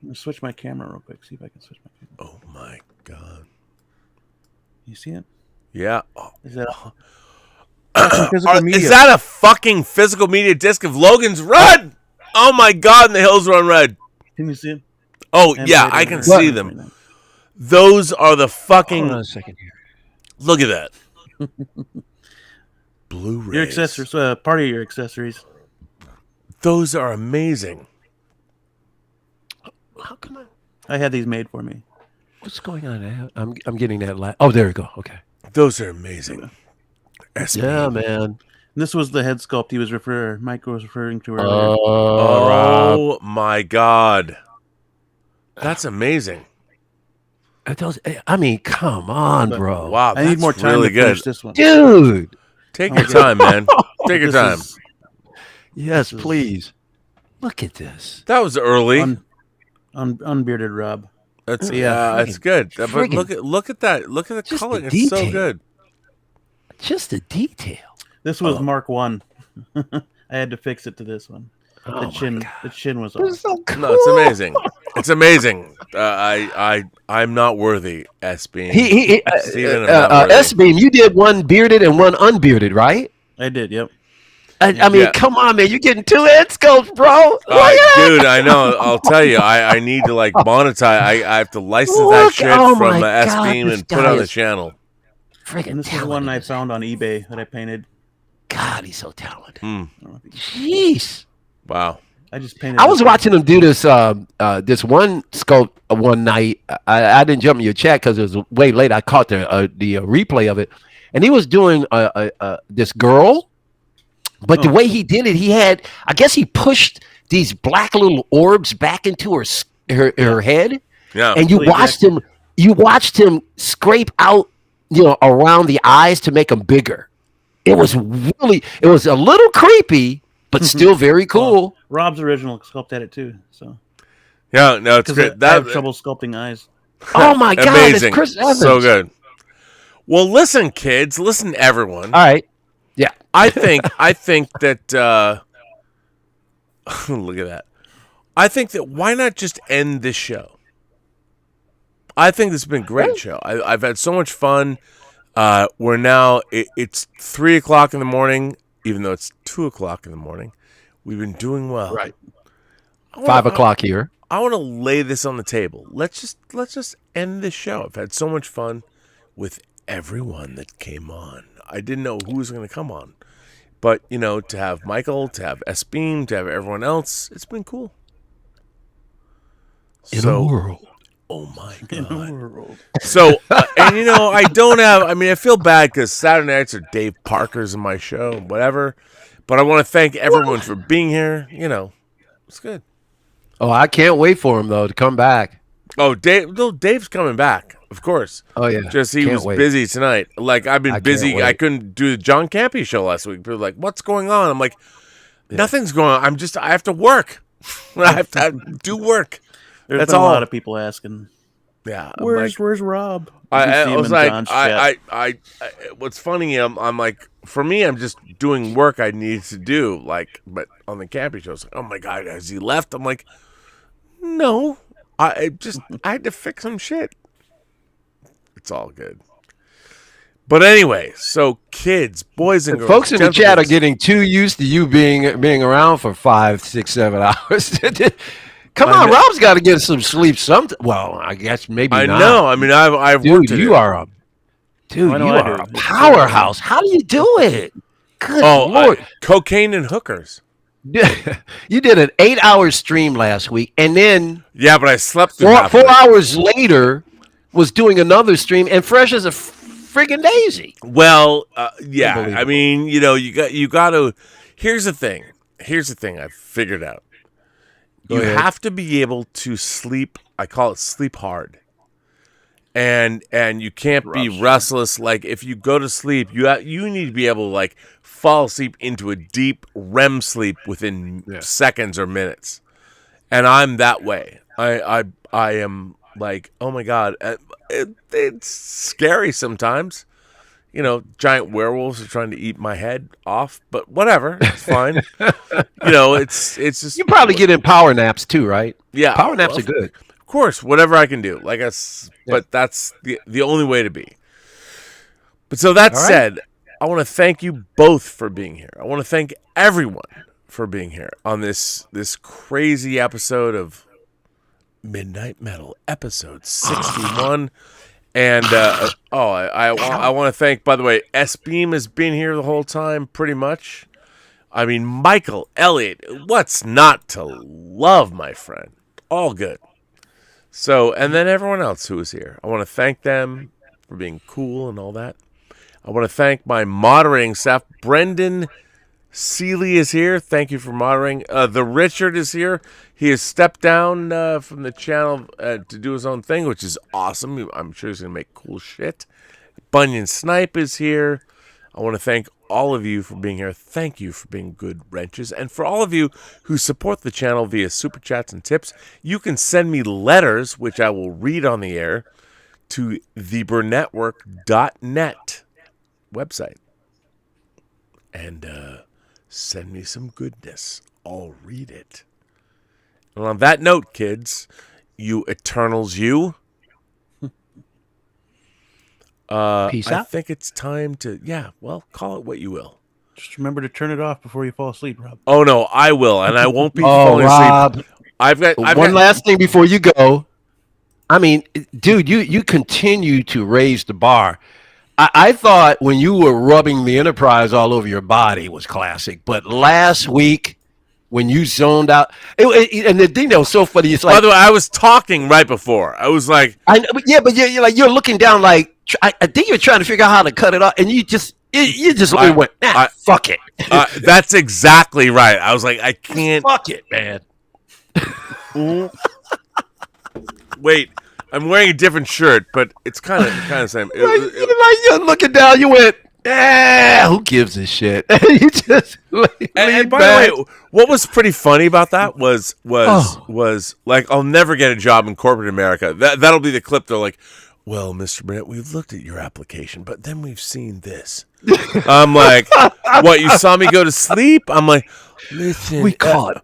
I'm going to switch my camera real quick. See if I can switch my camera. Oh, my God. You see it? Yeah. Is that is that a fucking physical media disc of Logan's Run? Oh, my God, and the hills run red. Can you see it? Oh, yeah, I can see them. Those are the fucking... Hold on a second here. Look at that. Blu-rays. Your accessories, part of your accessories. Those are amazing. How come I had these made for me. What's going on? I'm getting that. Oh, there we go. Okay. Those are amazing. Yeah, man. This was the head sculpt Mike was referring to earlier. Oh my God. That's amazing. I mean, come on, bro. Wow, I need more time really to finish this one. Dude. Take your time, man. Take your time. Yes, please. Look at this. That was early. Unbearded Rob. That's it's good. But look at that. Look at the color. It's so good. Just the detail. This was Mark 1. I had to fix it to this one. The chin was off. So cool. No, it's amazing. It's amazing. I'm not worthy. S-Beam. S-Beam. You did one bearded and one unbearded, right? I did. Yep. I mean, Yeah. come on, man. You're getting 2 head sculpts, bro. Dude, I know. I'll tell you. I need to like monetize. I have to license that Look, shit oh from my God, S-Beam this and put guy on the is channel. Friggin' And this is one I found on eBay that I painted. God, he's so talented. Mm. Jeez. Wow. I just painted. I was watching him do this this one sculpt one night. I didn't jump in your chat because it was way late. I caught the replay of it, and he was doing this girl, but the way he did it, I guess he pushed these black little orbs back into her head, Yeah. and you watched him scrape out, around the eyes to make them bigger. It was a little creepy, but still very cool. Well, Rob's original sculpted it too. So Yeah, no, it's great. I have trouble sculpting eyes. Oh my God, amazing. it's Chris Evans. So good. Well, listen, kids. Listen, everyone. All right. Yeah. I think that look at that. I think that why not just end this show? I think this has been a great show. I've had so much fun. We're now it's 3:00 in the morning, even though it's 2:00 in the morning. We've been doing well. Right. 5 o'clock here. I want to lay this on the table. Let's just end this show. I've had so much fun with everyone that came on. I didn't know who was going to come on, but to have Michael, to have S-Beam, to have everyone else, it's been cool. In a world. Oh my God. So, and I don't have, I feel bad because Saturday nights are Dave Parker's in my show, whatever. But I want to thank everyone for being here. It's good. Oh, I can't wait for him, though, to come back. Oh, Dave's coming back, of course. Oh, yeah. Just he Can't was wait. busy tonight. Like, I've been busy. can't wait. I couldn't do the John Campy show last week. People were like, what's going on? I'm like, nothing's going on. I have to work. I have to do work. There's That's been all. a lot of people asking. Yeah. Where's Rob? I was like, what's funny, I'm like, for me, I'm just doing work I need to do, like, but on the Campy show, it's like, oh my God, has he left? I'm like, no, I had to fix some shit. It's all good. But anyway, so kids, boys and girls, Folks in the chat are gentlemen, getting too used to you being around for 5, 6, 7 hours. Come on, Rob's got to get some sleep. Well, I guess maybe I not. know. I've Dude, worked you are a powerhouse. How do you do it? Good Lord. Cocaine and hookers. You did an 8-hour stream last week, and then Yeah, but I slept through half of 4 it. hours later was doing another stream and fresh as a friggin' daisy. Well, yeah. Unbelievable. You got to. Here's the thing. I've figured out. You have to be able to sleep. I call it sleep hard. And you can't be restless. Like if you go to sleep, you need to be able to like fall asleep into a deep REM sleep within seconds or minutes. And I'm that way. I am like, oh my God, it's scary sometimes. Giant werewolves are trying to eat my head off, but whatever, it's fine. It's just You probably get in power naps too, right? yeah. Power naps are good. Of course, whatever I can do. But that's the only way to be. But so that said, I want to thank you both for being here. I want to thank everyone for being here on this crazy episode of Midnight Metal, episode 61. And I want to thank, by the way, S-Beam has been here the whole time, pretty much. I mean, Michael, Elliot, what's not to love, my friend? All good. So, and then everyone else who was here. I want to thank them for being cool and all that. I want to thank my moderating staff. Brendan Seeley is here. Thank you for moderating. The Richard is here. He has stepped down from the channel to do his own thing, which is awesome. I'm sure he's going to make cool shit. Bunyan Snipe is here. I want to thank all of you for being here. Thank you for being good wrenches. And for all of you who support the channel via super chats and tips, you can send me letters, which I will read on the air, to the Burnettwork.net website. And send me some goodness. I'll read it. And on that note, kids, you Eternals, you. Peace I out. think it's time to, call it what you will. Just remember to turn it off before you fall asleep, Rob. Oh no, I will, and I won't be Oh, falling Rob. asleep. I've got One last thing before you go. I mean, dude, you continue to raise the bar. I thought when you were rubbing the Enterprise all over your body was classic, but last week when you zoned out, and the thing that was so funny is like. By the way, I was talking right before. I was like, I know, yeah, but you're like you're looking down like I think you're trying to figure out how to cut it off, and you just went, fuck it. That's exactly right. I was like, I can't. Fuck it, man. Wait, I'm wearing a different shirt, but it's kind of the same. You're looking down. You went, who gives a shit? You just and by the way, what was pretty funny about that was like, I'll never get a job in corporate America. That'll be the clip. They're like, well, Mr. Burnett, we've looked at your application, but then we've seen this. I'm like, what? You saw me go to sleep? I'm like, listen, we caught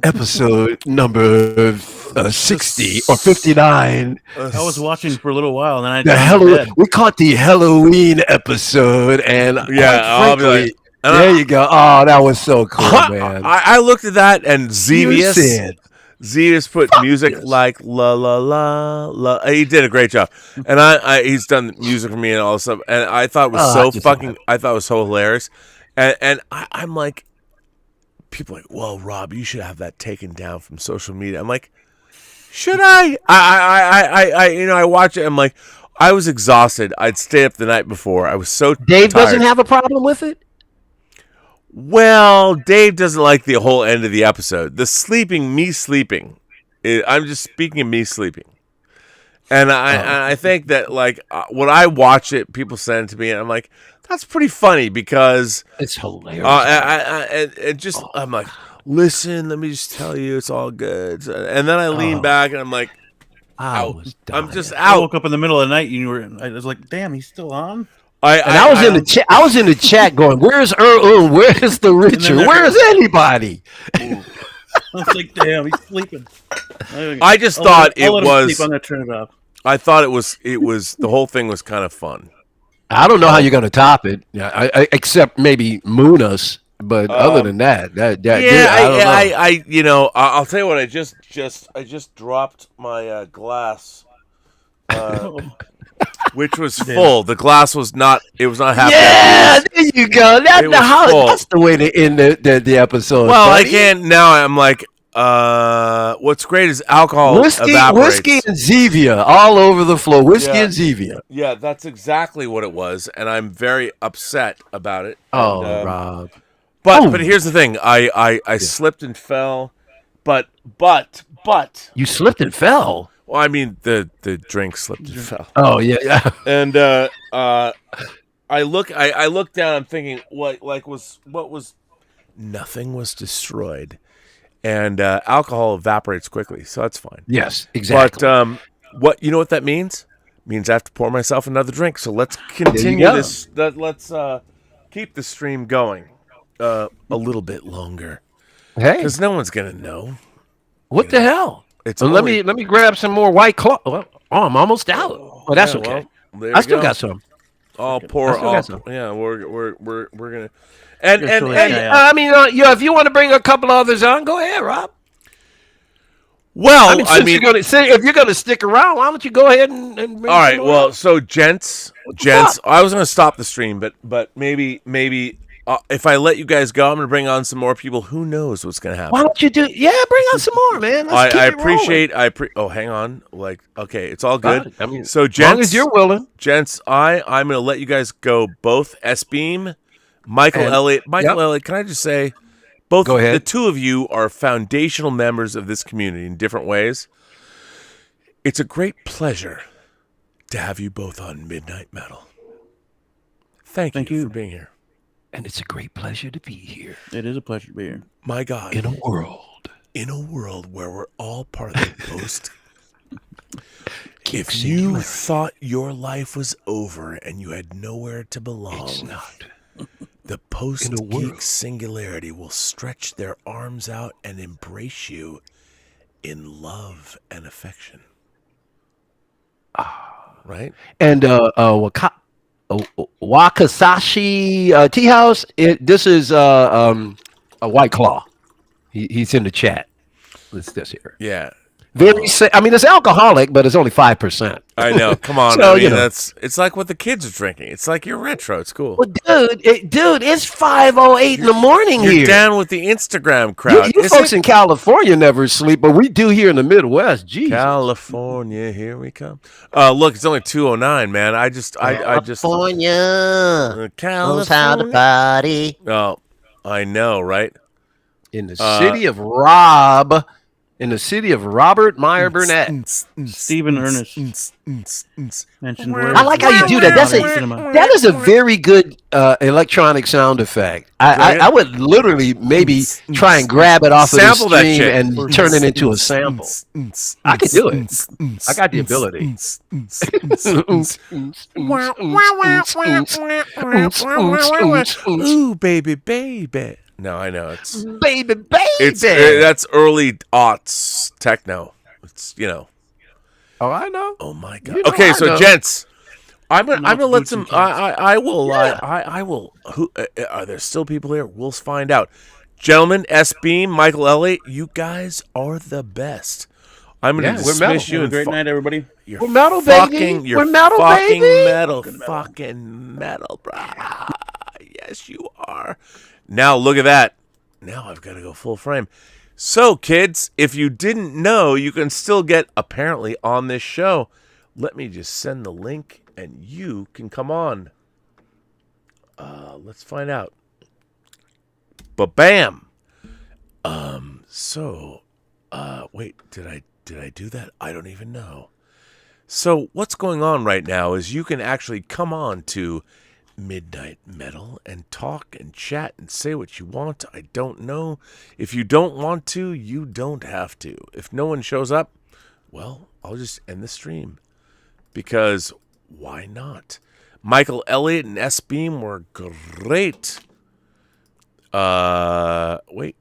episode number 60 or 59. I was watching for a little while, and then we caught the Halloween episode, and I'll be like, there you go. Oh, that was so cool, man. I looked at that, and Xevious put music like la la la la. He did a great job, and he's done music for me and all this stuff. And I thought it was I thought it was so hilarious, and I'm like, people are like, well, Rob, you should have that taken down from social media. I'm like, should I? I watch it. I'm like, I was exhausted. I'd stayed up the night before. I was so Dave tired. doesn't have a problem with it. Well, Dave doesn't like the whole end of the episode. The sleeping. I'm just speaking of me sleeping. And I think that, like, when I watch it, people send it to me, and I'm like, that's pretty funny because it's hilarious. I'm like, listen, let me just tell you, it's all good. And then I lean back, and I'm like, I'm just out. I woke up in the middle of the night, and I was like, damn, he's still on. I was in the chat. I was in the chat going, "Where's Where's the Richard? Where's anybody?" I was like, "Damn, he's sleeping." I just thought it was. I'm gonna turn it off. I thought it was. The whole thing was kind of fun. I don't know how you're gonna top it. Yeah, except maybe moon us. But other than that, I'll tell you what. I just dropped my glass. Which was full. The glass was not. It was not half. Yeah, there you go. That's the way to end the episode. Well, buddy. I can't now. I'm like, what's great is alcohol evaporates. Whiskey and Zevia all over the floor. Whiskey and Zevia. Yeah, that's exactly what it was, and I'm very upset about it. Oh, Rob. But here's the thing. I slipped and fell, but you slipped and fell. Well, I mean, the drink slipped and fell. Oh yeah. And I look down. I'm thinking, what was? Nothing was destroyed, and alcohol evaporates quickly, so that's fine. Yes, exactly. But what you know what that means? It means I have to pour myself another drink. So let's continue this. Let's keep the stream going a little bit longer. Hey, because no one's gonna know. What the hell? Let me grab some more White Claw. Oh, I'm almost out. Oh, that's okay. Well, I still got some. I'll pour. Yeah, we're gonna. And I mean, if you want to bring a couple others on, go ahead, Rob. Well, if you're gonna stick around, why don't you go ahead and bring all right. Well, so gents, I was gonna stop the stream, but maybe. If I let you guys go, I'm going to bring on some more people. Who knows what's going to happen? Why don't you bring on some more, man. I appreciate. hang on. Okay, it's all good. I mean, so, gents, as long as you're willing. Gents, I'm going to let you guys go. Both S-Beam, Michael Elliott. Elliott, can I just say, both go ahead. The two of you are foundational members of this community in different ways. It's a great pleasure to have you both on Midnight Metal. Thank you for being here. And it's a great pleasure to be here. It is a pleasure to be here. My God. In a world where we're all part of the post. If you thought your life was over and you had nowhere to belong, it's not. The Post-Geek singularity will stretch their arms out and embrace you in love and affection. Right? And Wakasashi Tea House. This is a White Claw. He's in the chat. Let's this here. Yeah. I mean, it's alcoholic, but it's only 5%. I know. Come on. So, I mean, it's like what the kids are drinking. It's like you're retro. It's cool. Well, dude, it's 5:08 in the morning You're here. down with the Instagram crowd. You folks in California never sleep, but we do here in the Midwest. Jesus. California, here we come. Look, it's only 2:09, man. I just California knows how to party. Oh, I know, right? In the city of Rob. In the city of Robert Meyer Burnett. Stephen Ernest mentioned. I like how you do that. That is a very good electronic sound effect. I would literally maybe try and grab it off of the stream and turn it into a sample. I could do it. I got the ability. Ooh, baby, baby. No, I know it's baby. That's early aughts techno. It's Oh, I know. Oh my god. Okay, so gents, I'm gonna let some. I will. Who are there still people here? We'll find out. Gentlemen, S Beam, Michael Elliott, you guys are the best. I'm gonna dismiss you. Have a great night, everybody. We're metal, baby. You're We're metal, fucking baby. metal, fucking metal, bro. Yes, you are. Now look at that. Now I've got to go full frame. So, kids, if you didn't know, you can still get apparently on this show. Let me just send the link, and you can come on. Let's find out. But bam. Wait, did I do that? I don't even know. So what's going on right now is you can actually come on to Midnight Metal and talk and chat and say what you want. I don't know. If you don't want to, you don't have to. If no one shows up, well, I'll just end the stream. Because why not? Michael Elliott and S Beam were great. Wait.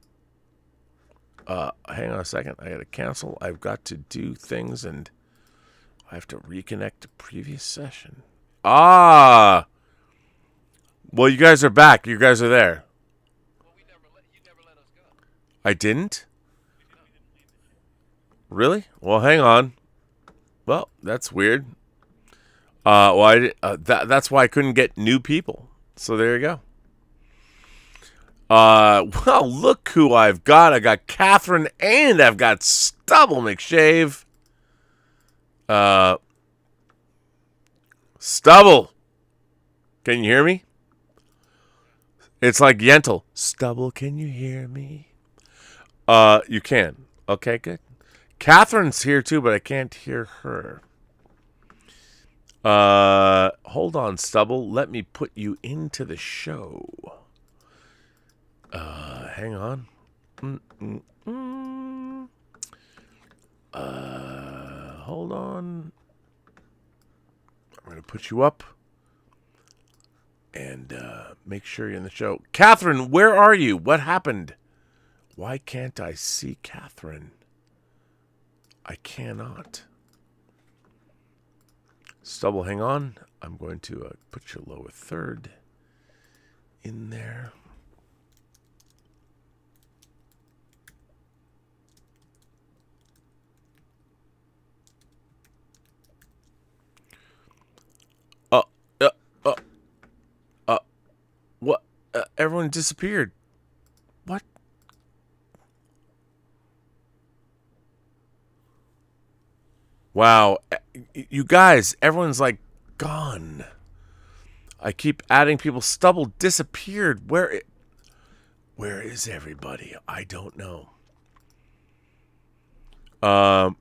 Hang on a second. I gotta cancel. I've got to do things and I have to reconnect to previous session. Well, you guys are back. You guys are there. Well, you never let us go. I didn't? Really? Well, hang on. Well, that's weird. That's why I couldn't get new people. So there you go. Well, look who I've got. I got Catherine and I've got Stubble McShave. Stubble. Can you hear me? It's like Yentl. Stubble, can you hear me? You can. Okay, good. Catherine's here too, but I can't hear her. Hold on, Stubble. Let me put you into the show. Hang on. Hold on. I'm going to put you up. And make sure you're in the show. Catherine, where are you? What happened? Why can't I see Catherine? I cannot. Stubble, hang on. I'm going to put your lower third in there. What? Everyone disappeared. What? Wow. You guys, everyone's like gone. I keep adding people. Stubble disappeared. Where is everybody? I don't know. Well,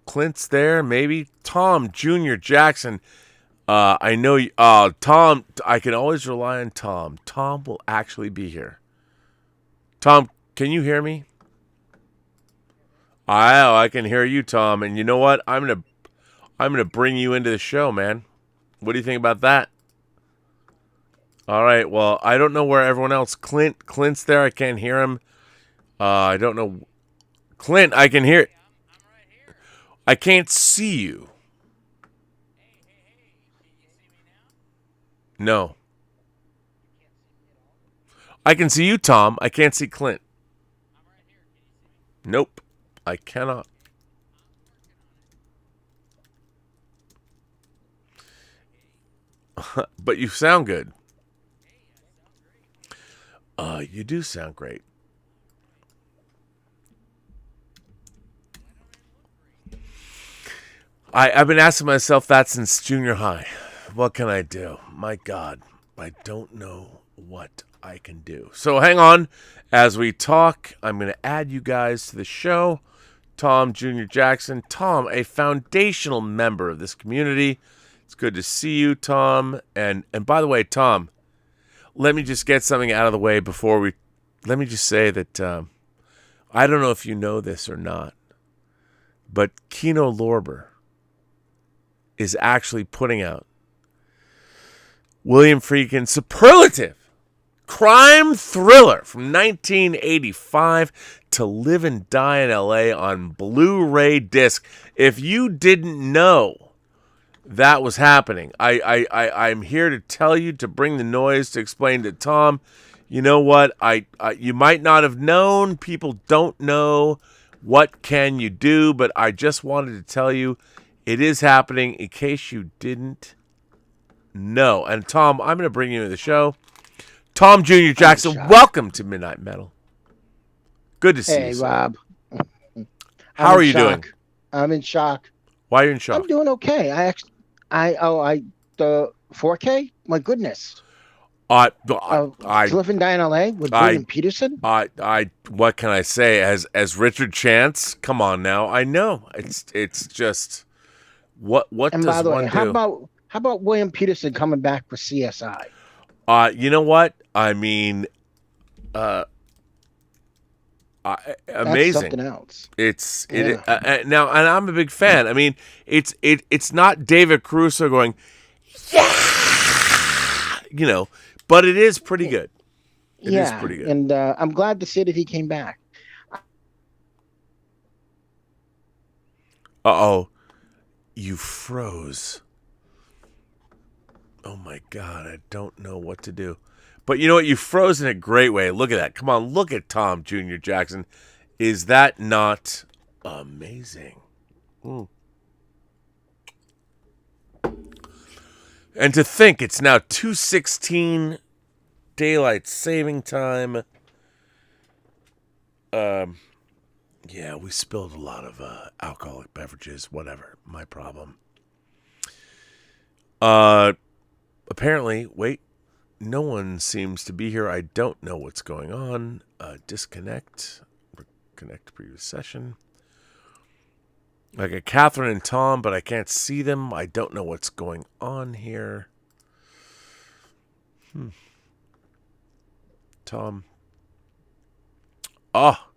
Clint's there. Maybe Tom Jr. Jackson. I know you. Tom. I can always rely on Tom. Tom will actually be here. Tom, can you hear me? I can hear you, Tom. And you know what? I'm gonna bring you into the show, man. What do you think about that? All right. Well, I don't know where everyone else. Clint's there. I can't hear him. I don't know. Clint, I can hear. I can't see you. No. I can see you, Tom. I can't see Clint. Nope. I cannot. But you sound good. You do sound great. I've been asking myself that since junior high. What can I do? My God, I don't know what I can do. So hang on. As we talk, I'm going to add you guys to the show. Tom Jr. Jackson. Tom, a foundational member of this community. It's good to see you, Tom. And by the way, Tom, let me just get something out of the way before we... Let me just say that I don't know if you know this or not, but Kino Lorber is actually putting out William Friedkin's superlative crime thriller from 1985, To Live and Die in L.A. on Blu-ray disc. If you didn't know that was happening, I'm here to tell you, to bring the noise, to explain to Tom, you know what? You might not have known. People don't know. What can you do? But I just wanted to tell you, it is happening in case you didn't know. And Tom, I'm going to bring you into the show. Tom Jr. Jackson, welcome to Midnight Metal. Good to see you. Hey, Rob. How are you doing? I'm in shock. Why are you in shock? I'm doing okay. The 4K? My goodness. To Live and Die in LA with William Peterson? What can I say? As Richard Chance? Come on now. I know. It's just... What and does by the one way, do? How about William Peterson coming back for CSI? You know what? I mean, amazing. That's something else. Now, and I'm a big fan. I mean, it's not David Caruso going, yeah, but it is pretty good. It is pretty good. And I'm glad to see that he came back. Uh-oh. You froze. Oh my God, I don't know what to do. But you know what? You froze in a great way. Look at that. Come on, look at Tom Jr. Jackson. Is that not amazing? And to think it's now 2:16 daylight saving time. Yeah, we spilled a lot of alcoholic beverages. Whatever. My problem. Apparently, wait. No one seems to be here. I don't know what's going on. Disconnect. Connect previous session. I got Catherine and Tom, but I can't see them. I don't know what's going on here. Tom. Oh,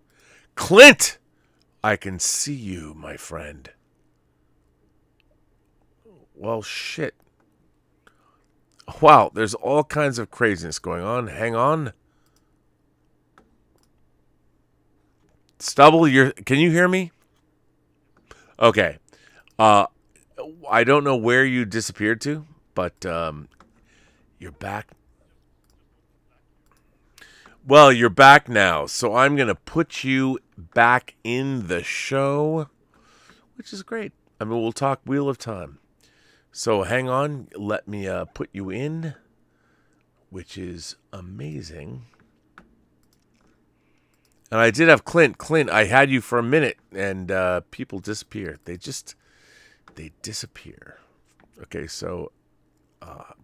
Clint! I can see you, my friend. Well, shit. Wow, there's all kinds of craziness going on. Hang on. Stubble, can you hear me? Okay. I don't know where you disappeared to, but you're back. Well, you're back now, so I'm going to put you back in the show, which is great. I mean, we'll talk Wheel of Time. So hang on, let me put you in, which is amazing. And I did have Clint. Clint, I had you for a minute, and people disappear. They disappear. Okay, so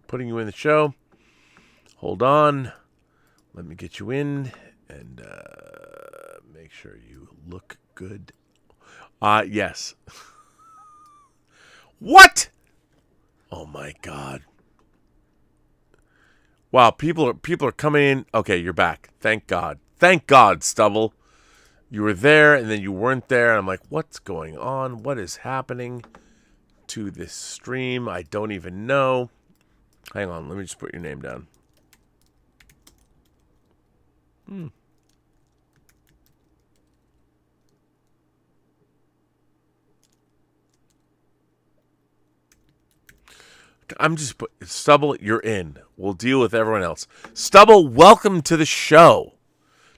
putting you in the show. Hold on. Let me get you in and make sure you look good. Yes. What? Oh my God. Wow, people are coming in. Okay, you're back. Thank God. Thank God, Stubble. You were there and then you weren't there. I'm like, what's going on? What is happening to this stream? I don't even know. Hang on, let me just put your name down. Stubble, you're in. We'll deal with everyone else. Stubble, welcome to the show.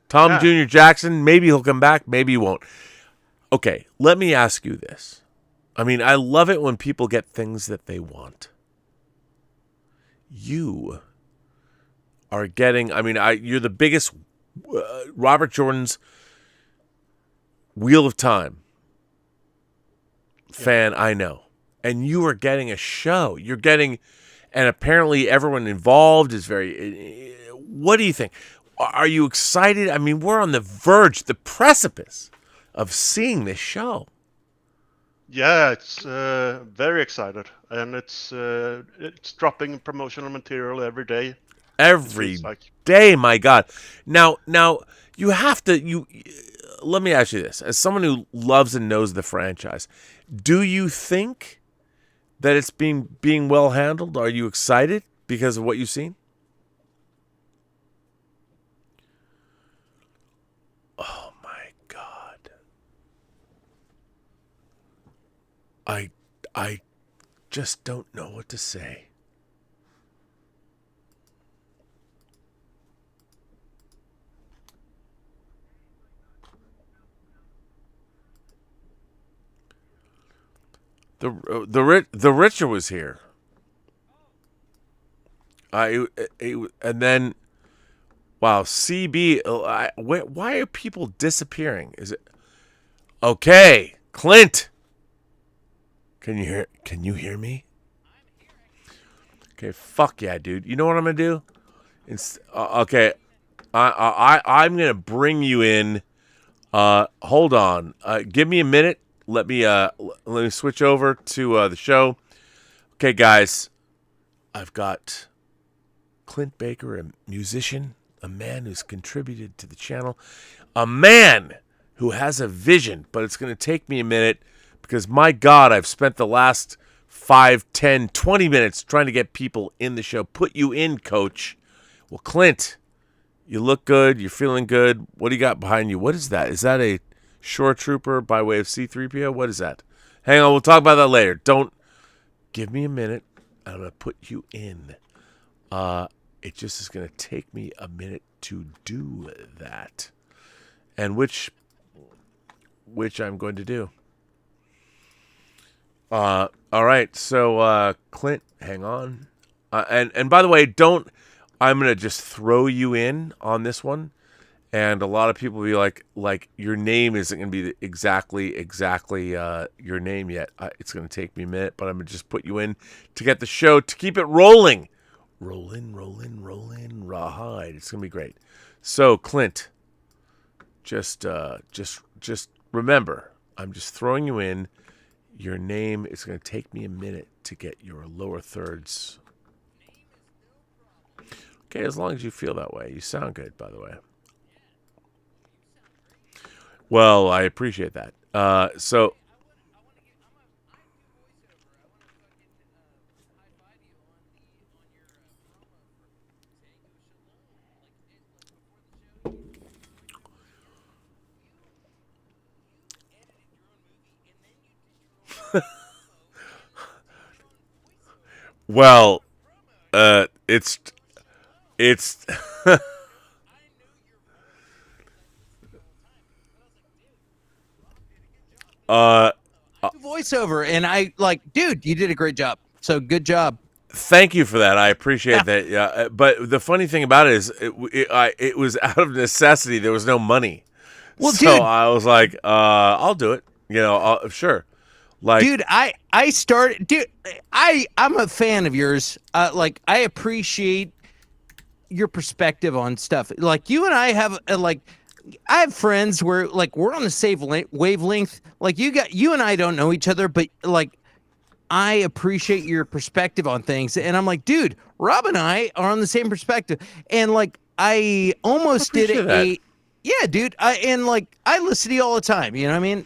Tom Jr. Jackson, maybe he'll come back, maybe he won't. Okay, let me ask you this. I mean, I love it when people get things that they want. You are getting, you're the biggest Robert Jordan's Wheel of Time fan I know. And you are getting a show. You're getting, and apparently everyone involved is very, what do you think? Are you excited? I mean, we're on the verge, the precipice of seeing this show. Yeah, it's very excited. And it's dropping promotional material every day. Every day, my God. Now you have to, let me ask you this. As someone who loves and knows the franchise, do you think that it's being well handled? Are you excited because of what you've seen? Oh my God. I just don't know what to say. The Richer was here. And then, wow, CB. Why are people disappearing? Is it okay, Clint? Can you hear me? Okay, fuck yeah, dude. You know what I'm gonna do? Okay, I'm gonna bring you in. Hold on. Give me a minute. Let me switch over to the show. Okay, guys, I've got Clint Baker, a musician, a man who's contributed to the channel, a man who has a vision, but it's going to take me a minute because, my God, I've spent the last 5, 10, 20 minutes trying to get people in the show. Put you in, coach. Well, Clint, you look good. You're feeling good. What do you got behind you? What is that? Is that a Shore Trooper by way of C-3PO? What is that? Hang on, we'll talk about that later. Don't give me a minute. I'm going to put you in. It just is going to take me a minute to do that. And which I'm going to do. All right, so Clint, hang on. And by the way, I'm going to just throw you in on this one. And a lot of people will be like your name isn't going to be exactly your name yet. It's going to take me a minute, but I'm going to just put you in to get the show, to keep it rolling. Rolling, rawhide. It's going to be great. So, Clint, just remember, I'm just throwing you in. Your name is going to take me a minute to get your lower thirds. Okay, as long as you feel that way. You sound good, by the way. Well, I appreciate that. So, well, it's voiceover, and I dude, you did a great job. So good job. Thank you for that. I appreciate that. Yeah, but the funny thing about it is, it was out of necessity. There was no money, well, so dude, I was like, I'll do it. Sure. Like, dude, I started, dude. I'm a fan of yours. I appreciate your perspective on stuff. Like, you and I have I have friends where we're on the same wavelength. Like, you and I don't know each other, but I appreciate your perspective on things. And I'm like, dude, Rob and I are on the same perspective. And I almost did yeah, dude. I listen to you all the time. You know what I mean?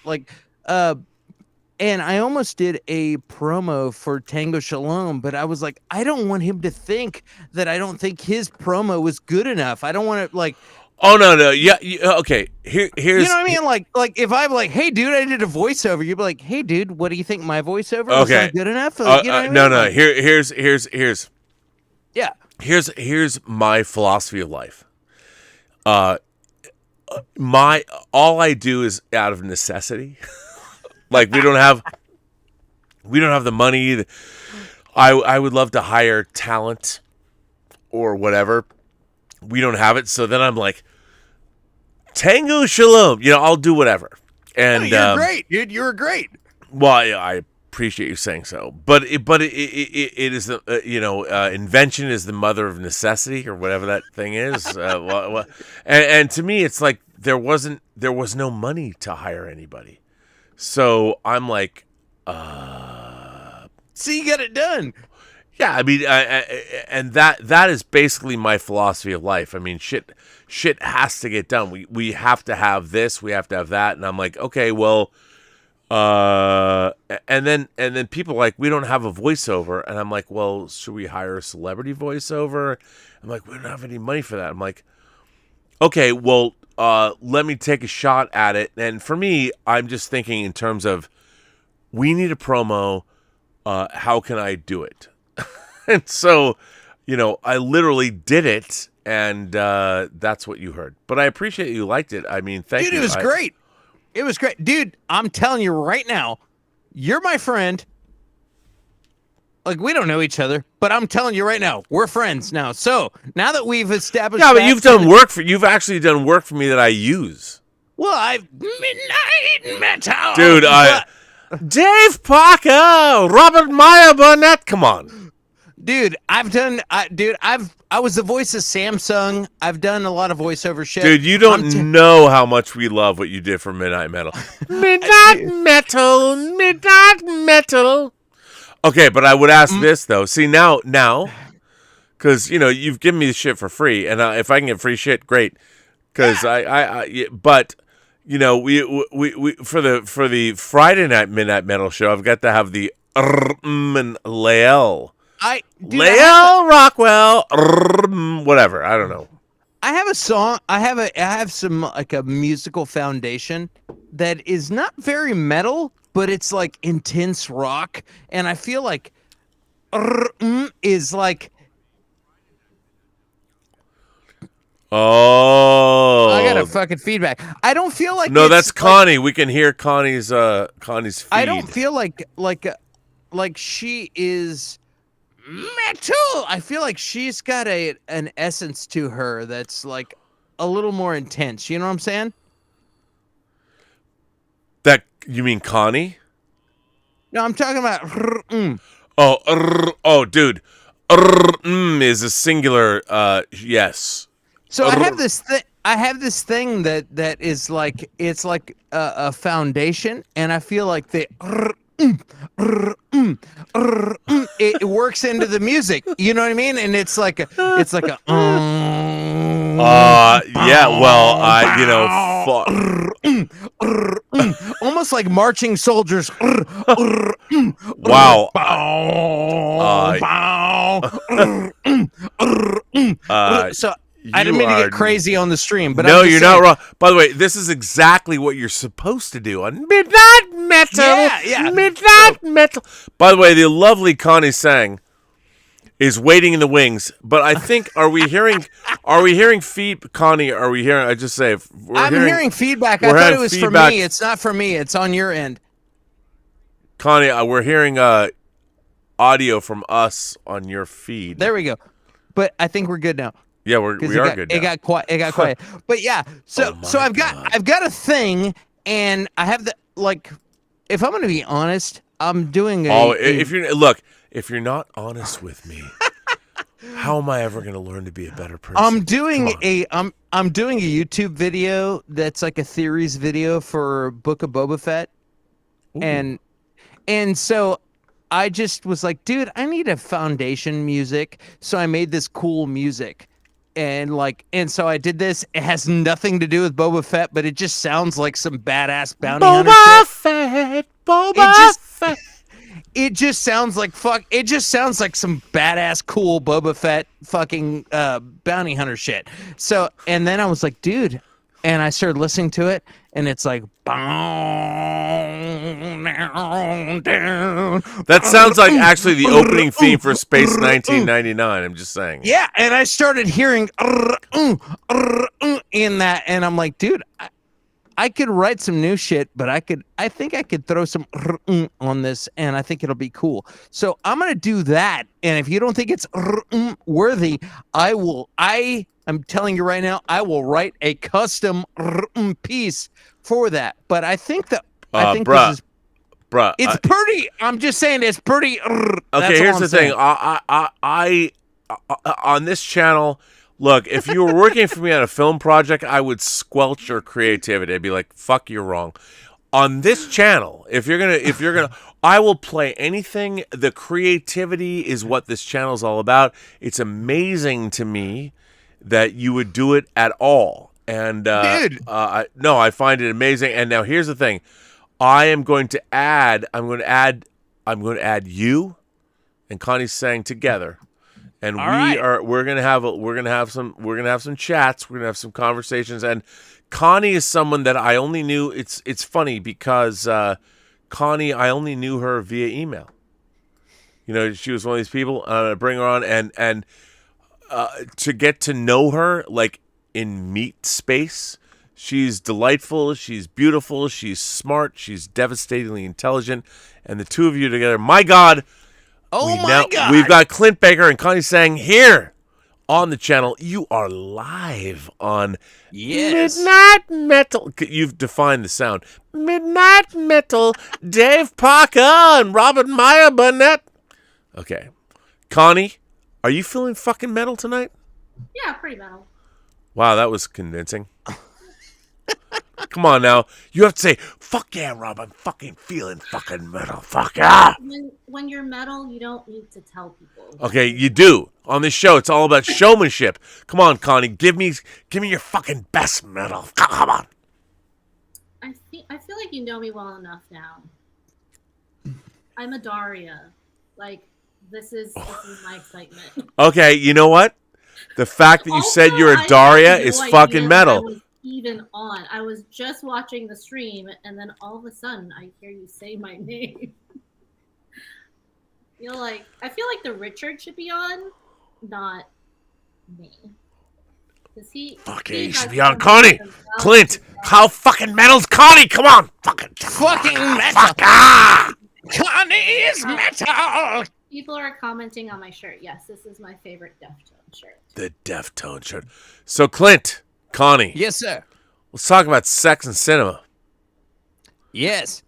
And I almost did a promo for Tango Shalom, but I was like, I don't want him to think that I don't think his promo was good enough. I don't want to Oh no, yeah, okay. Here's you know what I mean. Like if I'm like, hey dude, I did a voiceover. You'd be like, hey dude, what do you think my voiceover was not good enough? You know what I mean? No. Like, Here's yeah. Here's my philosophy of life. All I do is out of necessity. Like we don't have the money. I would love to hire talent or whatever. We don't have it, so then I'm like, Tango Shalom. I'll do whatever. And you're great, dude. You're great. Well, I appreciate you saying so, but it is the invention is the mother of necessity, or whatever that thing is. And to me, it's like there was no money to hire anybody, so I'm like, so you got it done. Yeah, I mean, and that is basically my philosophy of life. I mean, shit has to get done. We have to have this, we have to have that, and I'm like, okay, well, and then people are like, we don't have a voiceover, and I'm like, well, should we hire a celebrity voiceover? I'm like, we don't have any money for that. I'm like, okay, well, let me take a shot at it. And for me, I'm just thinking in terms of, we need a promo. How can I do it? And so, I literally did it, and that's what you heard. But I appreciate you liked it. I mean, thank you. Dude, it was great. It was great. Dude, I'm telling you right now, you're my friend. Like, we don't know each other, but I'm telling you right now, we're friends now. So, now that we've established but you've actually done work for me that I use. Well, Midnight Metal. Dude, Dave Parker, Robert Meyer, Burnett, come on. Dude, I was the voice of Samsung. I've done a lot of voiceover shit. Dude, you don't know how much we love what you did for Midnight Metal. Midnight Metal. Okay, but I would ask this though. See now, because you've given me the shit for free, and if I can get free shit, great. Because but we for the Friday night Midnight Metal show, I've got to have the and Lael. Lael Rockwell, whatever. I don't know. I have a song. I have some like a musical foundation that is not very metal, but it's like intense rock, and I feel like is like. Oh, I got a fucking feedback. I don't feel like that's Connie. We can hear Connie's feed. I don't feel like she is metal. I feel like she's got an essence to her that's like a little more intense. You know what I'm saying? That you mean Connie? No, I'm talking about. Oh, dude, is a singular. Yes. So I have this thing. I have this thing that is like it's like a foundation, and I feel like the it works into the music. You know what I mean? And it's like a yeah. Well, almost like marching soldiers. Wow. So. I didn't mean to get crazy on the stream, but no, you're not wrong. By the way, this is exactly what you're supposed to do on Midnight Metal. Yeah. Midnight Metal. By the way, the lovely Connie sang is waiting in the wings. But I think are we hearing feed? Connie, are we hearing? I just say I'm hearing feedback. I thought it was for me. It's not for me. It's on your end. Connie, we're hearing audio from us on your feed. There we go. But I think we're good now. Yeah, we are good now. It got quiet. But yeah, so I've got a thing, and I have if I'm going to be honest, I'm doing if you're not honest with me, how am I ever going to learn to be a better person? I'm doing a YouTube video that's like a theories video for Book of Boba Fett. Ooh. And so I just was like, dude, I need a foundation music, so I made this cool music. And so I did this. It has nothing to do with Boba Fett, but it just sounds like some badass bounty hunter shit. Boba Fett. it just sounds like It just sounds like some badass, cool Boba Fett fucking bounty hunter shit. So, and then I was like, dude, and I started listening to it, and it's like, that sounds like actually the opening theme for Space 1999. I'm just saying. Yeah, and I started hearing in that, and I'm like, dude, I could write some new shit, but I think I could throw some on this, and I think it'll be cool. So I'm gonna do that, and if you don't think it's worthy, I'm telling you right now, I will write a custom piece for that. But I think that this is, it's pretty. I'm just saying it's pretty. Okay, here's the thing. I on this channel. Look, if you were working for me on a film project, I would squelch your creativity. I'd be like, "Fuck, you're wrong." On this channel, if you're gonna, I will play anything. The creativity is what this channel is all about. It's amazing to me that you would do it at all. And dude, I find it amazing. And now here's the thing: I'm going to add you and Connie Sang together. And we're gonna have some chats, we're gonna have some conversations, and Connie is someone that I only knew. It's funny because Connie, I only knew her via email. You know, she was one of these people. I bring her on, and to get to know her like in meet space, she's delightful, she's beautiful, she's smart, she's devastatingly intelligent, and the two of you together, my God. God! We've got Clint Baker and Connie Sang here on the channel. You are live on Midnight Metal. You've defined the sound. Midnight Metal, Dave Parker and Robert Meyer Burnett. Okay. Connie, are you feeling fucking metal tonight? Yeah, pretty metal. Wow, that was convincing. Come on now. You have to say, fuck yeah, Rob, I'm fucking feeling fucking metal. Fuck yeah. When you're metal, you don't need to tell people. Okay, you do. On this show, it's all about showmanship. Come on, Connie, give me your fucking best metal. Come on. I feel like you know me well enough now. I'm a Daria. Like, this is my excitement. Okay, you know what? The fact that you said you're a Daria is fucking metal. Even on. I was just watching the stream, and then all of a sudden I hear you say my name. I feel like the Richard should be on, not me. He should be on Connie. Clint, how fucking metal's Connie? Come on, fucking metal. Connie is metal. People are commenting on my shirt. Yes, this is my favorite Deftone shirt. The Deftone shirt. So Clint. Connie. Yes, sir. Let's talk about sex and cinema. Yes.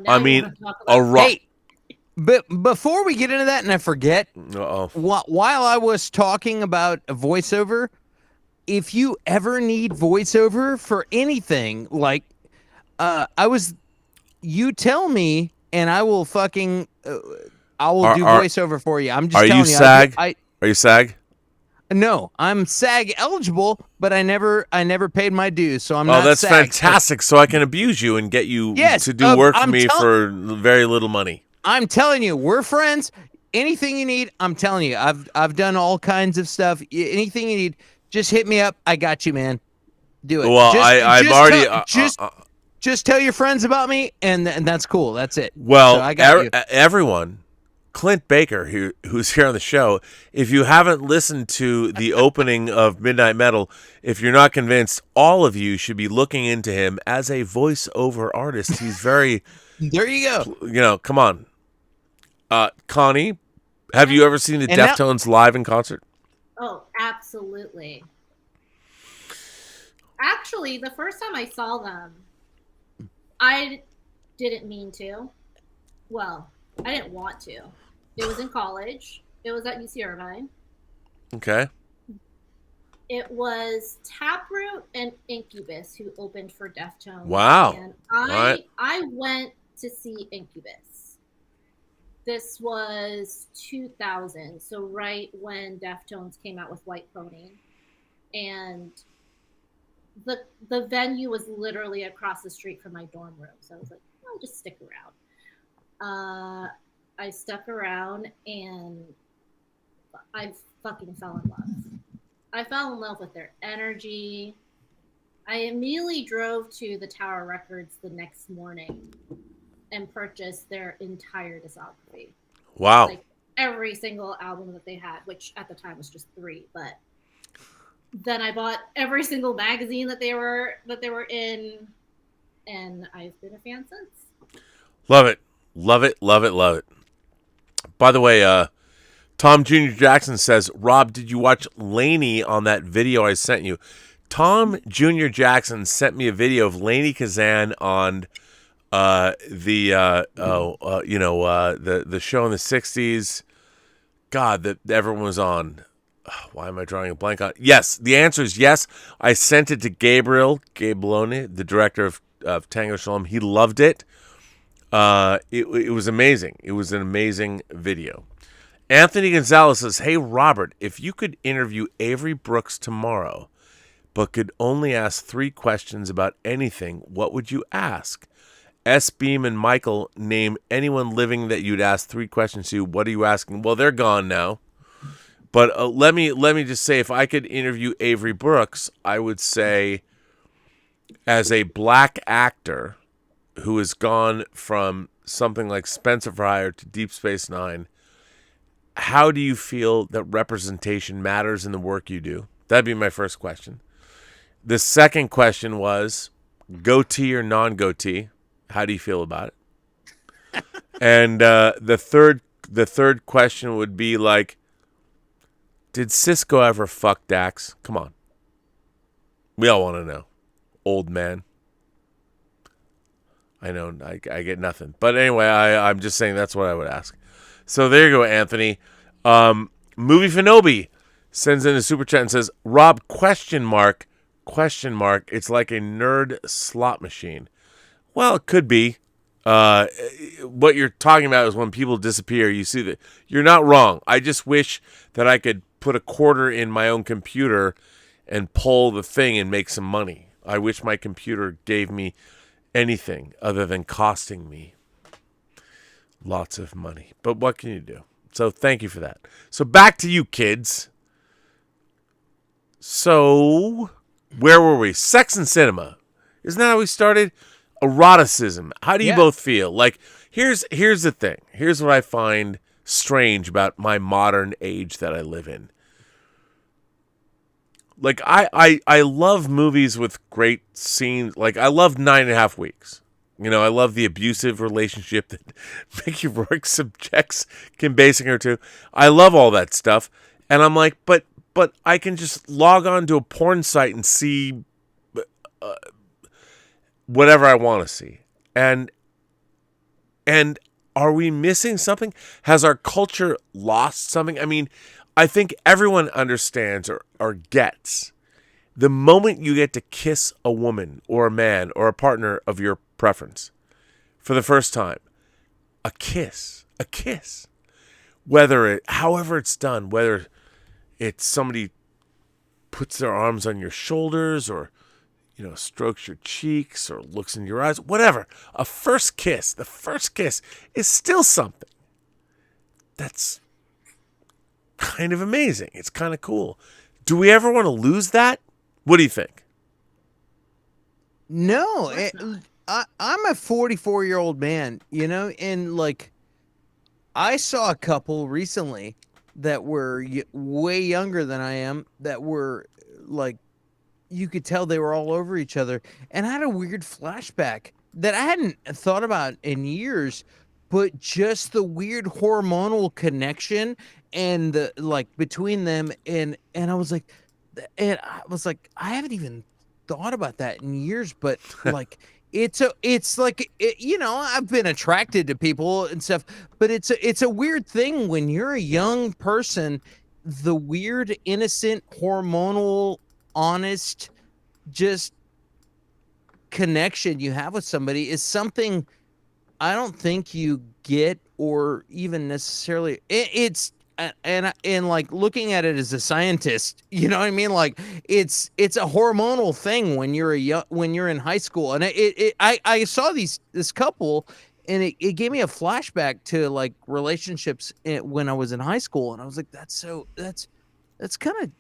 I mean, hey, but before we get into that, and I forget, while I was talking about a voiceover, if you ever need voiceover for anything, like, you tell me, and I will fucking, I will do voiceover for you. I'm just telling you. Are you SAG? No, I'm SAG eligible, but I never paid my dues, so I'm not. Oh, that's SAG, fantastic! So I can abuse you and get you to do work for me for very little money. I'm telling you, we're friends. Anything you need, I'm telling you. I've done all kinds of stuff. Anything you need, just hit me up. I got you, man. Do it. Well, I've already just tell your friends about me, and that's cool. That's it. Well, so I got you. Everyone. Clint Baker, who's here on the show, if you haven't listened to the opening of Midnight Metal, if you're not convinced, all of you should be looking into him as a voiceover artist. He's very... There you go. You know, come on. Connie, have you ever seen the Deftones live in concert? Oh, absolutely. Actually, the first time I saw them, I didn't mean to. Well, I didn't want to. It was in college. It was at UC Irvine. Okay. It was Taproot and Incubus who opened for Deftones. Wow. And I went to see Incubus. This was 2000, so right when Deftones came out with White Pony. And the venue was literally across the street from my dorm room. So I was like, I'll just stick around. I stuck around and I fucking fell in love. I fell in love with their energy. I immediately drove to the Tower Records the next morning and purchased their entire discography. Wow. Like every single album that they had, which at the time was just 3, but then I bought every single magazine that they were in, and I've been a fan since. Love it. Love it, love it, love it. By the way, Tom Jr. Jackson says, Rob, did you watch Lainey on that video I sent you? Tom Jr. Jackson sent me a video of Lainey Kazan on the show in the 60s. God, that everyone was on. Why am I drawing a blank on? Yes, the answer is yes. I sent it to Gabe Bologna, the director of Tango Shalom. He loved it. It was amazing. It was an amazing video. Anthony Gonzalez says, hey, Robert, if you could interview Avery Brooks tomorrow, but could only ask 3 questions about anything, what would you ask? S. Beam and Michael, name anyone living that you'd ask 3 questions to. What are you asking? Well, they're gone now. But let me just say, if I could interview Avery Brooks, I would say, as a black actor who has gone from something like Spencer for Hire to Deep Space Nine, how do you feel that representation matters in the work you do? That'd be my first question. The second question was, goatee or non-goatee? How do you feel about it? And the third question would be like, did Cisco ever fuck Dax? Come on. We all want to know. Old man. I know, I get nothing. But anyway, I'm just saying that's what I would ask. So there you go, Anthony. Movie Finobi sends in a super chat and says, Rob, question mark. It's like a nerd slot machine. Well, it could be. What you're talking about is when people disappear, you see that. You're not wrong. I just wish that I could put a quarter in my own computer and pull the thing and make some money. I wish my computer gave me anything other than costing me lots of money. But what can you do? So thank you for that. So back to you, kids. So where were we? Sex and cinema. Isn't that how we started? Eroticism. How do you both feel? Like, here's the thing. Here's what I find strange about my modern age that I live in. Like, I love movies with great scenes. Like, I love 9.5 Weeks. You know, I love the abusive relationship that Mickey Rourke subjects Kim Basinger to. I love all that stuff. And I'm like, but I can just log on to a porn site and see whatever I want to see. And are we missing something? Has our culture lost something? I mean, I think everyone understands or gets the moment you get to kiss a woman or a man or a partner of your preference for the first time. A kiss. However it's done, whether it's somebody puts their arms on your shoulders or, you know, strokes your cheeks or looks in your eyes, whatever. The first kiss is still something that's kind of amazing. It's kind of cool. Do we ever want to lose that? What do you think? No, I'm a 44-year-old man, you know, and like I saw a couple recently that were way younger than I am that were like, you could tell they were all over each other, and I had a weird flashback that I hadn't thought about in years, but just the weird hormonal connection and the like between them, and I was like, I haven't even thought about that in years, but like it's like you know, I've been attracted to people and stuff, but it's a weird thing when you're a young person, the weird innocent hormonal honest just connection you have with somebody is something I don't think you get or even necessarily it's and like looking at it as a scientist, you know what I mean? Like it's a hormonal thing when you're when you're in high school, and I saw this couple, it gave me a flashback to like relationships when I was in high school, and I was like, that's kind of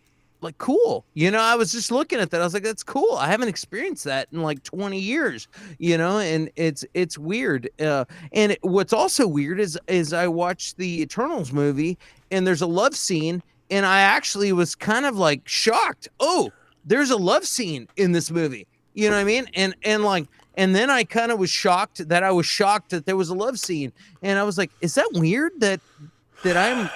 like cool. I was just looking at that. I was like, that's cool. I haven't experienced that in like 20 years, and it's weird. And what's also weird is I watched the Eternals movie, and there's a love scene, and I actually was kind of like shocked. Oh, there's a love scene in this movie. You know what I mean? And then I kind of was shocked that there was a love scene. And I was like, is that weird that I'm,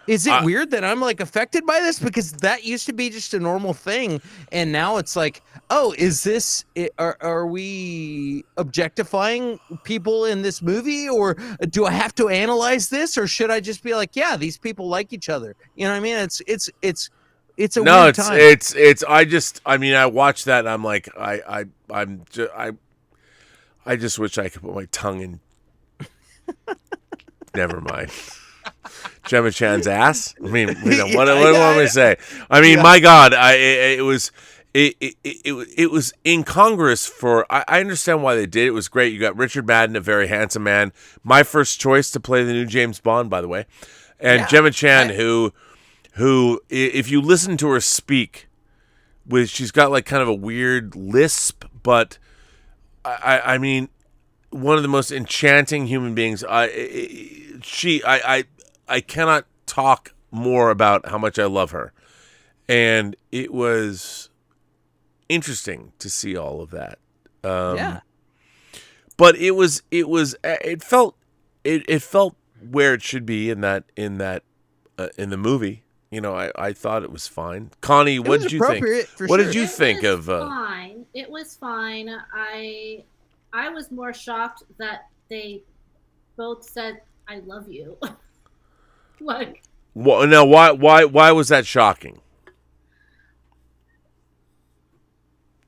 is it weird that I'm like affected by this? Because that used to be just a normal thing. And now it's like, oh, is this, are we objectifying people in this movie? Or do I have to analyze this? Or should I just be like, yeah, these people like each other? You know what I mean? It's a weird time. I watched that and I'm like, I just wish I could put my tongue in. Never mind. Gemma Chan's ass. I mean, what do I want to say? I mean, my God, it was incongruous for. I understand why they did. It was great. You got Richard Madden, a very handsome man. My first choice to play the new James Bond, by the way, and Gemma Chan, who, if you listen to her speak, she's got like kind of a weird lisp, but I mean, one of the most enchanting human beings. I cannot talk more about how much I love her, and it was interesting to see all of that. But it felt where it should be in the movie. I thought it was fine. Connie, what did you think? What did you think of? Fine. It was fine. I was more shocked that they both said "I love you." Like, well, now why was that shocking?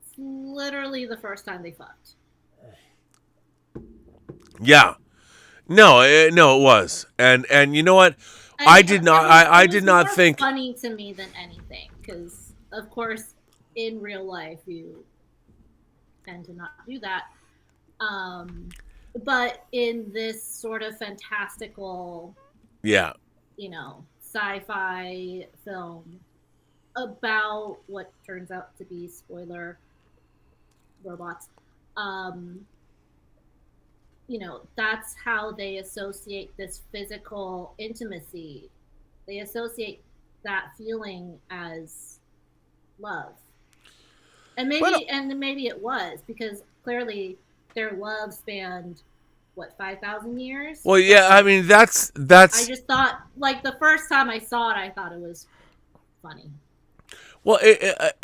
It's literally the first time they fucked. Yeah, no, it was, and you know what? I did not think funny to me than anything, because of course in real life you tend to not do that. But in this sort of fantastical, sci-fi film about what turns out to be, spoiler, robots, that's how they associate this physical intimacy. They associate that feeling as love. And maybe it was, because clearly their love spanned 5,000 years. Well, yeah, I mean that's. I just thought, like, the first time I saw it, I thought it was funny. Well,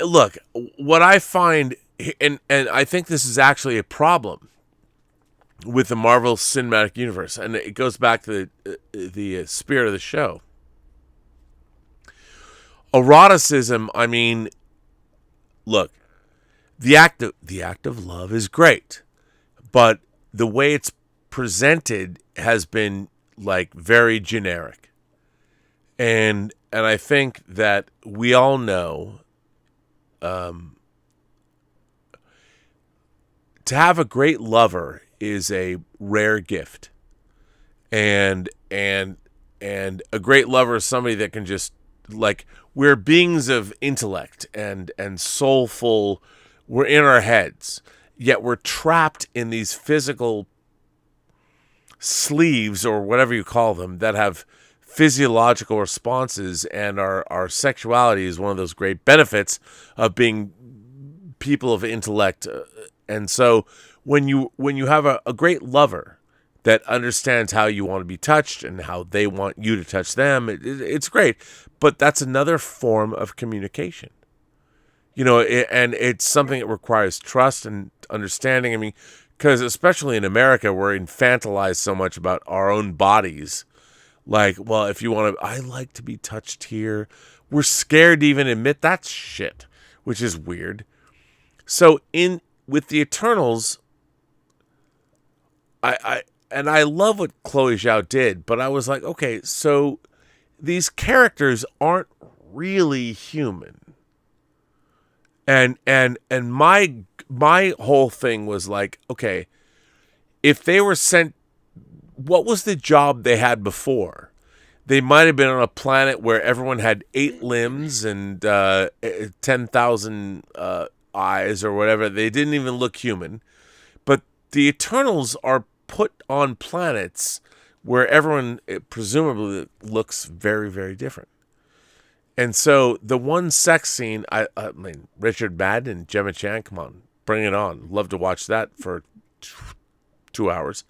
look, what I find, and I think this is actually a problem with the Marvel Cinematic Universe, and it goes back to the spirit of the show. Eroticism. I mean, look, the act of love is great, but the way it's presented has been like very generic, and I think that we all know to have a great lover is a rare gift, and a great lover is somebody that can just, like, we're beings of intellect and soulful. We're in our heads, yet we're trapped in these physical sleeves, or whatever you call them, that have physiological responses, and our sexuality is one of those great benefits of being people of intellect. And so when you have a great lover that understands how you want to be touched and how they want you to touch them, it's great. But that's another form of communication. And it's something that requires trust and understanding. I mean, because especially in America, we're infantilized so much about our own bodies. Like, well, if you want to, I like to be touched here. We're scared to even admit that shit, which is weird. So with the Eternals, I love what Chloe Zhao did, but I was like, okay, so these characters aren't really human. And my whole thing was like, okay, if they were sent what was the job they had before? They might have been on a planet where everyone had 8 limbs and 10,000 eyes or whatever. They didn't even look human. But the Eternals are put on planets where everyone presumably looks very, very different. And so the one sex scene, I mean, Richard Madden and Gemma Chan, come on, bring it on. Love to watch that for 2 hours.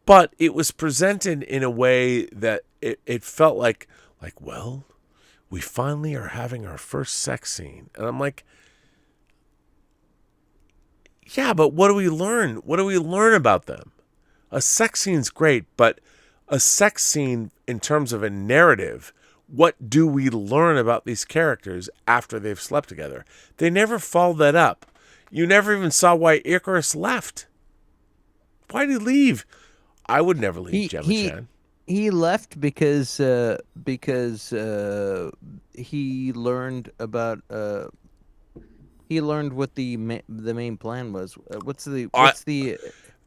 But it was presented in a way that it felt like, well, we finally are having our first sex scene. And I'm like, yeah, but what do we learn? What do we learn about them? A sex scene's great, but a sex scene in terms of a narrative, what do we learn about these characters after they've slept together? They never followed that up. You never even saw why Icarus left. Why did he leave? I would never leave Gemma Chan. He left because he learned about he learned what the main plan was. What's the celestial?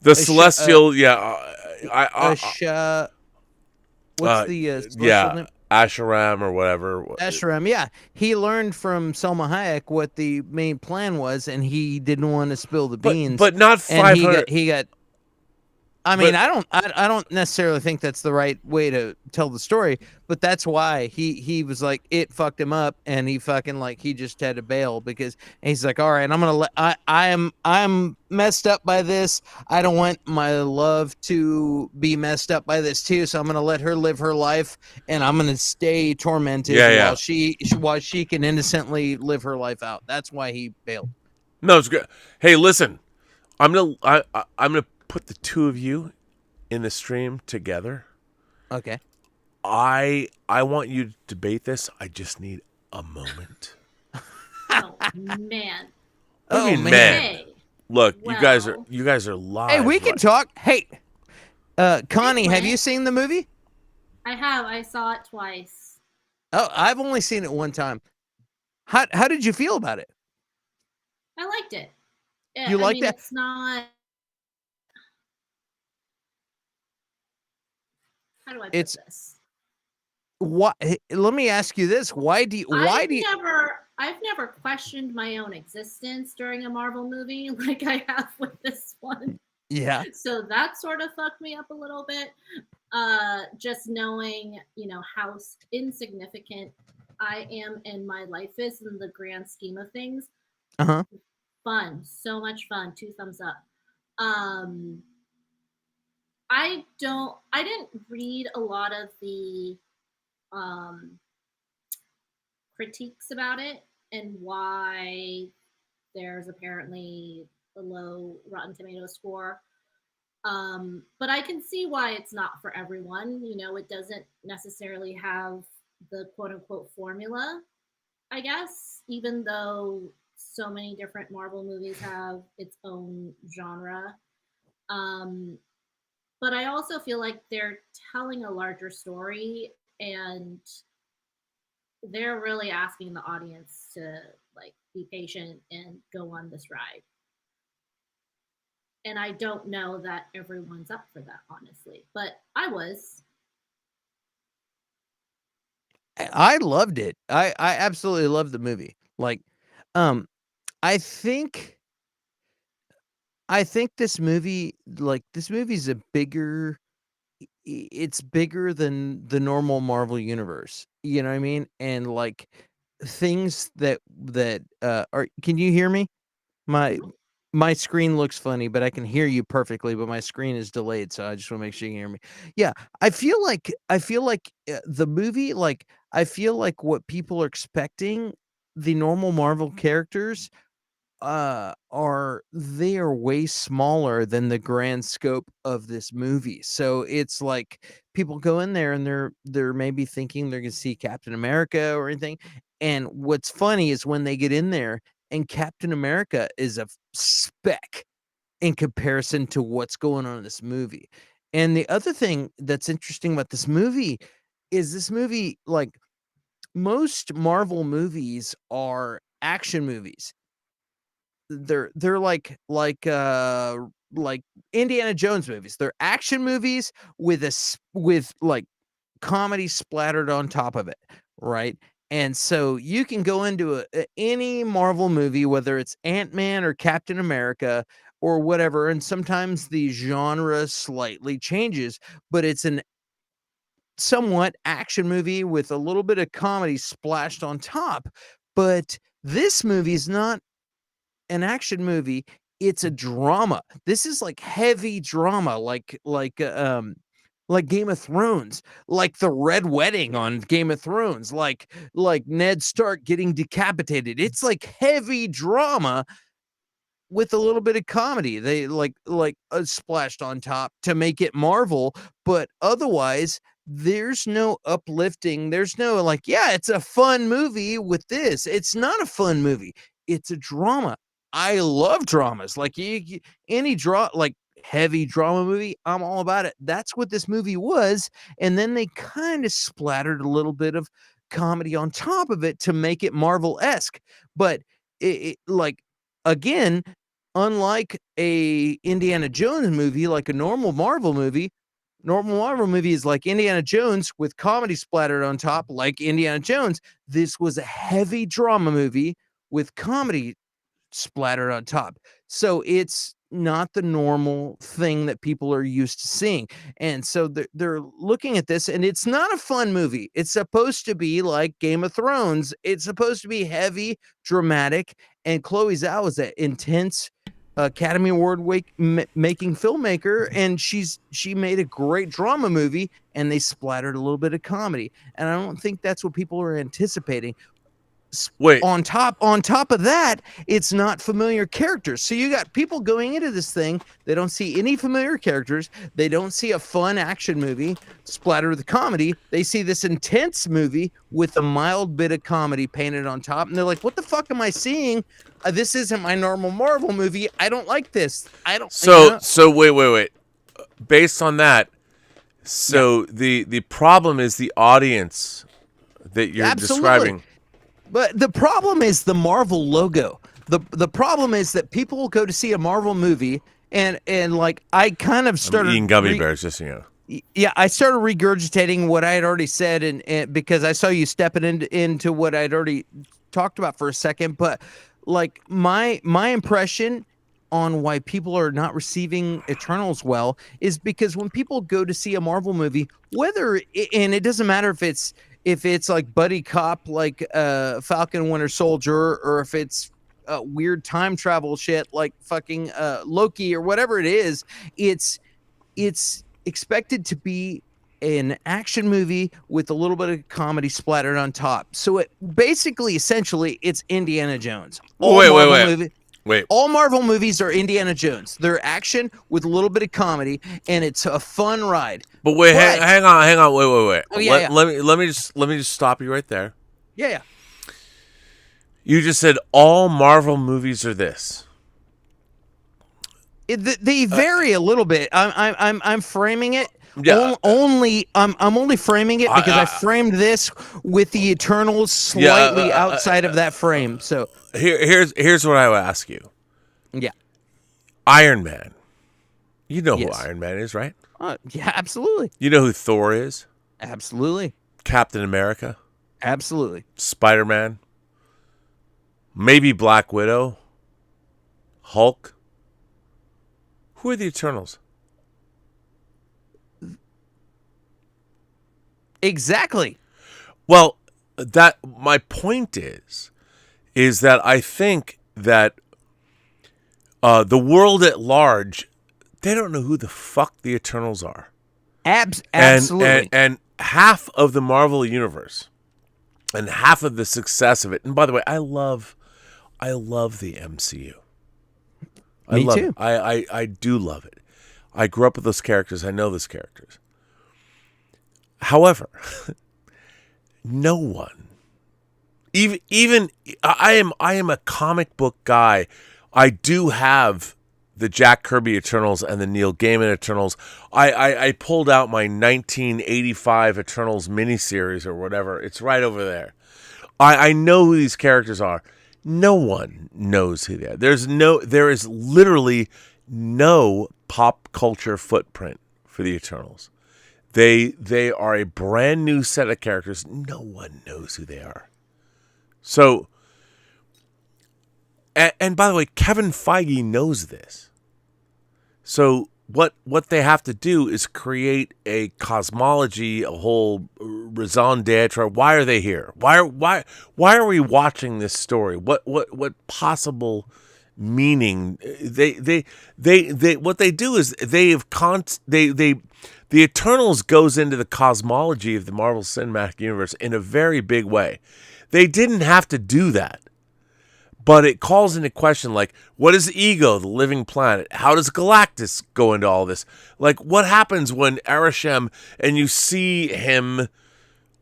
What's the celestial name? Asheram or whatever. Asheram, yeah. He learned from Selma Hayek what the main plan was, and he didn't want to spill the beans. But not 500. He got. I mean, I don't necessarily think that's the right way to tell the story, but that's why he was like, it fucked him up, and he fucking he just had to bail because he's like, all right, I'm gonna I'm messed up by this. I don't want my love to be messed up by this too, so I'm gonna let her live her life, and I'm gonna stay tormented while she can innocently live her life out. That's why he bailed. No, it's good. Hey, listen, I'm gonna put the two of you in the stream together. Okay. I want you to debate this. I just need a moment. Oh man. I mean, man. Look, you guys are live. Hey, we can talk. Hey, Connie, have you seen the movie? I have. I saw it twice. Oh, I've only seen it one time. How did you feel about it? I liked it. You liked it? It's not. How do I put this? What? Let me ask you this: I've never questioned my own existence during a Marvel movie like I have with this one. Yeah. So that sort of fucked me up a little bit. Just knowing, how insignificant I am and my life is in the grand scheme of things. Fun, so much fun. 2 thumbs up. I didn't read a lot of the critiques about it and why there's apparently a low Rotten Tomatoes score. But I can see why it's not for everyone. It doesn't necessarily have the quote unquote formula, I guess, even though so many different Marvel movies have its own genre. But I also feel like they're telling a larger story, and they're really asking the audience to be patient and go on this ride. And I don't know that everyone's up for that, honestly, but I was. I loved it. I absolutely loved the movie. I think this movie, it's bigger than the normal Marvel universe. You know what I mean? And things that are. Can you hear me? My screen looks funny, but I can hear you perfectly. But my screen is delayed, so I just want to make sure you can hear me. Yeah, I feel like the movie, I feel like what people are expecting, the normal Marvel characters are way smaller than the grand scope of this movie. So it's like people go in there and they're maybe thinking they're gonna see Captain America or anything. And what's funny is when they get in there and Captain America is a speck in comparison to what's going on in this movie. And the other thing that's interesting about this movie is most Marvel movies are action movies. They're like like Indiana Jones movies. They're action movies with like comedy splattered on top of it, right? And so you can go into any Marvel movie, whether it's Ant-Man or Captain America or whatever, and sometimes the genre slightly changes, but it's an somewhat action movie with a little bit of comedy splashed on top. But this movie is not an action movie, it's a drama. This is like heavy drama, like Game of Thrones, like the Red Wedding on Game of Thrones, like Ned Stark getting decapitated. It's like heavy drama with a little bit of comedy. They like splashed on top to make it Marvel, but otherwise there's no uplifting. There's no like, yeah, it's a fun movie with this. It's not a fun movie. It's a drama. I love dramas. Like any like heavy drama movie, I'm all about it. That's what this movie was. And then they kind of splattered a little bit of comedy on top of it to make it Marvel-esque. But it like, again, unlike a Indiana Jones movie, like a normal Marvel movie is like Indiana Jones with comedy splattered on top, like Indiana Jones. This was a heavy drama movie with comedy splattered on top. So it's not the normal thing that people are used to seeing. And so they're looking at this, and it's not a fun movie. It's supposed to be like Game of Thrones. It's supposed to be heavy, dramatic, and Chloe Zhao is an intense Academy Award making filmmaker, and she made a great drama movie, and they splattered a little bit of comedy. And I don't think that's what people are anticipating. Wait. On top of that, it's not familiar characters. So you got people going into this thing, they don't see any familiar characters. They don't see a fun action movie splattered with comedy. They see this intense movie with a mild bit of comedy painted on top, and they're like, what the fuck am I seeing? This isn't my normal Marvel movie. I don't like this. I don't. So wait. Based on that, the problem is the audience that you're describing. But the problem is the Marvel logo. The problem is that people will go to see a Marvel movie, and like I kind of started eating gummy bears, just you know. Yeah, I started regurgitating what I had already said, and because I saw you stepping into what I'd already talked about for a second. But like my impression on why people are not receiving Eternals well is because when people go to see a Marvel movie, and it doesn't matter if it's like buddy cop, like Falcon Winter Soldier, or if it's weird time travel shit like fucking Loki or whatever it is, it's expected to be an action movie with a little bit of comedy splattered on top. So it basically, essentially, it's Indiana Jones. Wait. All Marvel movies are Indiana Jones. They're action with a little bit of comedy, and it's a fun ride. But wait, hang on, wait. Oh, yeah. Let me just stop you right there. Yeah. You just said all Marvel movies are this. They vary a little bit. I'm framing it. Yeah. I'm only framing it because I framed this with the Eternals slightly outside of that frame. So here's what I would ask you. Yeah. Iron Man. You know who Iron Man is, right? Yeah, absolutely. You know who Thor is? Absolutely. Captain America? Absolutely. Spider-Man? Maybe Black Widow? Hulk? Who are the Eternals? Exactly. Well, that my point is that I think that the world at large, they don't know who the fuck the Eternals are. Absolutely. And half of the Marvel universe and half of the success of it. And by the way, I love the MCU. Me too. I do love it. I grew up with those characters. I know those characters. However, no one, even I am a comic book guy. I do have the Jack Kirby Eternals and the Neil Gaiman Eternals. I pulled out my 1985 Eternals miniseries or whatever. It's right over there. I know who these characters are. No one knows who they are. There is literally no pop culture footprint for the Eternals. They are a brand new set of characters. No one knows who they are. So, and by the way, Kevin Feige knows this. So what they have to do is create a cosmology, a whole raison d'etre. Why are they here? Why are we watching this story? What possible meaning they what they do is the Eternals goes into the cosmology of the Marvel Cinematic Universe in a very big way. They didn't have to do that. But it calls into question, like, what is Ego, the living planet? How does Galactus go into all this? Like, what happens when Arishem and you see him?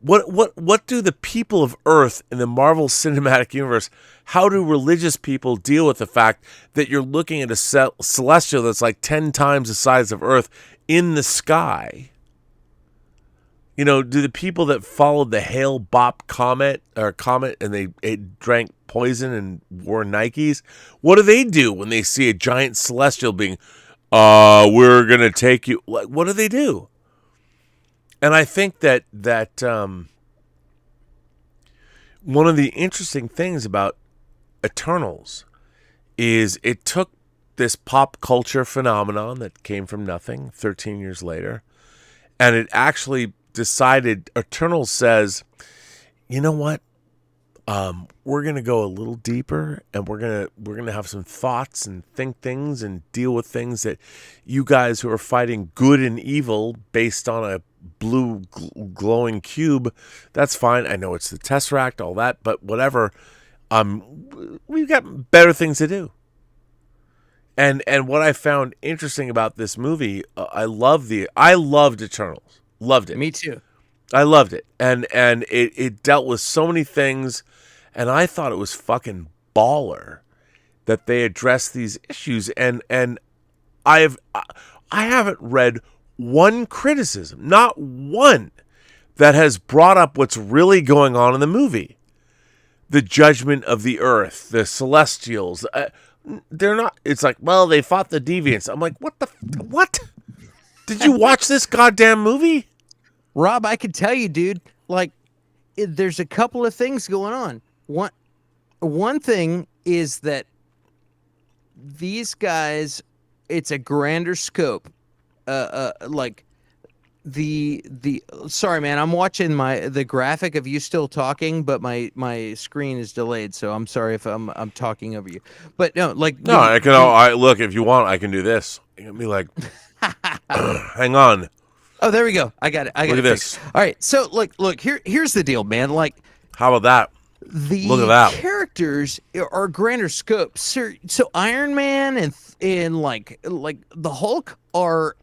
What do the people of Earth in the Marvel Cinematic Universe, how do religious people deal with the fact that you're looking at a celestial that's like 10 times the size of Earth in the sky? You know, do the people that followed the Hale-Bopp comet and they drank poison and wore Nikes, what do they do when they see a giant celestial being, we're going to take you? Like, what do they do? And I think that one of the interesting things about Eternals is it took this pop culture phenomenon that came from nothing 13 years later, and it actually decided, Eternals says, you know what? We're gonna go a little deeper, and we're gonna have some thoughts and think things and deal with things that you guys who are fighting good and evil based on a blue glowing cube. That's fine. I know it's the Tesseract, all that, but whatever. We've got better things to do. And what I found interesting about this movie, I loved Eternals. Loved it. Me too. I loved it. And it dealt with so many things, and I thought it was fucking baller that they addressed these issues. And I haven't read one criticism, not one, that has brought up what's really going on in the movie. The judgment of the earth, the celestials. They're not, it's like, well, they fought the deviants. I'm like, what? Did you watch this goddamn movie? Rob, I could tell you, dude, like, there's a couple of things going on. One thing is that these guys, it's a grander scope. Like sorry, man, I'm watching the graphic of you still talking, but my screen is delayed, so I'm sorry if I'm talking over you. But no, like, no, I can. Look, if you want, I can do this. You can be like, hang on. Oh, there we go. I got it. Look at this. All right. So look, here's the deal, man. Like, how about that? Look at that. Characters are grander scopes. So Iron Man and like the Hulk are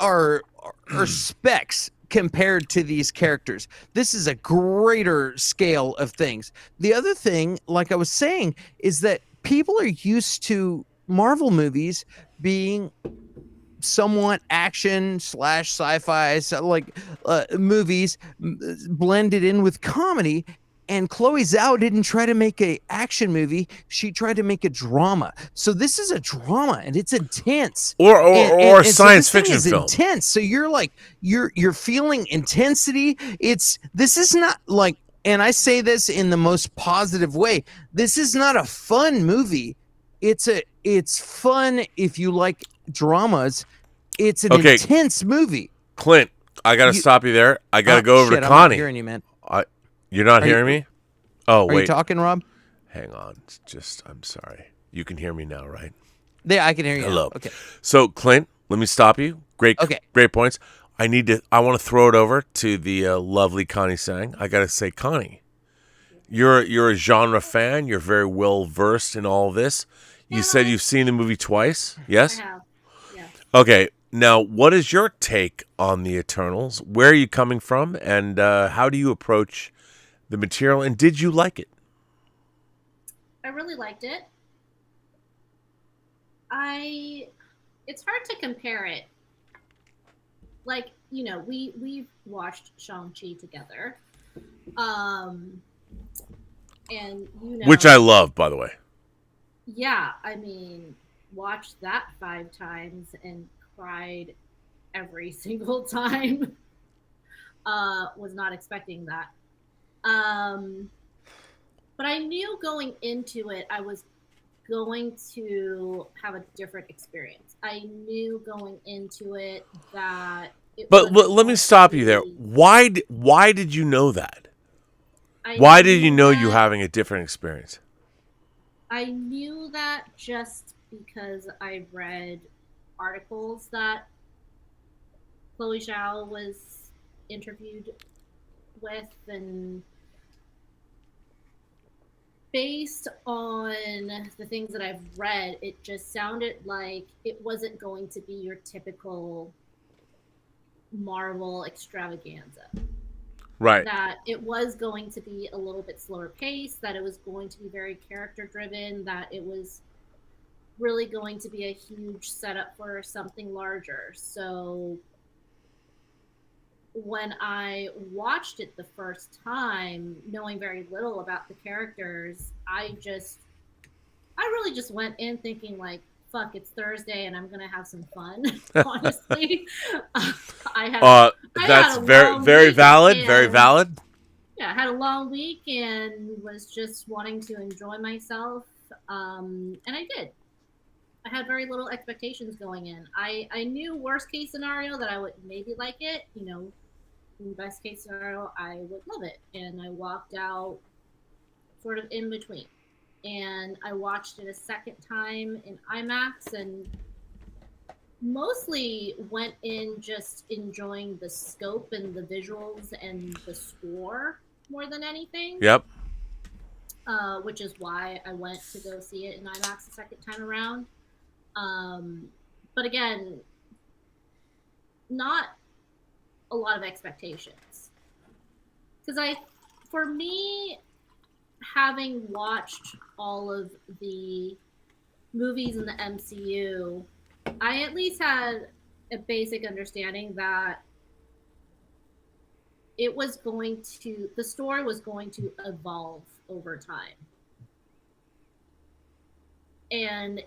specs compared to these characters. This is a greater scale of things. The other thing, like I was saying, is that people are used to Marvel movies being somewhat action / sci-fi, like movies blended in with comedy. And Chloe Zhao didn't try to make an action movie. She tried to make a drama. So this is a drama, and it's intense. Or science fiction film. Intense. So you're like you're feeling intensity. This is not like, and I say this in the most positive way, this is not a fun movie. It's fun if you like dramas. It's an intense movie. Clint, I gotta stop you there. I gotta go over to Connie. I'm not hearing you, man. You're not hearing me? Oh, wait. Are you talking, Rob? Hang on. I'm sorry. You can hear me now, right? Yeah, I can hear you. Hello. Okay. So, Clint, let me stop you. Great points. I want to throw it over to the lovely Connie Sang. I got to say, Connie, you're a genre fan. You're very well versed in all of this. You said you've seen the movie twice. Yes? I have. Yeah. Okay. Now, what is your take on the Eternals? Where are you coming from? And how do you approach the material, and did you like it? I really liked it. It's hard to compare it. Like, we've watched Shang-Chi together. And which I love, by the way. Yeah, I mean, watched that 5 times and cried every single time. Was not expecting that. But I knew going into it, I was going to have a different experience. I knew going into it that it But was let me stop you there. Why did you know that? Why did you know you were having a different experience? I knew that just because I read articles that Chloe Zhao was interviewed with, and based on the things that I've read, it just sounded like it wasn't going to be your typical Marvel extravaganza. Right. That it was going to be a little bit slower pace, that it was going to be very character driven, that it was really going to be a huge setup for something larger. So when I watched it the first time, knowing very little about the characters, I really just went in thinking like, fuck, it's Thursday and I'm gonna have some fun. Honestly, that's very valid. Very valid. Yeah, I had a long week and was just wanting to enjoy myself, and I did. I had very little expectations going in. I knew worst case scenario that I would maybe like it. You know, in best case scenario, I would love it, and I walked out sort of in between. And I watched it a second time in IMAX and mostly went in just enjoying the scope and the visuals and the score more than anything. Yep. Which is why I went to go see it in IMAX the second time around. But again, not a lot of expectations. Because for me, having watched all of the movies in the MCU, I at least had a basic understanding that the story was going to evolve over time. And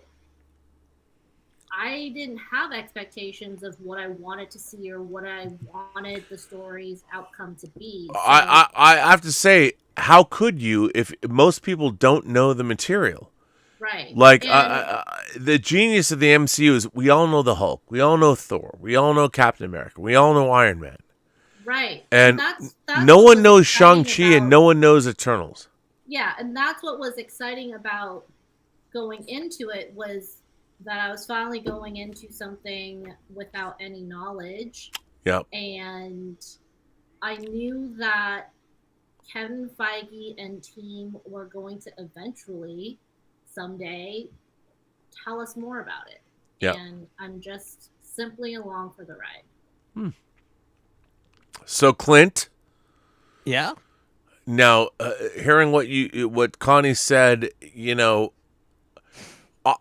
I didn't have expectations of what I wanted to see or what I wanted the story's outcome to be. So, I have to say, how could you if most people don't know the material? Right. Like, the genius of the MCU is we all know the Hulk, we all know Thor, we all know Captain America, we all know Iron Man. Right. And that's no one knows Shang-Chi and no one knows Eternals. Yeah, and that's what was exciting about going into it, was that I was finally going into something without any knowledge. Yep. And I knew that Kevin Feige and team were going to eventually, someday, tell us more about it. Yep. And I'm just simply along for the ride. So, Clint. Yeah. Now, hearing what Connie said, you know,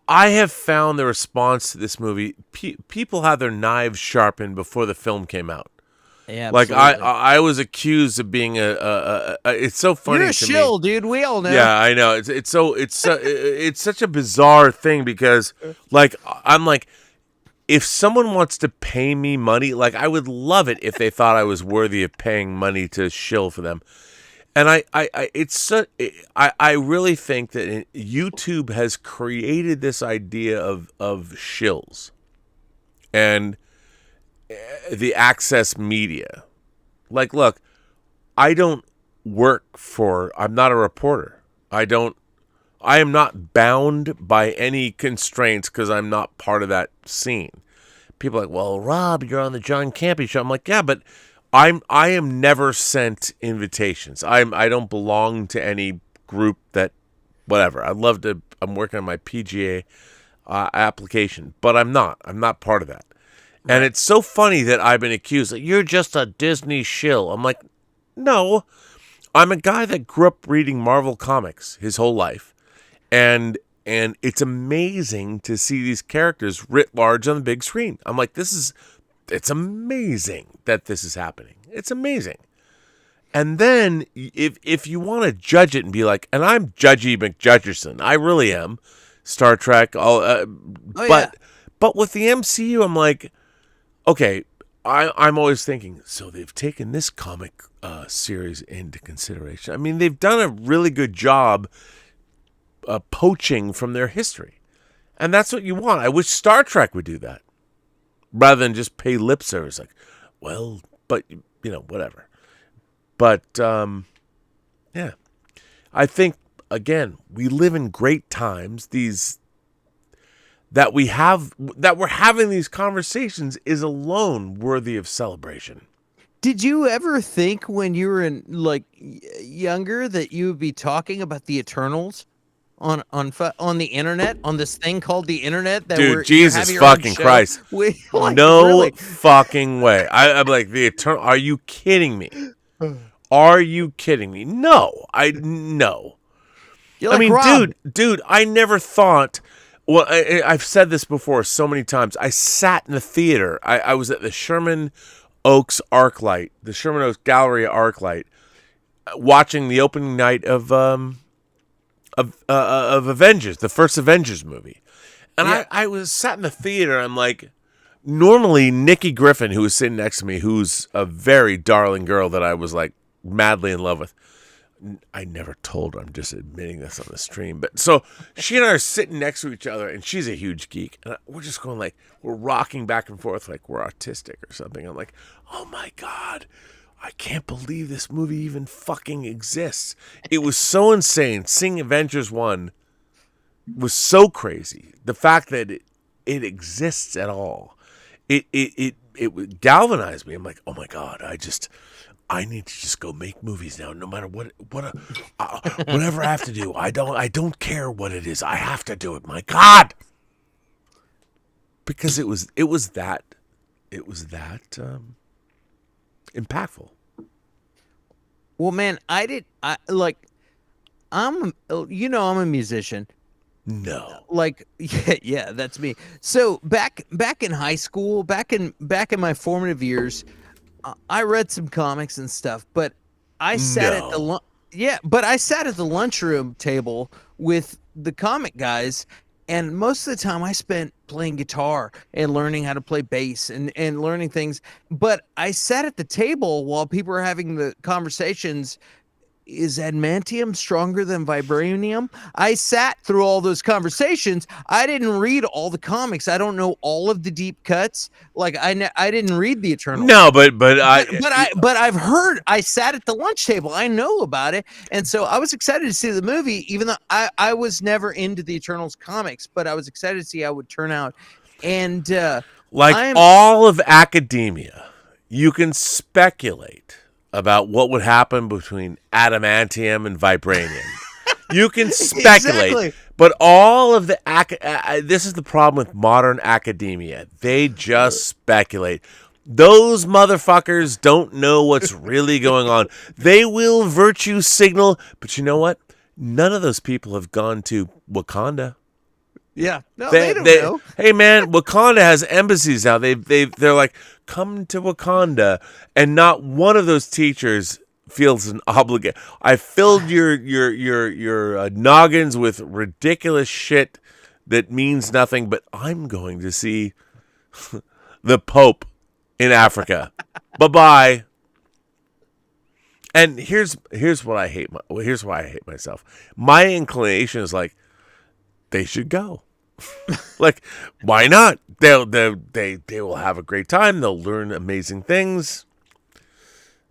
I have found the response to this movie. People had their knives sharpened before the film came out. Yeah, like I was accused of being it's so funny. You're a shill, dude. We all know. Yeah, I know. It's such a bizarre thing because, like, I'm like, if someone wants to pay me money, like, I would love it if they thought I was worthy of paying money to shill for them. And I really think that YouTube has created this idea of shills and the access media. Like, look, I'm not a reporter. I am not bound by any constraints because I'm not part of that scene. People are like, well, Rob, you're on the John Campy show. I'm like, yeah, but I am never sent invitations. I don't belong to any group that, whatever. I'm working on my PGA application, but I'm not part of that. Right. And it's so funny that I've been accused that you're just a Disney shill. I'm like, no, I'm a guy that grew up reading Marvel comics his whole life. And it's amazing to see these characters writ large on the big screen. I'm like, it's amazing that this is happening. It's amazing. And then if you want to judge it and be like, and I'm Judgy McJudgerson, I really am. Star Trek, but with the MCU, I'm like, okay, I'm always thinking, so they've taken this comic series into consideration. I mean, they've done a really good job poaching from their history. And that's what you want. I wish Star Trek would do that rather than just pay lip service. Like, well, but, whatever. But, yeah. I think, again, we live in great times. That we're having these conversations is alone worthy of celebration. Did you ever think when you were younger that you would be talking about the Eternals on the internet, on this thing called the internet? Dude, Jesus fucking Christ! No fucking way! I'm like, the Eternal. Are you kidding me? Are you kidding me? No, no. I mean, Rob. dude, I never thought. Well, I've said this before so many times. I sat in the theater. I was at the Sherman Oaks ArcLight, the Sherman Oaks Galleria ArcLight, watching the opening night of Avengers, the first Avengers movie. And I was sat in the theater. I'm like, normally Nikki Griffin, who was sitting next to me, who's a very darling girl that I was like madly in love with. I never told her. I'm just admitting this on the stream. But so she and I are sitting next to each other, and she's a huge geek. And we're just going like, we're rocking back and forth like we're autistic or something. I'm like, oh my God, I can't believe this movie even fucking exists. It was so insane. Seeing Avengers 1 was so crazy. The fact that it exists at all, it galvanized me. I'm like, oh my God, I need to just go make movies now, no matter whatever I have to do. I don't care what it is. I have to do it. My God, because it was that impactful. Well, man, I'm a musician. No. Yeah, that's me. So back in high school, back in my formative years, I read some comics and stuff, but I sat at the lunchroom table with the comic guys, and most of the time I spent playing guitar and learning how to play bass and learning things. But I sat at the table while people were having the conversations. Is adamantium stronger than vibranium? I sat through all those conversations. I didn't read all the comics. I don't know all of the deep cuts. Like I didn't read the Eternals. No, but I've heard. I sat at the lunch table. I know about it, and so I was excited to see the movie. Even though I was never into the Eternals comics, but I was excited to see how it would turn out. And all of academia, you can speculate about what would happen between adamantium and vibranium. You can speculate, exactly. But all of the this is the problem with modern academia. They just speculate. Those motherfuckers don't know what's really going on. They will virtue signal, but you know what? None of those people have gone to Wakanda. Yeah, no, they don't know. Hey, man, Wakanda has embassies now. They're like, come to Wakanda, and not one of those teachers feels an obligation. I filled your noggins with ridiculous shit that means nothing, but I'm going to see the Pope in Africa. Bye-bye. And here's what I hate. Here's why I hate myself. My inclination is like, they should go. Like, why not? They will have a great time. They'll learn amazing things.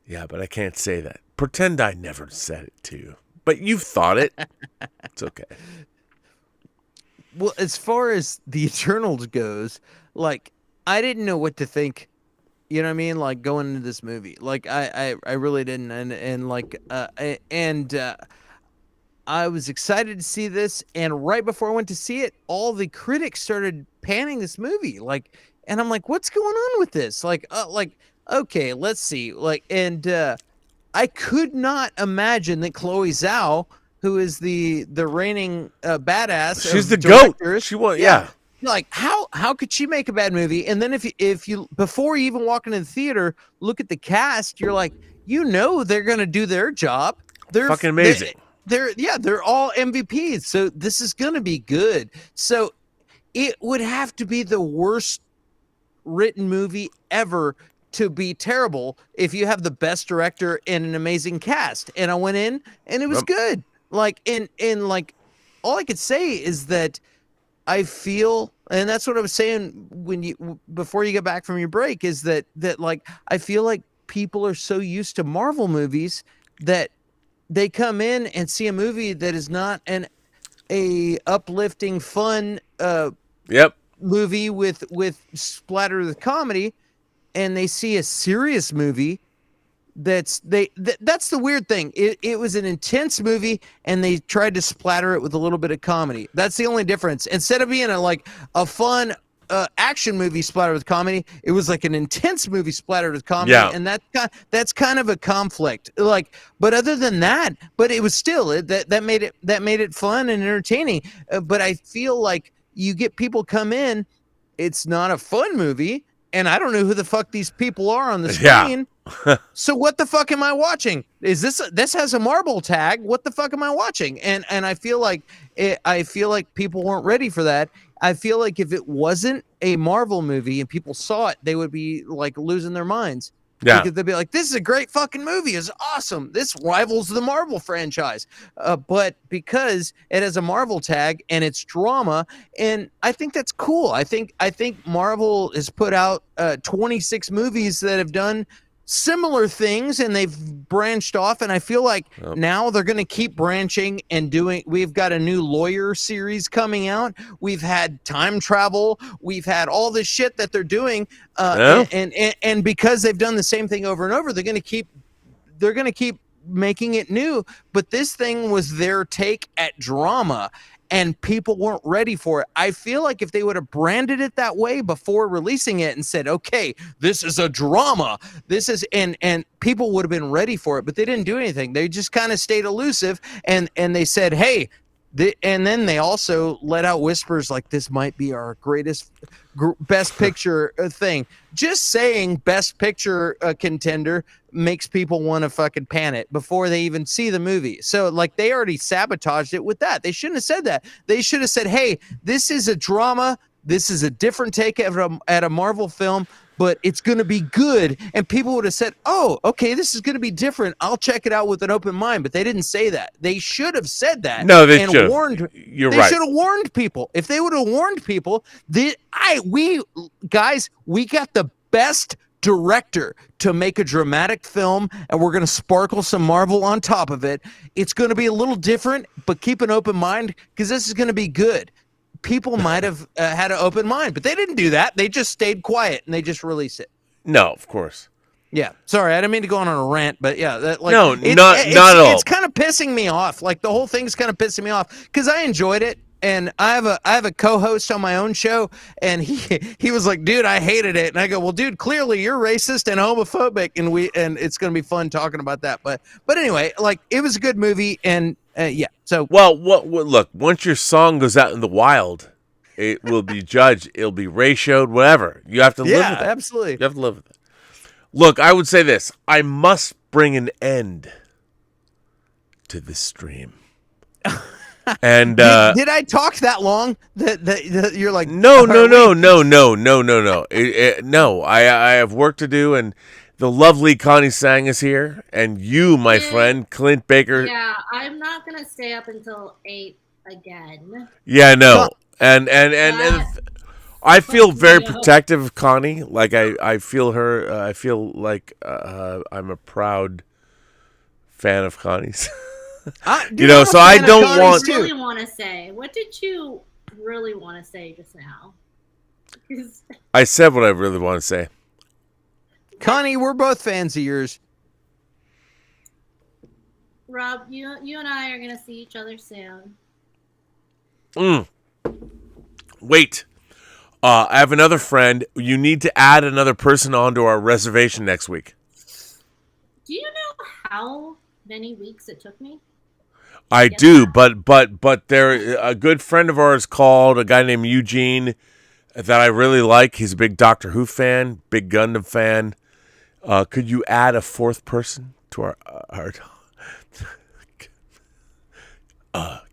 Yeah, but I can't say that. Pretend I never said it to you. But you've thought it. It's okay. Well, as far as the Eternals goes, like, I didn't know what to think. You know what I mean? Like, going into this movie, like, I really didn't, I was excited to see this, and right before I went to see it, all the critics started panning this movie, like, and I'm like, what's going on with this? Like, okay, let's see, like, and I could not imagine that Chloe Zhao, who is the reigning badass, she's the GOAT. She was, yeah. Like, how could she make a bad movie? And then if you before you even walk into the theater, look at the cast, you're like, they're gonna do their job. They're fucking amazing. they're all MVPs. So this is gonna be good. So it would have to be the worst written movie ever to be terrible if you have the best director and an amazing cast. And I went in and it was good. Like in like all I could say is that I feel, and that's what I was saying before you get back from your break, is that like I feel like people are so used to Marvel movies that they come in and see a movie that is not a uplifting, fun movie with splatter with comedy, and they see a serious movie that's the weird thing. It was an intense movie and they tried to splatter it with a little bit of comedy. That's the only difference. Instead of being a fun action movie splattered with comedy, it was like an intense movie splattered with comedy, and that's kind of a conflict. Like, but other than that, but it was still that made it fun and entertaining. But I feel like you get people come in, it's not a fun movie, and I don't know who the fuck these people are on the screen. So what the fuck am I watching? Is this has a Marvel tag? What the fuck am I watching? And I feel like people weren't ready for that. I feel like if it wasn't a Marvel movie and people saw it, they would be like losing their minds. Yeah, because they'd be like, "This is a great fucking movie. It's awesome. This rivals the Marvel franchise." But because it has a Marvel tag and it's drama, and I think that's cool. I think Marvel has put out 26 movies that have done similar things, and they've branched off, and I feel like now they're going to keep branching and doing. We've got a new lawyer series coming out. We've had time travel. We've had all this shit that they're doing, and because they've done the same thing over and over, they're going to keep making it new. But this thing was their take at drama, and people weren't ready for it. I feel like if they would have branded it that way before releasing it and said, okay, this is a drama, this is, and people would have been ready for it, but they didn't do anything. They just kind of stayed elusive, and they said, hey, and then they also let out whispers like, this might be our best picture thing. Just saying best picture contender makes people want to fucking pan it before they even see the movie. So like they already sabotaged it with that. They shouldn't have said that. They should have said, hey, this is a drama. This is a different take at a Marvel film, but it's going to be good. And people would have said, oh, okay, this is going to be different. I'll check it out with an open mind. But they didn't say that. They should have said that. No, they should have. You're right. They should have warned people. If they would have warned people, we got the best director to make a dramatic film, and we're going to sparkle some Marvel on top of it. It's going to be a little different, but keep an open mind because this is going to be good. People might have had an open mind, but they didn't do that. They just stayed quiet and they just released it. No, of course. Yeah, sorry, I didn't mean to go on a rant, but yeah, not at all. It's kind of pissing me off. Like the whole thing's kind of pissing me off because I enjoyed it, and I have a co-host on my own show, and he was like, "Dude, I hated it," and I go, "Well, dude, clearly you're racist and homophobic, and it's gonna be fun talking about that." But anyway, like it was a good movie, and yeah. So look, once your song goes out in the wild, it will be judged. It'll be ratioed, whatever. You have to live with it. Yeah, absolutely. You have to live with it. Look, I would say this. I must bring an end to this stream. And did I talk that long that you're like no. No, I have work to do, and the lovely Connie Sang is here, and you, my friend, Clint Baker. Yeah, I'm not gonna stay up until 8 again. Yeah, no, and I feel very protective of Connie. Like I feel her. I feel like I'm a proud fan of Connie's. Dude, so I don't want. What did you really want to say? What did you really want to say just now? I said what I really want to say. Connie, we're both fans of yours. Rob, you and I are gonna see each other soon. Wait. I have another friend. You need to add another person onto our reservation next week. Do you know how many weeks it took me? I do, but there a good friend of ours called, a guy named Eugene that I really like. He's a big Doctor Who fan, big Gundam fan. Could you add a fourth person to our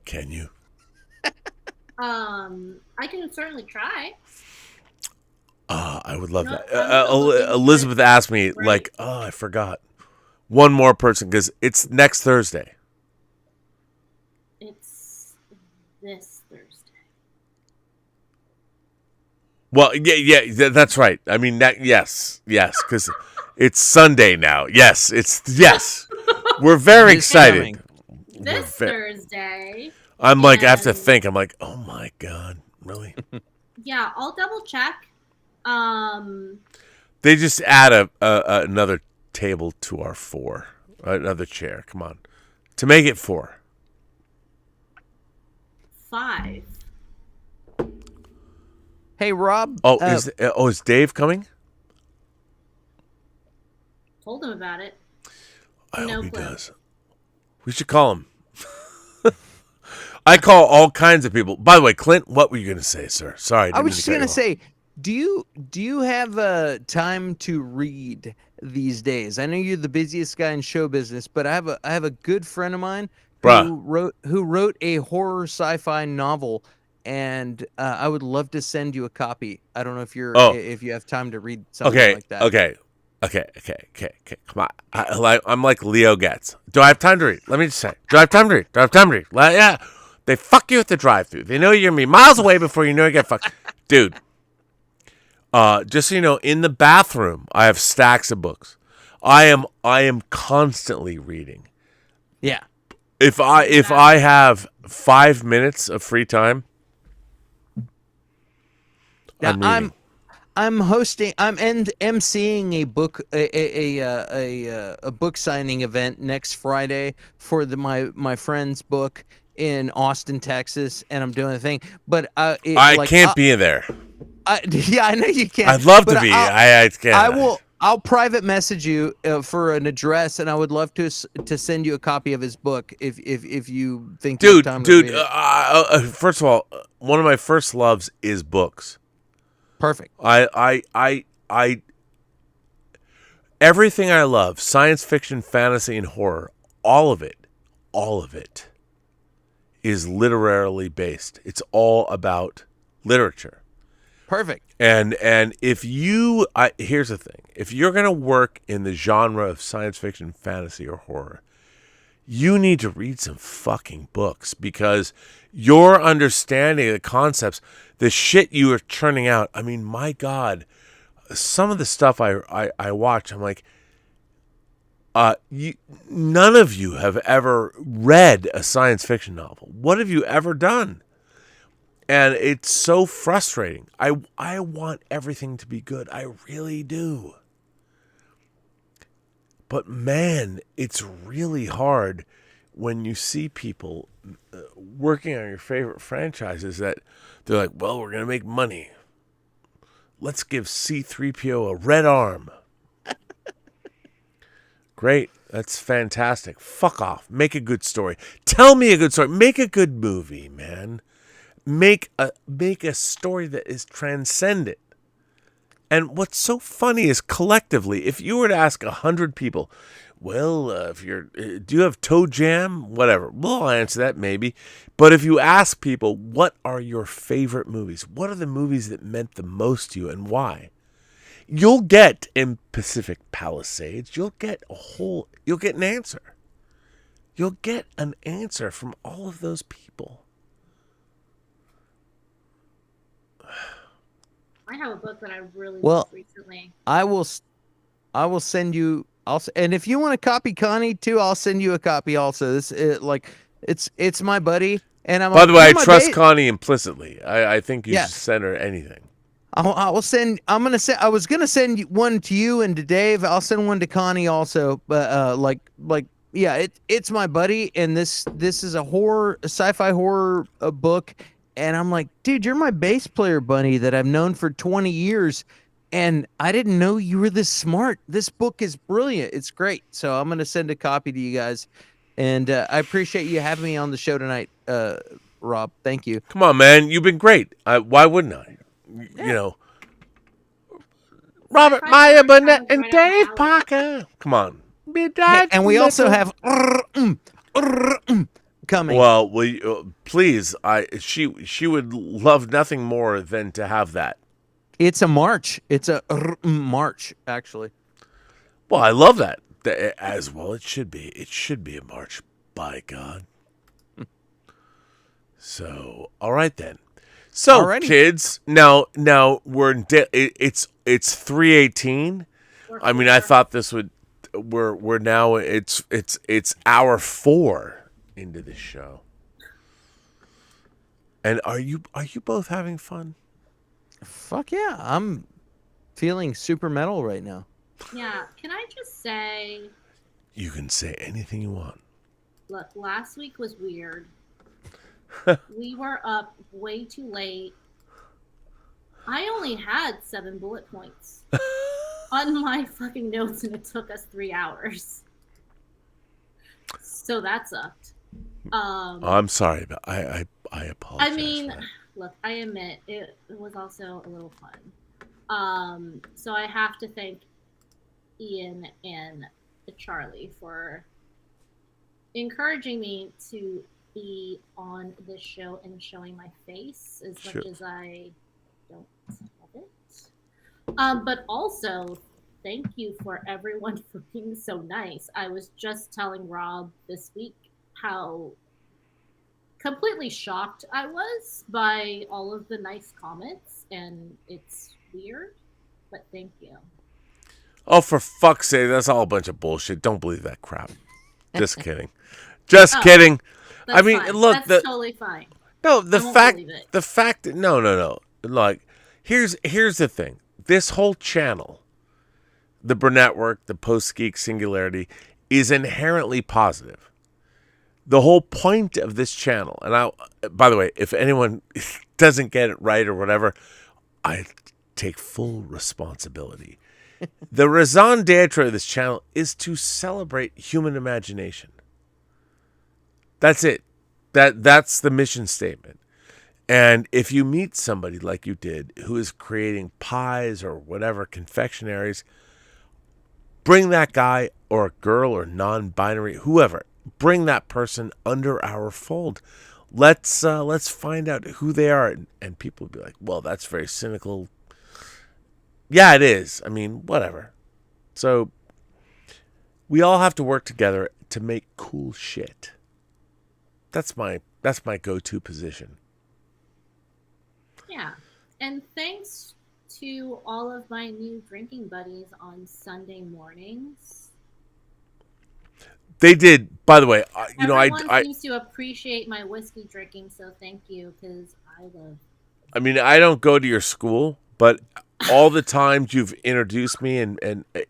Can you? I can certainly try. I would love that. looking Elizabeth asked me, Right. like, I forgot. One more person, because it's next Thursday. It's this Thursday. Well, yeah, that's right. I mean, yes, because it's Sunday now. Yes. We're very excited. This Thursday. I'm like, I have to think. I'm like, oh my God, really? Yeah, I'll double check. They just add another table to our 4, another chair. Come on, to make it 4. 5. Hey, Rob. Is Dave coming? Told him about it. I No hope he clue. does. We should call him. I call all kinds of people. By the way, Clint, what were you going to say, sir? Sorry, I was just gonna say, do you have time to read these days? I know you're the busiest guy in show business, but I have a good friend of mine who wrote a horror sci-fi novel, and I would love to send you a copy. I don't know if if you have time to read something like that. Okay. Come on. I'm like Leo Getz. Do I have time to read? Let me just say. Do I have time to read? Yeah. They fuck you at the drive-thru. They know you're going to be miles away before you know you get fucked. Dude. Just so you know, in the bathroom, I have stacks of books. I am constantly reading. Yeah. If I have 5 minutes of free time, I'm reading. I'm emceeing a book a book signing event next Friday for my friend's book in Austin, Texas, and I'm doing a thing. But I can't be there. Yeah, I know you can't. I'd love to be. I can't. I'll private message you for an address, and I would love to send you a copy of his book if you think you have time to read it. First of all, one of my first loves is books. Perfect. I everything I love, science fiction, fantasy, and horror, all of it is literarily based. It's all about literature. Perfect. And if you, here's the thing: if you're gonna work in the genre of science fiction, fantasy, or horror, you need to read some fucking books, because your understanding of the concepts, the shit you are churning out. I mean, my God, some of the stuff I watch, I'm like, none of you have ever read a science fiction novel. What have you ever done? And it's so frustrating. I want everything to be good. I really do. But man, it's really hard when you see people working on your favorite franchises that they're like, well, we're going to make money. Let's give C-3PO a red arm. Great. That's fantastic. Fuck off. Make a good story. Tell me a good story. Make a good movie, man. Make a story that is transcendent. And what's so funny is collectively, if you were to ask 100 people, well, do you have toe jam? Whatever. Well, I'll answer that maybe. But if you ask people, what are your favorite movies? What are the movies that meant the most to you and why? You'll get in Pacific Palisades, you'll get an answer. You'll get an answer from all of those people. I have a book that I really Well, loved recently. I will send you. And if you want to copy Connie too, I'll send you a copy also. It's my buddy, and I'm. By the way, I trust Connie implicitly. I think you should send her anything. I will send. I was gonna send one to you and to Dave. I'll send one to Connie also. But it's my buddy, and this is a sci-fi horror book. And I'm like, dude, you're my bass player buddy that I've known for 20 years. And I didn't know you were this smart. This book is brilliant. It's great. So I'm going to send a copy to you guys. And I appreciate you having me on the show tonight, Rob. Thank you. Come on, man. You've been great. Why wouldn't I? You know. Robert Meyer, Burnett, and Dave Parker. Come on. And we also have coming. Well, please, she would love nothing more than to have that. It's a march. It's a march, actually. Well, I love that. As well, it should be. It should be a march, by God. So, all right then. So, Alrighty. kids, now we're it's 3:18. I mean, I thought this would. We're now. It's hour 4 into this show. And are you both having fun? Fuck yeah! I'm feeling super metal right now. Yeah, can I just say, You can say anything you want. look, last week was weird. We were up way too late. I only had 7 bullet points on my fucking notes, and it took us 3 hours. So that sucked. I'm sorry, but I apologize. I mean, for that. look, I admit it was also a little fun. So I have to thank Ian and Charlie for encouraging me to be on this show and showing my face as Sure. much as I don't love it. But also, thank you for everyone for being so nice. I was just telling Rob this week how completely shocked I was by all of the nice comments, and it's weird, but thank you. Oh, for fuck's sake, that's all a bunch of bullshit. Don't believe that crap. Just kidding. Just kidding. That's I mean, fine. look, That's totally fine. no, I won't believe it. the fact that no. Like, here's the thing. This whole channel, the Burnettwork, the Post-Geek Singularity, is inherently positive. The whole point of this channel, and by the way, if anyone doesn't get it right or whatever, I take full responsibility. The raison d'etre of this channel is to celebrate human imagination. That's it. That's the mission statement. And if you meet somebody like you did who is creating pies or whatever, confectionaries, bring that guy or girl or non-binary, whoever, bring that person under our fold. Let's find out who they are. And people will be like, well, that's very cynical. Yeah, it is. I mean, whatever. So we all have to work together to make cool shit. That's my go-to position. Yeah. And thanks to all of my new drinking buddies on Sunday mornings. They did, by the way. Everyone seems to appreciate my whiskey drinking, so thank you, because I love. I mean, I don't go to your school, but all the times you've introduced me, and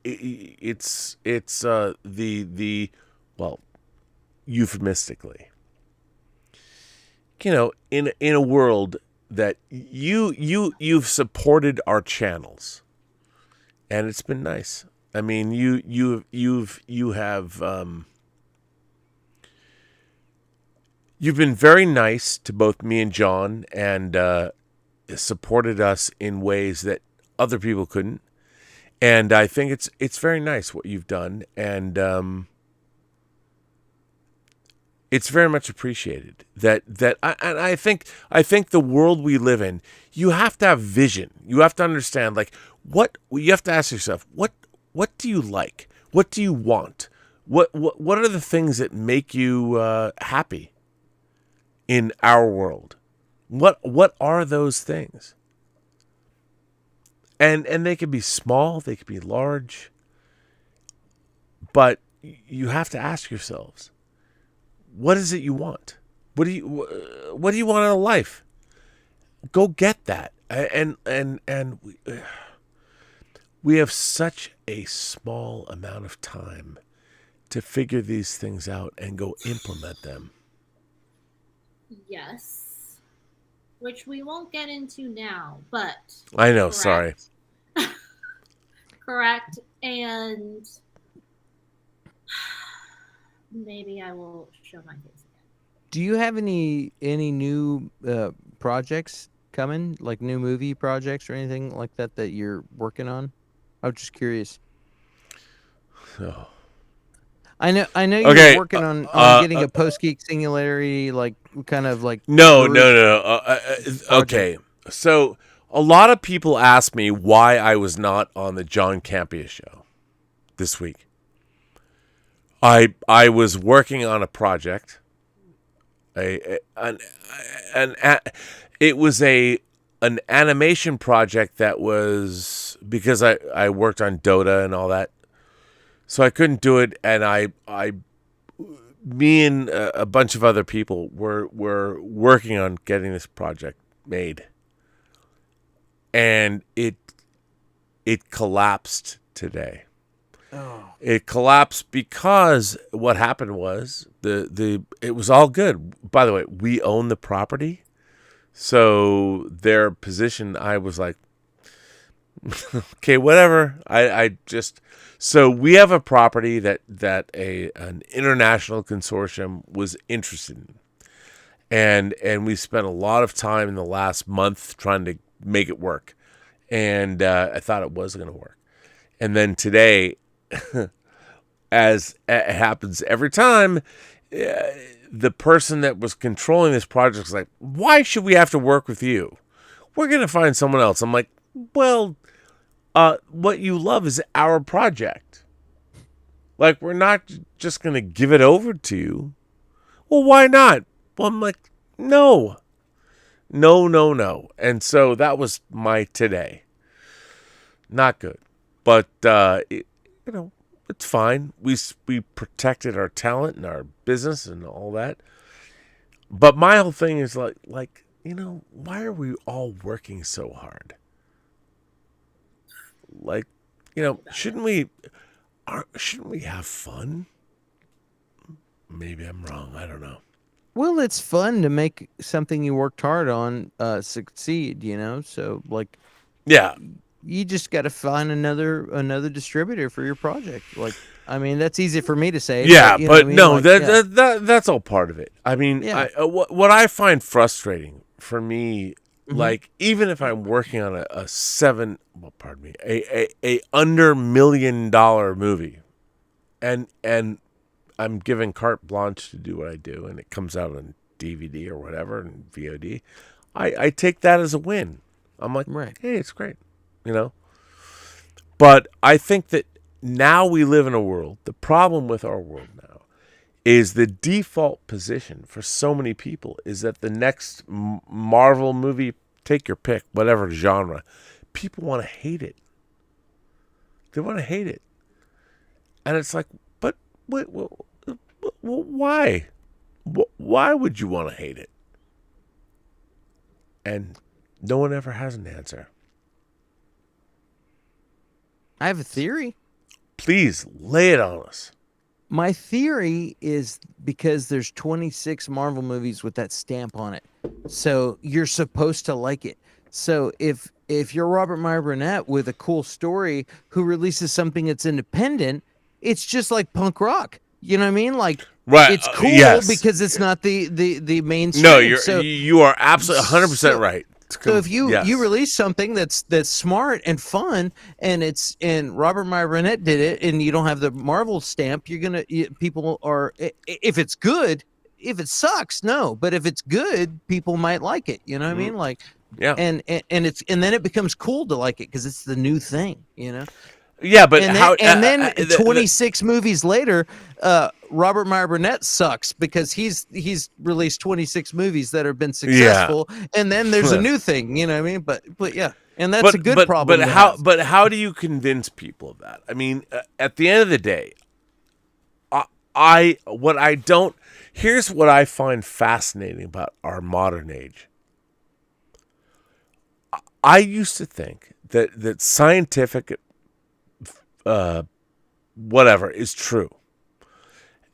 it's the well, euphemistically, in a world that you've supported our channels, and it's been nice. I mean, you have you've been very nice to both me and John, and supported us in ways that other people couldn't. And I think it's very nice what you've done, and it's very much appreciated. I think the world we live in, you have to have vision. You have to understand, like, what you have to ask yourself, what do you like? What do you want? What are the things that make you happy in our world? What are those things? And they could be small, they could be large, but you have to ask yourselves, what is it you want? What do you want out of life? Go get that. And we have such a small amount of time to figure these things out and go implement them. Yes. Which we won't get into now, but. I know, correct. sorry. Correct. And maybe I will show my face again. Do you have any new projects coming, like new movie projects or anything like that you're working on? I was just curious. Oh. I know Okay, you're working on getting a Post-Geek singularity, like kind of like No. project. Okay, so a lot of people ask me why I was not on the John Campea show this week. I was working on a project. It was an animation project that was, because I worked on Dota and all that, so I couldn't do it, and me and a bunch of other people were working on getting this project made, and it collapsed today. Oh. It collapsed because what happened was it was all good. By the way, we own the property, so their position, I was like, okay, whatever. So we have a property that an international consortium was interested in, and we spent a lot of time in the last month trying to make it work, and I thought it was going to work, and then today, as it happens every time, the person that was controlling this project was like, "Why should we have to work with you? We're going to find someone else." I'm like, "Well, what you love is our project. Like, we're not just going to give it over to you." "Well, why not?" Well, I'm like, no. And so that was my today. Not good. But, it's fine. We protected our talent and our business and all that. But my whole thing is like, why are we all working so hard? Like, shouldn't we have fun? Maybe I'm wrong. I don't know. Well, it's fun to make something you worked hard on succeed, So, like, yeah, you just got to find another distributor for your project. Like, I mean, that's easy for me to say. Yeah, but no, that's all part of it. I mean, Yeah. what I find frustrating for me, Mhm. like, even if I'm working on a $1 under $1 million movie, and I'm given carte blanche to do what I do, and it comes out on DVD or whatever and VOD, I take that as a win. I'm like, Right. Hey, it's great, But I think that now we live in a world. The problem with our world now is the default position for so many people is that the next Marvel movie, take your pick, whatever genre, people want to hate it. They want to hate it. And it's like, but why? Why would you want to hate it? And no one ever has an answer. I have a theory. Please lay it on us. My theory is because there's 26 Marvel movies with that stamp on it, so you're supposed to like it. So if you're Robert Meyer Burnett with a cool story who releases something that's independent, it's just like punk rock. You know what I mean? Like, right? It's cool because it's not the mainstream. No, you are absolutely 100% right. So if you release something that's smart and fun, and Robert Meyer Burnett did it, and you don't have the Marvel stamp, people are, if it's good. If it sucks, no. But if it's good, people might like it. You know what I mean? Like, yeah. And then it becomes cool to like it because it's the new thing. Yeah, but then 26 movies later, Robert Meyer Burnett sucks because he's released 26 movies that have been successful, and then there's a new thing, you know what I mean? But yeah, and that's a good problem. But how do you convince people of that? I mean, at the end of the day, here's what I find fascinating about our modern age. I used to think that scientific whatever is true,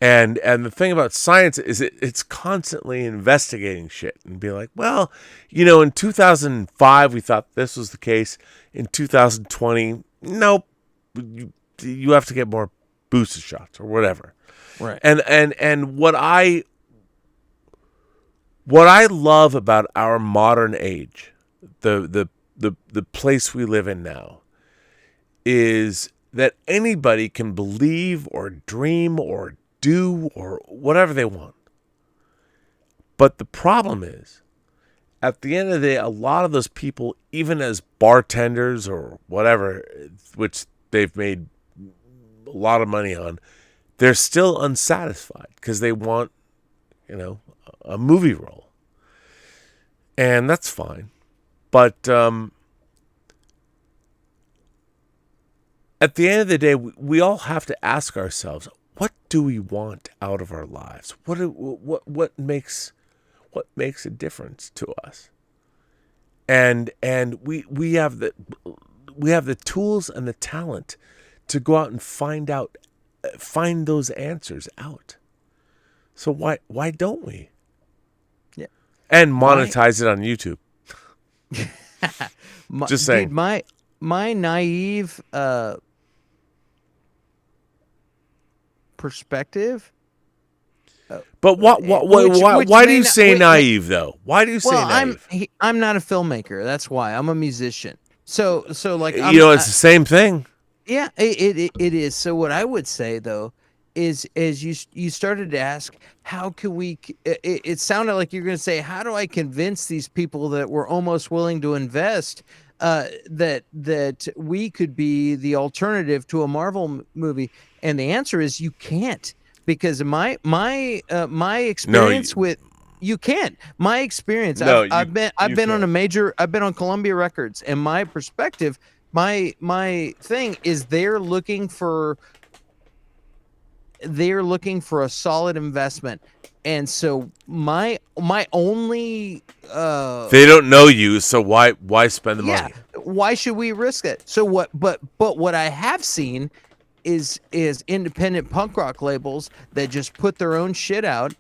and the thing about science is it's constantly investigating shit and being like, well, in 2005 we thought this was the case, in 2020 nope, you have to get more booster shots or whatever, right? And what I love about our modern age, the place we live in now, is that anybody can believe or dream or do or whatever they want. But the problem is, at the end of the day, a lot of those people, even as bartenders or whatever, which they've made a lot of money on, they're still unsatisfied because they want, a movie role. And that's fine. But at the end of the day, we all have to ask ourselves, what do we want out of our lives? What makes a difference to us? And we have the tools and the talent to go out and find those answers out. So why don't we? Yeah. And monetize it on YouTube. Just saying. Dude, my naive perspective. But why do you say naive though? Why do you say naive? I'm not a filmmaker. That's why. I'm a musician. So like it's the same thing. Yeah, it is. So what I would say though is you started to ask, how can we? It sounded like you're going to say, how do I convince these people that we're almost willing to invest that we could be the alternative to a Marvel movie? And the answer is you can't, because my experience with you can't. My experience, I've been on Columbia Records, and my perspective, my thing is they're looking for a solid investment. And so my only they don't know you, so why spend the money? Why should we risk it? So what but what I have seen is independent punk rock labels that just put their own shit out,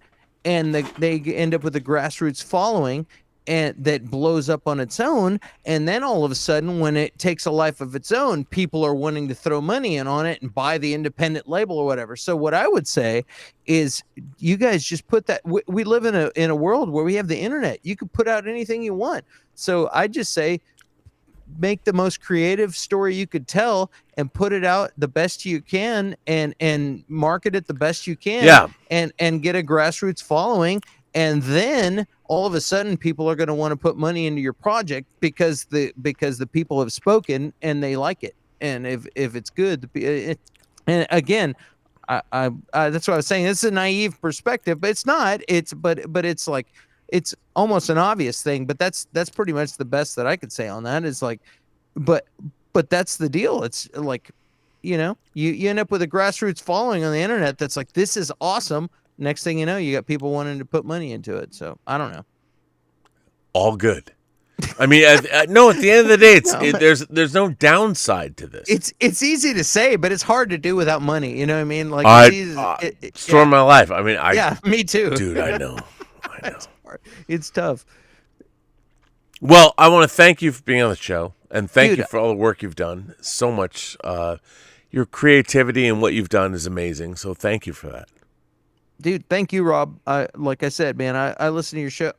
and they end up with a grassroots following and that blows up on its own, and then all of a sudden, when it takes a life of its own, people are wanting to throw money in on it and buy the independent label or whatever. So what I would say is, you guys just put that. We live in a world where we have the internet. You can put out anything you want. So I just say, make the most creative story you could tell and put it out the best you can, and market it the best you can. Yeah. And get a grassroots following. And then all of a sudden, people are going to want to put money into your project because the people have spoken and they like it. And if it's good, and again, I that's what I was saying. This is a naive perspective, but it's not. But it's like, it's almost an obvious thing. But that's pretty much the best that I could say on that. Is like, but that's the deal. It's like, you end up with a grassroots following on the internet that's like, this is awesome. Next thing you know, you got people wanting to put money into it. So I don't know. All good. I mean, no. At the end of the day, there's no downside to this. It's easy to say, but it's hard to do without money. You know what I mean? Like, story of my life. I mean, me too, dude. I know. It's tough. Well, I want to thank you for being on the show, and thank you for all the work you've done. So much. Your creativity and what you've done is amazing. So thank you for that. Dude, thank you, Rob. Like I said, man, I listen to your show,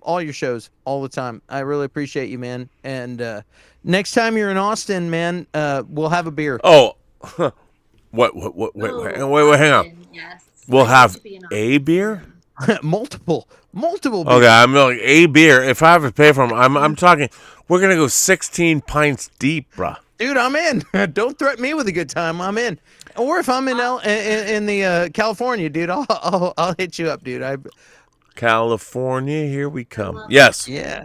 all your shows, all the time. I really appreciate you, man. And next time you're in Austin, man, we'll have a beer. Oh, wait, hang on. Yes. We'll have a beer? multiple beers. Okay, I'm like, a beer. If I have to pay for them, I'm talking, we're going to go 16 pints deep, bruh. Dude, I'm in. Don't threaten me with a good time. I'm in. Or if I'm in the California, dude, I'll hit you up, dude. California, here we come. Yes. Yeah.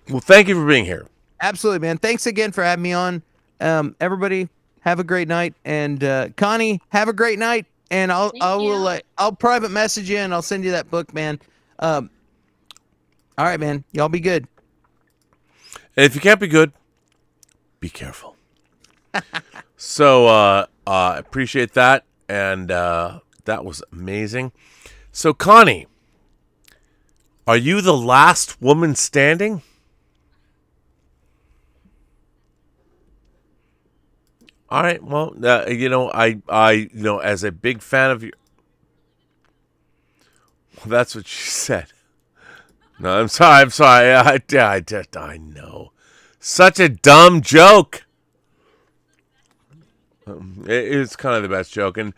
Well, thank you for being here. Absolutely, man. Thanks again for having me on. Everybody, have a great night, and Connie, have a great night. And I'll private message you, and I'll send you that book, man. All right, man. Y'all be good. And if you can't be good, be careful. So I appreciate that, and that was amazing. So Connie, are you the last woman standing? All right. Well, I as a big fan of you. Well, that's what she said. No, I'm sorry. I know. Such a dumb joke. It's kind of the best joke, and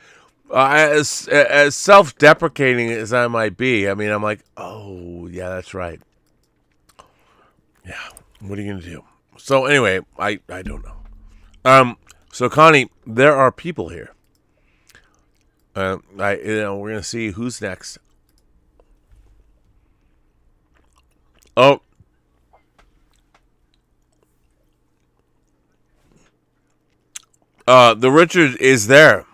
as self-deprecating as I might be, I mean, I'm like, oh yeah, that's right. Yeah, what are you gonna do? So anyway, I don't know. So Connie, there are people here. We're gonna see who's next. Oh. The Richard is there.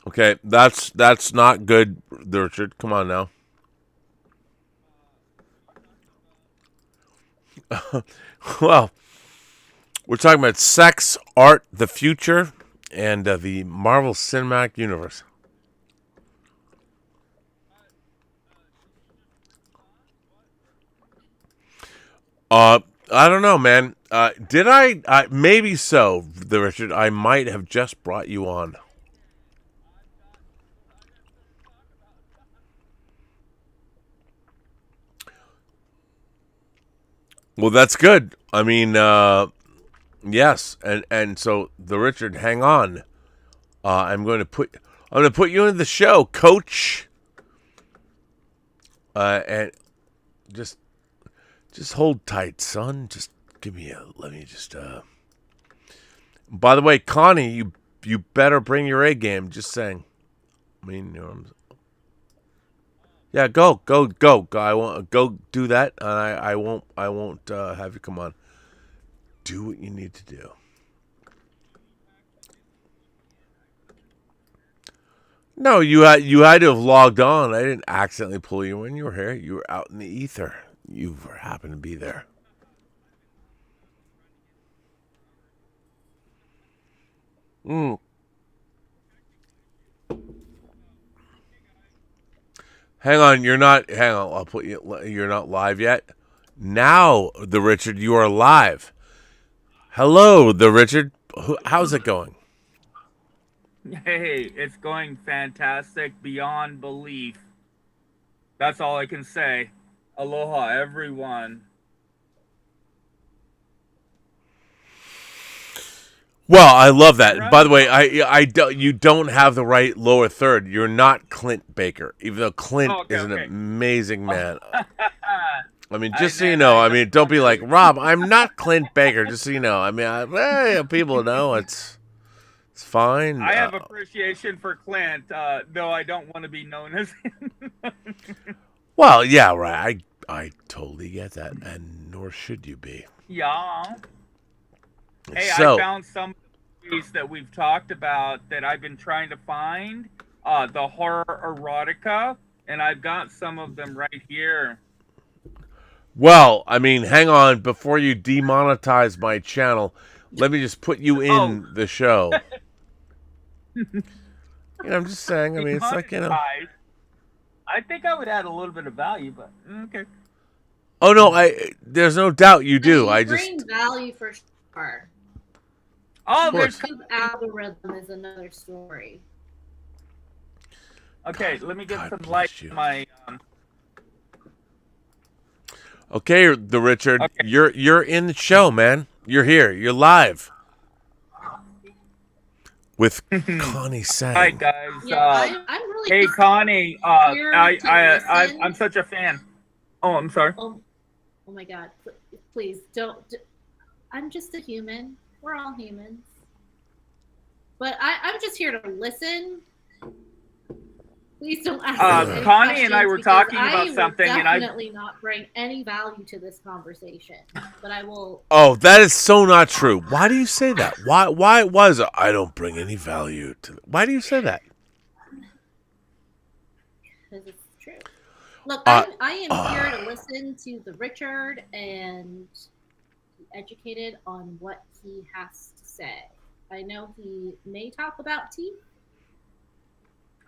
Okay, that's not good, the Richard. Come on now. Well, we're talking about sex, art, the future, and the Marvel Cinematic Universe. I don't know, man. Did I? Maybe so, the Richard. I might have just brought you on. Well, that's good. I mean, yes, and so the Richard, hang on. I'm going to put you in the show, Coach. And just hold tight, son. Just let me just. By the way, Connie, you better bring your A game. Just saying. I mean, yeah, go. I won't go do that, and I won't have you come on. Do what you need to do. No, you had to have logged on. I didn't accidentally pull you in. You were here. You were out in the ether. You happened to be there. Hang on, I'll put you. You're not live yet. Now, the Richard, you are live. Hello, the Richard. How's it going? Hey, it's going fantastic beyond belief. That's all I can say. Aloha, everyone. Well, I love that. By the way, you don't have the right lower third. You're not Clint Baker, even though Clint is an amazing man. I mean, just so you know, I mean, don't be like, Rob, I'm not Clint Baker, just so you know. I mean, people know it's fine. I have appreciation for Clint, though I don't want to be known as him. Well, yeah, right. I totally get that, and nor should you be. Yeah. Hey, So, I found some of the movies that we've talked about that I've been trying to find, the horror erotica, and I've got some of them right here. well, I mean, hang on. Before you demonetize my channel, let me just put you in the show. I'm just saying. I mean, it's like, I think I would add a little bit of value, but okay. Oh no, there's no doubt you do. You bring value for sure. Oh, there's algorithm is another story. Okay, let me get some light on my. Okay, the Richard, you're in the show, man. You're here. You're live with Connie Sang. Hi guys. Yeah, I'm really. Hey Connie, I'm such a fan. Oh, I'm sorry. Oh my God! Please don't. I'm just a human. We're all humans. But I'm just here to listen. Please don't ask me Connie and I were talking about something, and I definitely not bring any value to this conversation. But I will. Oh, that is so not true. Why do you say that? Why was it? I don't bring any value to. Why do you say that? Because it's true. Look, I am here to listen to the Richard and be educated on what he has to say. I know he may talk about teeth.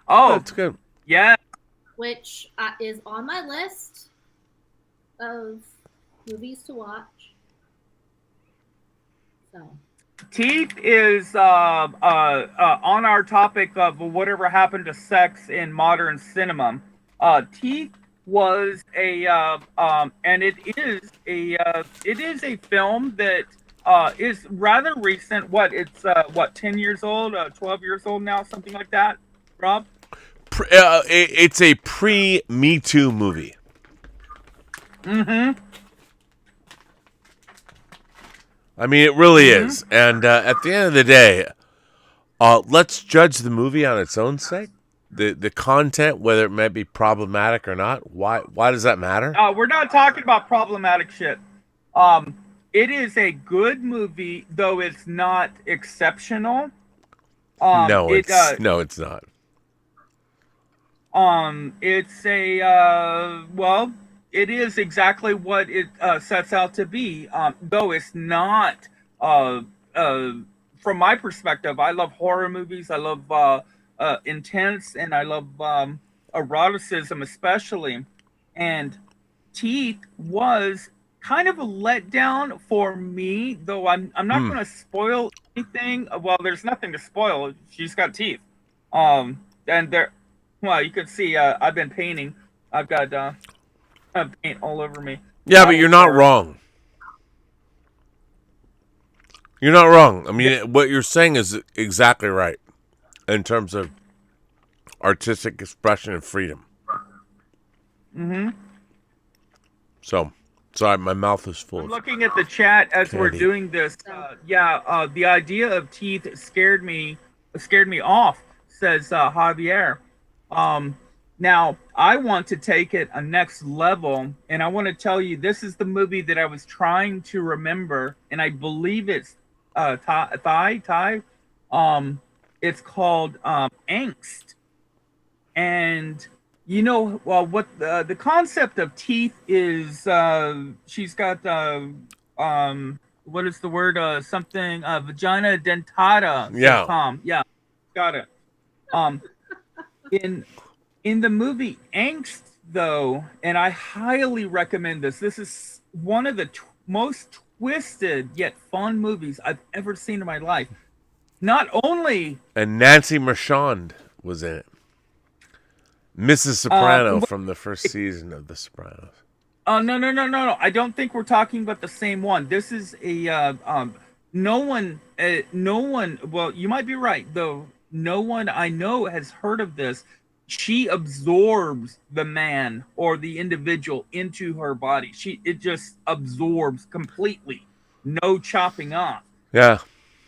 Oh, that's good. Yeah. Which is on my list of movies to watch. So. Teeth is on our topic of whatever happened to sex in modern cinema. Teeth was a and it is a film that is rather recent. What it's 10 years old, 12 years old now, something like that. Rob, it's a pre-Me Too movie. Mm-hmm. I mean, it really is. And at the end of the day, let's judge the movie on its own sake. The content, whether it might be problematic or not. Why does that matter? We're not talking about problematic shit. It is a good movie, though it's not exceptional. No, it's not. It's a well, it is exactly what it sets out to be. Though it's not. From my perspective, I love horror movies. I love intense, and I love eroticism, especially. And Teeth was kind of a letdown for me, though I'm not going to spoil anything. Well, there's nothing to spoil. She's got teeth. And there, well, you could see I've been painting. I've got paint all over me. Yeah, but you're not wrong. You're not wrong. I mean, what you're saying is exactly right in terms of artistic expression and freedom. Mm-hmm. So, sorry, my mouth is full. I'm looking at the chat as we're doing this. The idea of teeth scared me off, says Javier. Now, I want to take it a next level, and I want to tell you, this is the movie that I was trying to remember, and I believe it's Thai. It's called Angst. And you know, well, what the concept of teeth is, she's got what is the word? Something vagina dentata. Yeah. Tom. Yeah, got it. In the movie Angst, though, and I highly recommend this. This is one of the most twisted yet fun movies I've ever seen in my life. Not only... And Nancy Marchand was in it. Mrs. Soprano from the first season of The Sopranos. No. I don't think we're talking about the same one. This is a... no one... Well, you might be right, though. No one I know has heard of this. She absorbs the man or the individual into her body. It just absorbs completely. No chopping off. Yeah.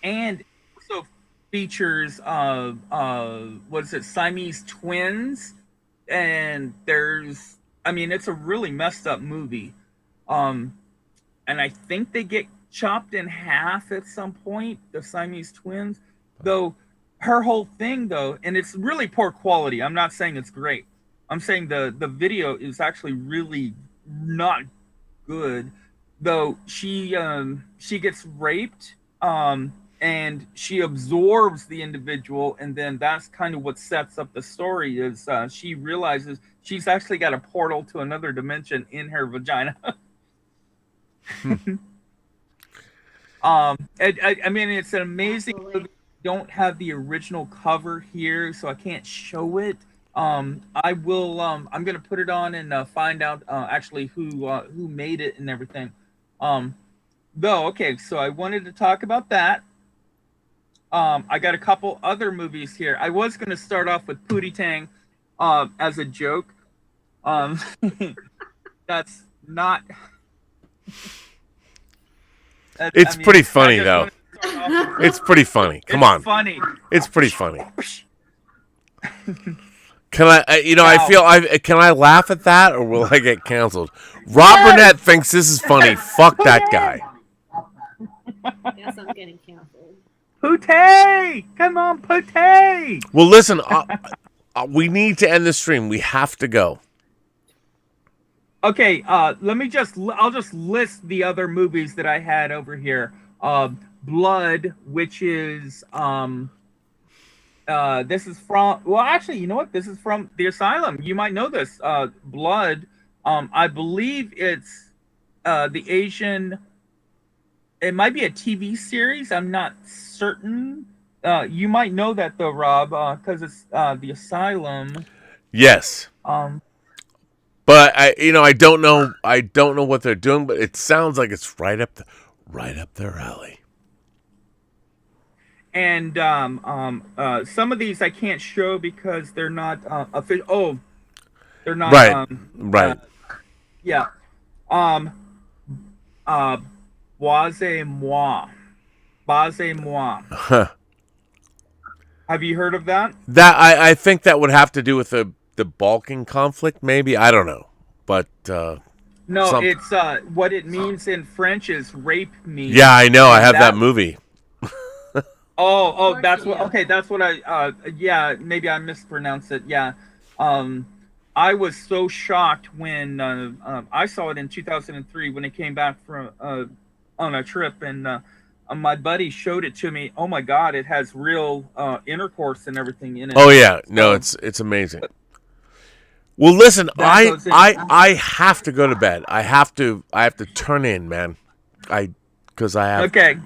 And also features what is it, Siamese twins, and it's a really messed up movie. And I think they get chopped in half at some point, the Siamese twins. Though her whole thing, though, and it's really poor quality. I'm not saying it's great. I'm saying the video is actually really not good. Though she gets raped, and she absorbs the individual, and then that's kind of what sets up the story. Is she realizes she's actually got a portal to another dimension in her vagina. I mean, it's an amazing movie. Don't have the original cover here, so I can't show it. I will. I'm gonna put it on and find out actually who made it and everything. Okay, so I wanted to talk about that. I got a couple other movies here. I was gonna start off with Pootie Tang as a joke. That's not. It's pretty funny though. It's pretty funny. Come on. Funny. It's pretty funny. Can can I laugh at that, or will I get canceled? Rob Burnett thinks this is funny. Fuck that guy. Yes, I'm getting canceled. Pootie! Come on, Pootie! Well, listen, we need to end the stream. We have to go. Okay, I'll just list the other movies that I had over here. Blood, which is this is from, well, actually, you know what? This is from The Asylum. You might know this. Blood. I believe it's the Asian. It might be a TV series. I'm not certain. You might know that though, Rob, because it's The Asylum. Yes. But I don't know what they're doing. But it sounds like it's right right up their alley. And some of these I can't show because they're not official. Oh, they're not. Right. Right. Yeah. Boise moi. Boise moi. Huh. Have you heard of that? That I think that would have to do with the Balkan conflict, maybe. I don't know, but no, it's what it means in French is rape me. Yeah, I know. I have that movie. Oh, that's what. Okay, that's what I. Yeah, maybe I mispronounced it. Yeah, I was so shocked when I saw it in 2003 when it came back from on a trip, and my buddy showed it to me. Oh my God, it has real intercourse and everything in it. Oh yeah, no, it's amazing. Well, listen, I have to go to bed. I have to turn in, man. Because I have. Okay.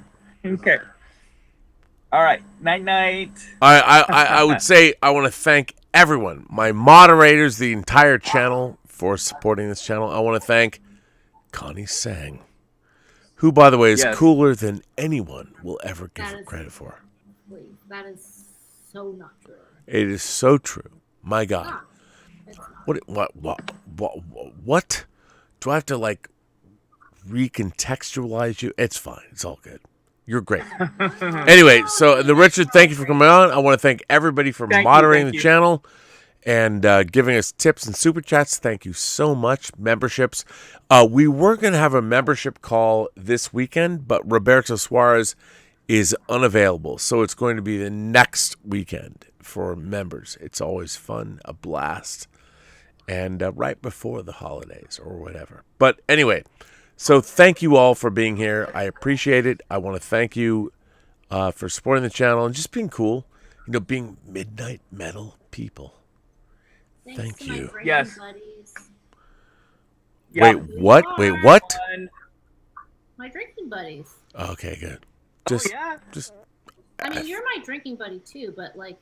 All right. Night. I would say I want to thank everyone, my moderators, the entire channel for supporting this channel. I want to thank Connie Sang, who, by the way, is cooler than anyone will ever give her credit for. That is so not true. It is so true. My God. What? Do I have to like recontextualize you? It's fine. It's all good. You're great. Anyway, so Richard, thank you for coming on. I want to thank everybody for moderating the channel and giving us tips and super chats. Thank you so much. Memberships. We were going to have a membership call this weekend, but Roberto Suarez is unavailable. So it's going to be the next weekend for members. It's always fun, a blast. And right before the holidays or whatever. But anyway, so thank you all for being here. I appreciate it. I want to thank you for supporting the channel and just being cool. You know, being Midnight Metal people. Thank you. Yes. Wait, what? Wait, what? My drinking buddies. Okay, good. I mean, you're my drinking buddy too, but like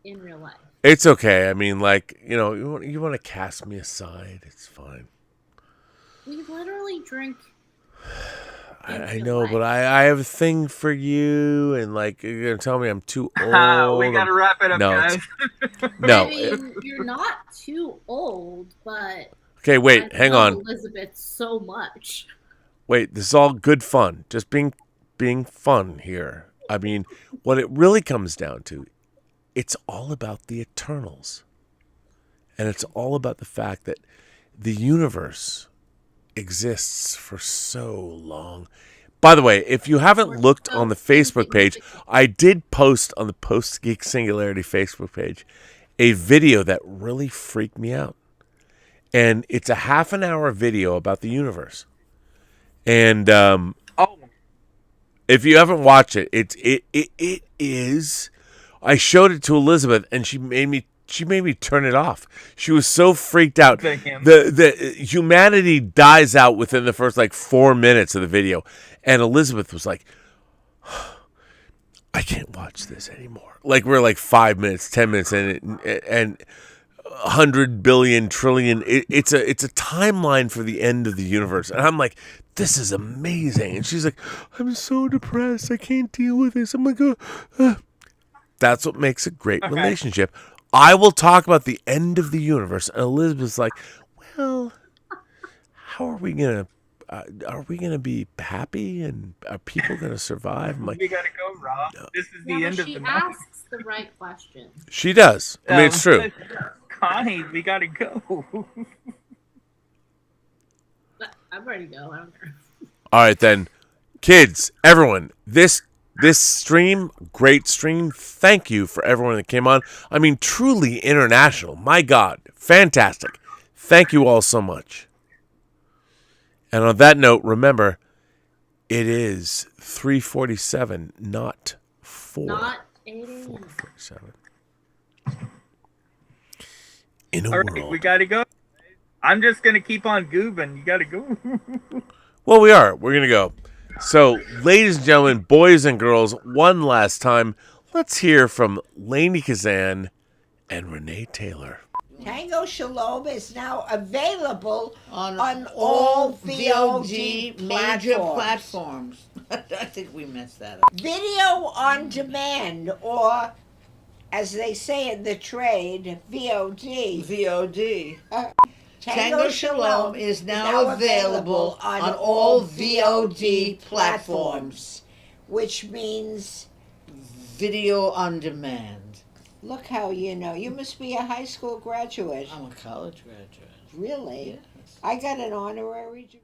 in real life. It's okay. I mean, like, you know, you want to cast me aside. It's fine. We literally drink. I know, but I have a thing for you, and like you're gonna tell me I'm too old. We gotta wrap it up, guys. No, I mean, you're not too old, but. Okay, wait, hang on. Elizabeth, so much. Wait, this is all good fun. Just being fun here. I mean, what it really comes down to, it's all about the Eternals, and it's all about the fact that the universe exists for so long. By the way, if you haven't looked on the Facebook page, I did post on the Post-Geek Singularity Facebook page a video that really freaked me out. And it's a half-an-hour video about the universe. And if you haven't watched it, it is. I showed it to Elizabeth, and she made me turn it off. She was so freaked out. The humanity dies out within the first like 4 minutes of the video, and Elizabeth was like, "I can't watch this anymore." Like we're like 5 minutes, 10 minutes in it, and 100 billion trillion. It's a timeline for the end of the universe, and I'm like, "This is amazing." And she's like, "I'm so depressed. I can't deal with this." I'm like, That's what makes a great relationship. I will talk about the end of the universe, and Elizabeth's like, "Well, how are we gonna be happy, and are people gonna survive?" I'm like, "We gotta go, Rob. This is the end of the night." She asks the right questions. She does. I mean, it's true. Connie, we gotta go. I'm ready to go. I don't care. All right, then, kids, everyone, this stream, great stream. Thank you for everyone that came on. I mean, truly international. My God, fantastic. Thank you all so much. And on that note, remember, it is 3:47, not 4. Not 8. 4:47. In a all right, world. we gotta go. I'm just gonna keep on goobing. You gotta go. Well, we are. We're gonna go. So, ladies and gentlemen, boys and girls, one last time, let's hear from Lainey Kazan and Renee Taylor. Tango Shalom is now available on all VOD VOD major platforms. I think we messed that up. Video on demand, or as they say in the trade, VOD. VOD. Tango Shalom is now available on all VOD platforms, which means video on demand. look how you know. You must be a high school graduate. I'm a college graduate. Really? Yes. I got an honorary degree.